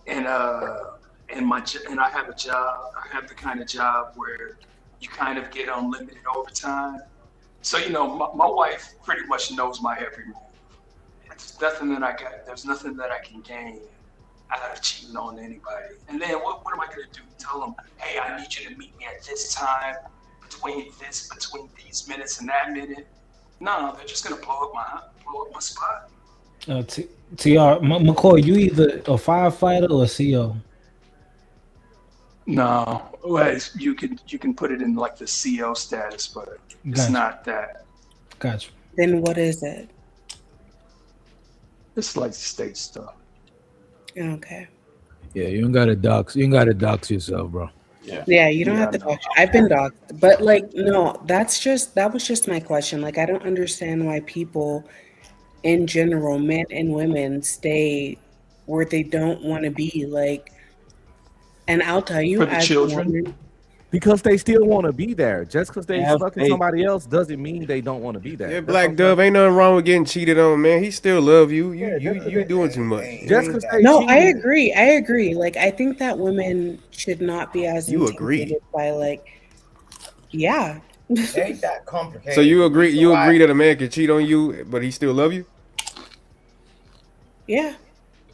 and I have a job. I have the kind of job where you kind of get unlimited overtime. So my wife pretty much knows my every move. There's nothing that I can gain out of cheating on anybody. And then what am I gonna do? Tell them, hey, I need you to meet me at this time, between these minutes and that minute. No, they're just gonna blow up my spot. TR McCoy, you either a firefighter or a CO? No, well, you can put it in like the CO status, but it's Gotcha. not that. Gotcha. Then what is it? It's like state stuff. Okay. Yeah, you ain't gotta dox yourself, bro. Yeah, you don't have to talk. I've been doxxed, but like, no, that was just my question. Like, I don't understand why people in general, men and women, stay where they don't want to be. Like, and I'll tell you, For the as a children? woman, Because they still want to be there. Just because they Have fucking faith. somebody else doesn't mean they don't want to be there. Yeah, That's Black what Dove, ain't nothing wrong with getting cheated on, man. He still love you. You doing too much. Just because they no, I cheated. agree. I agree. Like, I think that women should not be as You agree. intimidated by like, yeah. It ain't that complicated. So you agree? You So agree that a man can cheat on you, but he still love you? Yeah.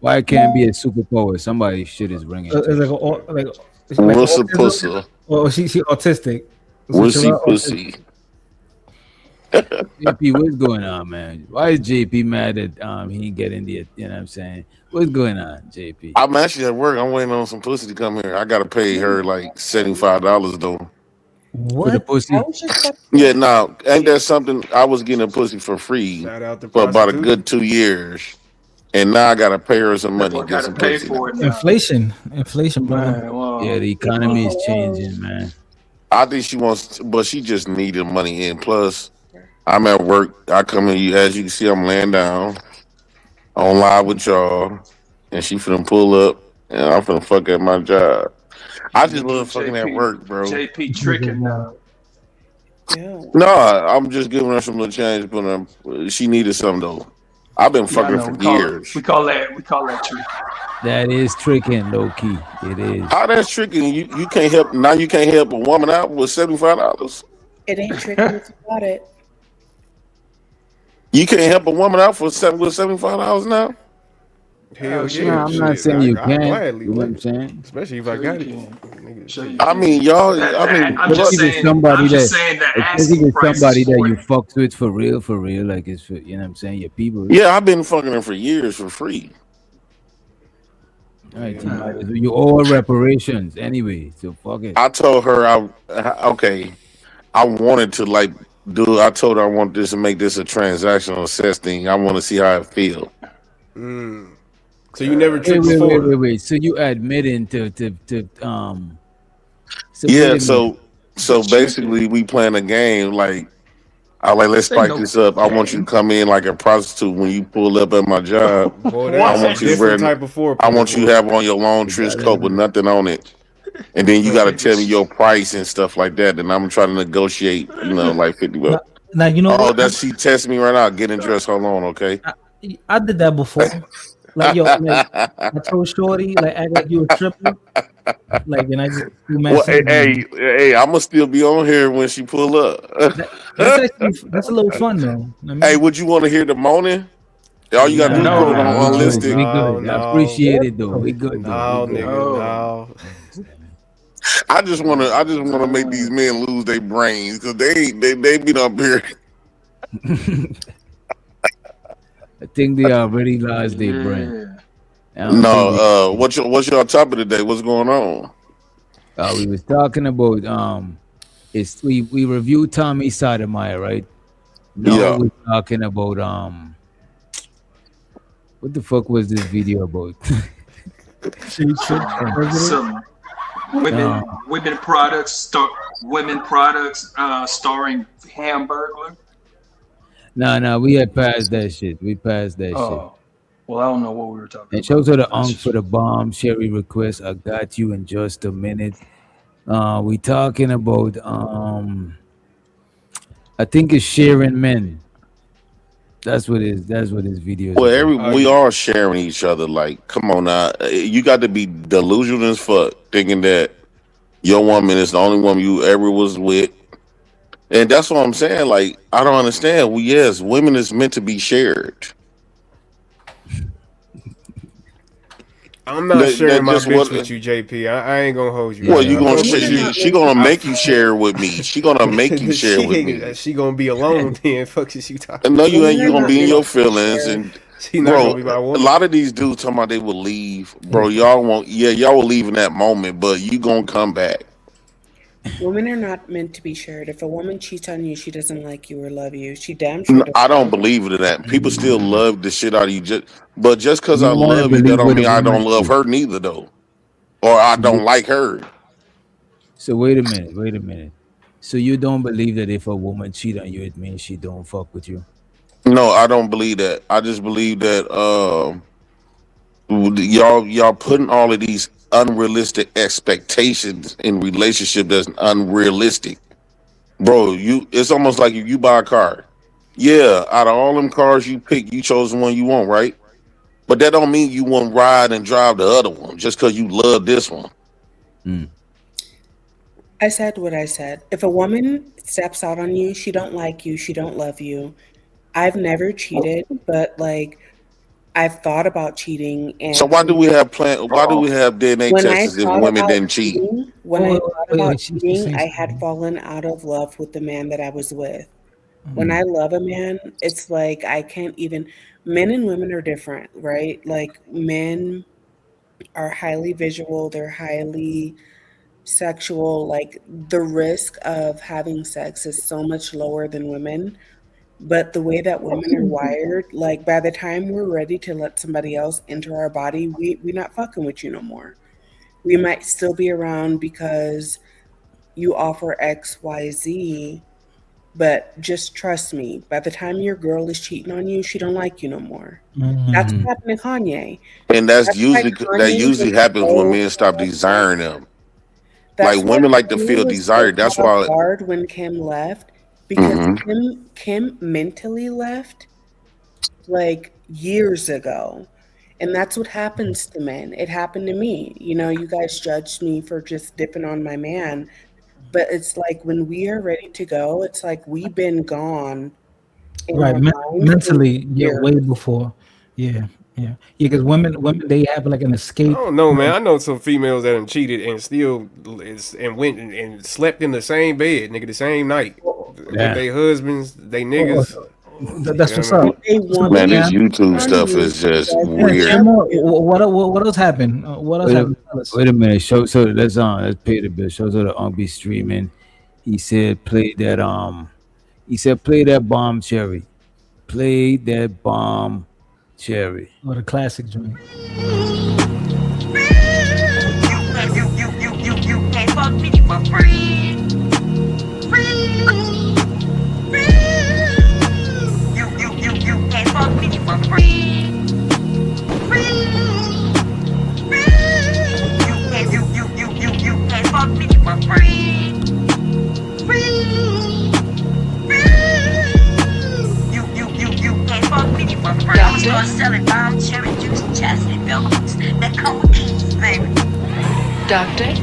Why it can't be a super poet? Somebody's shit is ringing. It's like What's a autism? pussy? Or she autistic. Wussy pussy. JP, what's going on, man? Why is JP mad that he ain't getting the, you know what I'm saying? What's going on, JP? I'm actually at work. I'm waiting on some pussy to come here. I gotta pay her like $75 though. For the What? pussy? I was just about to Yeah, say, now ain't that something? I was getting a pussy for free Shout out to for about a prostitution. good 2 years, and now I gotta pay her some That money boy to get got to some pay pussy now. for it now. Inflation, brother. Man, wow. Yeah, the economy is changing, man. I think she wants, but she just needed money in. Plus, I'm at work. I come in, as you can see, I'm laying down on live with y'all, and she finna pull up, and I'm finna fuck at my job. I just love fucking at work, bro. JP tricking now. yeah. No, I'm just giving her some little change, but she needed some though. I've been Yeah, I fucking know. for We call years. that trick. That is tricking, low key. It is. How that's tricky? You can't help now. You can't help a woman out with $75. It ain't tricking if you got it. You can't help a woman out with $75 now. Hell sure yeah, No, I'm shit. not saying you I can. gladly, You know what I'm nigga. saying? Especially if I Sure got you it. can. Nigga, Sure you shit. I can. mean, y'all. That, I mean, I'm just Especially saying. somebody I'm just that, saying the especially asking with price is somebody that you 40. fucked with for real, like it's for, you know what I'm saying, your people. yeah, I've been fucking her for years for free. All right, Yeah, you, might man. as well- you owe reparations anyway, so fuck it. I told her okay. I wanted to like do. I told her I want this to make this a transactional sex thing. I want to see how it feel. Mm. So you never Wait, tricked wait, wait, before? wait, wait. So you admitting to so wait Yeah. a minute. So basically, we playing a game like. I like let's This ain't spike no this up. I want you to game. come in like a prostitute when you pull up at my job. Boy, I that's a want you to What? wear. different type of I foreplay, want you to boy. have on your long You trench gotta coat with nothing on it, and then you got to tell me your price and stuff like that. And I'm trying to negotiate, like 50 Now, bucks. now you know Oh, what? that's she texting me right now. Getting dressed. Hold on, okay. I did that before. Like yo, like I told Shorty, like act like you a stripper, like, and I just threw Well, messages. hey, I'm gonna still be on here when she pull up. That's a little fun though. I Hey, mean, would you want to hear the moaning? All you gotta do is put it Nah, we on good, unlisted. we good. I no, appreciate it though. We good though. We no, good. nigga, No. no. I just wanna make these men lose their brains because they been up here. I think they already lost their brain. Yeah. I don't think No, what's your topic today? What's going on? we was talking about it's we reviewed Tommy Sotomayor, right? Now Yeah. we're talking about what the fuck was this video about? Some women products starring Hamburglar. No, we had passed that shit. We passed that shit. Oh, well, I don't know what we were talking And shout out to the about. Unk for the bomb. Sherry request. I got you in just a minute. We talking about I think it's sharing men. That's what his video is. Well, about. we are sharing each other. Like, come on now, you got to be delusional as fuck, thinking that your woman is the only woman you ever was with, and that's what I'm saying. Like, I don't understand. Yes, women is meant to be shared. I'm not sharing my just bitch with you, JP. I ain't gonna hold you. Well, you gonna share? she gonna make you share with me. She gonna make you share with me. She gonna be alone then. Fuck is you talking? No, you ain't. You gonna be in your feelings, and She not bro, gonna be my a woman. lot of these dudes talking about they will leave, bro. Y'all won't. Yeah, y'all will leave in that moment, but you gonna come back. Women are not meant to be shared. If a woman cheats on you, she doesn't like you or love you. She damn sure doesn't. I don't believe in that. People still love the shit out of you. But just because You I wanna love you, that believe don't what a mean I don't woman love is. her neither, though, or I don't like her. So wait a minute. So you don't believe that if a woman cheat on you, it means she don't fuck with you? No, I don't believe that. I just believe that y'all putting all of these unrealistic expectations in relationship that's unrealistic, bro. It's almost like if you buy a car. Yeah, out of all them cars you pick, you chose the one you want, right? But that don't mean you want to ride and drive the other one just because you love this one. I said what I said. If a woman steps out on you, she don't like you, she don't love you. I've never cheated, but like I've thought about cheating, and So why do we have DNA when I tests if thought women about didn't cheat? cheating, when I thought about she's cheating, saying I had fallen out of love with the man that I was with. When I love a man, it's like I can't even. Men and women are different, right? Like men are highly visual, they're highly sexual. Like the risk of having sex is so much lower than women. But the way that women are wired, like by the time we're ready to let somebody else enter our body, we not fucking with you no more. We might still be around because you offer XYZ, but just trust me, by the time your girl is cheating on you, she don't like you no more. That's Mm-hmm. what happened to Kanye. And that's That's why usually that Kanye was usually happens when so men stop caught off desiring them. That's Like why women like to Kanye feel was so desired. That's caught off why. guard when Kim left because Hmm. Kim mentally left like years ago. And that's what happens to men. It happened to me. You know, you guys judged me for just dipping on my man, but it's like when we are ready to go, it's like we've been gone in Right, our mind for mentally, yeah, way years. before, yeah, yeah, yeah. Because women, they have like an I escape. don't know, man. I know some females that have cheated and still and went and slept in the same bed, nigga, the same night with Yeah. their husbands, they Oh, niggas. that's You what's know up. what They What's up, want Man, to this Cam? YouTube on stuff you. is just You Yeah, guys weird. Cam. love What, you. what else happened? What else Wait a, happened? Tell us. wait a minute. So let's pay the bill. Show so the be streaming. He said play that he said play that bomb cherry. Play that bomb cherry. What a classic joint. You can't fuck me for free. You can't fuck me for free. You can't fuck me for free. You can't fuck me for free. I'm gonna start selling bomb cherry juice and chastity belts that come with keys, baby. Doctor?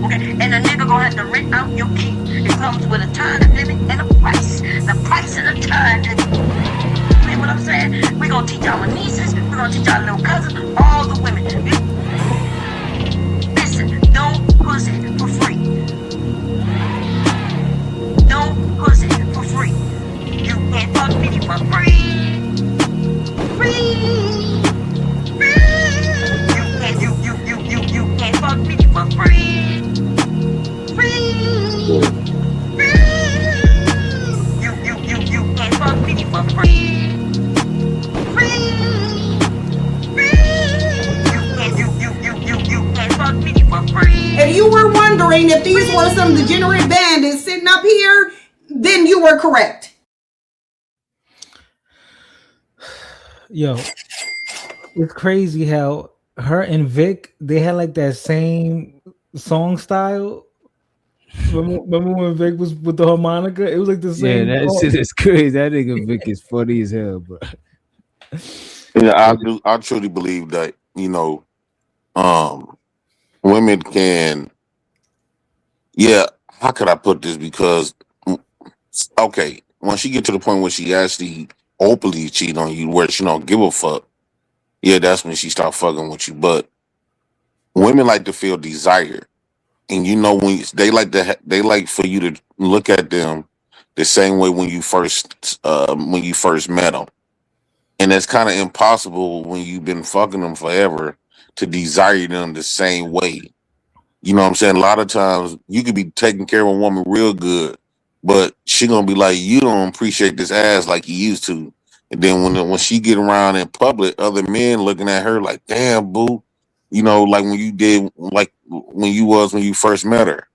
Okay, and a nigga gonna have to rent out your key. It comes with a time limit and a price. The price and the time limit. You know what I'm saying? We're gonna teach our nieces, we're gonna teach our little cousins, all the women. Listen, no pussy for free. No pussy for free. You can't fuck me for free. You can't fuck me for free. You can't fuck me for free. You can't fuck me for free. If you were wondering if these were some degenerate bandits sitting up here, then you were correct. Yo, it's crazy how her and Vic, they had like that same song style. Remember when Vic was with the harmonica? It was like the Yeah, same. that shit is crazy. That nigga Vic is funny as hell, bro. Yeah, I truly believe that um, women can. Yeah, how could I put this? Because okay, when she get to the point where she actually openly cheat on you, where she don't give a fuck, yeah, that's when she start fucking with you. But women like to feel desired, and when they like they like for you to look at them the same way when you first met them, and it's kind of impossible when you've been fucking them forever to desire them the same way. You know what I'm saying? A lot of times you could be taking care of a woman real good, but she gonna be like, you don't appreciate this ass like you used to. And then when she get around in public, other men looking at her like, damn, boo, like when you did, like when you first met her.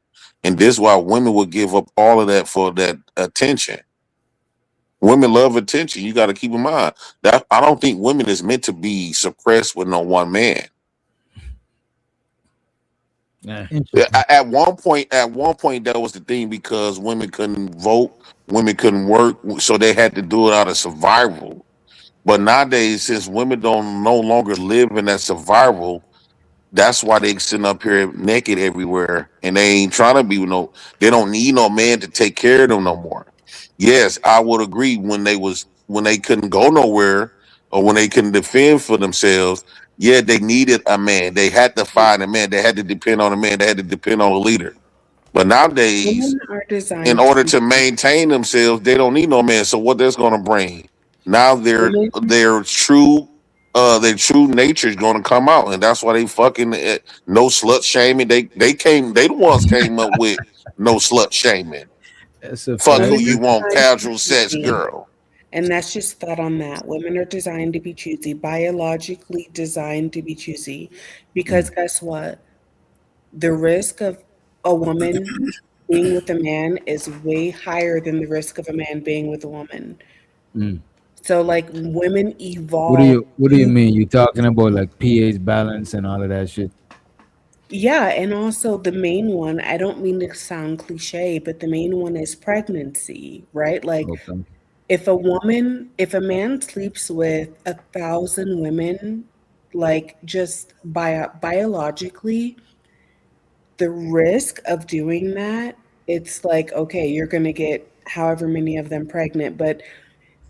And this is why women would give up all of that for that attention. Women love attention. You got to keep in mind that I don't think women is meant to be suppressed with no one man. Yeah. At one point, that was the thing because women couldn't vote, women couldn't work, so they had to do it out of survival. But nowadays, since women don't no longer live in that survival, that's why they sitting up here naked everywhere, and they ain't trying to be with no. They don't need no man to take care of them no more. Yes, I would agree when they couldn't go nowhere or when they couldn't defend for themselves. Yeah, they needed a man. They had to find a man. They had to depend on a man. They had to depend on a leader. But nowadays, Women are in designed to order be to maintain themselves, they don't need no man. So what that's gonna bring? Now women. their true nature is gonna come out, and that's why they fucking no slut shaming. They the ones came up with no slut shaming. That's a Fuck who fact. Women you are want, designed to be casual sex choosy. girl. And that's just thought on that. Women are designed to be choosy, biologically designed to be choosy. Because guess what? The risk of a woman being with a man is way higher than the risk of a man being with a woman. Mm. So, like, women What do evolve you What do you to, mean? You talking about like pH balance and all of that shit? yeah, and also the main one, I don't mean to sound cliche, but the main one is pregnancy, right? Like, Okay. if a man sleeps with 1,000 women, like just biologically, the risk of doing that, it's like, okay, you're going to get however many of them pregnant. But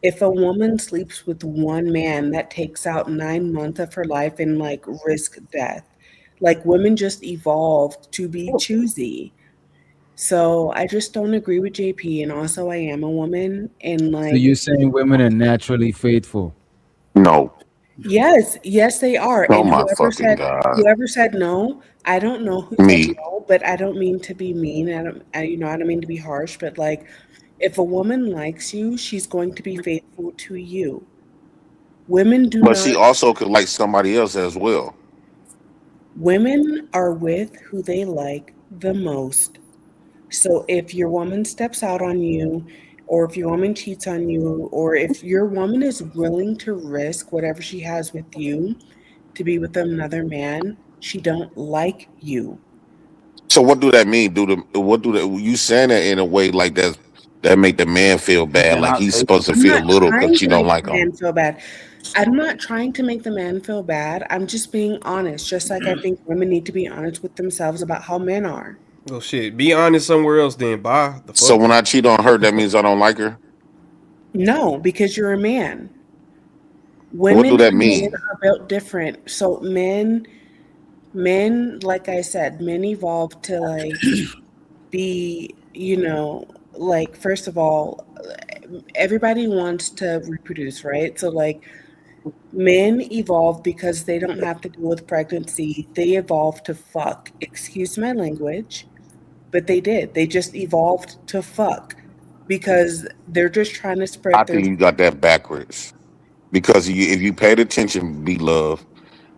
if a woman sleeps with one man, that takes out 9 months of her life and like risk death. Like women just evolved to be choosy. So I just don't agree with JP. And also, I am a woman. And So like, you're saying women are naturally faithful? No. yes, they are. Oh And my fucking god. whoever said no, I don't know who said Me. no, but I don't mean to be mean. I don't mean to be harsh, but like, if a woman likes you, she's going to be faithful to you. Women do But not, she also could like somebody else as well. women are with who they like the most. So if your woman steps out on you, or if your woman cheats on you, or if your woman is willing to risk whatever she has with you to be with another man, she don't like you. So what do that mean? What do that you saying that in a way like that make the man feel bad, like he's supposed to I'm feel not little because trying she to don't make like the him. man feel bad. I'm not trying to make the man feel bad. I'm just being honest, just like I think women need to be honest with themselves about how men are. Well, shit. Be honest somewhere else then. Bye. The So fuck. when I cheat on her, that means I don't like her. No, because you're a man. What do Women that and men mean? are built different. So men, like I said, men evolve to like be, like first of all, everybody wants to reproduce, right? So like men evolve because they don't have to deal with pregnancy. They evolved to fuck. Excuse my language, but they did. They just evolved to fuck because they're just trying to I spread their. think you got that backwards. Because if you paid attention, be love.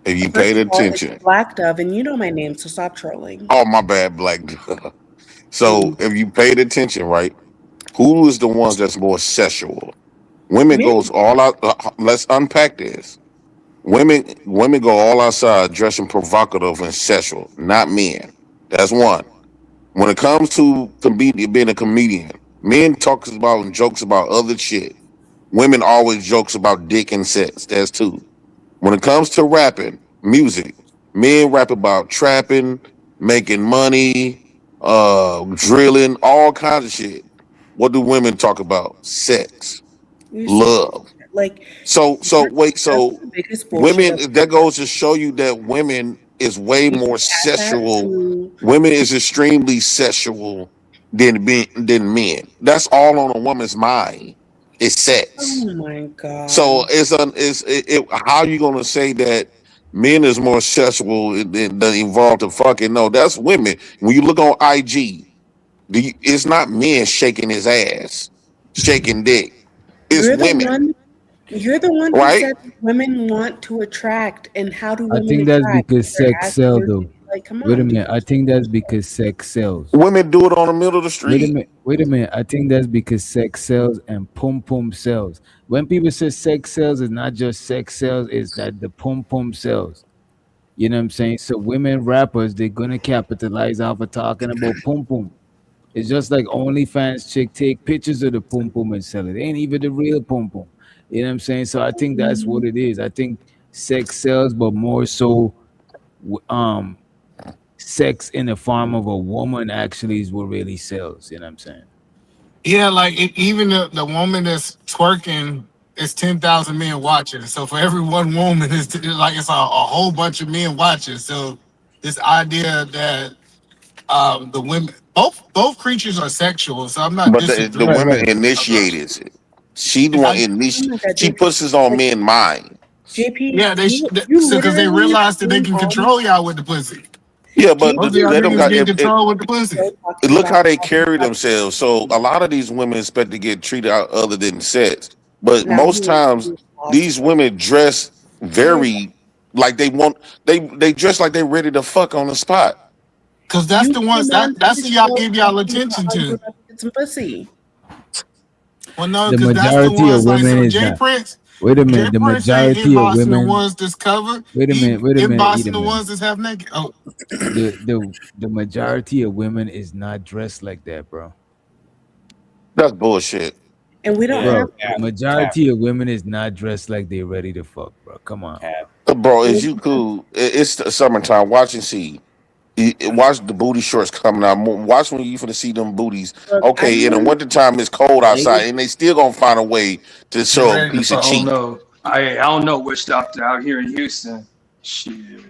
If you First paid of all, it's attention, Black Dove, and you know my name, so stop trolling. oh my bad, black. So Mm. if you paid attention, right? Who is the ones that's more sexual? Women Men. goes all out. Let's unpack this. Women go all outside dressing provocative and sexual, not men. That's one. When it comes to being a comedian, men talks about and jokes about other shit. Women always jokes about dick and sex. That's two. When it comes to rapping, music, men rap about trapping, making money, drilling, all kinds of shit. What do women talk about? Sex, You see, love. like So wait, that's so the biggest bullshit women of that goes to show you that women is way you more just add that sexual. to. Women is extremely sexual than men. That's all on a woman's mind. It's sex. Oh my So god. how you gonna say that men is more sexual than involved to fucking no? That's women. When you look on IG, it's not men shaking his ass, shaking dick. It's You're the women, one you're the one who right? said women want to attract, and how do I women think that's attract? because Their sex ass and sells, their though. like come Wait a on, dude. minute. I think that's because sex sells. Women do it on the middle of the street. Wait a minute. I think that's because sex sells and pum pum sells. When people say sex sells, it's not just sex sells, it's that the pum pum sells. You know what I'm saying? So women rappers, they're gonna capitalize off of talking about pum pum. It's just like OnlyFans chick take pictures of the pum pum and sell it. It ain't even the real pum pum. You know what I'm saying? So I think that's what it is. I think sex sells, but more so, um, sex in the form of a woman actually is what really sells. You know what I'm saying? Yeah, like even the woman that's twerking, it's 10,000 men watching. So for every one woman, like it's a whole bunch of men watching. So this idea that the women, both creatures are sexual, so I'm not But the disagreeing. women initiates it. She the one she puts this on men's mind. JP, Yeah, you because they literally realize that they came can on. control y'all with the pussy. Yeah, but Most of y'all they don't niggas got get control with the pussy. look how they carry themselves. So a lot of these women expect to get treated out other than sex. But Now most times these women dress very like they want they dress like they're ready to fuck on the spot. Cause that's the ones that's who y'all give y'all attention You to. about to get some pussy. Well, no, The because that's the majority of ones like women so. is Jay not. Prince, Wait a Jay minute. The Prince ain't majority of inboxing the women. ones that's covered. Wait a He minute. Wait a minute. inboxing the Edelman. ones that's half naked. Oh, The majority of women is not dressed like that, bro. That's bullshit. And we don't Bro, have the majority of women is not dressed like they're ready to fuck, bro. Come on. Bro, is you cool? It's the summertime. Watch and see. Watch the booty shorts coming out. Watch when you finna see them booties. Look, I Okay, in the know wintertime it's cold outside, and they still gonna find a way to Get show a ready to piece of fuck. Oh cheek. no, I don't know which doctor out here in Houston. Shit.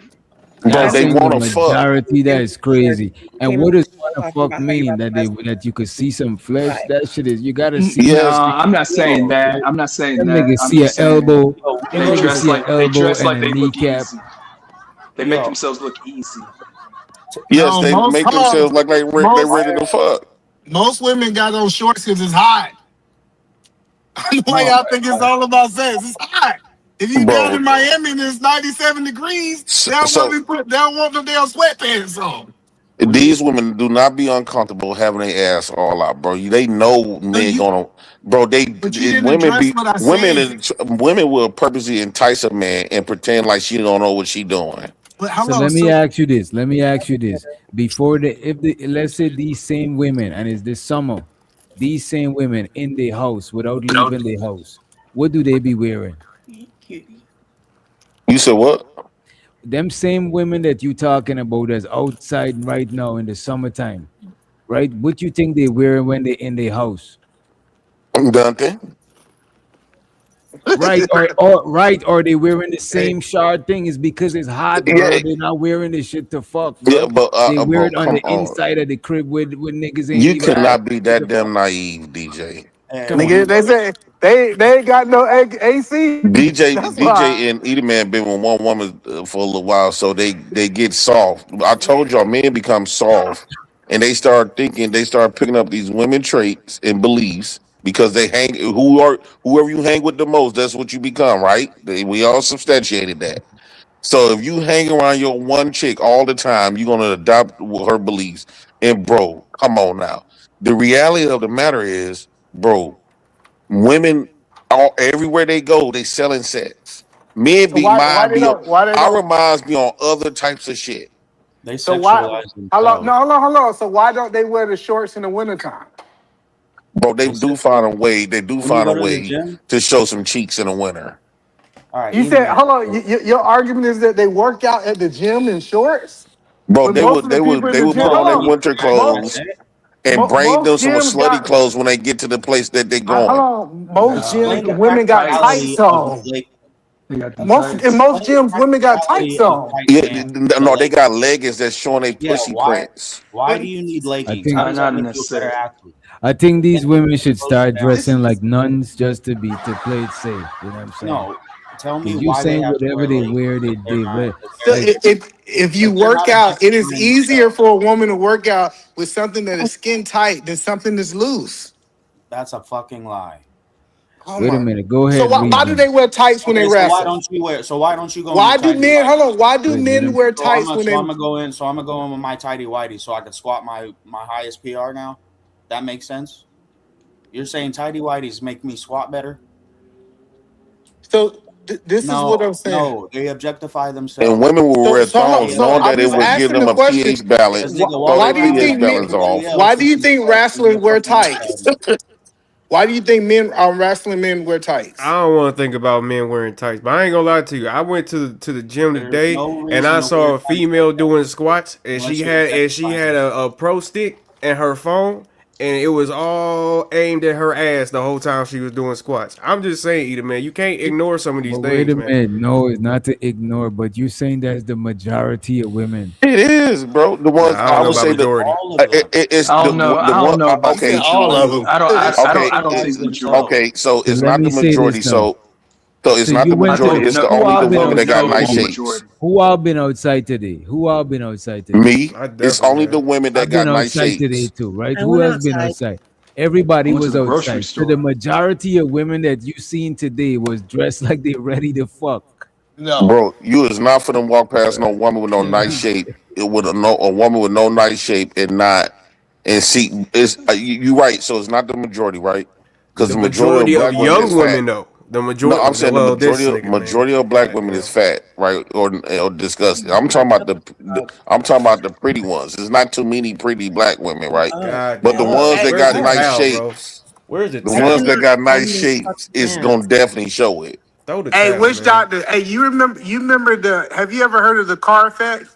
Bro, I they think the want to fuck. majority that is crazy. And came what on does talking wanna about fuck how you mean? about to That you could see some flesh? right. That shit is you gotta see No, Yes, I'm not saying that. I'm not saying them that. niggas I'm see an just saying elbow. Them they niggas dress see an like elbow and a they look kneecap. easy. They make themselves look easy. yes, no, they most make themselves like they most ready to fuck. most women got on shorts because it's hot. Why No, y'all think it's all about sex? It's hot. If you down Bro, in Miami and it's 97 degrees, so, they don't want so me put they don't want no damn sweatpants on. these women do not be uncomfortable having their ass all out, bro. They know So men you, gonna, bro. but you didn't address what I said. Women will purposely entice a man and pretend like she don't know what she doing. But So hello, let me so ask you this. Let me ask you this. Before let's say these same women, and it's this summer, these same women in their house without leaving their house, what do they be wearing? You said what? Them same women that you talking about that's outside right now in the summertime, right? What you think they wearing when they in their house? Duncan. Right, or they wearing the same shard thing is because it's hot, Yeah, bro. They're not wearing this shit to fuck, yeah, bro. but They wear bro, it on come the on. inside of the crib with niggas ain't You even asked cannot be to that fuck. damn naive, DJ. Come on. nigga, they say they ain't got no AC. That's why. DJ and Edelman been with one woman for a little while, so they get soft. I told y'all, men become soft, and they start picking up these women traits and beliefs because they hang whoever you hang with the most, that's what you become, right? We all substantiated that. So if you hang around your one chick all the time, you're gonna adopt her beliefs. And bro, come on now. The reality of the matter is, bro, women everywhere they go, they selling sex. Men So be why mind they be on don't why they I don't reminds me on other types of shit. They so why sexualize hold on themselves. no hold on so why don't they wear the shorts in the wintertime? Bro, They sexualize. they do When you find go a to the way gym, to show some cheeks in the winter. all right, You E said man. hold on, your argument is that they work out at the gym in shorts? Bro, But most of the people in they the would gym, put No, on hold their you on, winter can act like clothes most that. and bring them most some gyms slutty got clothes when they get to the place that they hold going. on, most Explain gyms the women got practicality tights of on. like. They got them Most in tights. most Explain the gyms, women got tights practicality of on. tight Yeah, pants. The no, they leg. got leggings that's showing their Yeah, pussy why? prints. Why do you need I leggings? think How does that Not make you a better necessarily. athlete? I think Then these take women your should clothes start down. dressing like nuns just to play it safe. You know what I'm saying? No, tell me Because you why they saying have to whatever wear they leggings wear, if they're they not wear. So Like if you if they're not work out, it is objectifying easier themselves. for a woman to work out with something that is skin tight than something that's loose. That's a fucking lie. Oh wait a my! minute, go So ahead, why do they reason. wear tights when they Okay, so why wrestle? don't you wear? So why don't you go in your Why do tidy men? Hold whities? on. Why do Let men him wear So I'm tights gonna when so they? I'm gonna go in. So I'm gonna go in with my tidy whities so I can squat my highest PR now. That makes sense. You're saying tidy whities make me squat better? So this is what No, I'm saying. no, they objectify And themselves. women will wear So hold on. thongs They So knowing I'm that it just will objectify give asking them the a themselves question. pH balance, because they go throw all Why their do you around pH think men? balance everybody off. else Why do and you be think squat and wrestlers get wear fucking laughed at. tights? Why do you think wrestling men wear I tights? don't want to think about men wearing tights, but I ain't gonna lie to you. I went to the gym There's today no and reason I to wear saw a tights like female that doing squats and unless she you're had objectifying a, yourself. a pro stick and her phone and it was all aimed at her ass the whole time she was doing squats. I'm just saying, Eda, man, you can't ignore some of these But things, wait a man. minute. No, it's not to ignore, but you're saying that's the majority of women. It is, bro. The ones I don't I know would about say majority. it's I the don't know. the I one. don't know about Okay, all of them. I don't It's think the it's majority. okay. So So it's let not me the say majority. this now. So it's So not you the went to majority. the, It's the who only all the been women that got outside nice today? shapes. Who all been outside today? Who all been outside today? Me. I It's definitely only the have. women that I've been got nice outside today shapes. too, right? I Who went else been outside. outside? I Everybody went to was the grocery outside. So the store. majority of women that you seen today was dressed like they ready to fuck. No. Bro, you is not for them walk past no woman with no nice shape. It would a woman with no nice shape and see it's you right. So it's not the majority, right? Because The the majority of majority of black women is young fat. women, though. The No, majority. I'm saying the Well, this nigga, man, majority of black God women is damn. fat, right, or disgusting. I'm talking about I'm talking about the pretty ones. There's not too many pretty black women, right? God But the damn. ones that Where's got the nice towel, bro? shapes, Where's the the I ones towel? that cannot got nice find this shapes, fucking it's pants. gonna definitely show it. Throw the Hey, towel, which man. doctor? Hey, you remember the? Have you ever heard of the car effect?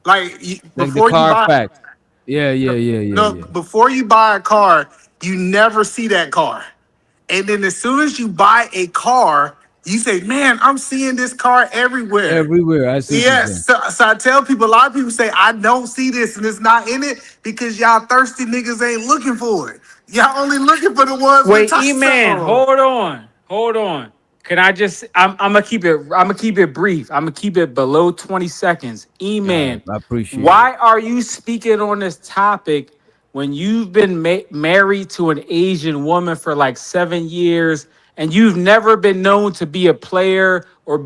Like Like the before you car buy, fact. Yeah. before you buy a car, you never see that car. And then as soon as you buy a car, you say, "Man, I'm seeing this car everywhere." Everywhere. I see what you're saying. Yes. So I tell people, a lot of people say, "I don't see this and it's not in it because y'all thirsty niggas ain't looking for it. Y'all only looking for the ones with Wait, touch E-Man, on." hold on. Can I just I'm gonna keep it brief. I'm gonna keep it below 20 seconds. All right, E-Man, I appreciate it. why are you speaking on this topic when you've been married to an Asian woman for like 7 years and you've never been known to be a player or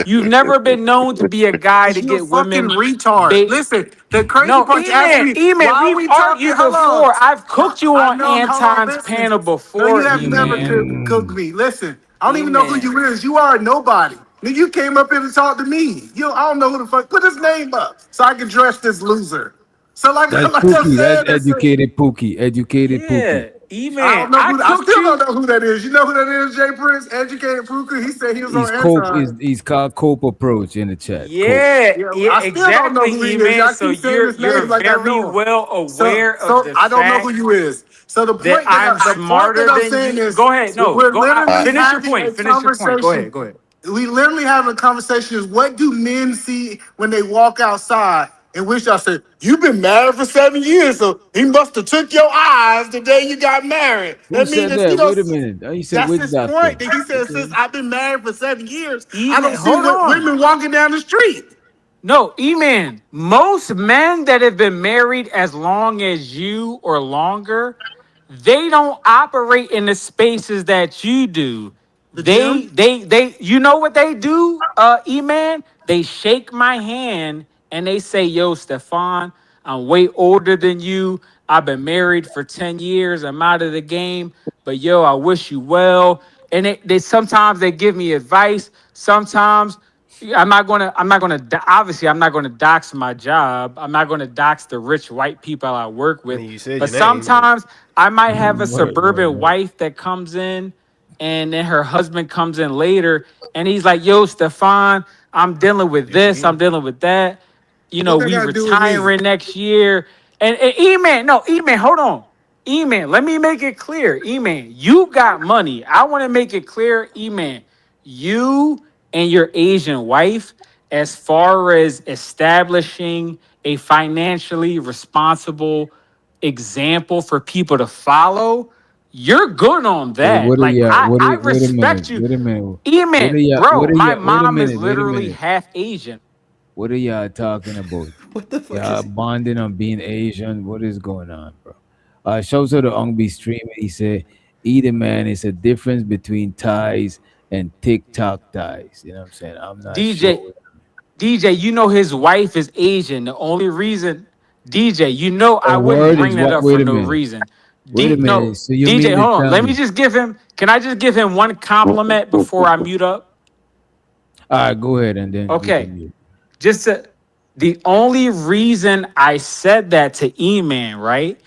you've never been known to be a guy to Cause you a get fucking women retard. bait? Listen, the crazy No, part, you asked me, E-Man, why are we've we talking? argued Hold on. before. I've cooked you I on know, hold on, Anton's listen. panel No, you before, have never E-Man. cooked me. Listen, I don't even know who E-Man. you is. You are nobody. Nigga, you came up here to talk to me. I don't know who the fuck. Put his name up so I can dress this loser. So like, That's like I Pookie. That's said, educated Pookie. Educated Pookie. Yeah, I E-Man, don't know I who. I cooked still don't you. know who that is. You know who that is? Jay Prince, educated Puka. He said he was on Anton. He's called Cope Approach in the chat. Cope. Yeah, Yeah, I still don't know exactly, who he is. E-Man. Y'all So keep saying his you're name like I very know him. well So, aware of so the I don't know who fact you is. So that I'm the point that smarter I'm than saying you. is Go ahead. No, we're go. literally Finish your having point. a Finish your point. Go conversation. ahead. Go ahead. We literally having a conversation is what do men see when they walk outside? And which I said, you've been married for 7 years, so he must have took your eyes the day you got married. Who That means said that that? Wait a minute. Oh, you said that's which his point. doctor? That he said, since Okay. I've been married for 7 years, I E-Man, don't see hold on. women walking down the street. No, E-Man, most men that have been married as long as you or longer, they don't operate in the spaces that you do. The gym? You know what they do, E-Man? They shake my hand and they say, yo, Stefan, I'm way older than you. I've been married for 10 years. I'm out of the game. But yo, I wish you well. And they sometimes they give me advice. Sometimes obviously I'm not gonna dox my job. I'm not gonna dox the rich white people I work I with. mean, you said But your name, but sometimes I might have a Right. suburban wife that comes in and then her husband comes in later and he's like, yo, Stefan, I'm dealing with yes, this, I'm again. dealing with that. What that We got to do with me? retiring next year. And E-Man, no, E-Man, hold on. E-Man, let me make it clear. E-Man, you got money. I want to make it clear, E-Man, you and your Asian wife, as far as establishing a financially responsible example for people to follow, you're good on Hey, that. Like I wait a minute. respect you. Wait a minute. E-Man, bro, my Wait a mom is minute. Wait a literally minute. half Asian. What are y'all talking about? What the fuck Y'all is he? bonding on being Asian. What is going on, bro? Shows her the Ongbi stream. He said, either man, it's a difference between ties and TikTok ties. You know what I'm saying? I'm not sure. DJ, you know his wife is Asian. The only reason, DJ, you know I A wouldn't word bring is that what? up for Wait a no minute. reason. Wait a No, minute. So you DJ, mean to hold on. tell Let me me? just give him. Can I just give him one compliment before I mute up? All right, go ahead and then you Okay. can mute. The only reason I said that to E-Man, right,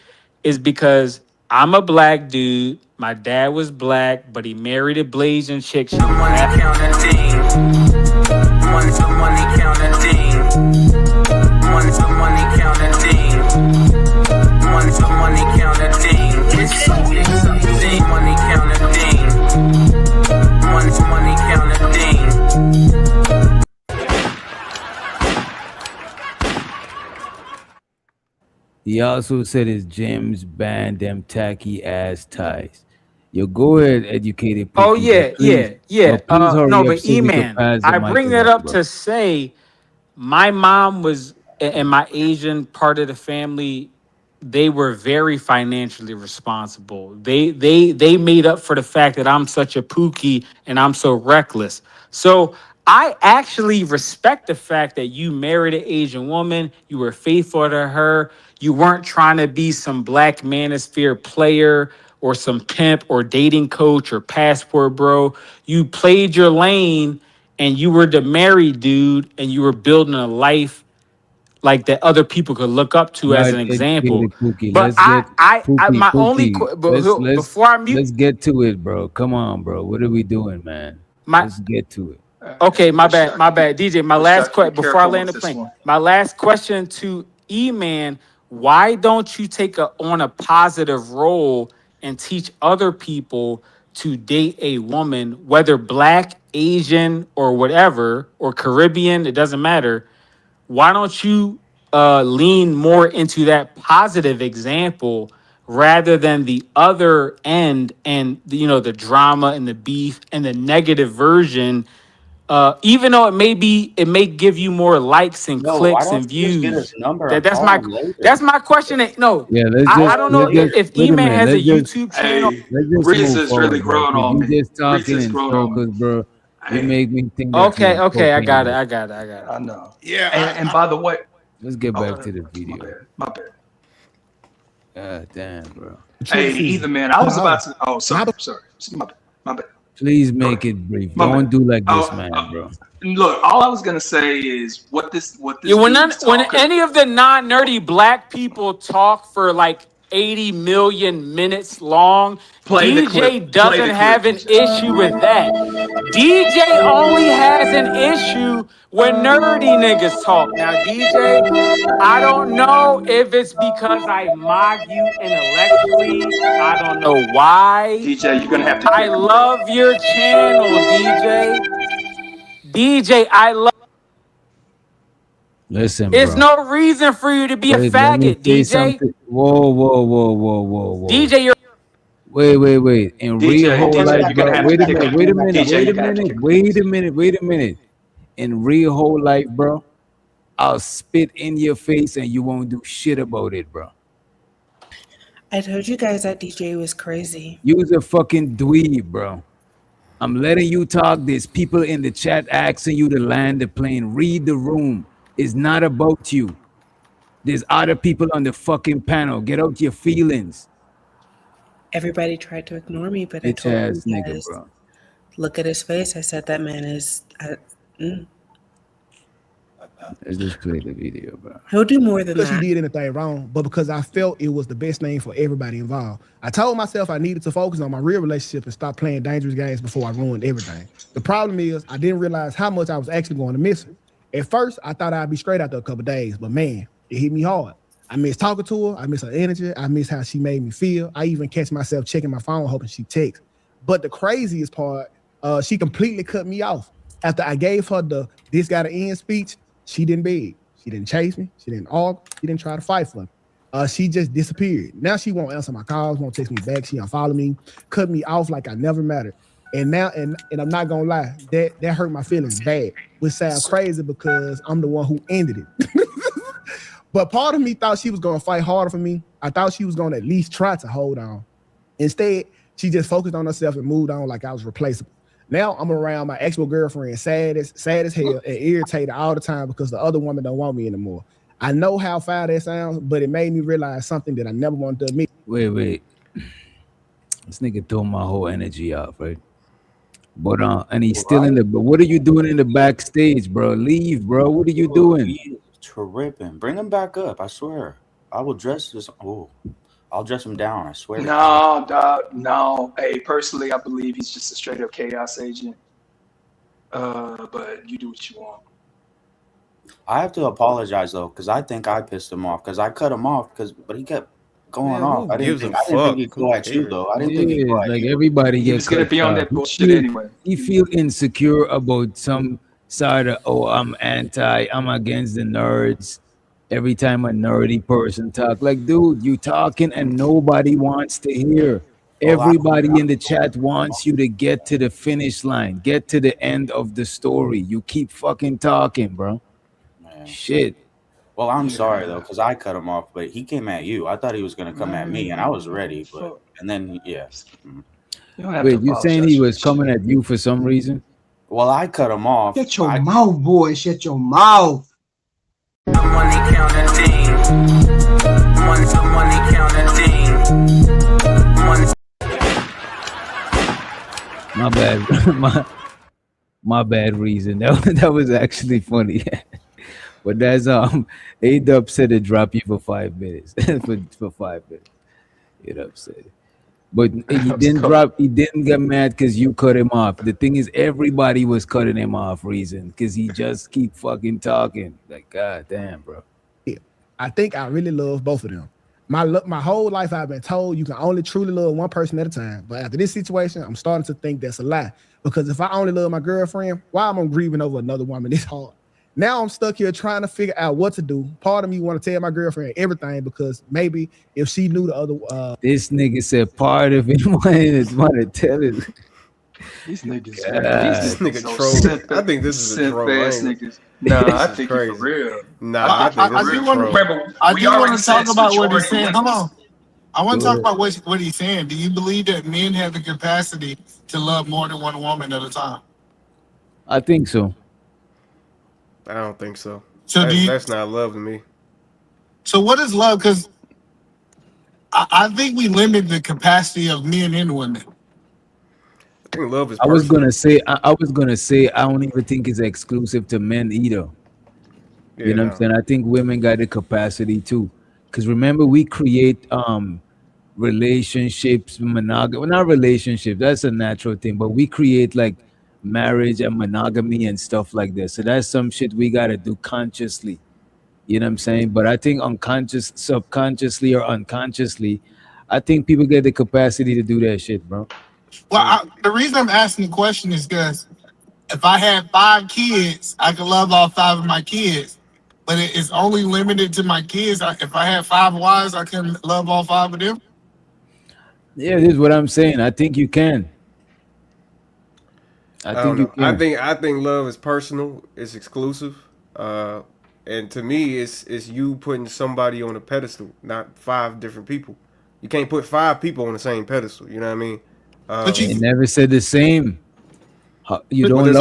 is because I'm a black dude. My dad was black, but he married a blazing chick. She He also said his gyms ban them tacky ass ties. Yo, go ahead, educated Oh Pookie, but please, yeah. please No, hurry up but so we can E-Man, pass the I mic bring that around, up bro. to say my mom was and my Asian part of the family, they were very financially responsible. They made up for the fact that I'm such a pookie and I'm so reckless. So I actually respect the fact that you married an Asian woman, you were faithful to her, you weren't trying to be some black manosphere player or some pimp or dating coach or passport bro. You played your lane and you were the married dude and you were building a life like that other people could look up to as Right, an example. educated Pookie. But Let's get my only Pookie. before I mute Let's get to it, bro. Come on, bro. What are we doing, man? my Let's get to it. okay, my bad, DJ. My last question before I careful land with the this plane. one. My last question to E-Man: why don't you take on a positive role and teach other people to date a woman, whether black, Asian, or whatever, or Caribbean? It doesn't matter. Why don't you lean more into that positive example rather than the other end and the drama and the beef and the negative version? Even though it may give you more likes and No, why clicks don't and you just get his views. number and That's call my him later? that's my question. No, Yeah, I don't know if wait a E-Man minute. has a Let's just YouTube channel. move Reese's really forward, bro. grown 'Cause on you me. just talking Reese's in grown on me. circles, bro. You Hey, make me think that you're Okay, a I got cocaine. it. I got it. I know. Yeah. And by the way, Let's get oh, back to the video. my bad. God damn, bro. Hey, either man, I was about to. Oh, sorry. My bad. Please make it brief. My Don't bad. do like this, man, bro. Look, all I was gonna say is what this Yeah, when dude is when talking. any of the non-nerdy black people talk for like 80 million minutes long, Play the clip. DJ doesn't have an issue with that. DJ only has an issue when nerdy niggas talk. Now, DJ, I don't know if it's because I mock you intellectually. I don't know why. DJ, you're gonna have to I kick him. love your channel, DJ. DJ, I love. Listen, There's bro. no reason for you to be a Wait, let me faggot, say DJ. something. Whoa. DJ, you're Wait. In real whole DJ, life, you're gonna bro. have Wait to a kick minute. him. Wait a minute. DJ, Wait you a gotta have to minute. kick him. Wait a minute. In real whole life, bro, I'll spit in your face and you won't do shit about it, bro. I told you guys that DJ was crazy. You's a fucking dweeb, bro. I'm letting you talk. There's people in the chat asking you to land the plane. Read the room. It's not about you. There's other people on the fucking panel. Get out your feelings. Everybody tried to ignore me, but I Bitch told ass you nigga, guys, bro. look at his face. I said that man is. Let's just play the video, bro. He'll do more than Because he that. did anything wrong, but because I felt it was the best thing for everybody involved. I told myself I needed to focus on my real relationship and stop playing dangerous games before I ruined everything. The problem is I didn't realize how much I was actually going to miss her. At first, I thought I'd be straight after a couple of days, but man, it hit me hard. I miss talking to her. I miss her energy. I miss how she made me feel. I even catch myself checking my phone, hoping she texts. But the craziest part, she completely cut me off. After I gave her the "this gotta end" speech, she didn't beg. She didn't chase me. She didn't argue. She didn't try to fight for me. She just disappeared. Now she won't answer my calls, won't text me back. She unfollow me, cut me off like I never mattered. And now, and I'm not gonna lie, that hurt my feelings bad, which sounds crazy because I'm the one who ended it. But part of me thought she was gonna fight harder for me. I thought she was gonna at least try to hold on. Instead, she just focused on herself and moved on like I was replaceable. Now I'm around my actual girlfriend, sad as hell, and irritated all the time because the other woman don't want me anymore. I know how foul that sounds, but it made me realize something that I never wanted to admit. Wait. This nigga threw my whole energy off, right? But and he's still in the. But what are you doing in the backstage, bro? Leave, bro. What are you doing? Tripping. Bring him back up. I swear. I will dress this. Oh, I'll dress him down. I swear. No, dog, no. Hey, personally, I believe he's just a straight up chaos agent. But you do what you want. I have to apologize though, because I think I pissed him off. Because I cut him off. But he kept going off. I didn't think he'd go at you though. I didn't think he'd go at like you. everybody He gets was gonna be on that bullshit anyway. He feel insecure about some side of I'm against the nerds. Every time a nerdy person talk, like, dude, you talking and nobody wants to hear. Everybody in the chat wants you to get to the finish line, get to the end of the story. You keep fucking talking, bro. Man. Shit. Well, I'm sorry though, because I cut him off, but he came at you. I thought he was gonna come at me, and I was ready, but and then Wait, you saying he was coming at you for some reason? Well, I cut him off. Shut your mouth, boy. Shut your mouth. Money counter team. Money counter team. My bad. my bad reason. That was actually funny. But that's A-Dub said to drop you for 5 minutes. for 5 minutes. A-Dub said. But he didn't get mad because you cut him off. The thing is, everybody was cutting him off reason because he just keep fucking talking. Like, god damn, bro. I think I really love both of them. My whole life I've been told you can only truly love one person at a time. But after this situation, I'm starting to think that's a lie. Because if I only love my girlfriend, why am I grieving over another woman this hard? Now I'm stuck here trying to figure out what to do. Part of me want to tell my girlfriend everything because maybe if she knew the other this nigga said part of it want to tell it. These niggas, this nigga trolling. I think this is a troll. Niggas. Nah, I think it's for real. Nah, I think this is a troll. I do want to talk about what he's saying. Hold on. I want to talk about what he's saying. Do you believe that men have the capacity to love more than one woman at a time? I think so. I don't think so. So that's not love to me. So what is love? Because I think we limit the capacity of men and women. I think love is I was gonna say I don't even think it's exclusive to men either. Yeah, you know what I'm saying? I think women got the capacity too. Because remember, we create relationships, monogamy. Well, not relationships, that's a natural thing, but we create like marriage and monogamy and stuff like that. So that's some shit we gotta do consciously. You know what I'm saying? But I think subconsciously or unconsciously, I think people get the capacity to do that shit, bro. Well, the reason I'm asking the question is because if I had 5 kids, I could love all 5 of my kids. But it's only limited to my kids. If I had 5 wives, I can love all 5 of them. Yeah, this is what I'm saying. I think you can. I think love is personal. It's exclusive. And to me, it's you putting somebody on a pedestal, not 5 different people. You can't put 5 people on the same pedestal. You know what I mean? But you never said the same. You don't. There's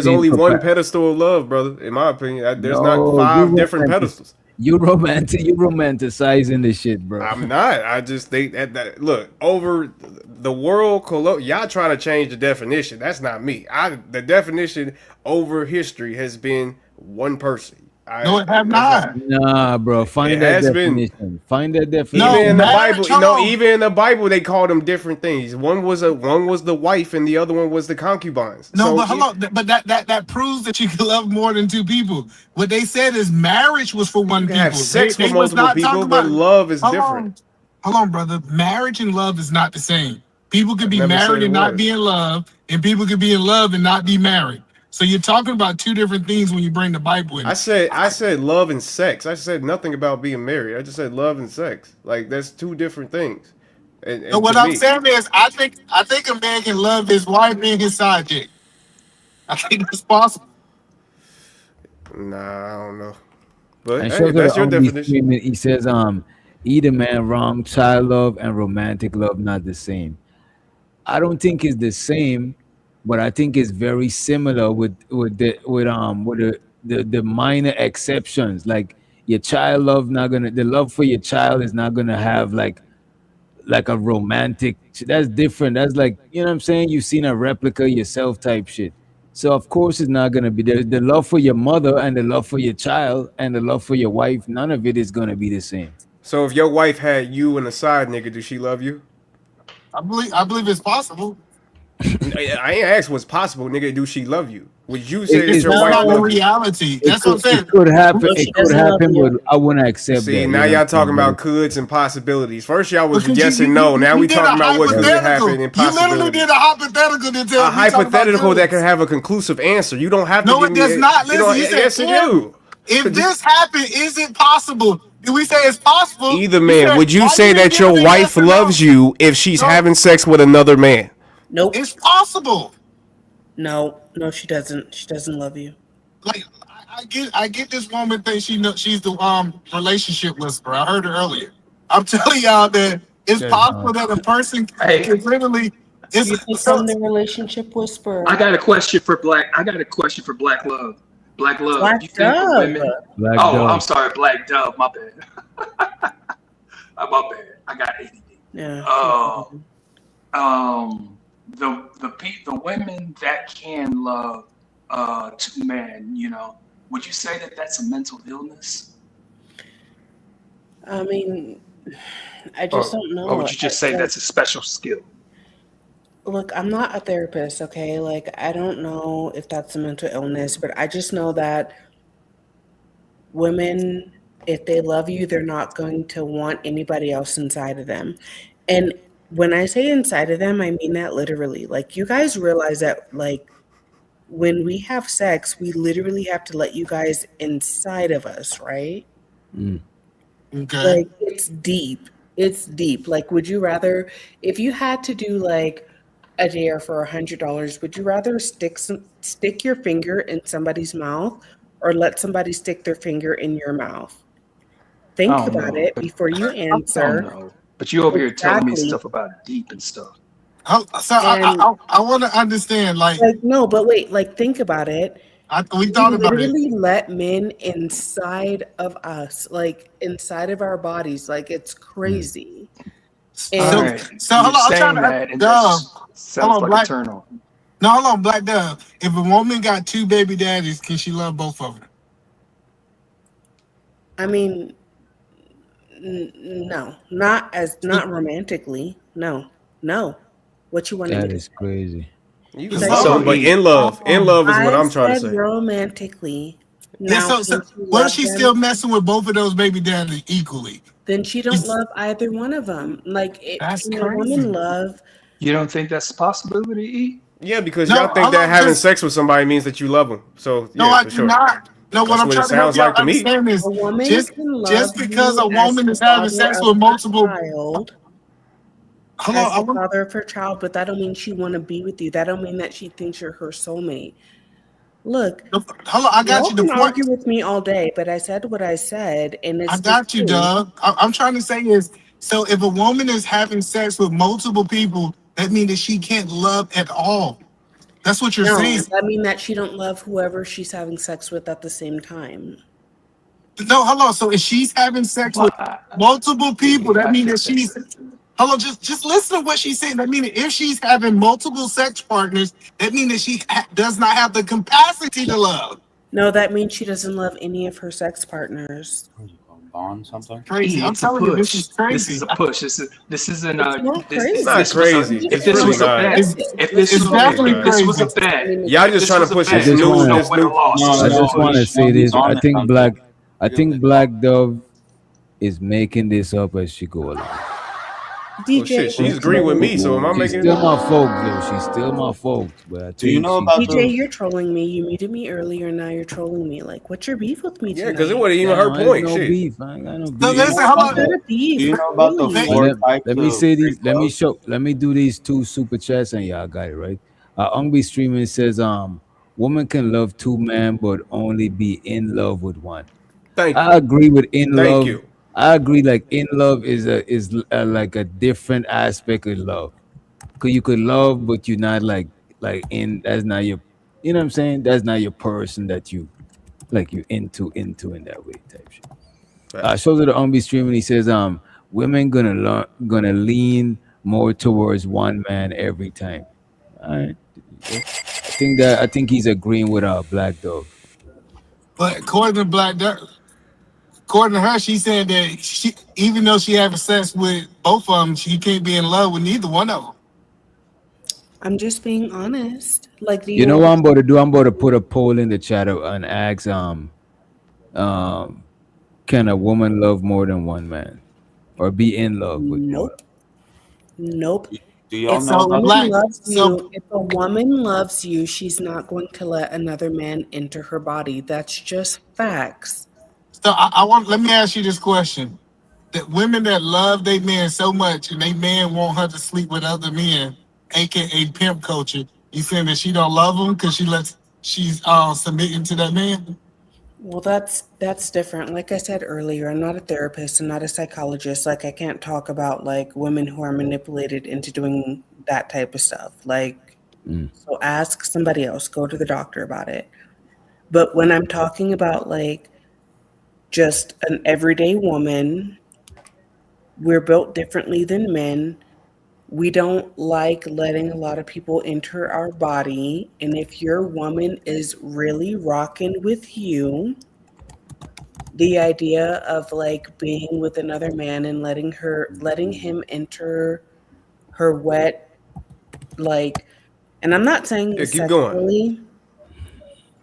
only one pedestal of love, brother. In my opinion, there's not 5 different pedestals. You romanticizing the shit, bro. I'm not. I just think that look over the world. Y'all trying to change the definition. That's not me. The definition over history has been one person. No, it have not. Nah, bro. Find that definition. Find that definition. Even in the Bible, even in the Bible, they called them different things. One was the wife, and the other one was the concubines. No, but hold on. But that proves that you can love more than 2 people. What they said is marriage was for one people. Have sex with multiple people, but love is different. Hold on, brother. Marriage and love is not the same. People could be married and not be in love, and people could be in love and not be married. So you're talking about 2 different things when you bring the Bible in. I said love and sex. I said nothing about being married. I just said love and sex. Like that's 2 different things. And so what I'm saying is, I think a man can love his wife and his side chick. I think that's possible. Nah, I don't know. But And hey, that's your definition. He says, either man wrong, child love and romantic love not the same. I don't think it's the same. But I think it's very similar with the minor exceptions. Like your child love the love for your child is not gonna have like a romantic. That's different. That's like, you know what I'm saying? You've seen a replica yourself type shit. So of course it's not gonna be the love for your mother and the love for your child and the love for your wife. None of it is gonna be the same. So if your wife had you and a side nigga, does she love you? I believe it's possible. I ain't asked what's possible, nigga. Do she love you? Would you say it's your wife not love reality? That's what I'm saying. It could happen. It could happen, but I wouldn't accept that. See, now y'all talking about coulds and possibilities. First y'all was yes and no. Now we talking about what could happen and possibilities. You literally did a hypothetical to tell a hypothetical that can have a conclusive answer. You don't have to. No, it does not. Listen, yes, it do. If this happened, is it possible? Do we say it's possible? Either man, would you Why say didn't that give your me wife yes or no? loves you if she's No. having sex with another man? Nope. It's possible. No, she doesn't. She doesn't love you. Like I get this woman thinks she's the relationship whisperer. I heard her earlier. I'm telling y'all that it's possible that a person can literally. You become the relationship whisperer. I got a question for Black Love. Black Love. Black You think the Dove. women? Black oh, Dove. I'm sorry, Black Dove. My bad. My bad. I got ADD. Yeah. The women that can love two men, would you say that that's a mental illness? I mean, I just don't know. Or would you just say that's a special skill? Look, I'm not a therapist, okay? Like, I don't know if that's a mental illness, but I just know that women, if they love you, they're not going to want anybody else inside of them. And when I say inside of them, I mean that literally. Like, you guys realize that, like, when we have sex, we literally have to let you guys inside of us, right? Okay. Like, it's deep. It's deep. Like, would you rather, if you had to do like a dare for $100, would you rather stick your finger in somebody's mouth or let somebody stick their finger in your mouth? Think about it before you answer. I don't know. But you over here telling me stuff about deep and stuff. I want to understand, like no, but wait, like think about it. We thought about it. Literally let men inside of us, like inside of our bodies, like it's crazy. So hold on, I'm trying to sounds like a turn on. No, hold on, Black Dove. If a woman got two baby daddies, can she love both of them? I mean, no, not romantically. No. What you want to do? That is crazy. But in love is what I'm trying to say. Romantically. Yeah, so what if she's still messing with both of those baby daddies equally? Then she don't love either one of them. Like, that's crazy. Women love. You don't think that's a possibility, E? Yeah, because y'all think that having sex with somebody means that you love them. So yeah, I for do sure. not. No, what I'm trying to help y'all understand is just because a woman is having sex with multiple as the father of her child, but that don't mean she want to be with you. That don't mean that she thinks you're her soulmate. Look, I got you. You can argue with me all day, but I said what I said, and it's I got you, Doug. I'm trying to say is, so if a woman is having sex with multiple people, that means that she can't love at all. That's what you're saying. That mean that she don't love whoever she's having sex with at the same time. No, hello. So if she's having sex with multiple people, that means that she's. Hello, just listen to what she's saying. That means if she's having multiple sex partners, that means that she does not have the capacity to love. No, that means she doesn't love any of her sex partners. Bond something? Crazy. I'm telling you, this is crazy. This is a push. This isn't It's not crazy. If this was a bet, if this was a bet, y'all just trying to push this I news. just want to say this. I think Black Dove is making this up as she go along. DJ, she's agreeing with me, so am I making still my folks, though. She's still my folks. But I Do you know about DJ? You're trolling me. You muted me earlier, now you're trolling me. Like, what's your beef with me tonight? Yeah, because it wasn't even her point. No Shit. beef. I ain't got no beef. No, listen, hold on. Do you know about the four types Let me of say these. freak Let me do these two super chats, and y'all got it right. Ungby streaming says, woman can love two men, but only be in love with one. Thank you. I agree with in love. Thank you. I agree. Like in love is like a different aspect of love. Cause you could love, but you're not like in. That's not your. You know what I'm saying? That's not your person that you like. You into in that way type shit. Shows to the Ungby streaming. He says, women gonna lean more towards one man every time. All right. I think he's agreeing with our Black Dove. But according to Black Dove, according to her, she said that she, even though she having sex with both of them, she can't be in love with neither one of them. I'm just being honest. Like, You know what I'm about to do? I'm about to put a poll in the chat and ask, can a woman love more than one man, or be in love with? Nope. Do Do y'all If know a about woman that? loves you, if a woman loves you, she's not going to let another man enter her body. That's just facts. So let me ask you this question: that women that love their man so much and they man want her to sleep with other men, aka pimp culture, you saying that she don't love him because she's submitting to that man? Well, that's different. Like I said earlier, I'm not a therapist, I'm not a psychologist. Like I can't talk about like women who are manipulated into doing that type of stuff. Like so ask somebody else, go to the doctor about it. But when I'm talking about like just an everyday woman, we're built differently than men. We don't like letting a lot of people enter our body. And if your woman is really rocking with you, the idea of like being with another man and letting him enter her wet, like, and I'm not saying Yeah, this keep going. sexually.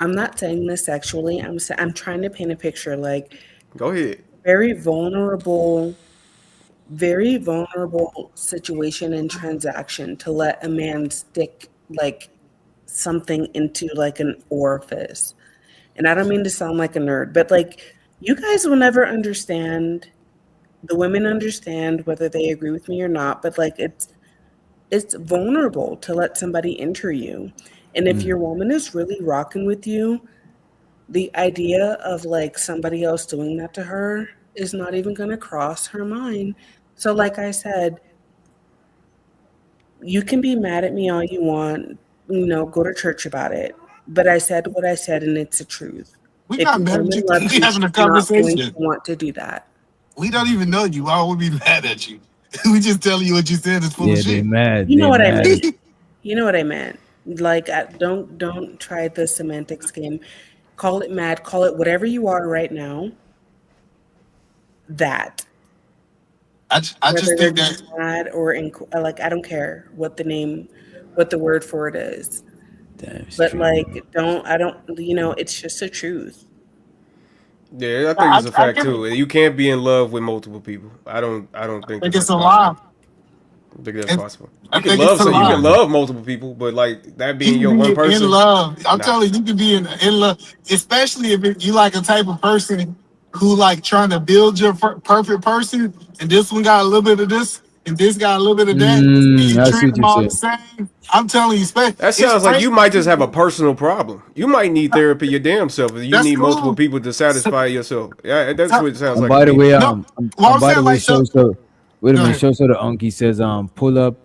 I'm not saying this sexually. I'm trying to paint a picture like Go ahead. very vulnerable situation and transaction to let a man stick like something into like an orifice. And I don't mean to sound like a nerd, but like you guys will never understand. The women understand whether they agree with me or not, but like it's vulnerable to let somebody enter you. And if your woman is really rocking with you, the idea of like somebody else doing that to her is not even going to cross her mind. So like I said, you can be mad at me all you want, go to church about it. But I said what I said and it's the truth. We If not your mad at woman you. loves We you, having a she's not going to conversation. want to do that. We don't even know you. Why would we be mad at you? We just telling you what you said is full of Yeah, they shit. mad. You know They what I mad. meant. You know what I meant. Like, don't try the semantics game. Call it mad. Call it whatever you are right now. That I whether just they're think that just mad or like I don't care what the word for it is. But like, I don't. It's just the truth. Yeah, I think it's a I fact too. You can't be in love with multiple people. I don't think think that it's that's a possible. lie. I think that's possible. I think it's a You lie. can love multiple people, but like that You being your can one be in person. love. I'm Nah. telling you, you can be in love, especially if you like a type of person who like trying to build your perfect person, and this one got a little bit of this, and this got a little bit of that, and you I see treat what them you're all the saying. same. I'm telling you, That it's sounds like you crazy. might just have a personal problem. You might need therapy your damn self if you That's need multiple cool. people to So, satisfy yourself. Yeah, that's what it sounds And like to by the me. way, no, well, I'm by the saying way, like so. wait a Go minute, ahead. show so the unky says pull up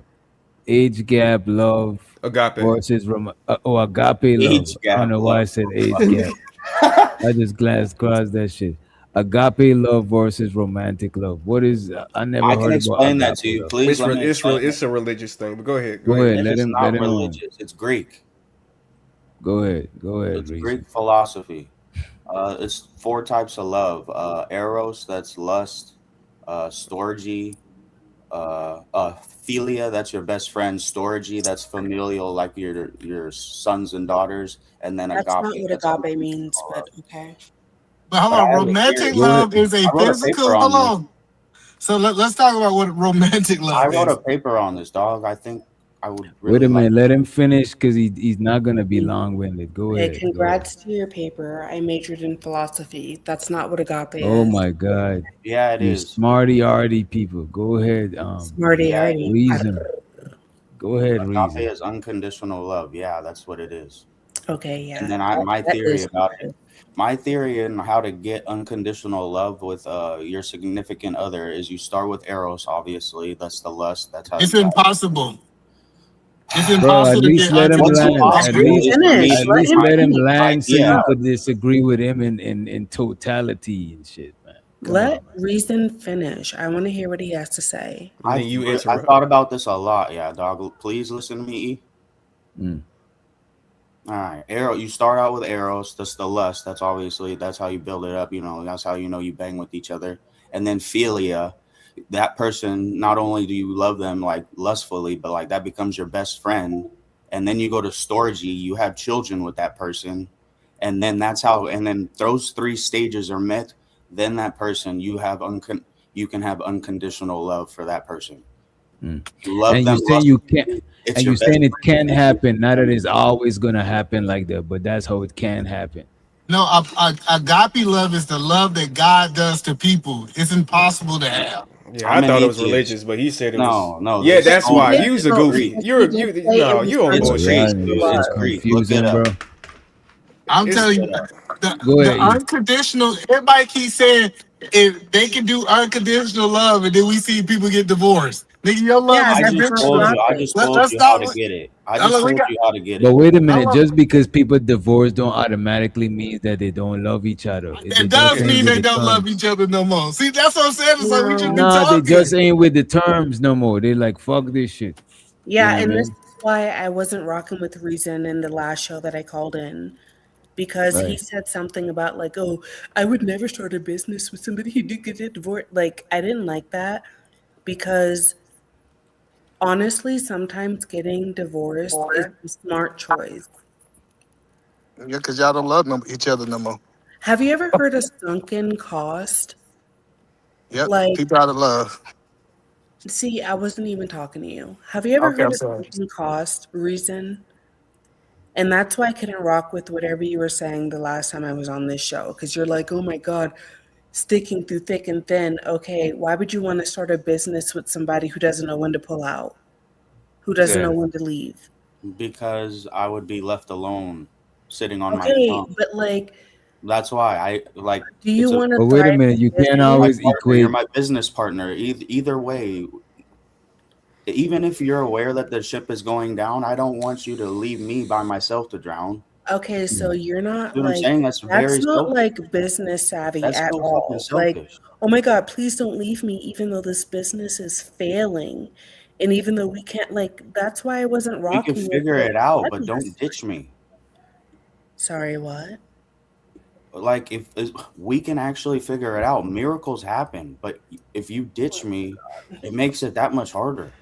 age gap love Agape. versus agape love. Age I don't gap know why I love. said age gap. I just glanced across that shit. Agape love versus romantic love. What is I never I can heard about explain that agape to you. love. Please let me explain it. It's a religious thing. But go ahead. Go Go ahead, ahead, Reese. let It's him not know. religious. It's Greek. Go ahead, It's reason. Greek philosophy. It's four types of love. Eros, that's lust. Storge, philia, that's your best friend. Storge, that's familial, like your sons and daughters. And then That's not agape, what that's agape means, unconditional love. but okay. But hold But I on, have a romantic theory. Go ahead. love is a I wrote a paper physical. Hold on this. on. So let's talk about what romantic I love wrote a is. paper on this, dog. I think I would Wait really a like. minute, let him finish because he's not gonna be long winded. Go Hey, ahead, go ahead. congrats to your paper. I majored in philosophy. That's not what agape Oh is. my god. Yeah, it You is. smarty arty people. Go ahead, Smarty Yeah, arty. reason. Go ahead, agape reason. is unconditional love. Yeah, that's what it is. Okay, And yeah. then That is my theory in how to get unconditional love with your significant other is you start with eros. Obviously, that's the lust. That's how It's you got. impossible. It's Bro, at impossible to least get let him What's land. unconditional Let At love. him impossible least is for me finish. to Let use him my let him finish. land so idea. you could disagree with him in totality and shit, man. Come Let on, man. Reason finish. I want to hear what he has to say. And then you I interrupt. thought about this a lot. Yeah, dog. Please listen to me. E. Mm. All right, arrow. You start out with eros. That's the lust. That's how you build it up. That's how you bang with each other. And then philia, that person. Not only do you love them like lustfully, but like that becomes your best friend. And then you go to storge. You have children with that person, and then that's how. And then those three stages are met. Then that person you can have unconditional love for that person. Love And them. you're saying you can't, It's and your you're best saying it friend. can happen. Not that it's always gonna happen like that, but that's how it can happen. No, agape love is the love that God does to people. It's impossible to have. Yeah, I I'm an thought it was atheist. religious, but he said it was. No, Yeah, there's that's so why many. you's a It's goofy. three. You on It's bullshit. three, dude. It's It's three. Look it confusing, up. bro. I'm It's telling you, Look it up. Go the ahead, E. unconditional. Everybody keeps saying if they can do unconditional love, and then we see people get divorced. Nigga, your love Yeah, is I that's just not told conditional. you. I agape. just told Let's you how stop. to get it. I just Look, we told got. you how to get But it. wait a I minute, love, just because people divorce don't automatically mean that they don't love each other. They it just does ain't mean with they the don't love terms. each other no more. See, that's what I'm saying. It's like we just be No. Nah, they talking. just ain't with the terms no more. They like fuck this shit. You Yeah, know what I and this mean? is why I wasn't rocking with Reason in the last show that I called in. Because he Right. said something about like, oh, I would never start a business with somebody who did get a divorce. Like, I didn't like that because honestly, sometimes getting divorced is a smart choice. Yeah, because y'all don't love each other no more. Have you ever heard of sunken cost? Yep, Like, people out of love. see, I wasn't even talking to you. Have you ever Okay, heard I'm of sorry. sunken cost reason? And that's why I couldn't rock with whatever you were saying the last time I was on this show. Because you're like, oh my God, sticking through thick and thin. Okay, why would you want to start a business with somebody who doesn't know when to pull out, who doesn't know Yeah. when to leave? Because I would be left alone, sitting on my Okay, thumb. but like, That's why I like. do you It's a want to But wait a thrive minute, in you can't You're business? my always partner. You're equate. my business partner. Either way, even if you're aware that the ship is going down, I don't want you to leave me by myself to drown. Okay, so you're You not know what I'm like, saying? That's that's very not selfish. like business savvy That's at so fucking all. Like, selfish. oh my God, please don't leave me, even though this business is failing. And even though we can't, like, that's why I wasn't We can rocking with figure like it out, but sadness. don't ditch me. Sorry, what? Like if we can actually figure it out, miracles happen. But if you ditch me, it makes it that much harder.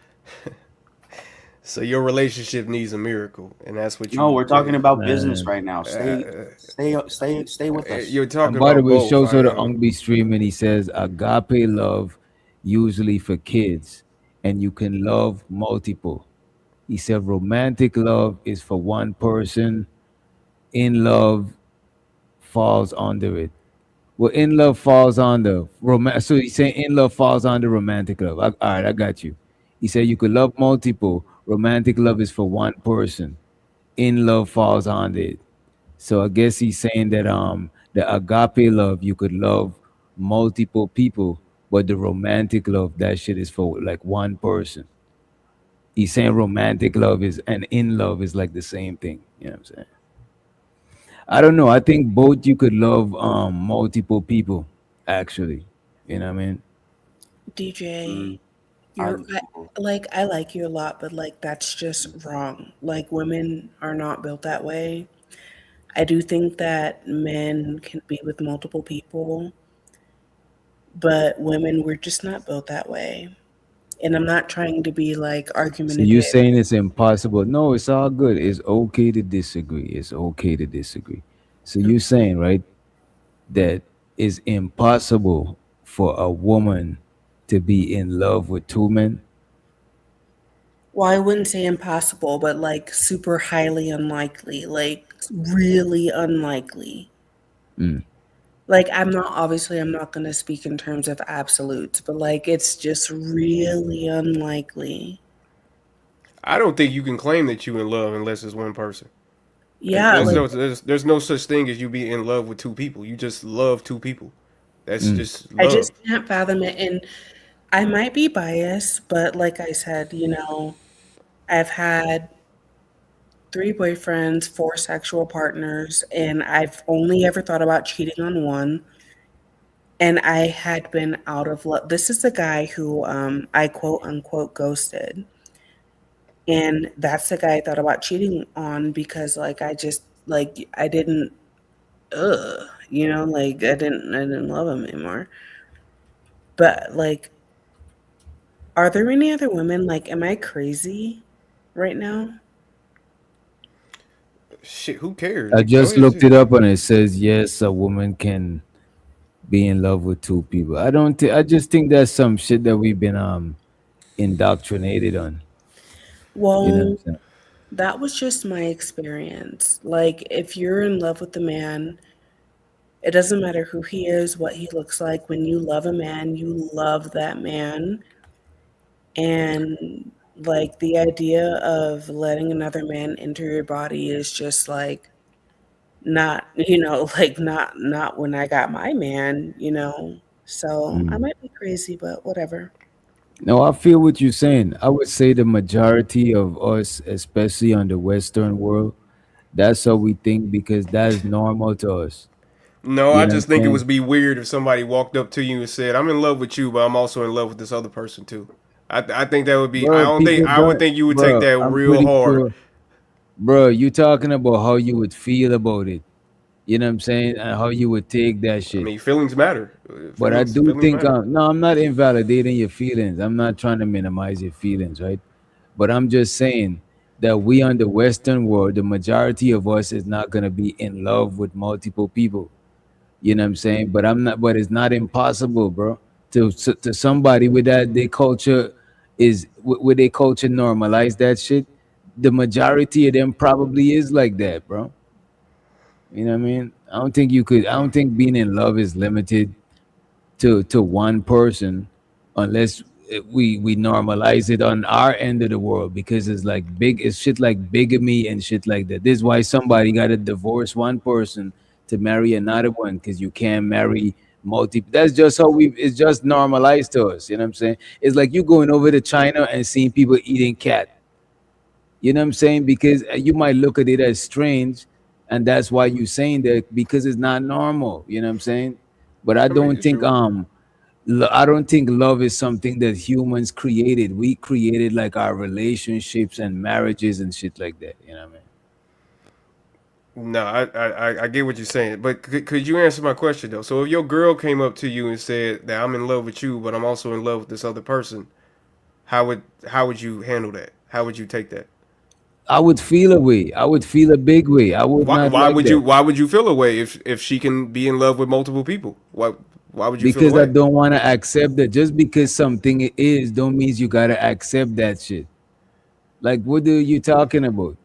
So your relationship needs a miracle, and that's what No, you. we're talking about business Man. right now. Stay with us. You're talking And by the about way, both. shows so the Ung be streaming. He says agape love usually for kids, and you can love multiple. He said romantic love is for one person. In love falls under it. Well, in love falls under romantic. So he's saying in love falls under romantic love. All right, I got you. He said you could love multiple. Romantic love is for one person. In love falls under it. So I guess he's saying that the agape love you could love multiple people, but the romantic love that shit is for like one person. He's saying romantic love is and in love is like the same thing. You know what I'm saying? I don't know. I think both you could love multiple people actually. You know what I mean? DJ, I I like you a lot, but like that's just wrong. Like women are not built that way. I do think that men can be with multiple people, but women we're just not built that way. And I'm not trying to be like So you argumentative. saying it's impossible? No, it's all good. It's okay to disagree. It's okay to disagree. So you're saying, right, that it's impossible for a woman to be in love with two men? Well, I wouldn't say impossible, but like super highly unlikely, like really unlikely. Mm. Like I'm not going to speak in terms of absolutes, but like it's just really unlikely. I don't think you can claim that you in love unless it's one person. Yeah, like There's no such thing as you be in love with two people. You just love two people. That's Mm. just I love. just can't fathom it. And I might be biased, but like I said, I've had 3 boyfriends, 4 sexual partners, and I've only ever thought about cheating on one. And I had been out of love. This is the guy who I quote unquote ghosted. And that's the guy I thought about cheating on because like I just like I didn't like I didn't love him anymore. But like are there any other women like am I crazy right now? Shit, who cares? I Go just ahead. looked it up and it says yes, a woman can be in love with two people. I don't think. I just think that's some shit that we've been indoctrinated on. You know what I'm Well, saying? that was just my experience. Like, if you're in love with a man, it doesn't matter who he is, what he looks like. When you love a man, you love that man. And like the idea of letting another man enter your body is just like not, like not when I got my man. So I Mm. might be crazy, but whatever. No, I feel what you're saying. I would say the majority of us, especially on the Western world, that's how we think because that's normal to us. No, You I know what just I'm think it saying? would be weird if somebody walked up to you and said, "I'm in love with you, but I'm also in love with this other person too." I think that would be. I Bro, don't think. people I would don't, think you would take bro, that I'm real pretty hard. sure, bro, you talking about how you would feel about it. You know what I'm saying? And how you would take that I shit. mean, feelings matter. But I do Feelings think, matter. no, I'm not invalidating your feelings. I'm not trying to minimize your feelings, right? But I'm just saying that we on the Western world, the majority of us is not gonna be in love with multiple people. You know what I'm saying? But I'm not. But it's not impossible, bro. To somebody with that, their culture is with their culture normalize that shit. The majority of them probably is like that, bro. You know what I mean? I don't think you could. I don't think being in love is limited to one person unless we normalize it on our end of the world because it's shit like bigamy and shit like that. This is why somebody got to divorce one person to marry another one because you can't marry multiple. That's just how we it's just normalized to us. You know what I'm saying? It's like you going over to China and seeing people eating cat. You know what I'm saying? Because you might look at it as strange, and that's why you saying that because it's not normal. You know what I'm saying? But I I mean, don't it's think true. I don't think love is something that humans created. We created like our relationships and marriages and shit like that. You know what I mean? No, I get what you're saying, but could you answer my question though? So if your girl came up to you and said that I'm in love with you, but I'm also in love with this other person, how would you handle that? How would you take that? I would feel a way. I would feel a big way. I would Why not why like would you that why would you feel a way if she can be in love with multiple people? Why would you feel a because I way? don't want to accept that. Just because something is, don't means you gotta accept that shit. Like, what are you talking about?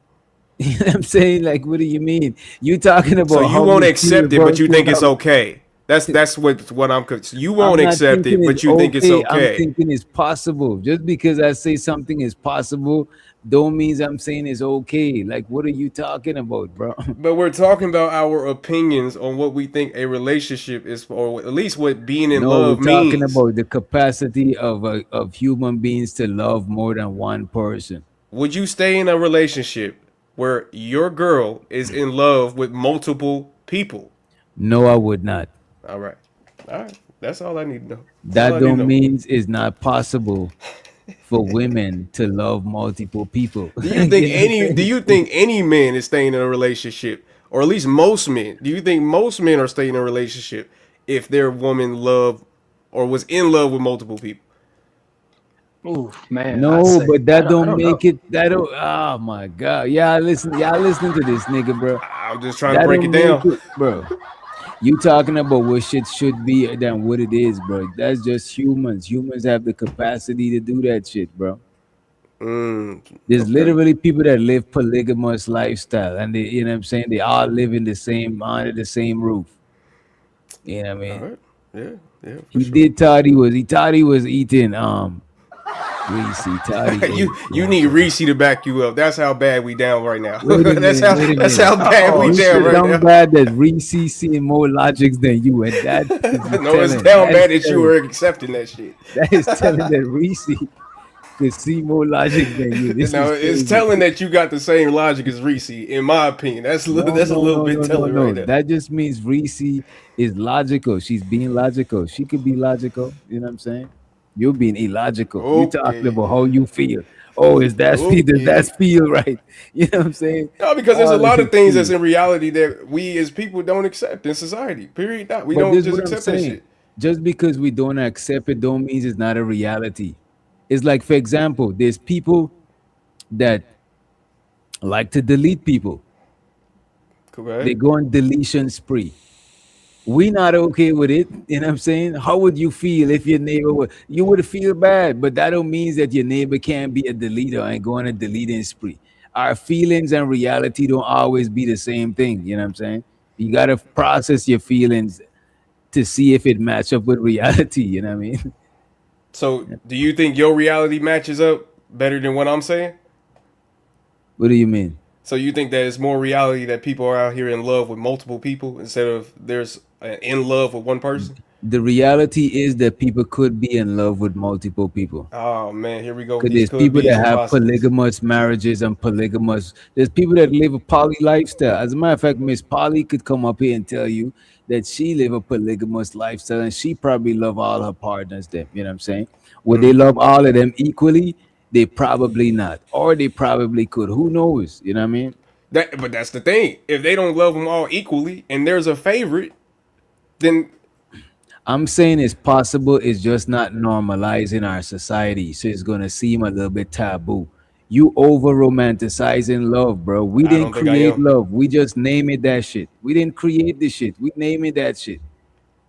You know what I'm saying? Like, what do you mean? You talking So about you how won't you feel accept it, but you versus think it's how okay. That's what I'm. You I'm won't not accept thinking it, it's but you think it's okay. I'm okay. thinking it's possible. Just because I say something is possible, don't means I'm saying it's okay. Like, what are you talking about, bro? But we're talking about our opinions on what we think a relationship is, or at least what being in No, we're love talking means. about the capacity of human beings to love more than one person. Would you stay in a relationship where your girl is in love with multiple people? No, I would not. All right, all right. That's all I need to know. That's all That I need to don't know. means it's not possible for women to love multiple people. Do you think You know what I'm any? Do saying? you think any man is staying in a relationship, or at least most men? Do you think most men are staying in a relationship if their woman loved or was in love with multiple people? Ooh, man, I No, say but I that don't I don't don't know. make it. That don't. Oh my god! Y'all listening to this nigga, bro. I'm just trying to That break it don't make down. it, bro. You talking about what shit should be than what it is, bro. That's just humans. Humans have the capacity to do that shit, bro. There's Okay. literally people that live polygamous lifestyle, and they, you know what I'm saying. They all live in the same under the same roof. You know what I All mean? right. Yeah. Yeah. For He sure. did thought he thought he was eating Reese. He thought he ate. you need Reese to back you up. That's how bad we down right now. Wait a minute. Wait a That's minute. how bad we Oh You down said right shit. down now. bad that Reese seen more logics than you, and that is No, it's telling. down That is bad that you telling. were accepting that shit. That is telling that Reese could see more logics than you. This No, is it's crazy. telling that you got the same logic as Reese, in my opinion. No, That's a no, little no, bit no, no, telling right no. there. That just means Reese is logical. She's being logical. She could be logical. You know what I'm saying? You're being illogical. You talking Okay. about how you feel. Oh, is that feel? Does that Okay. feel right? You know what I'm saying? No, because there's a All of lot of this things that's shit. in reality that we as people don't accept in society. Period. That we But don't this is just what I'm accept that saying. shit. Just because we don't accept it, don't means it's not a reality. It's like, for example, there's people that like to delete people. Go ahead. They go on deletion spree. We not okay with it. You know what I'm saying? How would you feel if your neighbor would? You would feel bad, but that don't mean that your neighbor can't be a deleter and go on a deleting spree. Our feelings and reality don't always be the same thing. You know what I'm saying? You gotta process your feelings to see if it match up with reality. You know what I mean? So, do you think your reality matches up better than what I'm saying? What do you mean? So you think that it's more reality that people are out here in love with multiple people instead of there's in love with one person? The reality is that people could be in love with multiple people. Oh man, here we go with Because these there's could people be's that and have possibilities. polygamous marriages and polygamous. There's people that live a poly lifestyle. As a matter of fact, Miss Polly could come up here and tell you that she live a polygamous lifestyle and she probably love all her partners. Them, you know what I'm saying? Would they love all of them equally? They probably not, or they probably could. Who knows? You know what I mean? But that's the thing. If they don't love them all equally, and there's a favorite, then I'm saying it's possible. It's just not normalized in our society, so it's gonna seem a little bit taboo. You over romanticizing love, bro. We I didn't don't think I create am. love. We just name it that shit. We didn't create this shit. We name it that shit.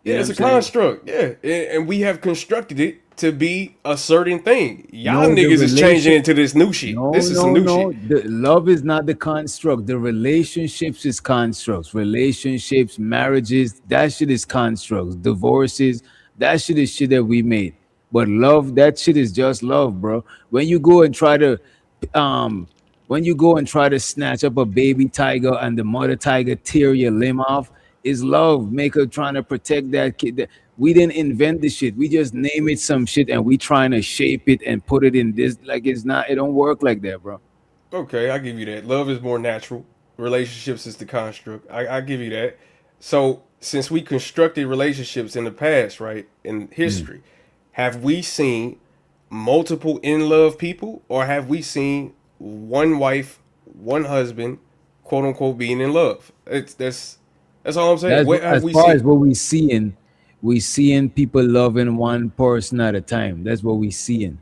You Yeah, know what it's I'm a saying? construct. Yeah, and we have constructed it to be a certain thing. Y'all No, the niggas is changing relation. into this new shit. No, This is some no, new shit. no. The love is not the construct. The relationships is constructs. Relationships, marriages, that shit is constructs. Divorces, that shit is shit that we made. But love, that shit is just love, bro. When you go and try to um when you go and try to snatch up a baby tiger and the mother tiger tear your limb off, is love. Make her trying to protect that kid. We didn't invent the shit. We just name it some shit and we trying to shape it and put it in this. Like it's not. It don't work like that, bro. Okay, I give you that. Love is more natural. Relationships is the construct. I give you that. So since we constructed relationships in the past, right, in history, have we seen multiple in love people, or have we seen one wife, one husband, quote unquote, being in love? It's that's all I'm saying. That's What have as we far as seen? what we seeing. We seeing people loving one person at a time. That's what we seeing.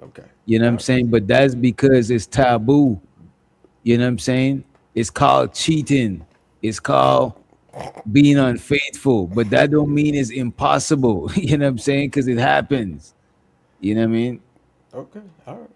Okay. You know what I'm saying? But that's because it's taboo. You know what I'm saying? It's called cheating. It's called being unfaithful. But that don't mean it's impossible. You know what I'm saying? Because it happens. You know what I mean? Okay, all right.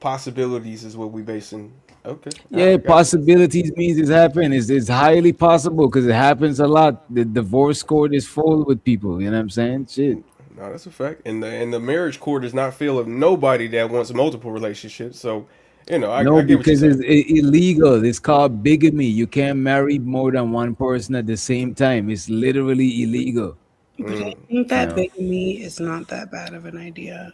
Possibilities is what we basing. Okay, all Yeah, right, got you. possibilities means it's happening. It's highly possible because it happens a lot. The divorce court is full with people. You know what I'm saying? Shit. No, that's a fact. And the marriage court does not feel of nobody that wants multiple relationships. So, No, I get what you're because saying. it's illegal. It's called bigamy. You can't marry more than one person at the same time. It's literally illegal. But I think You that know. bigamy is not that bad of an idea.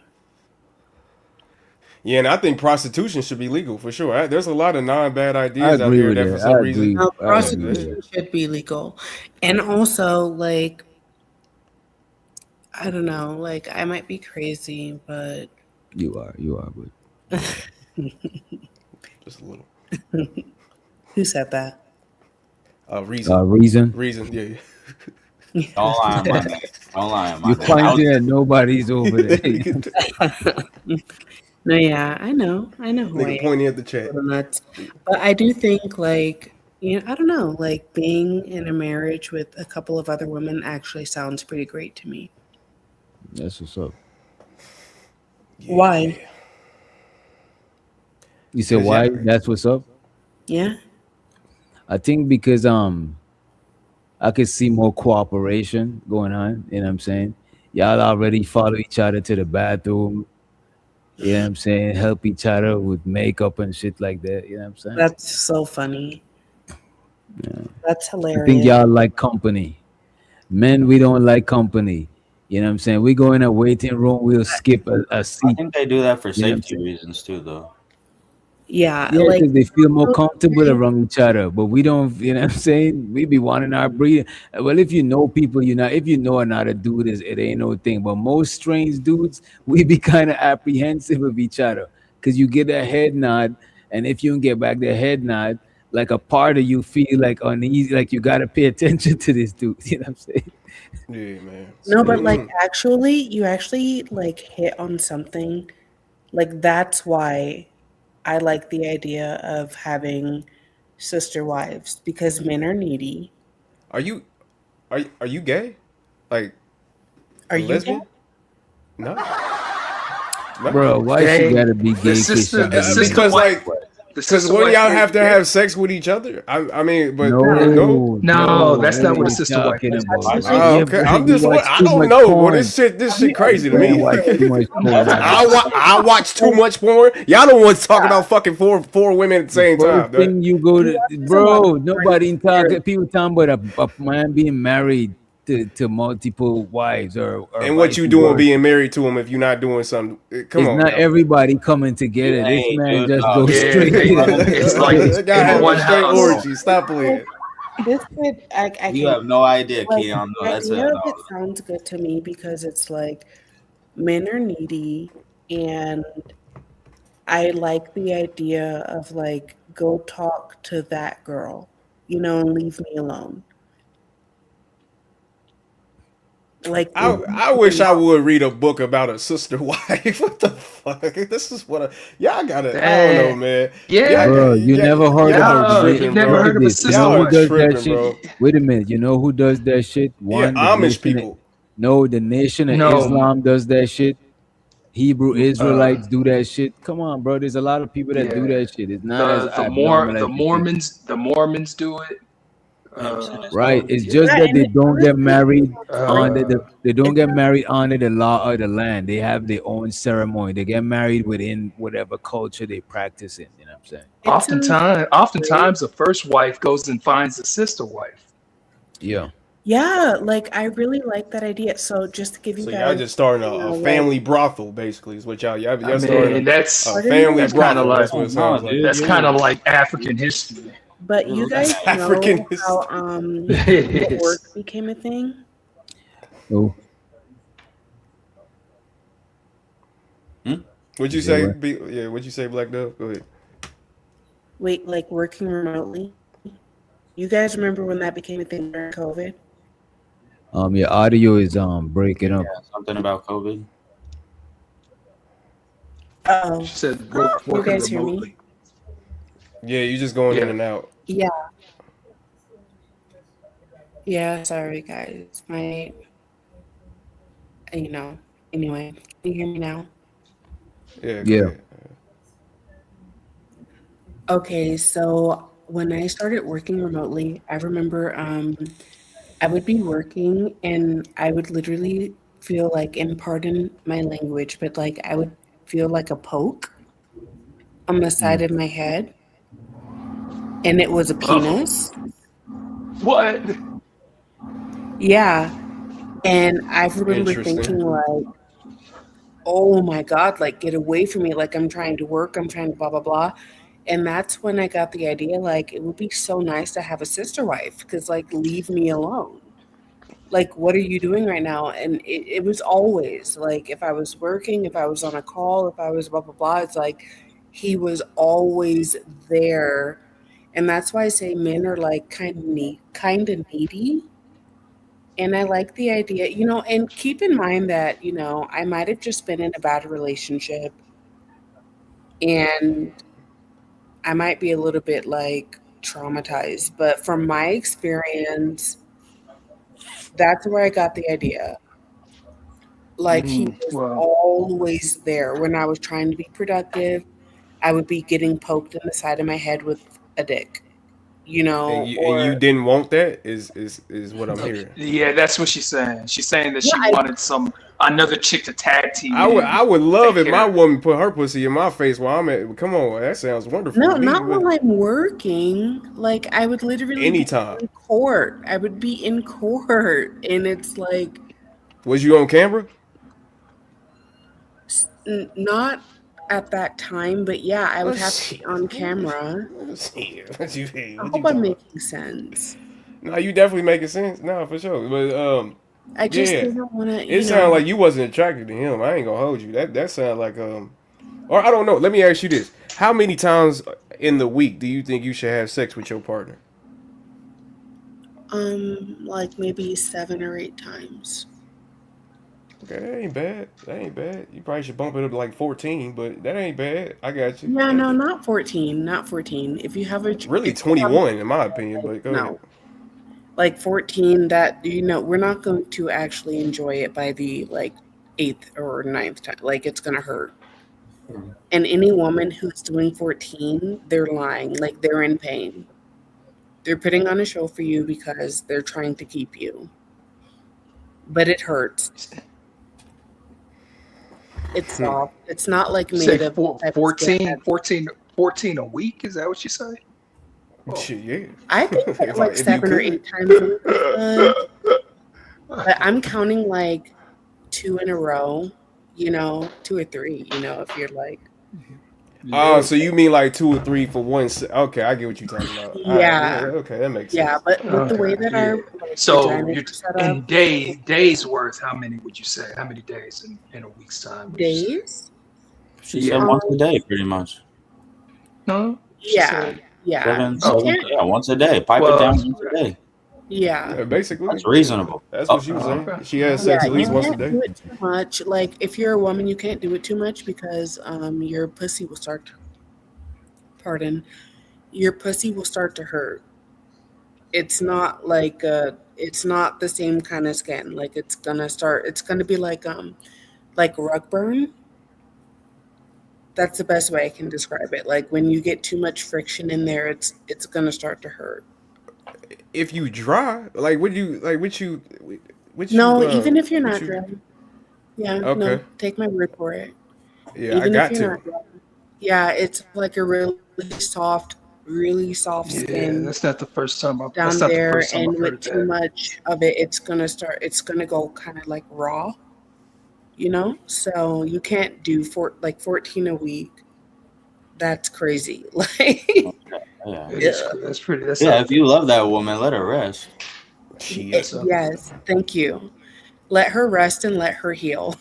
Yeah, and I think prostitution should be legal for sure. There's a lot of non-bad I ideas out agree here with that for that. some I reason, agree. No, I agree with prostitution that. should be legal. And also, like, I don't know, like, I might be crazy, but You are, but just a little. who said that? Reason. Reason. Yeah. Don't lie on my name. Don't lie on my You name. pointing at nobody's over there. No, yeah, I know who I Nigga am. pointing at the chat. Little nuts. But I do think, like, I don't know, like, being in a marriage with a couple of other women actually sounds pretty great to me. That's what's up. Why? You said why? That's what's up. Yeah. I think because I could see more cooperation going on. You know what I'm saying? Y'all already follow each other to the bathroom. You know what I'm saying? Help each other with makeup and shit like that. You know what I'm saying? That's so funny. Yeah. That's I think hilarious. y'all like company. Men, we don't like company. You know what I'm saying? We go in a waiting room, we'll skip a I seat. think they do that for You know what I'm safety saying? reasons too, though. Yeah, Yeah, like because they feel more comfortable around each other. But we don't, you know what I'm saying? We be wanting our breed. Well, if you know people, if you know another dude, it ain't no thing. But most strange dudes, we be kind of apprehensive of each other. Because you get a head nod, and if you don't get back the head nod, like a part of you feel like uneasy, like you gotta pay attention to this dude. You know what I'm saying? Yeah, man. no, but like you actually like hit on something. Like that's why I like the idea of having sister wives because men are needy. Are you Are you gay? Like Are a you lesbian? gay? No. Bro, why she gotta be gay? Because like, because wouldn't y'all have to have sex with each other? I mean, but no. No, that's not what a you sister wife talking is. about? Oh, Yeah, okay, bro, I'm you just. watch I too don't much know. Well, porn. this shit crazy to Man, me. watch too much porn. I watch too much porn. Y'all don't want to talk about fucking four women at the same time. First thing you go to, bro. Nobody talking. People talking about a man being married to multiple wives or And what vice you doing versa. being married to him if you're not doing something? Come It's on not now. everybody coming together. This ain't, man dude. just No, goes yeah, straight. It's like That guy in having one a straight house. orgy. Stop playing. This could, I You can, have no idea, like, Keon. the No, that's idea it. of it sounds good to me because it's like men are needy, and I like the idea of like go talk to that girl, and leave me alone. Like I wish I would read a book about a sister wife. What the fuck? This is what y'all gotta. I don't know, man. Yeah. Bro, you never heard y'all about tripping, you've never bro. heard of a this. You sister know who Y'all does that tripping, shit? bro. Wait a minute. You know who does that shit? Yeah, The Amish nation people. no, the Nation of No. Islam does that shit. Hebrew Uh, Israelites do that shit. Come on, bro. There's a lot of people that do yeah. that shit. It's not as The abnormal as you think. Mormons do it. Right. It's Yeah. just that and they it don't get honestly married under Uh, the they don't get married under the law of the land. They have their own ceremony. They get married within whatever culture they practice in. You know what I'm saying? oftentimes, the first wife goes and finds a sister wife. Yeah. Yeah, like I really like that idea. So just to give you So y'all guys, just starting a like, family brothel, basically, is what y'all I starting mean, a family that's kind of brothel. like That's what it sounds like. that's kind of like African history. but you guys African know how It work is. became a thing? Oh. What'd you say? What'd you say, Black Dove? Go ahead. Wait, like working remotely? You guys remember when that became a thing during COVID? Your audio is breaking up. Yeah, something about COVID. Oh, She said you working guys hear me? remotely. Yeah, you just going in Yeah. and out. Yeah, sorry guys. Anyway, can you hear me now? Yeah, go Yeah. ahead. Okay, so when I started working remotely, I remember I would be working and I would literally feel like, and pardon my language, but like I would feel like a poke on the side of my head, and it was a penis. What? Yeah. And I remember Interesting. thinking like, oh my God, like get away from me. Like I'm trying to work, I'm trying to blah, blah, blah. And that's when I got the idea, like, it would be so nice to have a sister wife because, like, leave me alone. Like, what are you doing right now? And it was always, like, if I was working, if I was on a call, if I was blah, blah, blah, it's like he was always there. And that's why I say men are, like, kind of needy. And I like the idea, and keep in mind that, I might have just been in a bad relationship and I might be a little bit like traumatized, but from my experience, that's where I got the idea. Like he was always there when I was trying to be productive. I would be getting poked in the side of my head with a dick, And you didn't want that is what I'm hearing. Yeah, that's what she's saying. She's saying that she wanted another chick to tag team. I would love take if my care. woman put her pussy in my face while I'm at. Come on, that sounds wonderful. No, to me, not but while I'm working. Like I would literally anytime. be in court. I would be in court, and it's like Was you on camera? not at that time, but yeah, I would have to be on camera. What you I hope I'm making sense. No, you definitely making sense. No, for sure. But I just yeah, didn't want to. it sounded like you wasn't attracted to him. I ain't gonna hold you. That sounded like or I don't know. Let me ask you this: how many times in the week do you think you should have sex with your partner? Like maybe 7 or 8 times. Okay, that ain't bad. That ain't bad. You probably should bump it up to like 14, but that ain't bad. I got you. Yeah, no, not 14. Not 14. If you have a Really 21 in my opinion, but go ahead. Like 14, that, you know, we're not going to actually enjoy it by the like 8th or 9th time. Like, it's gonna hurt. And any woman who's doing 14, they're lying. Like, they're in pain. They're putting on a show for you because they're trying to keep you. But it hurts. It's soft. It's not like Say made of 14 a week. Is that what you say? Yeah. I think that If like if you 7 or could. 8 times a week is good. But I'm counting like 2 in a row, you know, 2 or 3, you know, if you're like. Oh, so you mean like 2 or 3 for one? Okay, I get what you're talking about. All right, Yeah. okay, that makes Yeah, sense. but with the way that Yeah. our like, So vaginas you're are set in up, days worth. How many would you say? How many days in a week's time? Would you say? days. She said once a day, pretty much. No. Yeah, yeah. Seven, You seven, can't. yeah, once a day. Pipe Well, it down once a day. Yeah. Yeah, basically. That's reasonable. That's what she was saying. She has sex Yeah, at you least once a can't day. do it too much. Like, if you're a woman, you can't do it too much because your pussy will start to, your pussy will start to hurt. It's not like it's not the same kind of skin. Like, it's gonna be like rug burn. That's the best way I can describe it. Like, when you get too much friction in there, it's gonna start to hurt. If you dry, like, would you No, even if you're what not you- dry. Yeah, no, Okay. take my word for it. Yeah, Even I got if you're to. not dry. Yeah, it's like a really soft Yeah, skin that's not the first time I've. down That's not the there, first time and I've heard with too that. much of it, it's gonna go kind of like raw, you know? So you can't do 14 a week. That's crazy. Like, Yeah. That's pretty. That's Yeah, not- if you love that woman, let her rest. yes, thank you. Let her rest and let her heal.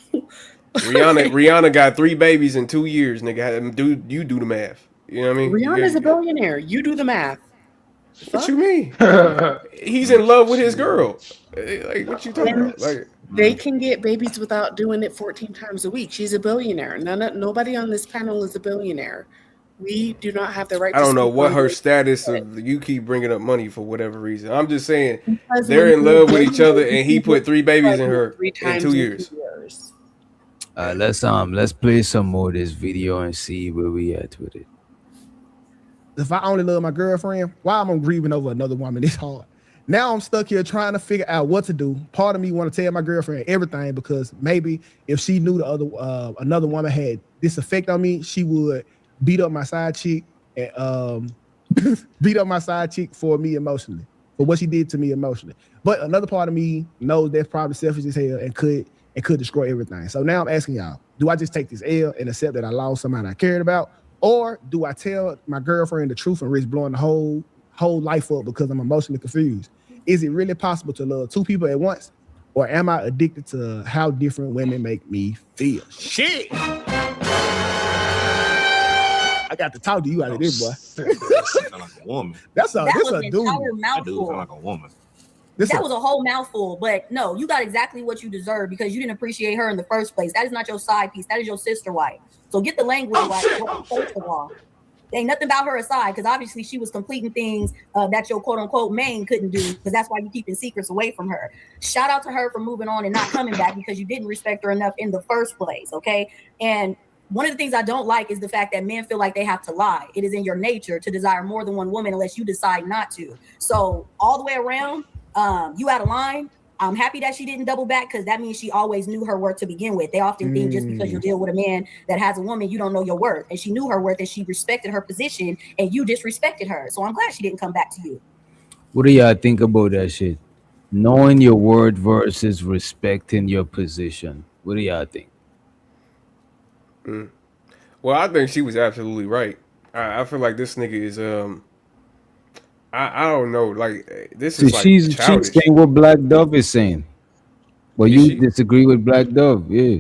Rihanna got 3 babies in 2 years, nigga. Dude, you do the math. You know what I mean? Rihanna's a billionaire. You do the math. What you mean? He's in love with his girl. Like, what you talking about? Like, They can get babies without doing it 14 times a week. She's a billionaire. Nobody on this panel is a billionaire. We do not have the right I to don't know speak what on her this. status of. You keep bringing up money for whatever reason. I'm just saying Because they're when in you're love with each other, billionaire, and he you put 3 babies in her 3 in times 2 in 2 years. years. Let's play some more of this video and see where we at with it. If I only love my girlfriend, why am I grieving over another woman this hard? Now I'm stuck here trying to figure out what to do. Part of me want to tell my girlfriend everything because maybe if she knew another woman had this effect on me, she would beat up my side chick and beat up my side chick for me emotionally, for what she did to me emotionally. But another part of me knows that's probably selfish as hell and could destroy everything. So now I'm asking y'all, do I just take this L and accept that I lost somebody I cared about? Or do I tell my girlfriend the truth and risk blowing the whole life up because I'm emotionally confused? Is it really possible to love 2 people at once? Or am I addicted to how different women make me feel? Shit! I got to talk to you out of this, boy. Sound like a woman. That's a That was this an a dude. entire That dude mouthful. sound like a woman. That was a whole mouthful, but no, you got exactly what you deserve because you didn't appreciate her in the first place. That is not your side piece. That is your sister wife. So get the language right. First of all, there ain't nothing about her aside because obviously she was completing things that your quote unquote main couldn't do because that's why you keeping secrets away from her. Shout out to her for moving on and not coming back because you didn't respect her enough in the first place. Okay. And one of the things I don't like is the fact that men feel like they have to lie. It is in your nature to desire more than one woman unless you decide not to. So all the way around, you out of line. I'm happy that she didn't double back because that means she always knew her worth to begin with. They often think just because you deal with a man that has a woman, you don't know your worth. And she knew her worth and she respected her position and you disrespected her. So I'm glad she didn't come back to you. What do y'all think about that shit? Knowing your word versus respecting your position. What do y'all think? Well, I think she was absolutely right. I feel like this nigga is I don't know, like this So is like she's childish. saying what Black Dove is saying. Well, you disagree with Black Dove, yeah.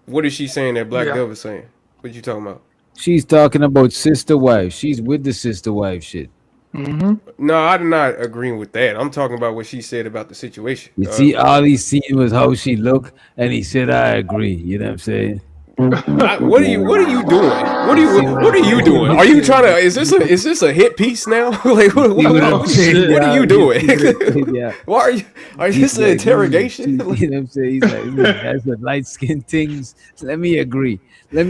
What is she saying that Black Yeah. Dove is saying? What you talking about? She's talking about sister wife. She's with the sister wife shit. No, I'm not agreeing with that. I'm talking about what she said about the situation. You see, all he seen was how she looked, and he said, "I agree." You know what I'm saying? What are you doing? What are you doing? Are you trying to? Is this a hit piece now? Like what are you doing? Yeah. Why are you? Is this an interrogation? You know what I'm saying? He's like, that's what light skin things. Let me agree and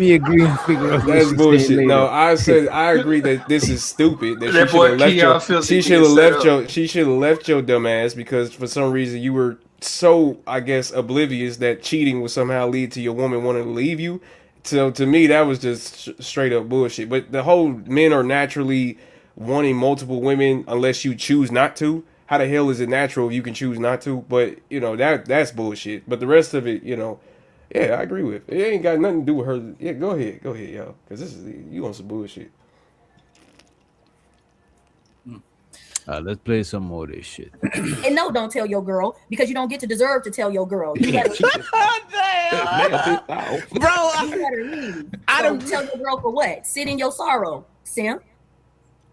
figure out what That's she's bullshit. saying later. No, I said I agree that this is stupid. That That she boy should have left Keon your. feels She he should have being set left up. your. She should have left your dumb ass because for some reason you were so, I guess, oblivious that cheating would somehow lead to your woman wanting to leave you. So to me, that was just straight up bullshit. But the whole men are naturally wanting multiple women unless you choose not to. How the hell is it natural if you can choose not to? But you know that's bullshit. But the rest of it, yeah, I agree with. It ain't got nothing to do with her. Yeah, go ahead, yo, because this is you on some bullshit. Let's play some more of this shit. And no, don't tell your girl because you don't get to deserve to tell your girl. You gotta, Bro, you gotta leave. So tell your girl for what? Sit in your sorrow, simp.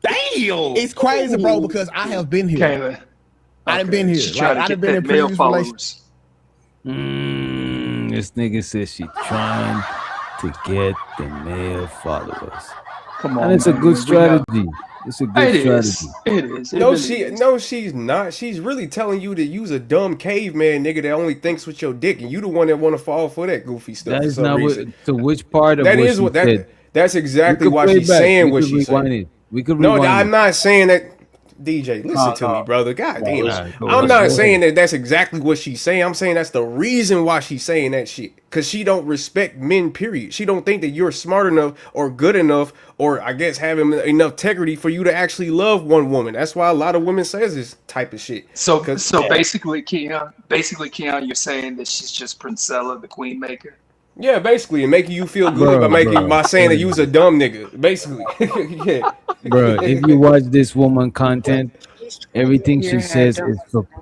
Damn, it's crazy, bro. Because I have been here. Kayla. I've been here. She trying to I've get been in that male previous relations. followers. This nigga says she trying to get the male followers. Come on, And it's a man. good We strategy. It's a good It strategy. is. It is. It No, really is. she's not. She's really telling you to use a dumb caveman nigga that only thinks with your dick, and you the one that want to fall for that goofy stuff. That for is some not reason. what. So which part of That what is she what said? that's exactly We could why play she's it back. saying We what could she's rewind saying. it. We could No, rewind I'm it. not saying that. DJ, listen to me, brother. God damn. I'm not saying that that's exactly what she's saying. I'm saying that's the reason why she's saying that shit. Because she don't respect men, period. She don't think that you're smart enough or good enough or I guess having enough integrity for you to actually love one woman. That's why a lot of women says this type of shit. So basically, Keon, you're saying that she's just Princella, the queen maker. Yeah, basically, and making you feel good by saying that you was a dumb nigga. Basically, yeah. Bro, if you watch this woman content, everything she says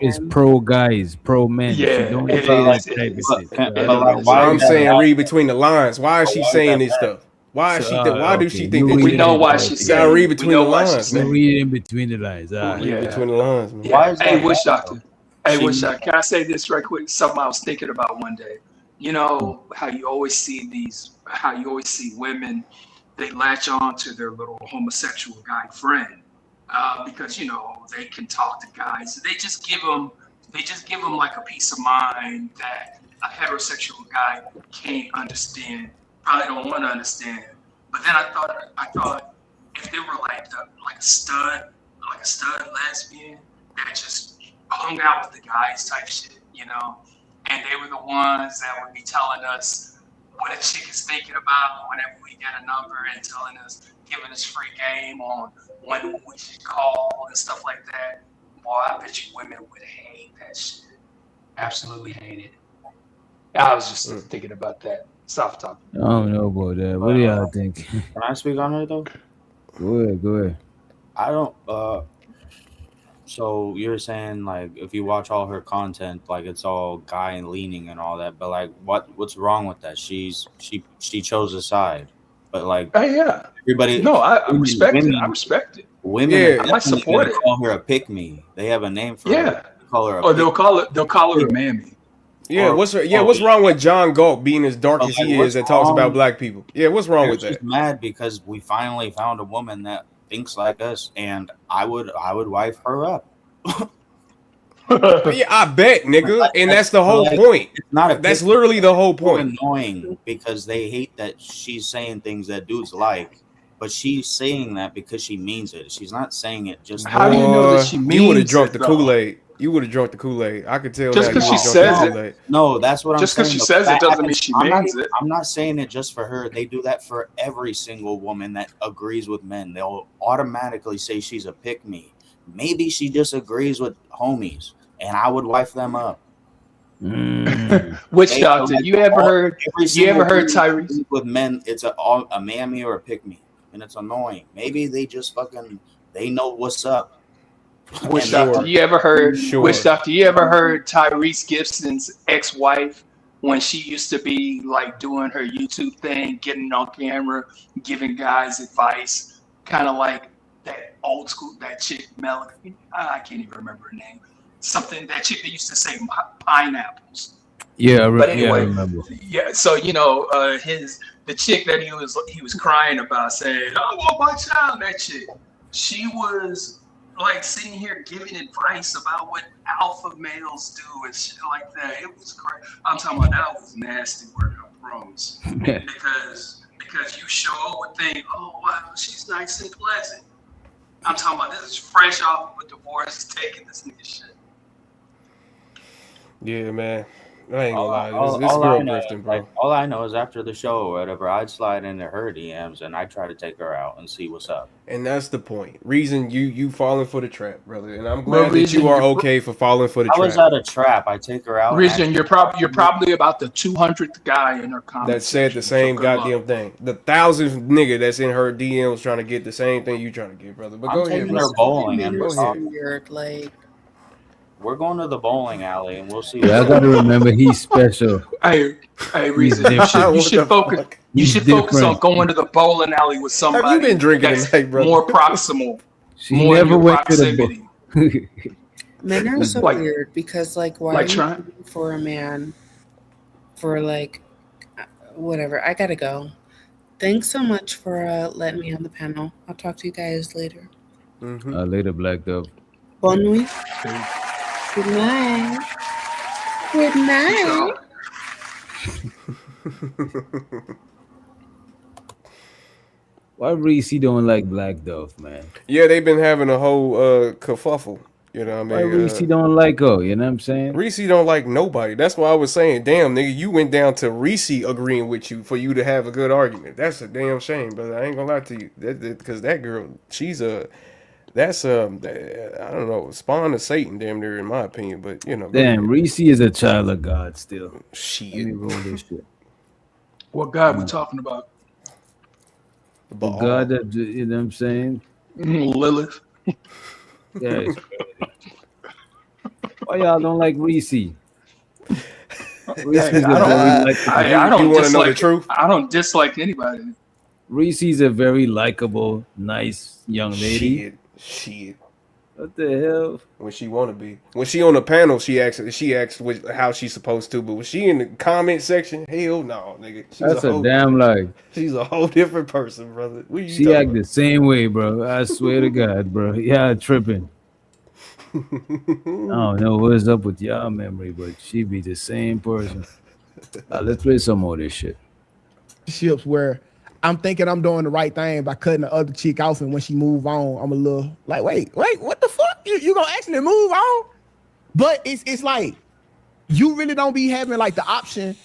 is pro guys, pro men. She don't it say is. that type of shit. I'm saying read between the lines. Why is she saying this stuff? Why is she? Why do she think that? We know why she's saying. Gotta read between the lines, man. Read in between the lines. Read between the lines, man. Yeah. Hey, Witch Doctor. Can I say this right quick? Something I was thinking about one day. You know how you always see women, they latch on to their little homosexual guy friend because they can talk to guys. They just give them like a peace of mind that a heterosexual guy can't understand, probably don't want to understand. But then I thought if they were like a stud lesbian that just hung out with the guys type shit, and they were the ones that would be telling us what a chick is thinking about whenever we get a number and giving us free game on when we should call and stuff like that. Boy, I bet you women would hate that shit. Absolutely hate it. I was just thinking about that. Stop talking. I don't know about that. What do y'all think? Can I speak on her though? Go ahead. I don't. So you're saying like if you watch all her content, like it's all guy and leaning and all that, but like what's wrong with that? She chose a side, but like everybody. No, I respect it. I respect it. Women, I might support it. Call her a pick me. They have a name for her. They call her. They'll call her a mammy. Yeah, what's wrong with John Galt being as dark as he is that talks about black people? Yeah, what's wrong with that? She's mad because we finally found a woman that thinks like us, and I would wife her up. Yeah, I bet, nigga, and that's the whole point. It's not that's literally the whole point. Annoying because they hate that she's saying things that dudes like, but she's saying that because she means it. She's not saying it just. How do you know that she means it? You would have drunk the Kool-Aid. You would have drunk the Kool-Aid. I could tell. Just because she says it. No, that's what I'm saying. Just because she says it doesn't mean she means it. I'm not saying it just for her. They do that for every single woman that agrees with men. They'll automatically say she's a pick-me. Maybe she disagrees with homies, and I would wife them up. Witch Doctor, you ever heard Tyrese with men? It's a mammy or a pick-me, and it's annoying. Maybe they just they know what's up. Witch Doctor, you ever heard Tyrese Gibson's ex-wife when she used to be like doing her YouTube thing, getting on camera, giving guys advice, kind of like that old school, that chick Melody, I can't even remember her name. Something that chick that used to say pineapples. Yeah, But I anyway, remember. yeah. So the chick that he was crying about, saying, "I want my child." That chick, she was like sitting here giving advice about what alpha males do and shit like that. It was crazy. I'm talking about that was nasty work. I promise. Because you sure would think, "Oh wow, she's nice and pleasant." I'm talking about this is fresh off of a divorce, taking this nigga shit. Yeah, man. I ain't gonna lie. All, This all girl I know, grifting, bro. like, all I know is after the show or whatever, I'd slide into her DMs and I'd try to take her out and see what's up. And that's the point. Reason you falling for the trap, brother. And I'm Bro, glad that Reason, you are you- okay for falling for the I trap. was at a trap. I take her out. Reason, you're probably about the 200th guy in her comment That said the same so good goddamn thing. The 1,000th nigga that's in her DMs trying to get the same thing you trying to get, brother. But I'm go ahead, taking bro. her bowling and Go we're ahead. Weird, like. We're going to the bowling alley and we'll see. Yeah, I gotta remember he's special. Hey, He's Reason, you different. should focus. You He's should focus on different. going to the bowling alley with somebody. Have you been drinking that's tonight, brother? more proximal. She more in never your went to the proximity. Men are so Like- weird because, like, why like are you trying- looking for a man for, like, whatever? I gotta go. Thanks so much for letting me on the panel. I'll talk to you guys later. Later, Black Dove. Bonne nuit. Good night. Good night. Why Reese don't like Black Dove, man? Yeah, they've been having a whole kerfuffle. You know what I Why mean? Reese don't like her? You know what I'm saying? Reese don't like nobody. That's why I was saying, damn, nigga, you went down to Reese agreeing with you for you to have a good argument. That's a damn shame, brother. I ain't gonna lie to you. Because that girl, she's that's I don't know, spawn of Satan, damn near, in my opinion. But you know, go Damn, ahead. Reese is a child of God still. Shit. Let me roll this shit. What God we talking about? The God that, you know what I'm saying? Lilith. Yeah, it's crazy. Why y'all don't like Reese? Reese is a very likable. I don't You wanna know the dislike truth? I don't dislike anybody. Reese's a very likable, nice young lady. Shit. What the hell? When she wanna be. When she on the panel, she acts how she's supposed to. But when she in the comment section, hell no, nigga. That's a damn lie. She's a whole different person, brother. What you She talking act the same way, bro. I swear to God, bro. Yeah, tripping. I don't know what's up with y'all memory, but she be the same person. Let's play some more of this shit. Ships where I'm thinking I'm doing the right thing by cutting the other chick off, and when she move on, I'm a little like, wait, what the fuck? You gonna actually move on? But it's like you really don't be having like the option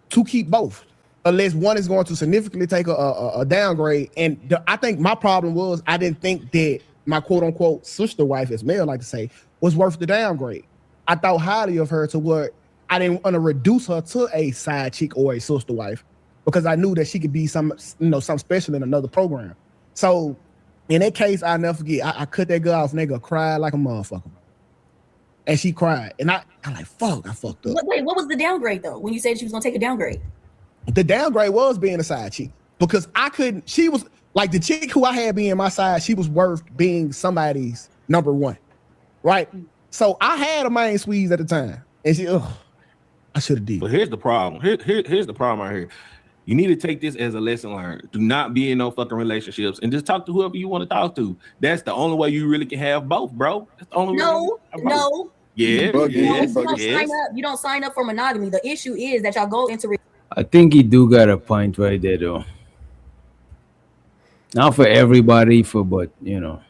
to keep both, unless one is going to significantly take a downgrade. And I think my problem was I didn't think that my quote unquote sister wife, as Mel like to say, was worth the downgrade. I thought highly of her to what I didn't want to reduce her to a side chick or a sister wife, because I knew that she could be some special in another program. So in that case, I'll never forget. I cut that girl off, nigga, cried like a motherfucker. And she cried. And I'm like, fuck, I fucked up. Wait, what was the downgrade though? When you said she was gonna take a downgrade? The downgrade was being a side chick, because I couldn't, she was like the chick who I had being my side, she was worth being somebody's number one. Right? So I had a main squeeze at the time. And she, I should have did. But here's the problem. Here's the problem right here. You need to take this as a lesson learned. Do not be in no fucking relationships and just talk to whoever you want to talk to. That's the only way you really can have both, bro. That's the only way. No. Yeah. You don't sign up for monogamy. The issue is that y'all go into I think he do got a point right there, though. Not for everybody, but you know.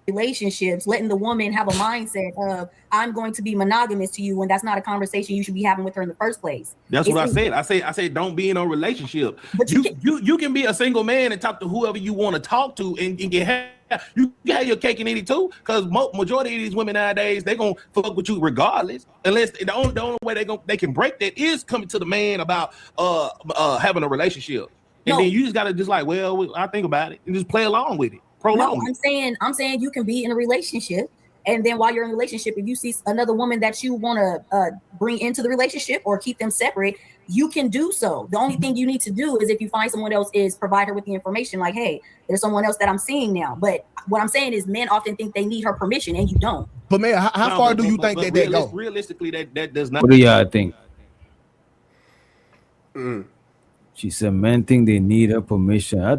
relationships, letting the woman have a mindset of I'm going to be monogamous to you, when that's not a conversation you should be having with her in the first place. That's what I said. I said don't be in a relationship. But you can be a single man and talk to whoever you want to talk to and get you can have your cake and eat it too. Because majority of these women nowadays, they gonna fuck with you regardless. Unless the only way they can break that is coming to the man about having a relationship. And then you just gotta just like, well, I think about it and just play along with it. No, I'm saying you can be in a relationship, and then while you're in a relationship, if you see another woman that you want to bring into the relationship or keep them separate, you can do so. The only thing you need to do is, if you find someone else, is provide her with the information like, hey, there's someone else that I'm seeing now. But what I'm saying is, men often think they need her permission, and you don't. But man, how far do you think that go? Realistically, that does not. What do y'all think? She said men think they need her permission. I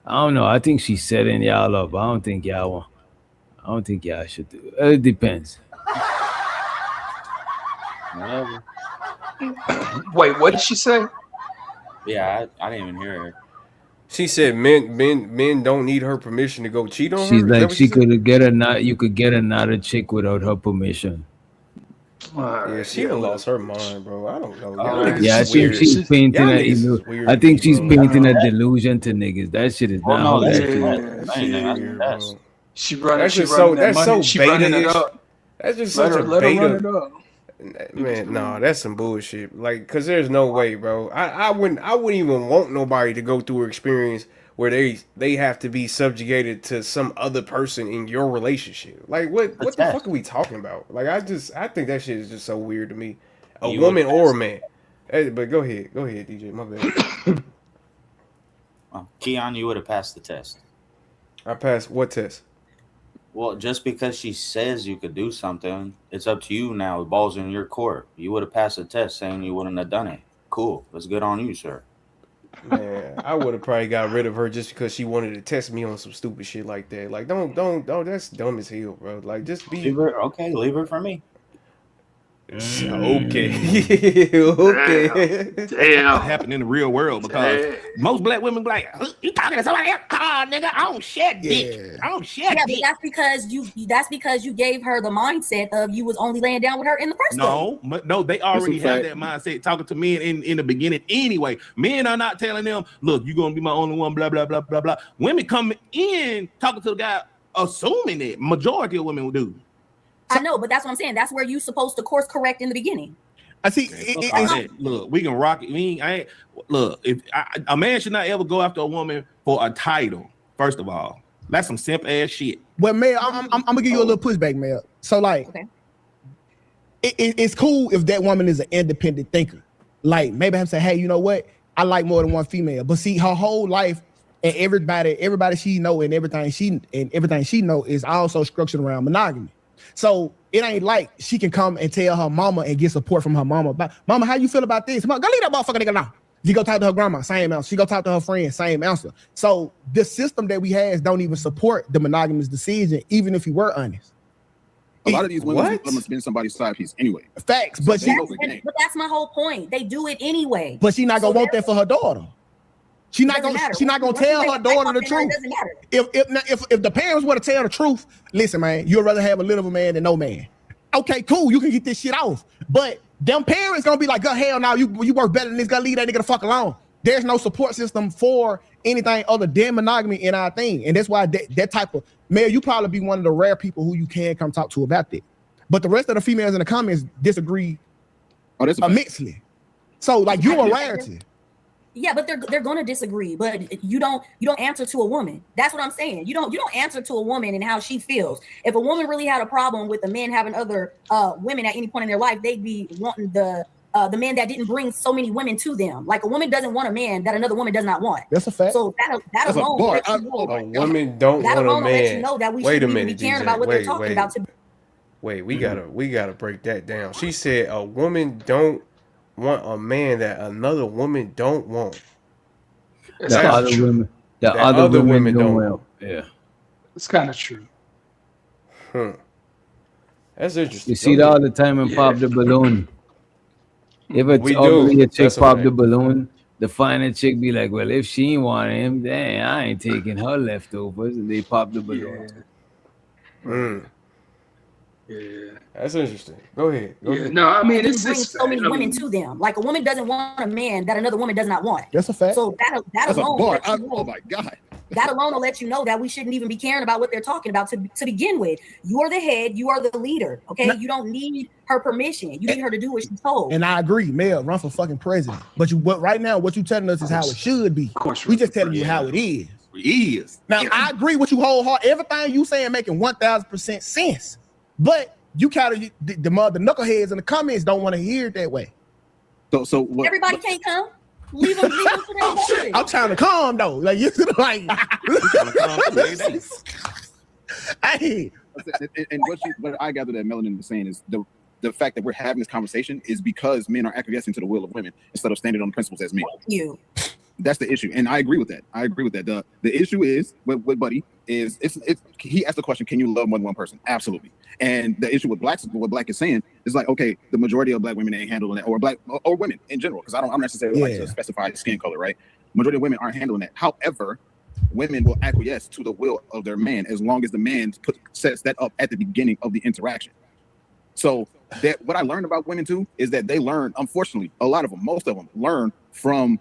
don't know. I think she's setting y'all up. I don't think y'all should do it. It depends. Whatever. Wait, what did she say? Yeah, I didn't even hear her. She said men don't need her permission to go cheat on She's her. Is that like what she she said? could get you could get another chick without her permission. Yeah, she done lost her mind, bro. I don't know. Y'all niggas Yeah, I is think weird. she's painting Y'all a niggas is weird I to think me, she's bro. painting a delusion to niggas. That shit is not how that shit is. That shit is weird, bro. She running. That's She just running so. that That's money. so She running it beta-ish. up. That's just Let such her a run beta. it up. Man, no, that's some bullshit. Like, cause there's no way, bro. I wouldn't even want nobody to go through an experience where they have to be subjugated to some other person in your relationship. Like, what the fuck are we talking about? Like, I think that shit is just so weird to me. A You woman would or a pass- man. Hey, but go ahead, DJ. My bad. Keon, you would have passed the test. I passed what test? Well, just because she says you could do something, it's up to you now. The ball's in your court. You would have passed the test saying you wouldn't have done it. Cool. That's good on you, sir. Man, I would have probably got rid of her just because she wanted to test me on some stupid shit like that. Like, don't. That's dumb as hell, bro. Like, just be. Leave her for me. Okay. Okay. That happened in the real world because most black women be like, you talking to somebody else? Oh, nigga, I don't shed dick. I don't shed Yeah, dick. but that's because you gave her the mindset of you was only laying down with her in the first place. No, they already have that mindset talking to men in the beginning anyway. Men are not telling them, look, you're gonna be my only one, blah, blah, blah, blah, blah. Women come in talking to the guy, assuming that majority of women will do. I know, but that's what I'm saying. That's where you're supposed to course correct in the beginning. I see. Look, we can rock it. Look, if a man should not ever go after a woman for a title. First of all, that's some simp ass shit. Well, Mel, I'm gonna give you a little pushback, Mel. So, like, it's cool if that woman is an independent thinker. Like, maybe I'm saying, hey, you know what? I like more than one female. But see, her whole life and everybody she know and everything she know is also structured around monogamy. So it ain't like she can come and tell her mama and get support from her mama. But mama, how you feel about this? Go leave that motherfucker nigga now. She go talk to her grandma, same answer. She go talk to her friend, same answer. So the system that we have don't even support the monogamous decision, even if you were honest. A lot of these women must been somebody's side piece anyway. Facts, but that's my whole point. They do it anyway. But she not gonna want that for her daughter. She not gonna tell her daughter the truth. If the parents were to tell the truth, listen, man, you'd rather have a little man than no man. Okay, cool, you can get this shit off. But them parents gonna be like, go hell no, you work better than this, gotta leave that nigga the fuck alone. There's no support system for anything other than monogamy in our thing. And that's why that type of male, you probably be one of the rare people who you can come talk to about that. But the rest of the females in the comments disagree immensely. So like you're a rarity. Yeah, but they're gonna disagree. But you don't answer to a woman. That's what I'm saying. You don't answer to a woman and how she feels. If a woman really had a problem with a man having other women at any point in their life, they'd be wanting the man that didn't bring so many women to them. Like a woman doesn't want a man that another woman does not want. That's a fact. So that alone lets you know, a woman don't that want a alone lets you man. know that we Wait a shouldn't even minute, be caring DJ. about what they're Wait, talking wait. about. Wait, we gotta break that down. She said a woman don't want a man that another woman don't want. The other women don't want. Yeah. It's kind of true. That's interesting. You see it all the time in Pop the Balloon. If it's ugly, a chick pop the balloon, the finer chick be like, well, if she ain't want him, dang, I ain't taking her leftovers, and they pop the balloon. Yeah. That's interesting. Go ahead. No, I mean, it's bring so many women to them. Like a woman doesn't want a man that another woman does not want. That's a fact. So that alone, oh my God. That alone will let you know that we shouldn't even be caring about what they're talking about to begin with. You are the head. You are the leader. Okay, you don't need her permission. You need her to do what she's told. And I agree, Mel, run for fucking president. But right now, what you telling us is how it should be. Of course, we just telling you how it is. It is. Now I agree with you wholeheartedly. Everything you saying making 1000% sense. But you kind of the knuckleheads in the comments don't want to hear it that way. So what? Everybody can't come. Leave them to their own. I'm trying to calm though. Like you like. Hey. And what I gather that Melanin is saying is the fact that we're having this conversation is because men are acquiescing to the will of women instead of standing on the principles as men. You. That's the issue, and I agree with that. The issue is with Buddy is he asked the question, can you love more than one person? Absolutely. And the issue with what Black is saying is like, okay, the majority of Black women ain't handling that, or women in general, because I'm necessarily like to specify skin color, right? Majority of women aren't handling that. However, women will acquiesce to the will of their man as long as the man sets that up at the beginning of the interaction. So that what I learned about women too is that they learn, unfortunately, a lot of them, most of them learn from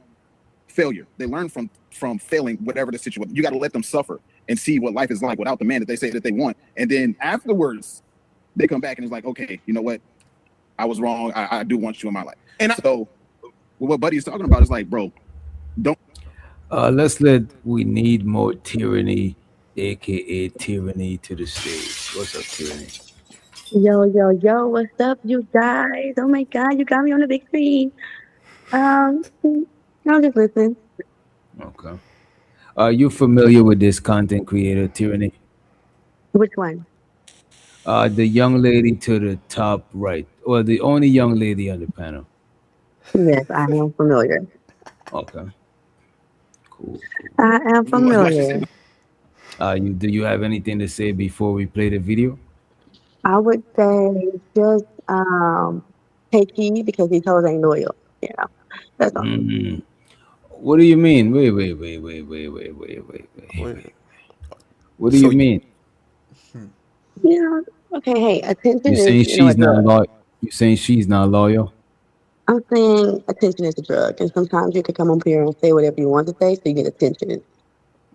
failure. They learn from failing whatever the situation. You got to let them suffer and see what life is like without the man that they say that they want. And then afterwards, they come back and it's like, okay, you know what? I was wrong. I do want you in my life. And so what Buddy's talking about is like, bro, don't. We need more tyranny, aka tyranny, to the stage. What's up, tyranny? Yo, what's up, you guys? Oh my God, you got me on the big screen. I'm just listening. Okay. Are you familiar with this content creator, tyranny? Which one? The young lady to the top right, or the only young lady on the panel. Yes, I am familiar. Okay. Cool. I am familiar. Do you have anything to say before we play the video? I would say just take heed because these hoes ain't loyal. You know, that's all. Mm-hmm. What do you mean? Wait. What do you mean? Yeah. Okay. Hey, attention You saying is she's not a drug. loyal? You saying she's not loyal? I'm saying attention is a drug, and sometimes you can come up here and say whatever you want to say, so you get attention.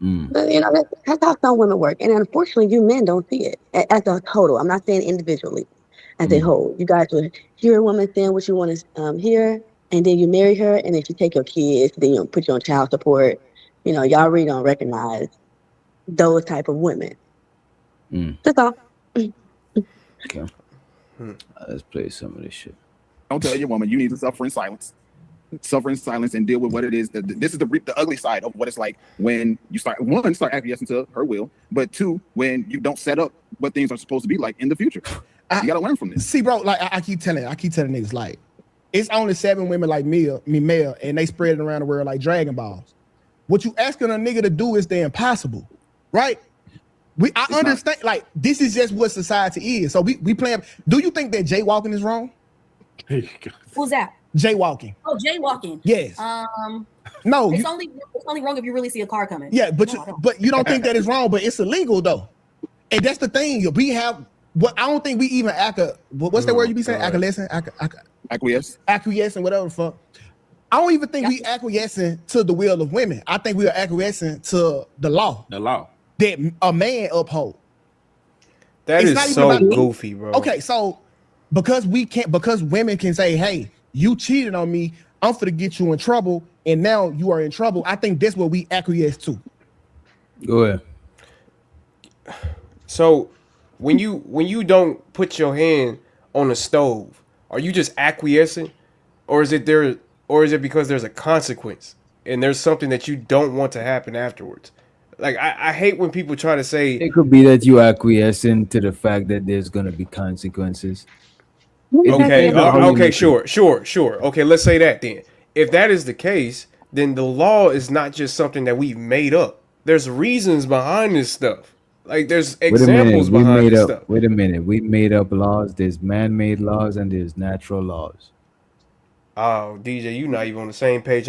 But, you know, that's how some women work, and unfortunately, you men don't see it as a total. I'm not saying individually, as a whole. You guys will hear a woman saying what you want to hear, and then you marry her, and then she take your kids, then you put you on child support. You know, y'all really don't recognize those type of women. That's all. Okay. Let's play some of this shit. Don't tell your woman you need to suffer in silence. Suffer in silence and deal with what it is. This is the ugly side of what it's like when you start acquiescing to her will, but two, when you don't set up what things are supposed to be like in the future. You gotta learn from this. See, bro, like I keep telling niggas, like, it's only 7 women like me, male, and they spread it around the world like Dragon Balls. What you asking a nigga to do is the impossible, right? I understand, like, this is just what society is. So we playing. Do you think that jaywalking is wrong? Who's that? Jaywalking. Oh, jaywalking. Yes. No. It's only wrong if you really see a car coming. Yeah, but you don't think that is wrong, but it's illegal though. And that's the thing. We have what I don't think we even what's that word you be saying? Acquiesce and whatever the fuck. I don't even think we acquiescing to the will of women. I think we are acquiescing to the law. The law that a man uphold. That is so goofy, bro. Okay, so because women can say, hey, you cheated on me, I'm finna get you in trouble, and now you are in trouble. I think that's what we acquiesce to. Go ahead. So when you don't put your hand on the stove, are you just acquiescing, or is it because there's a consequence and there's something that you don't want to happen afterwards? Like I hate when people try to say it could be that you acquiescing to the fact that there's gonna be consequences. Okay, sure. Okay, let's say that then. If that is the case, then the law is not just something that we've made up. There's reasons behind this stuff. Like there's examples behind this stuff. Wait a minute. We made up laws. There's man-made laws and there's natural laws. Oh, DJ, you're not even on the same page.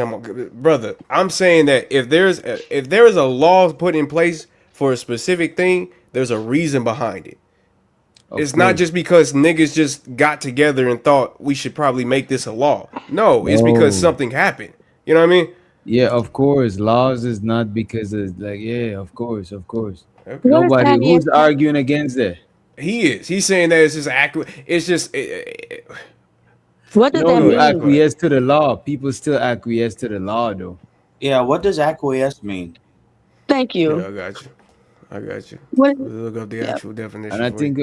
Brother. I'm saying that if there is a law put in place for a specific thing, there's a reason behind it. It's not just because niggas just got together and thought we should probably make this a law. No, it's because something happened. You know what I mean? Yeah, of course. Laws is not because it's like, yeah, of course. Okay. Nobody who's arguing against that. He is. He's saying that it's just accurate. It's just. What does that mean? Acquiesce to the law. People still acquiesce to the law, though. Yeah, what does acquiesce mean? Thank you. Yeah, I got you. What? Look up the actual definition. And I think,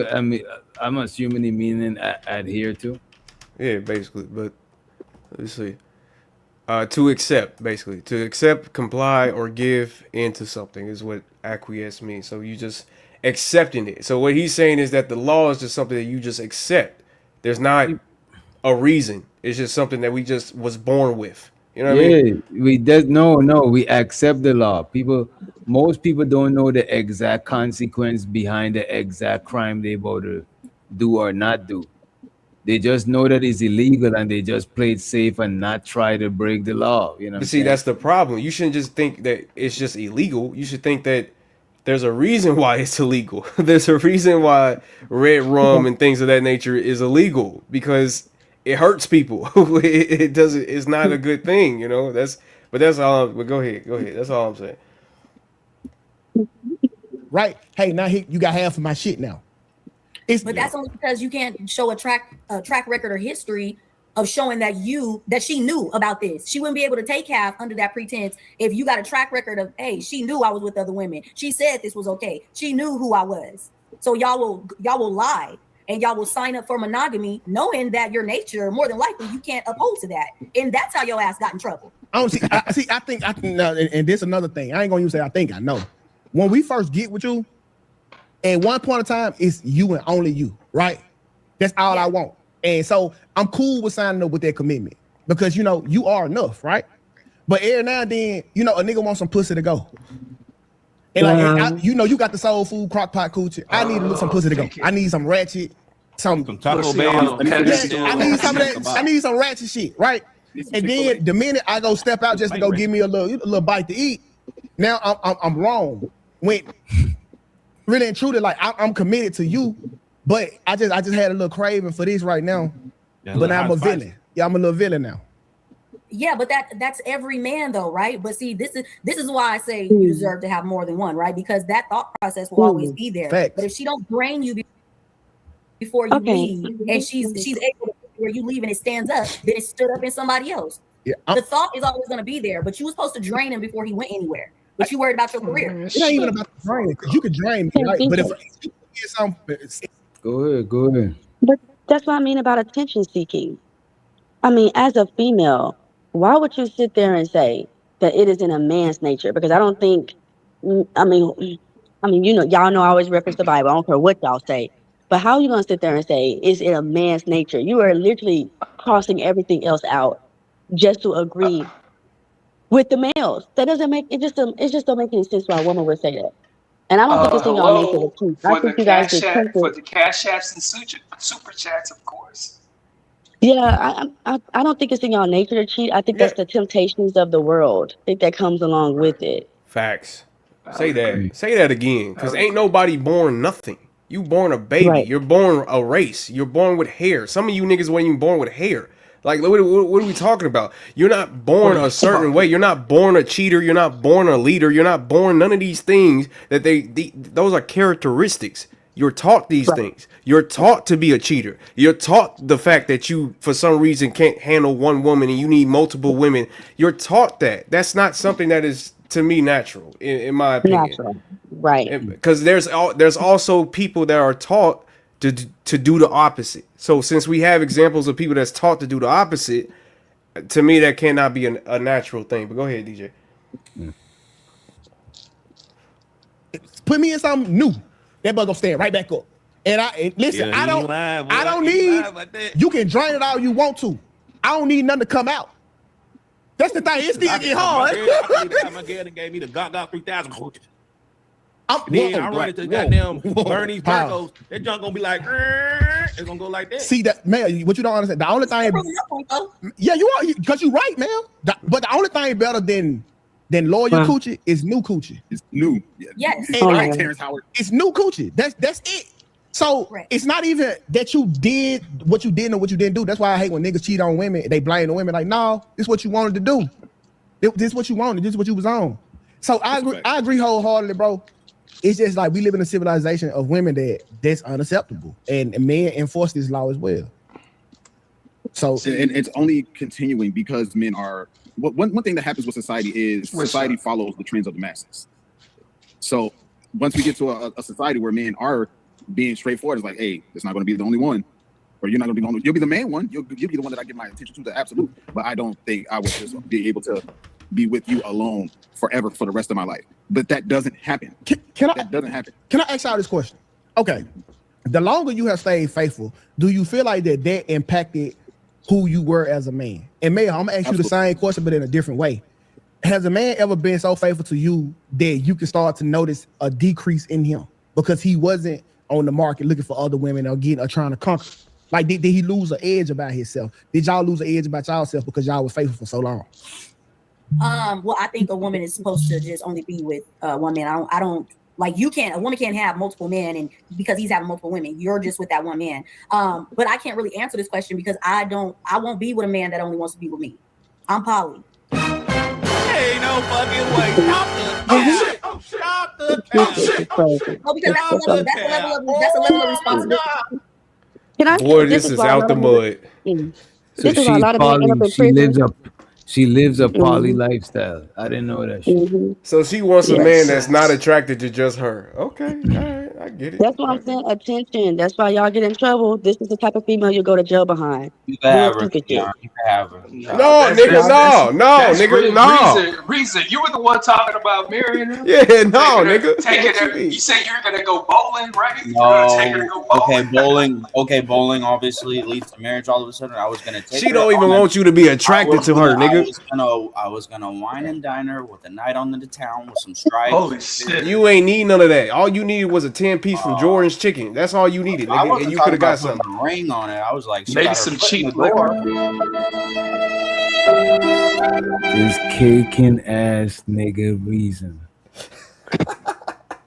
I'm assuming the meaning adhere to. Yeah, basically. But let's see. To accept, basically. To accept, comply, or give into something is what acquiesce means. So you just accepting it. So what he's saying is that the law is just something that you just accept. There's not a reason. It's just something that we just was born with. You know what I mean? We we accept the law. Most people don't know the exact consequence behind the exact crime they about to do or not do. They just know that it's illegal and they just play it safe and not try to break the law. You know what But I'm see, saying? that's the problem. You shouldn't just think that it's just illegal. You should think that there's a reason why it's illegal. There's a reason why red rum and things of that nature is illegal, because it hurts people. It doesn't. It's not a good thing, you know. That's all. But go ahead. That's all I'm saying. Right? Hey, now you got half of my shit now. But that's only because you can't show a track record or history of showing that she knew about this. She wouldn't be able to take half under that pretense if you got a track record of, hey, she knew I was with other women. She said this was okay. She knew who I was. So y'all will lie and y'all will sign up for monogamy knowing that your nature, more than likely, you can't oppose to that. And that's how your ass got in trouble. I think and this another thing. I ain't gonna use that. I think I know. When we first get with you, at one point in time, it's you and only you, right? That's all I want. And so I'm cool with signing up with that commitment because, you know, you are enough, right? But every now and then, you know, a nigga wants some pussy to go. And you know, you got the soul food, crock pot coochie. I need some pussy to go. I need some ratchet, some Taco Bell. I need some of that. I need some ratchet shit, right? And then the minute I go step out just to go give me a little bite to eat, now I'm wrong. When really and truly, like I'm committed to you, but I just had a little craving for this right now. But now I'm a villain. Yeah, I'm a little villain now. Yeah, but that's every man though, right? But see, this is why I say you deserve to have more than one, right? Because that thought process will always be there. Facts. But if she don't drain you before you leave, and she's able to where you leave and it stands up, then it stood up in somebody else. Yeah, the thought is always going to be there, but you were supposed to drain him before he went anywhere. But you worried about your career. It ain't even about the draining. You could drain me, right? But if you get something, Go ahead. But that's what I mean about attention seeking. I mean, as a female, why would you sit there and say that it is in a man's nature? Because I don't think, I mean, you know, y'all know I always reference the Bible. I don't care what y'all say. But how are you going to sit there and say it's in a man's nature? You are literally crossing everything else out just to agree with the males. That doesn't make it just don't make any sense why a woman would say that. And I don't think it's in y'all nature to cheat. I think you guys get for the cash apps and super chats, of course. Yeah, I don't think it's in y'all nature to cheat. I think that's the temptations of the world. I think that comes along with it. Facts. Say that again, because ain't nobody born nothing. You born a baby. Right. You're born a race. You're born with hair. Some of you niggas weren't even born with hair. Like, what are we talking about? You're not born a certain way. You're not born a cheater. You're not born a leader. You're not born none of these things that those are characteristics. You're taught these things. You're taught to be a cheater. You're taught the fact that you, for some reason, can't handle one woman and you need multiple women. You're taught that. That's not something that is, to me, natural, in my opinion. Natural, right? Because there's also people that are taught to do the opposite. So since we have examples of people that's taught to do the opposite, to me that cannot be a natural thing. But go ahead, DJ. Put me in something new. That bug gonna stand right back up. And listen, Yeah, I don't need. You can drain it all you want to. I don't need nothing to come out. That's the thing. It's still get hard. My girl gave me the Got 3000. Then I run into goddamn Bernie's Marcos. That junk gonna be like, it's gonna go like that. See that, man? What you don't understand? The only thing, yeah, you are because you're right, man. But the only thing better than loyal coochie is new coochie. It's new. Yes. And Terrence Howard. It's new coochie. That's it. So it's not even that you did what you did or what you didn't do. That's why I hate when niggas cheat on women. They blame the women like, no, this is what you wanted to do. This is what you wanted. This is what you was on. So I agree wholeheartedly, bro. It's just like we live in a civilization of women that's unacceptable, and men enforce this law as well. So and it's only continuing because men are. One thing that happens with society is society follows the trends of the masses. So once we get to a society where men are being straightforward, it's like, hey, it's not going to be the only one, or you're not going to be the only. You'll be the main one. You'll be the one that I give my attention to, the absolute. But I don't think I would just be able to be with you alone forever for the rest of my life. But that doesn't happen. That doesn't happen. Can I ask y'all this question? Okay, the longer you have stayed faithful, do you feel like that impacted who you were as a man? And Mayor, I'm gonna ask you the same question, but in a different way. Has a man ever been so faithful to you that you can start to notice a decrease in him because he wasn't on the market looking for other women or trying to conquer? Like, did he lose an edge about himself? Did y'all lose an edge about yourself because y'all were faithful for so long? Well, I think a woman is supposed to just only be with one man. I don't like a woman can't have multiple men, and because he's having multiple women, you're just with that one man. But I can't really answer this question because I won't be with a man that only wants to be with me. I'm poly. Ain't no fucking way. Stop the cap. Oh, because that's a level of responsibility. Boy, this is out the mud. So she lives a poly lifestyle. I didn't know that shit. So she wants a man that's not attracted to just her. Okay, all right, I get it. That's what I'm saying. Attention. That's why y'all get in trouble. This is the type of female you go to jail behind. You can have her. You can have her. No, nigga, no. Reason, you were the one talking about marrying her. Yeah, no, nigga. You say you're gonna go bowling, right? No. Take her to go bowling. Okay, bowling obviously leads to marriage. All of a sudden, I was gonna take. She don't even want you to be attracted to her, nigga. I was gonna wine and dine her with a night on the town with some stripes. Holy shit! You ain't need none of that. All you needed was a 10-piece from Jordan's Chicken. That's all you needed, nigga, and you could have got something. A ring on it. I was like, maybe some cheap liquor. This caking ass nigga reason.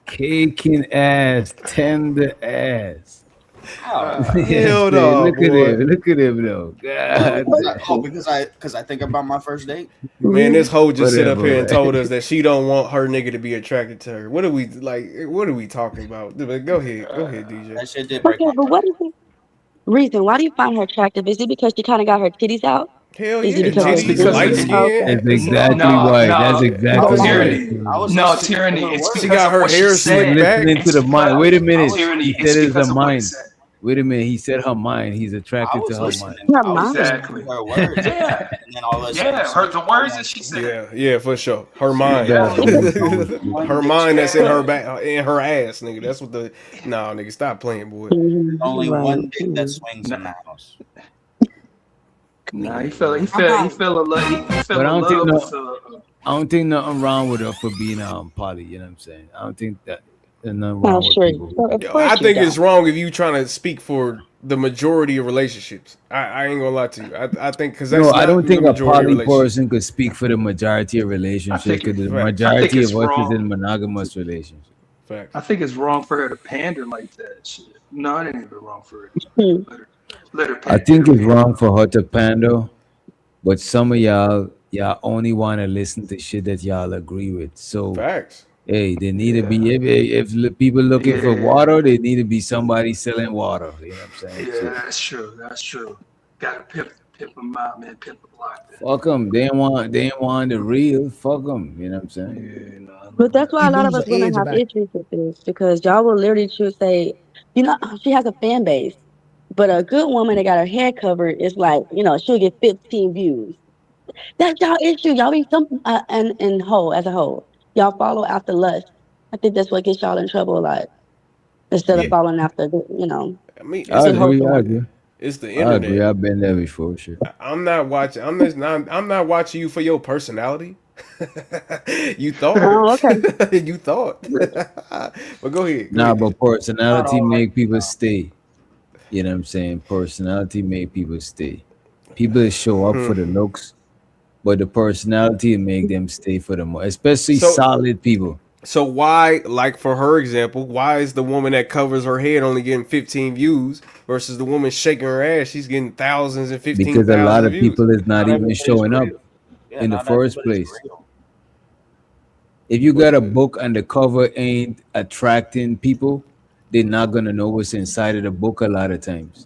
Caking ass, tender ass. Hell no, look at him. Look at him though. God. Because I think about my first date. Man, this hoe just sit up here and told us that she don't want her nigga to be attracted to her. What are we talking about? Go ahead, DJ. That shit did break Okay, but what is the reason? Why do you find her attractive? Is it because she kind of got her titties out? Hell Is yeah, it because titties, light skin. That's exactly right. That's exactly right. Tyranny. She got her hair slicked back. Listening to the mind. Wait a minute. Tyranny, He said it's a mind. Wait a minute. He said her mind. He's attracted to her mind. Exactly. Her words. Yeah. And then all of a Yeah, the words that she said. Yeah, for sure. Her mind. Her mind that's in her back, in her ass, nigga. That's what the. Nah, nigga, stop playing, boy. Only one dick that swings in the house. Nah, he fell in love. But I don't think nothing wrong with her for being poly. You know what I'm saying? I don't think that there's nothing wrong with people. I think it's wrong if you trying to speak for the majority of relationships. I ain't gonna lie to you. I think because that's I don't think the a majority poly person could speak for the majority of relationships because the majority of us is in monogamous relationships. I think it's wrong for her to pander like that. Shit. No, it ain't even wrong for her. Let her pander. I think it's wrong for her to pander, but some of y'all only want to listen to shit that y'all agree with. So facts. Hey, they need to be if people looking for water, they need to be somebody selling water. You know what I'm saying? Yeah, that's true. Gotta pimp them out, man. Pimp them like that. Fuck them. They ain't want the real. Fuck them. You know what I'm saying? But that's why a lot of us women have issues with this because y'all will literally say, she has a fan base, but a good woman that got her head covered is like, she'll get 15 views. That's y'all issue. Y'all be and whole as a whole. Y'all follow after lust. I think that's what gets y'all in trouble a lot. Instead of following after, I mean, I agree. It's the internet. I agree. I've been there before. Shit. I'm not watching you for your personality. You thought. Oh, okay. You thought. But go ahead. But personality make people stay. You know what I'm saying? Personality make people stay. People show up for the looks, but the personality make them stay for the more, especially solid people. So why, like for her example, why is the woman that covers her head only getting 15 views versus the woman shaking her ass, she's getting thousands and 15,000 because a lot of views? people is not even showing up in the first place. If you got a book and the cover ain't attracting people, they're not gonna know what's inside of the book a lot of times.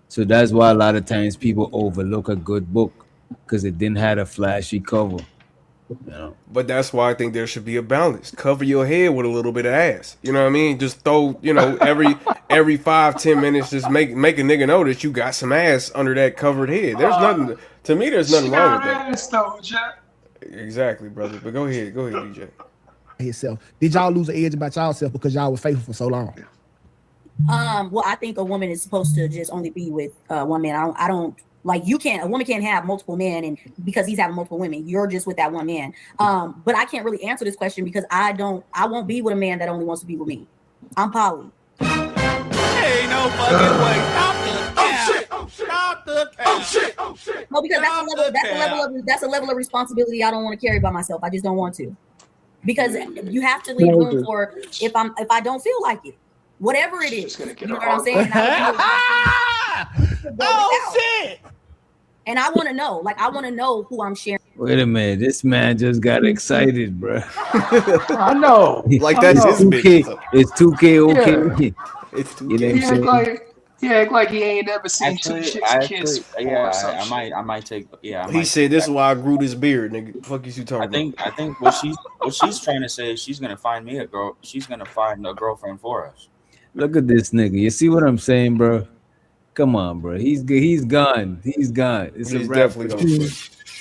So that's why a lot of times people overlook a good book because it didn't have a flashy cover. But that's why I think there should be a balance. Cover your head with a little bit of ass. You know what I mean? Just throw, every 5-10 minutes, just make a nigga know that you got some ass under that covered head. There's nothing to me. There's nothing wrong with that. Ass though, Jack. Exactly, brother. But go ahead, DJ. Himself. Did y'all lose an edge about yourself because y'all were faithful for so long? Well, I think a woman is supposed to just only be with one man. I don't like a woman can't have multiple men, and because he's having multiple women, you're just with that one man. But I can't really answer this question because I won't be with a man that only wants to be with me. I'm poly. Ain't no fucking way. Stop the cap. Oh shit. No, because that's a level of responsibility I don't want to carry by myself. I just don't want to. Because you have to leave room for if I don't feel like it. Whatever it is. You know what I'm saying? Shit. And I want to know. Like, I want to know who I'm sharing. Wait a minute, this man just got excited, bro. I know. Like that's his 2K. bitch. It's 2K, okay. Yeah. It's 2K. You know what I'm He saying? act like he ain't never seen two chicks kiss before. Yeah, I might take. Yeah, He said this is why I grew this beard, nigga. Fuck is you talking I think what she's trying to say is she's gonna find me a girl. She's gonna find a girlfriend for us. Look at this nigga. You see what I'm saying, bro? Come on, bro. He's gone. He's gone. It's He's a wrap. definitely gone.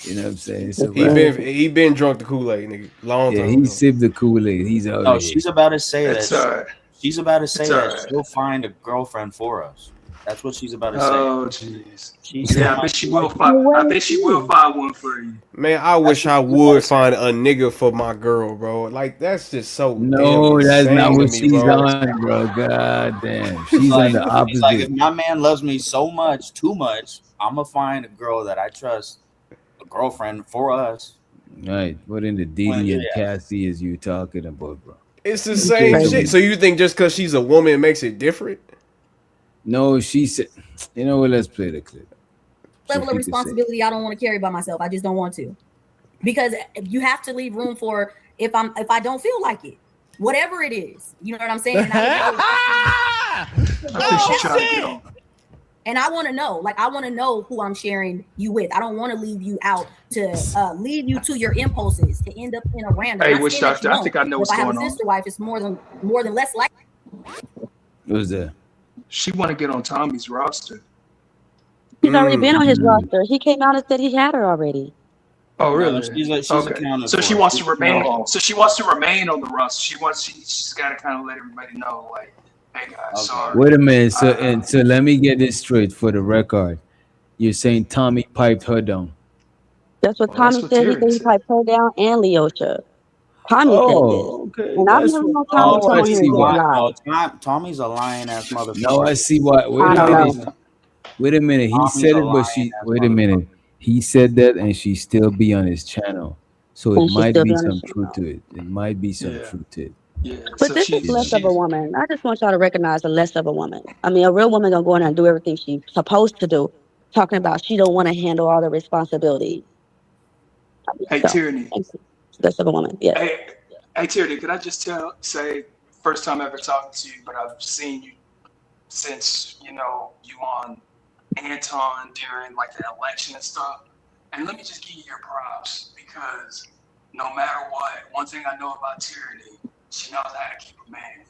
You know what I'm saying? It's a about? wrap. He been drunk the Kool-Aid, nigga. Long Yeah, time he ago. sipped the Kool-Aid. He's out No, here. she's about to say That's that. alright. She's about to say It's that alright. she'll find a girlfriend for us. That's what she's about to say. Oh jeez. She's Yeah, I bet she will find. I bet she will find one for you. Man, I wish I would find a nigga for my girl, bro. Like that's just so No, damn that's insane not to what me, she's bro. on, bro. God damn. She's like, on the opposite. he's like, if my man loves me so much, too much, I'm gonna find a girl that I trust, a girlfriend for us. Right. What in the Diddy and Cassie is you talking about, bro? It's the same shit. So you think just because she's a woman makes it different? No, she said, you know what? Let's play the clip. Level of responsibility I don't want to carry by myself. I just don't want to. Because you have to leave room for if I don't feel like it. Whatever it is. You know what I'm saying? And I want to know. Like, I want to know who I'm sharing you with. I don't want to leave you out to leave you to your impulses to end up in a random. Hey, Witch Doctor, I think I know what's if I going have a on. sister wife, it's more than less likely. What was that? She want to get on Tommy's roster. He's already been on his roster. He came out and said he had her already. Oh, really? She's Okay. accounted So for. she wants to remain. No. So she wants to remain on the roster. She's got to kind of let everybody know, like, hey guys, sorry. Wait a minute. So let me get this straight for the record. You're saying Tommy piped her down. That's what Tommy said. He said he piped her down and Leosha. Tommy said this. And I've never known Tommy come on here and get lied. Tommy's a lying ass motherfucker. No, I see why. Wait a minute. He Tommy's said a it, but she. lying-ass Wait a minute. He said that, and she still be on his channel. So And it she might still be be on some his truth to it. It might be some truth to it. Yeah. But this is less of a woman. I just want y'all to recognize the less of a woman. I mean, a real woman gonna go in there and do everything she's supposed to do. Talking about she don't want to handle all the responsibility. Hey, Tyranny. Less of a woman. Yeah. Hey, Tyranny, could I just say, first time ever talking to you, but I've seen you since, you on Anton during like the election and stuff. And let me just give you your props because no matter what, one thing I know about Tyranny, she knows how to keep a man.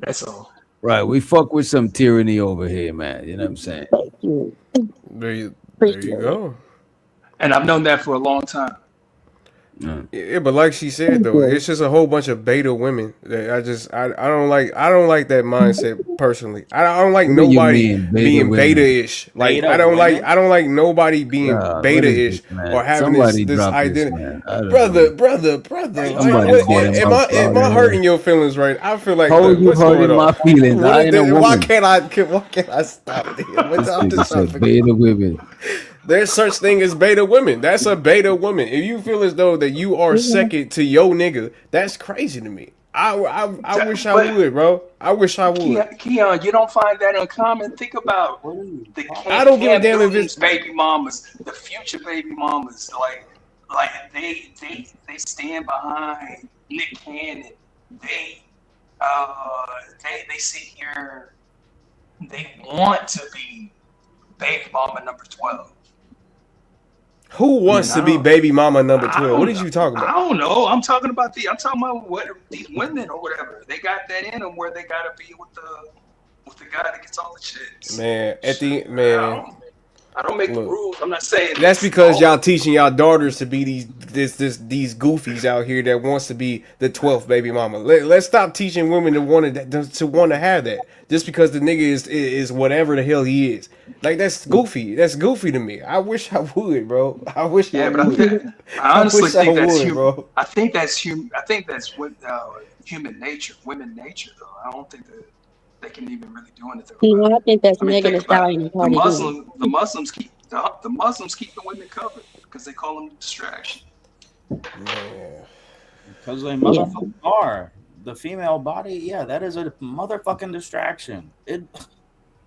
That's all. Right. We fuck with some tyranny over here, man. You know what I'm saying? There you go. And I've known that for a long time. Yeah, but like she said though, it's just a whole bunch of beta women that I don't like. I don't like that mindset personally. I don't like What do you nobody mean, beta being women? beta-ish. Like Beta I don't women? like nobody being What beta-ish is this, man? or having Somebody this drop this, identity. man. I don't Brother. Somebody Like, get him am up I out of hurting your feelings right? I feel like How look, you what's hurting going my on? feelings? I ain't a Why woman. can't I stop there? I'm This nigga just trying to said beta women. There's such thing as beta women. That's a beta woman. If you feel as though that you are second to your nigga, that's crazy to me. I wish I would, bro. I wish I would. Keon, you don't find that uncommon? Think about the I don't give a damn if it's baby mamas, the future baby mamas, like they stand behind Nick Cannon. They sit here. They want to be baby mama number 12. Who wants to be baby mama number 12? What did you talking I about? don't know. I'm talking about what these women or whatever. They got that in them where they gotta be with the guy that gets all the chicks. Man, I don't make the rules. I'm not saying that's because y'all teaching y'all daughters to be these goofies out here that wants to be the 12th baby mama. Let's stop teaching women to want to have that just because the nigga is whatever the hell he is. Like that's goofy. That's goofy to me. I wish I would, bro. I wish I would. I honestly think that's would, human. bro. I think that's human. I think that's human nature, women nature, though. I don't think that they can even really do anything. I think that's Megan Thee think about Stallion. it. The Muslims keep the women covered because they call them distraction. Because they motherfucking are. The female body, yeah, that is a motherfucking distraction.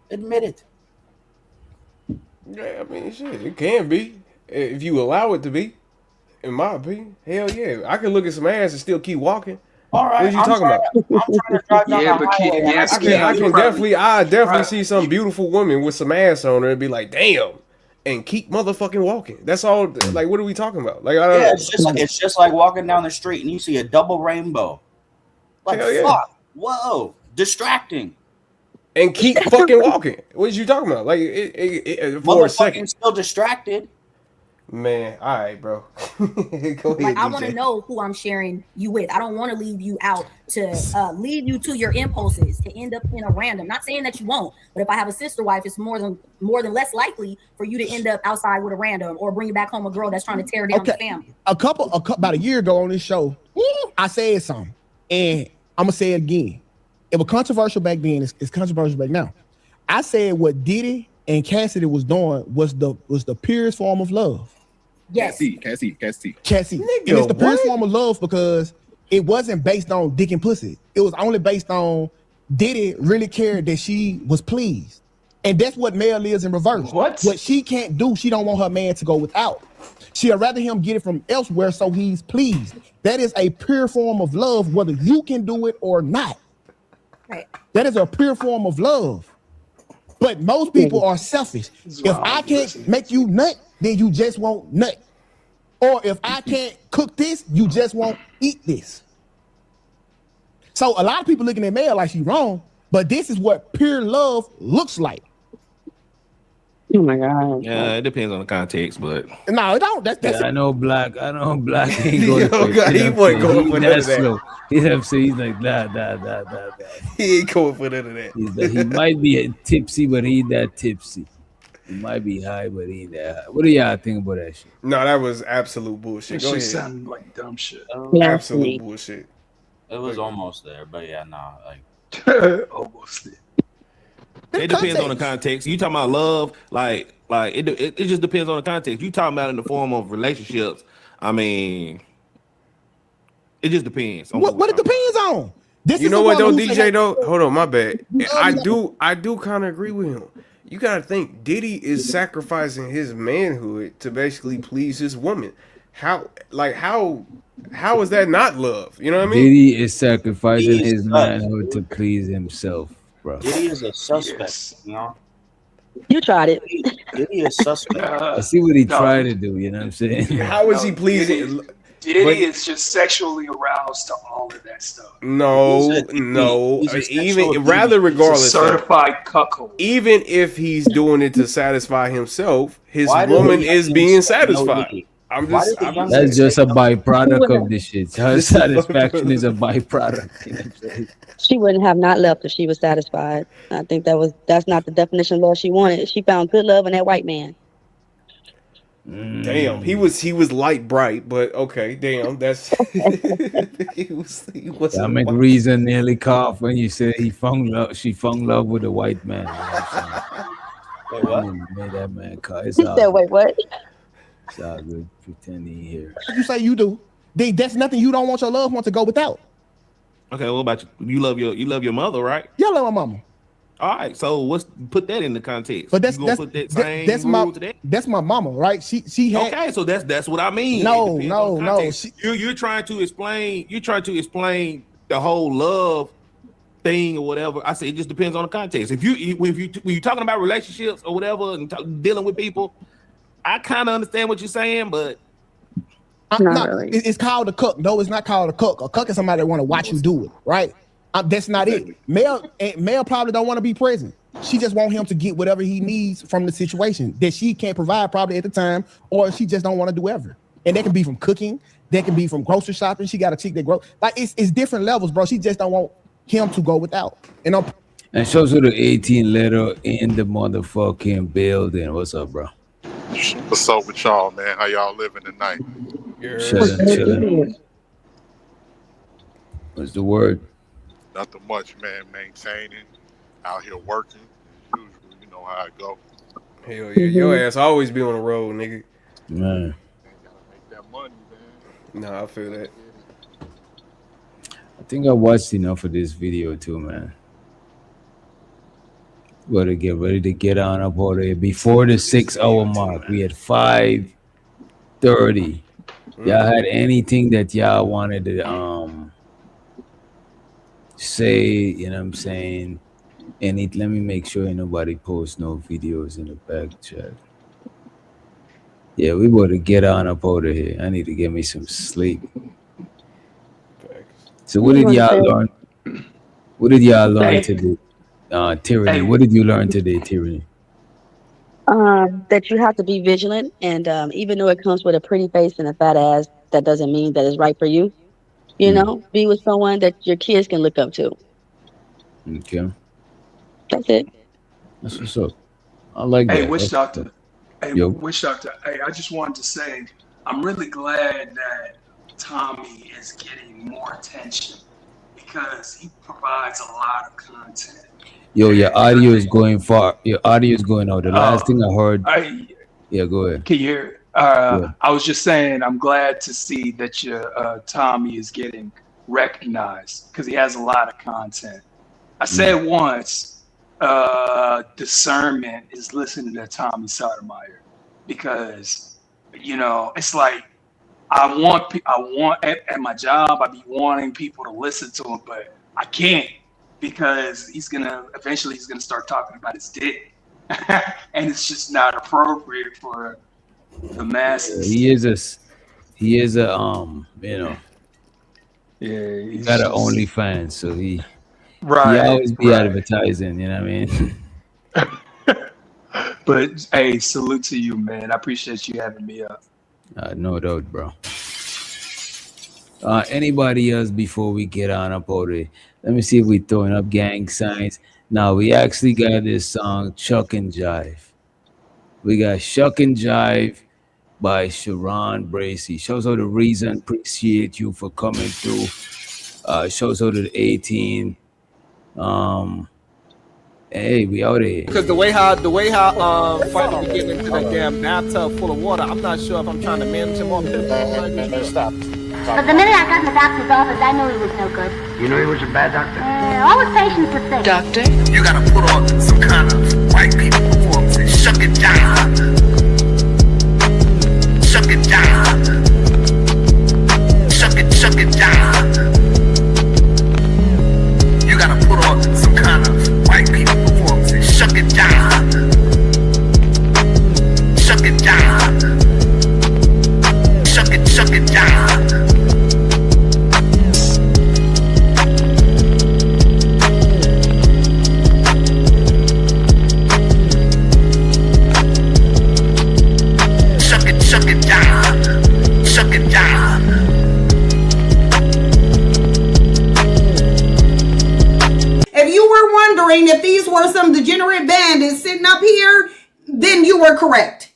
Admit it. Yeah, I mean, shit, it can be if you allow it to be. In my opinion, hell yeah, I can look at some ass and still keep walking. All right, what are you talking about? I'm trying to drive down the highway. I definitely see some beautiful woman with some ass on her and be like, damn, and keep motherfucking walking. That's all. Like, what are we talking about? Like, I don't know. It's just like walking down the street and you see a double rainbow. Like, Hell yeah. fuck, whoa, distracting. And keep fucking walking. What are you talking about? Like, for a second. Still distracted. Man, all right, bro. Go ahead, Like, I want to DJ. know who I'm sharing you with. I don't want to leave you out to leave you to your impulses to end up in a random. Not saying that you won't, but if I have a sister wife, it's more than less likely for you to end up outside with a random or bring you back home a girl that's trying to tear down the family. About a year ago on this show, I said something, and I'm gonna say it again. It was controversial back then. It's controversial back now. I said what Diddy and Cassidy was doing was the purest form of love. Yes. Cassie. And it's the purest form of love because it wasn't based on dick and pussy. It was only based on Diddy really cared that she was pleased. And that's what Mel is in reverse. What she can't do, she don't want her man to go without. She'd rather him get it from elsewhere so he's pleased. That is a pure form of love, whether you can do it or not. Right. That is a pure form of love. But most people are selfish. If I can't make you nut, then you just won't nut. Or if I can't cook this, you just won't eat this. So a lot of people looking at Mel like she's wrong, but this is what pure love looks like. Oh my God. Yeah, it depends on the context, but no, it don't. That's I know black. He ain't going he wasn't going for none of that. slow. He's like nah. He ain't going for none of that. He's like, he might be tipsy, but he ain't that tipsy. He might be high, but he ain't that high. What do y'all think about that shit? No, that was absolute bullshit. That Go shit ahead. sounded like dumb shit. Absolute bullshit. It was almost there, but yeah, nah, like almost there. it depends on the context. You talking about love, like it just depends on the context. You talking about in the form of relationships. I mean, it just depends. On what it depends on. This You is know the what though, one who DJ said- though? Hold on, my bad. I do kind of agree with him. You gotta think Diddy is sacrificing his manhood to basically please his woman. How is that not love? You know what I mean? Diddy is sacrificing Diddy his sucks, manhood to please himself, bro. Diddy is a suspect, you know. You tried it. Diddy is suspect. I see what he tried to do. You know what I'm saying? How is he pleasing? Diddy is just sexually aroused to all of that stuff. No. he's a Even sexual rather, deviant. regardless, He's a certified cuckold. even if he's doing it to satisfy himself, his Why do woman we is have being to say no satisfied. Diddy? I'm Why just. did the young That's just a byproduct wouldn't- of this shit. Her satisfaction is a byproduct. You know what I'm saying? She wouldn't have not left if she was satisfied. I think that's not the definition of love she wanted. She found good love in that white man. Damn, he was light bright, but okay, damn, that's he was That make reason nearly cough when you said she fell in love with a white man. Wait, what? Made that man cough. It's He all said, good. "Wait, what?" It's all good. Pretend he here. You say you do. Then that's nothing you don't want your loved one to go without. Okay, what about you? You love your mother, right? Yeah, I love my mama. All right, so put that in the context. But that's You gonna that's put that that- same that's my rule to that? that's my mama, right? She had Okay, so that's what I mean. No, It depends no, on the no. context. You're trying to explain the whole love thing or whatever. I say it just depends on the context. When you're talking about relationships or whatever and dealing with people, I kind of understand what you're saying, but It's called a cook. No, it's not called a cook. A cook is somebody that want to watch you do it, right? That's not it. Mel probably don't want to be present. She just want him to get whatever he needs from the situation that she can't provide probably at the time, or she just don't want to do ever. And that can be from cooking, that can be from grocery shopping. She got a chick that grow like it's different levels, bro. She just don't want him to go without. And shows her the 18 letter in the motherfucking building. What's up, bro? What's up with y'all, man? How y'all living tonight? Chilling. What's the word? Nothing much, man. Maintaining. Out here working. Usually, you know how I go. Hell yeah, your ass always be on the road, nigga. Man. Make that money, man. Nah, I feel that. I think I watched enough of this video too, man. Gotta get ready to get on up over there before the 6 hour mark. We had 5:30. Y'all had anything that y'all wanted to say, you know what I'm saying? Let me make sure ain't nobody post no videos in the back chat. Yeah, we better get on up over here. I need to get me some sleep. So what did y'all learn? What did y'all learn today? Tyranny. What did you learn today, Tyranny? That you have to be vigilant, and even though it comes with a pretty face and a fat ass, that doesn't mean that it's right for you. You know, be with someone that your kids can look up to. Okay. That's it. That's what's up. I like that. Hey, Witch Doctor. Yo. Witch Doctor. Hey, I just wanted to say, I'm really glad that Tommy is getting more attention because he provides a lot of content. Yo, your audio is going far. Your audio is going out. The last thing I heard. Yeah, go ahead. Can you hear? I was just saying, I'm glad to see that your Tommy is getting recognized because he has a lot of content. I said once, discernment is listening to Tommy Sotomayor because, you know, it's like I want at my job, I be wanting people to listen to him, but I can't because he's gonna start talking about his dick, and it's just not appropriate for the masses. He is a you know. Yeah, He's got an OnlyFans, so he always be right. advertising. You know what I mean? But hey, salute to you, man. I appreciate you having me up. No doubt, bro. Anybody else before we get on up over there? Let me see if we throwing up gang signs. Now we actually got this song Chuck and Jive. We got Shuck and Jive by Sharon Bracy. Shows her the reason. Appreciate you for coming through. Shows her the 18. Hey, we out here. Because the way how finally getting into that damn bathtub full of water, I'm not sure if I'm trying to manage him off. Stop. But the minute I got in the doctor's office, I knew he was no good. You knew he was a bad doctor? All his patients would say. Doctor? You gotta put on some kind of white people performance and shuck it down. Shuck it down. Shuck it down. You gotta put on some kind of white people performance and shuck it down. Shuck it down. Shuck it down. Shuck it down. Shuck it down. If you were wondering if these were some degenerate bandits sitting up here, then you were correct.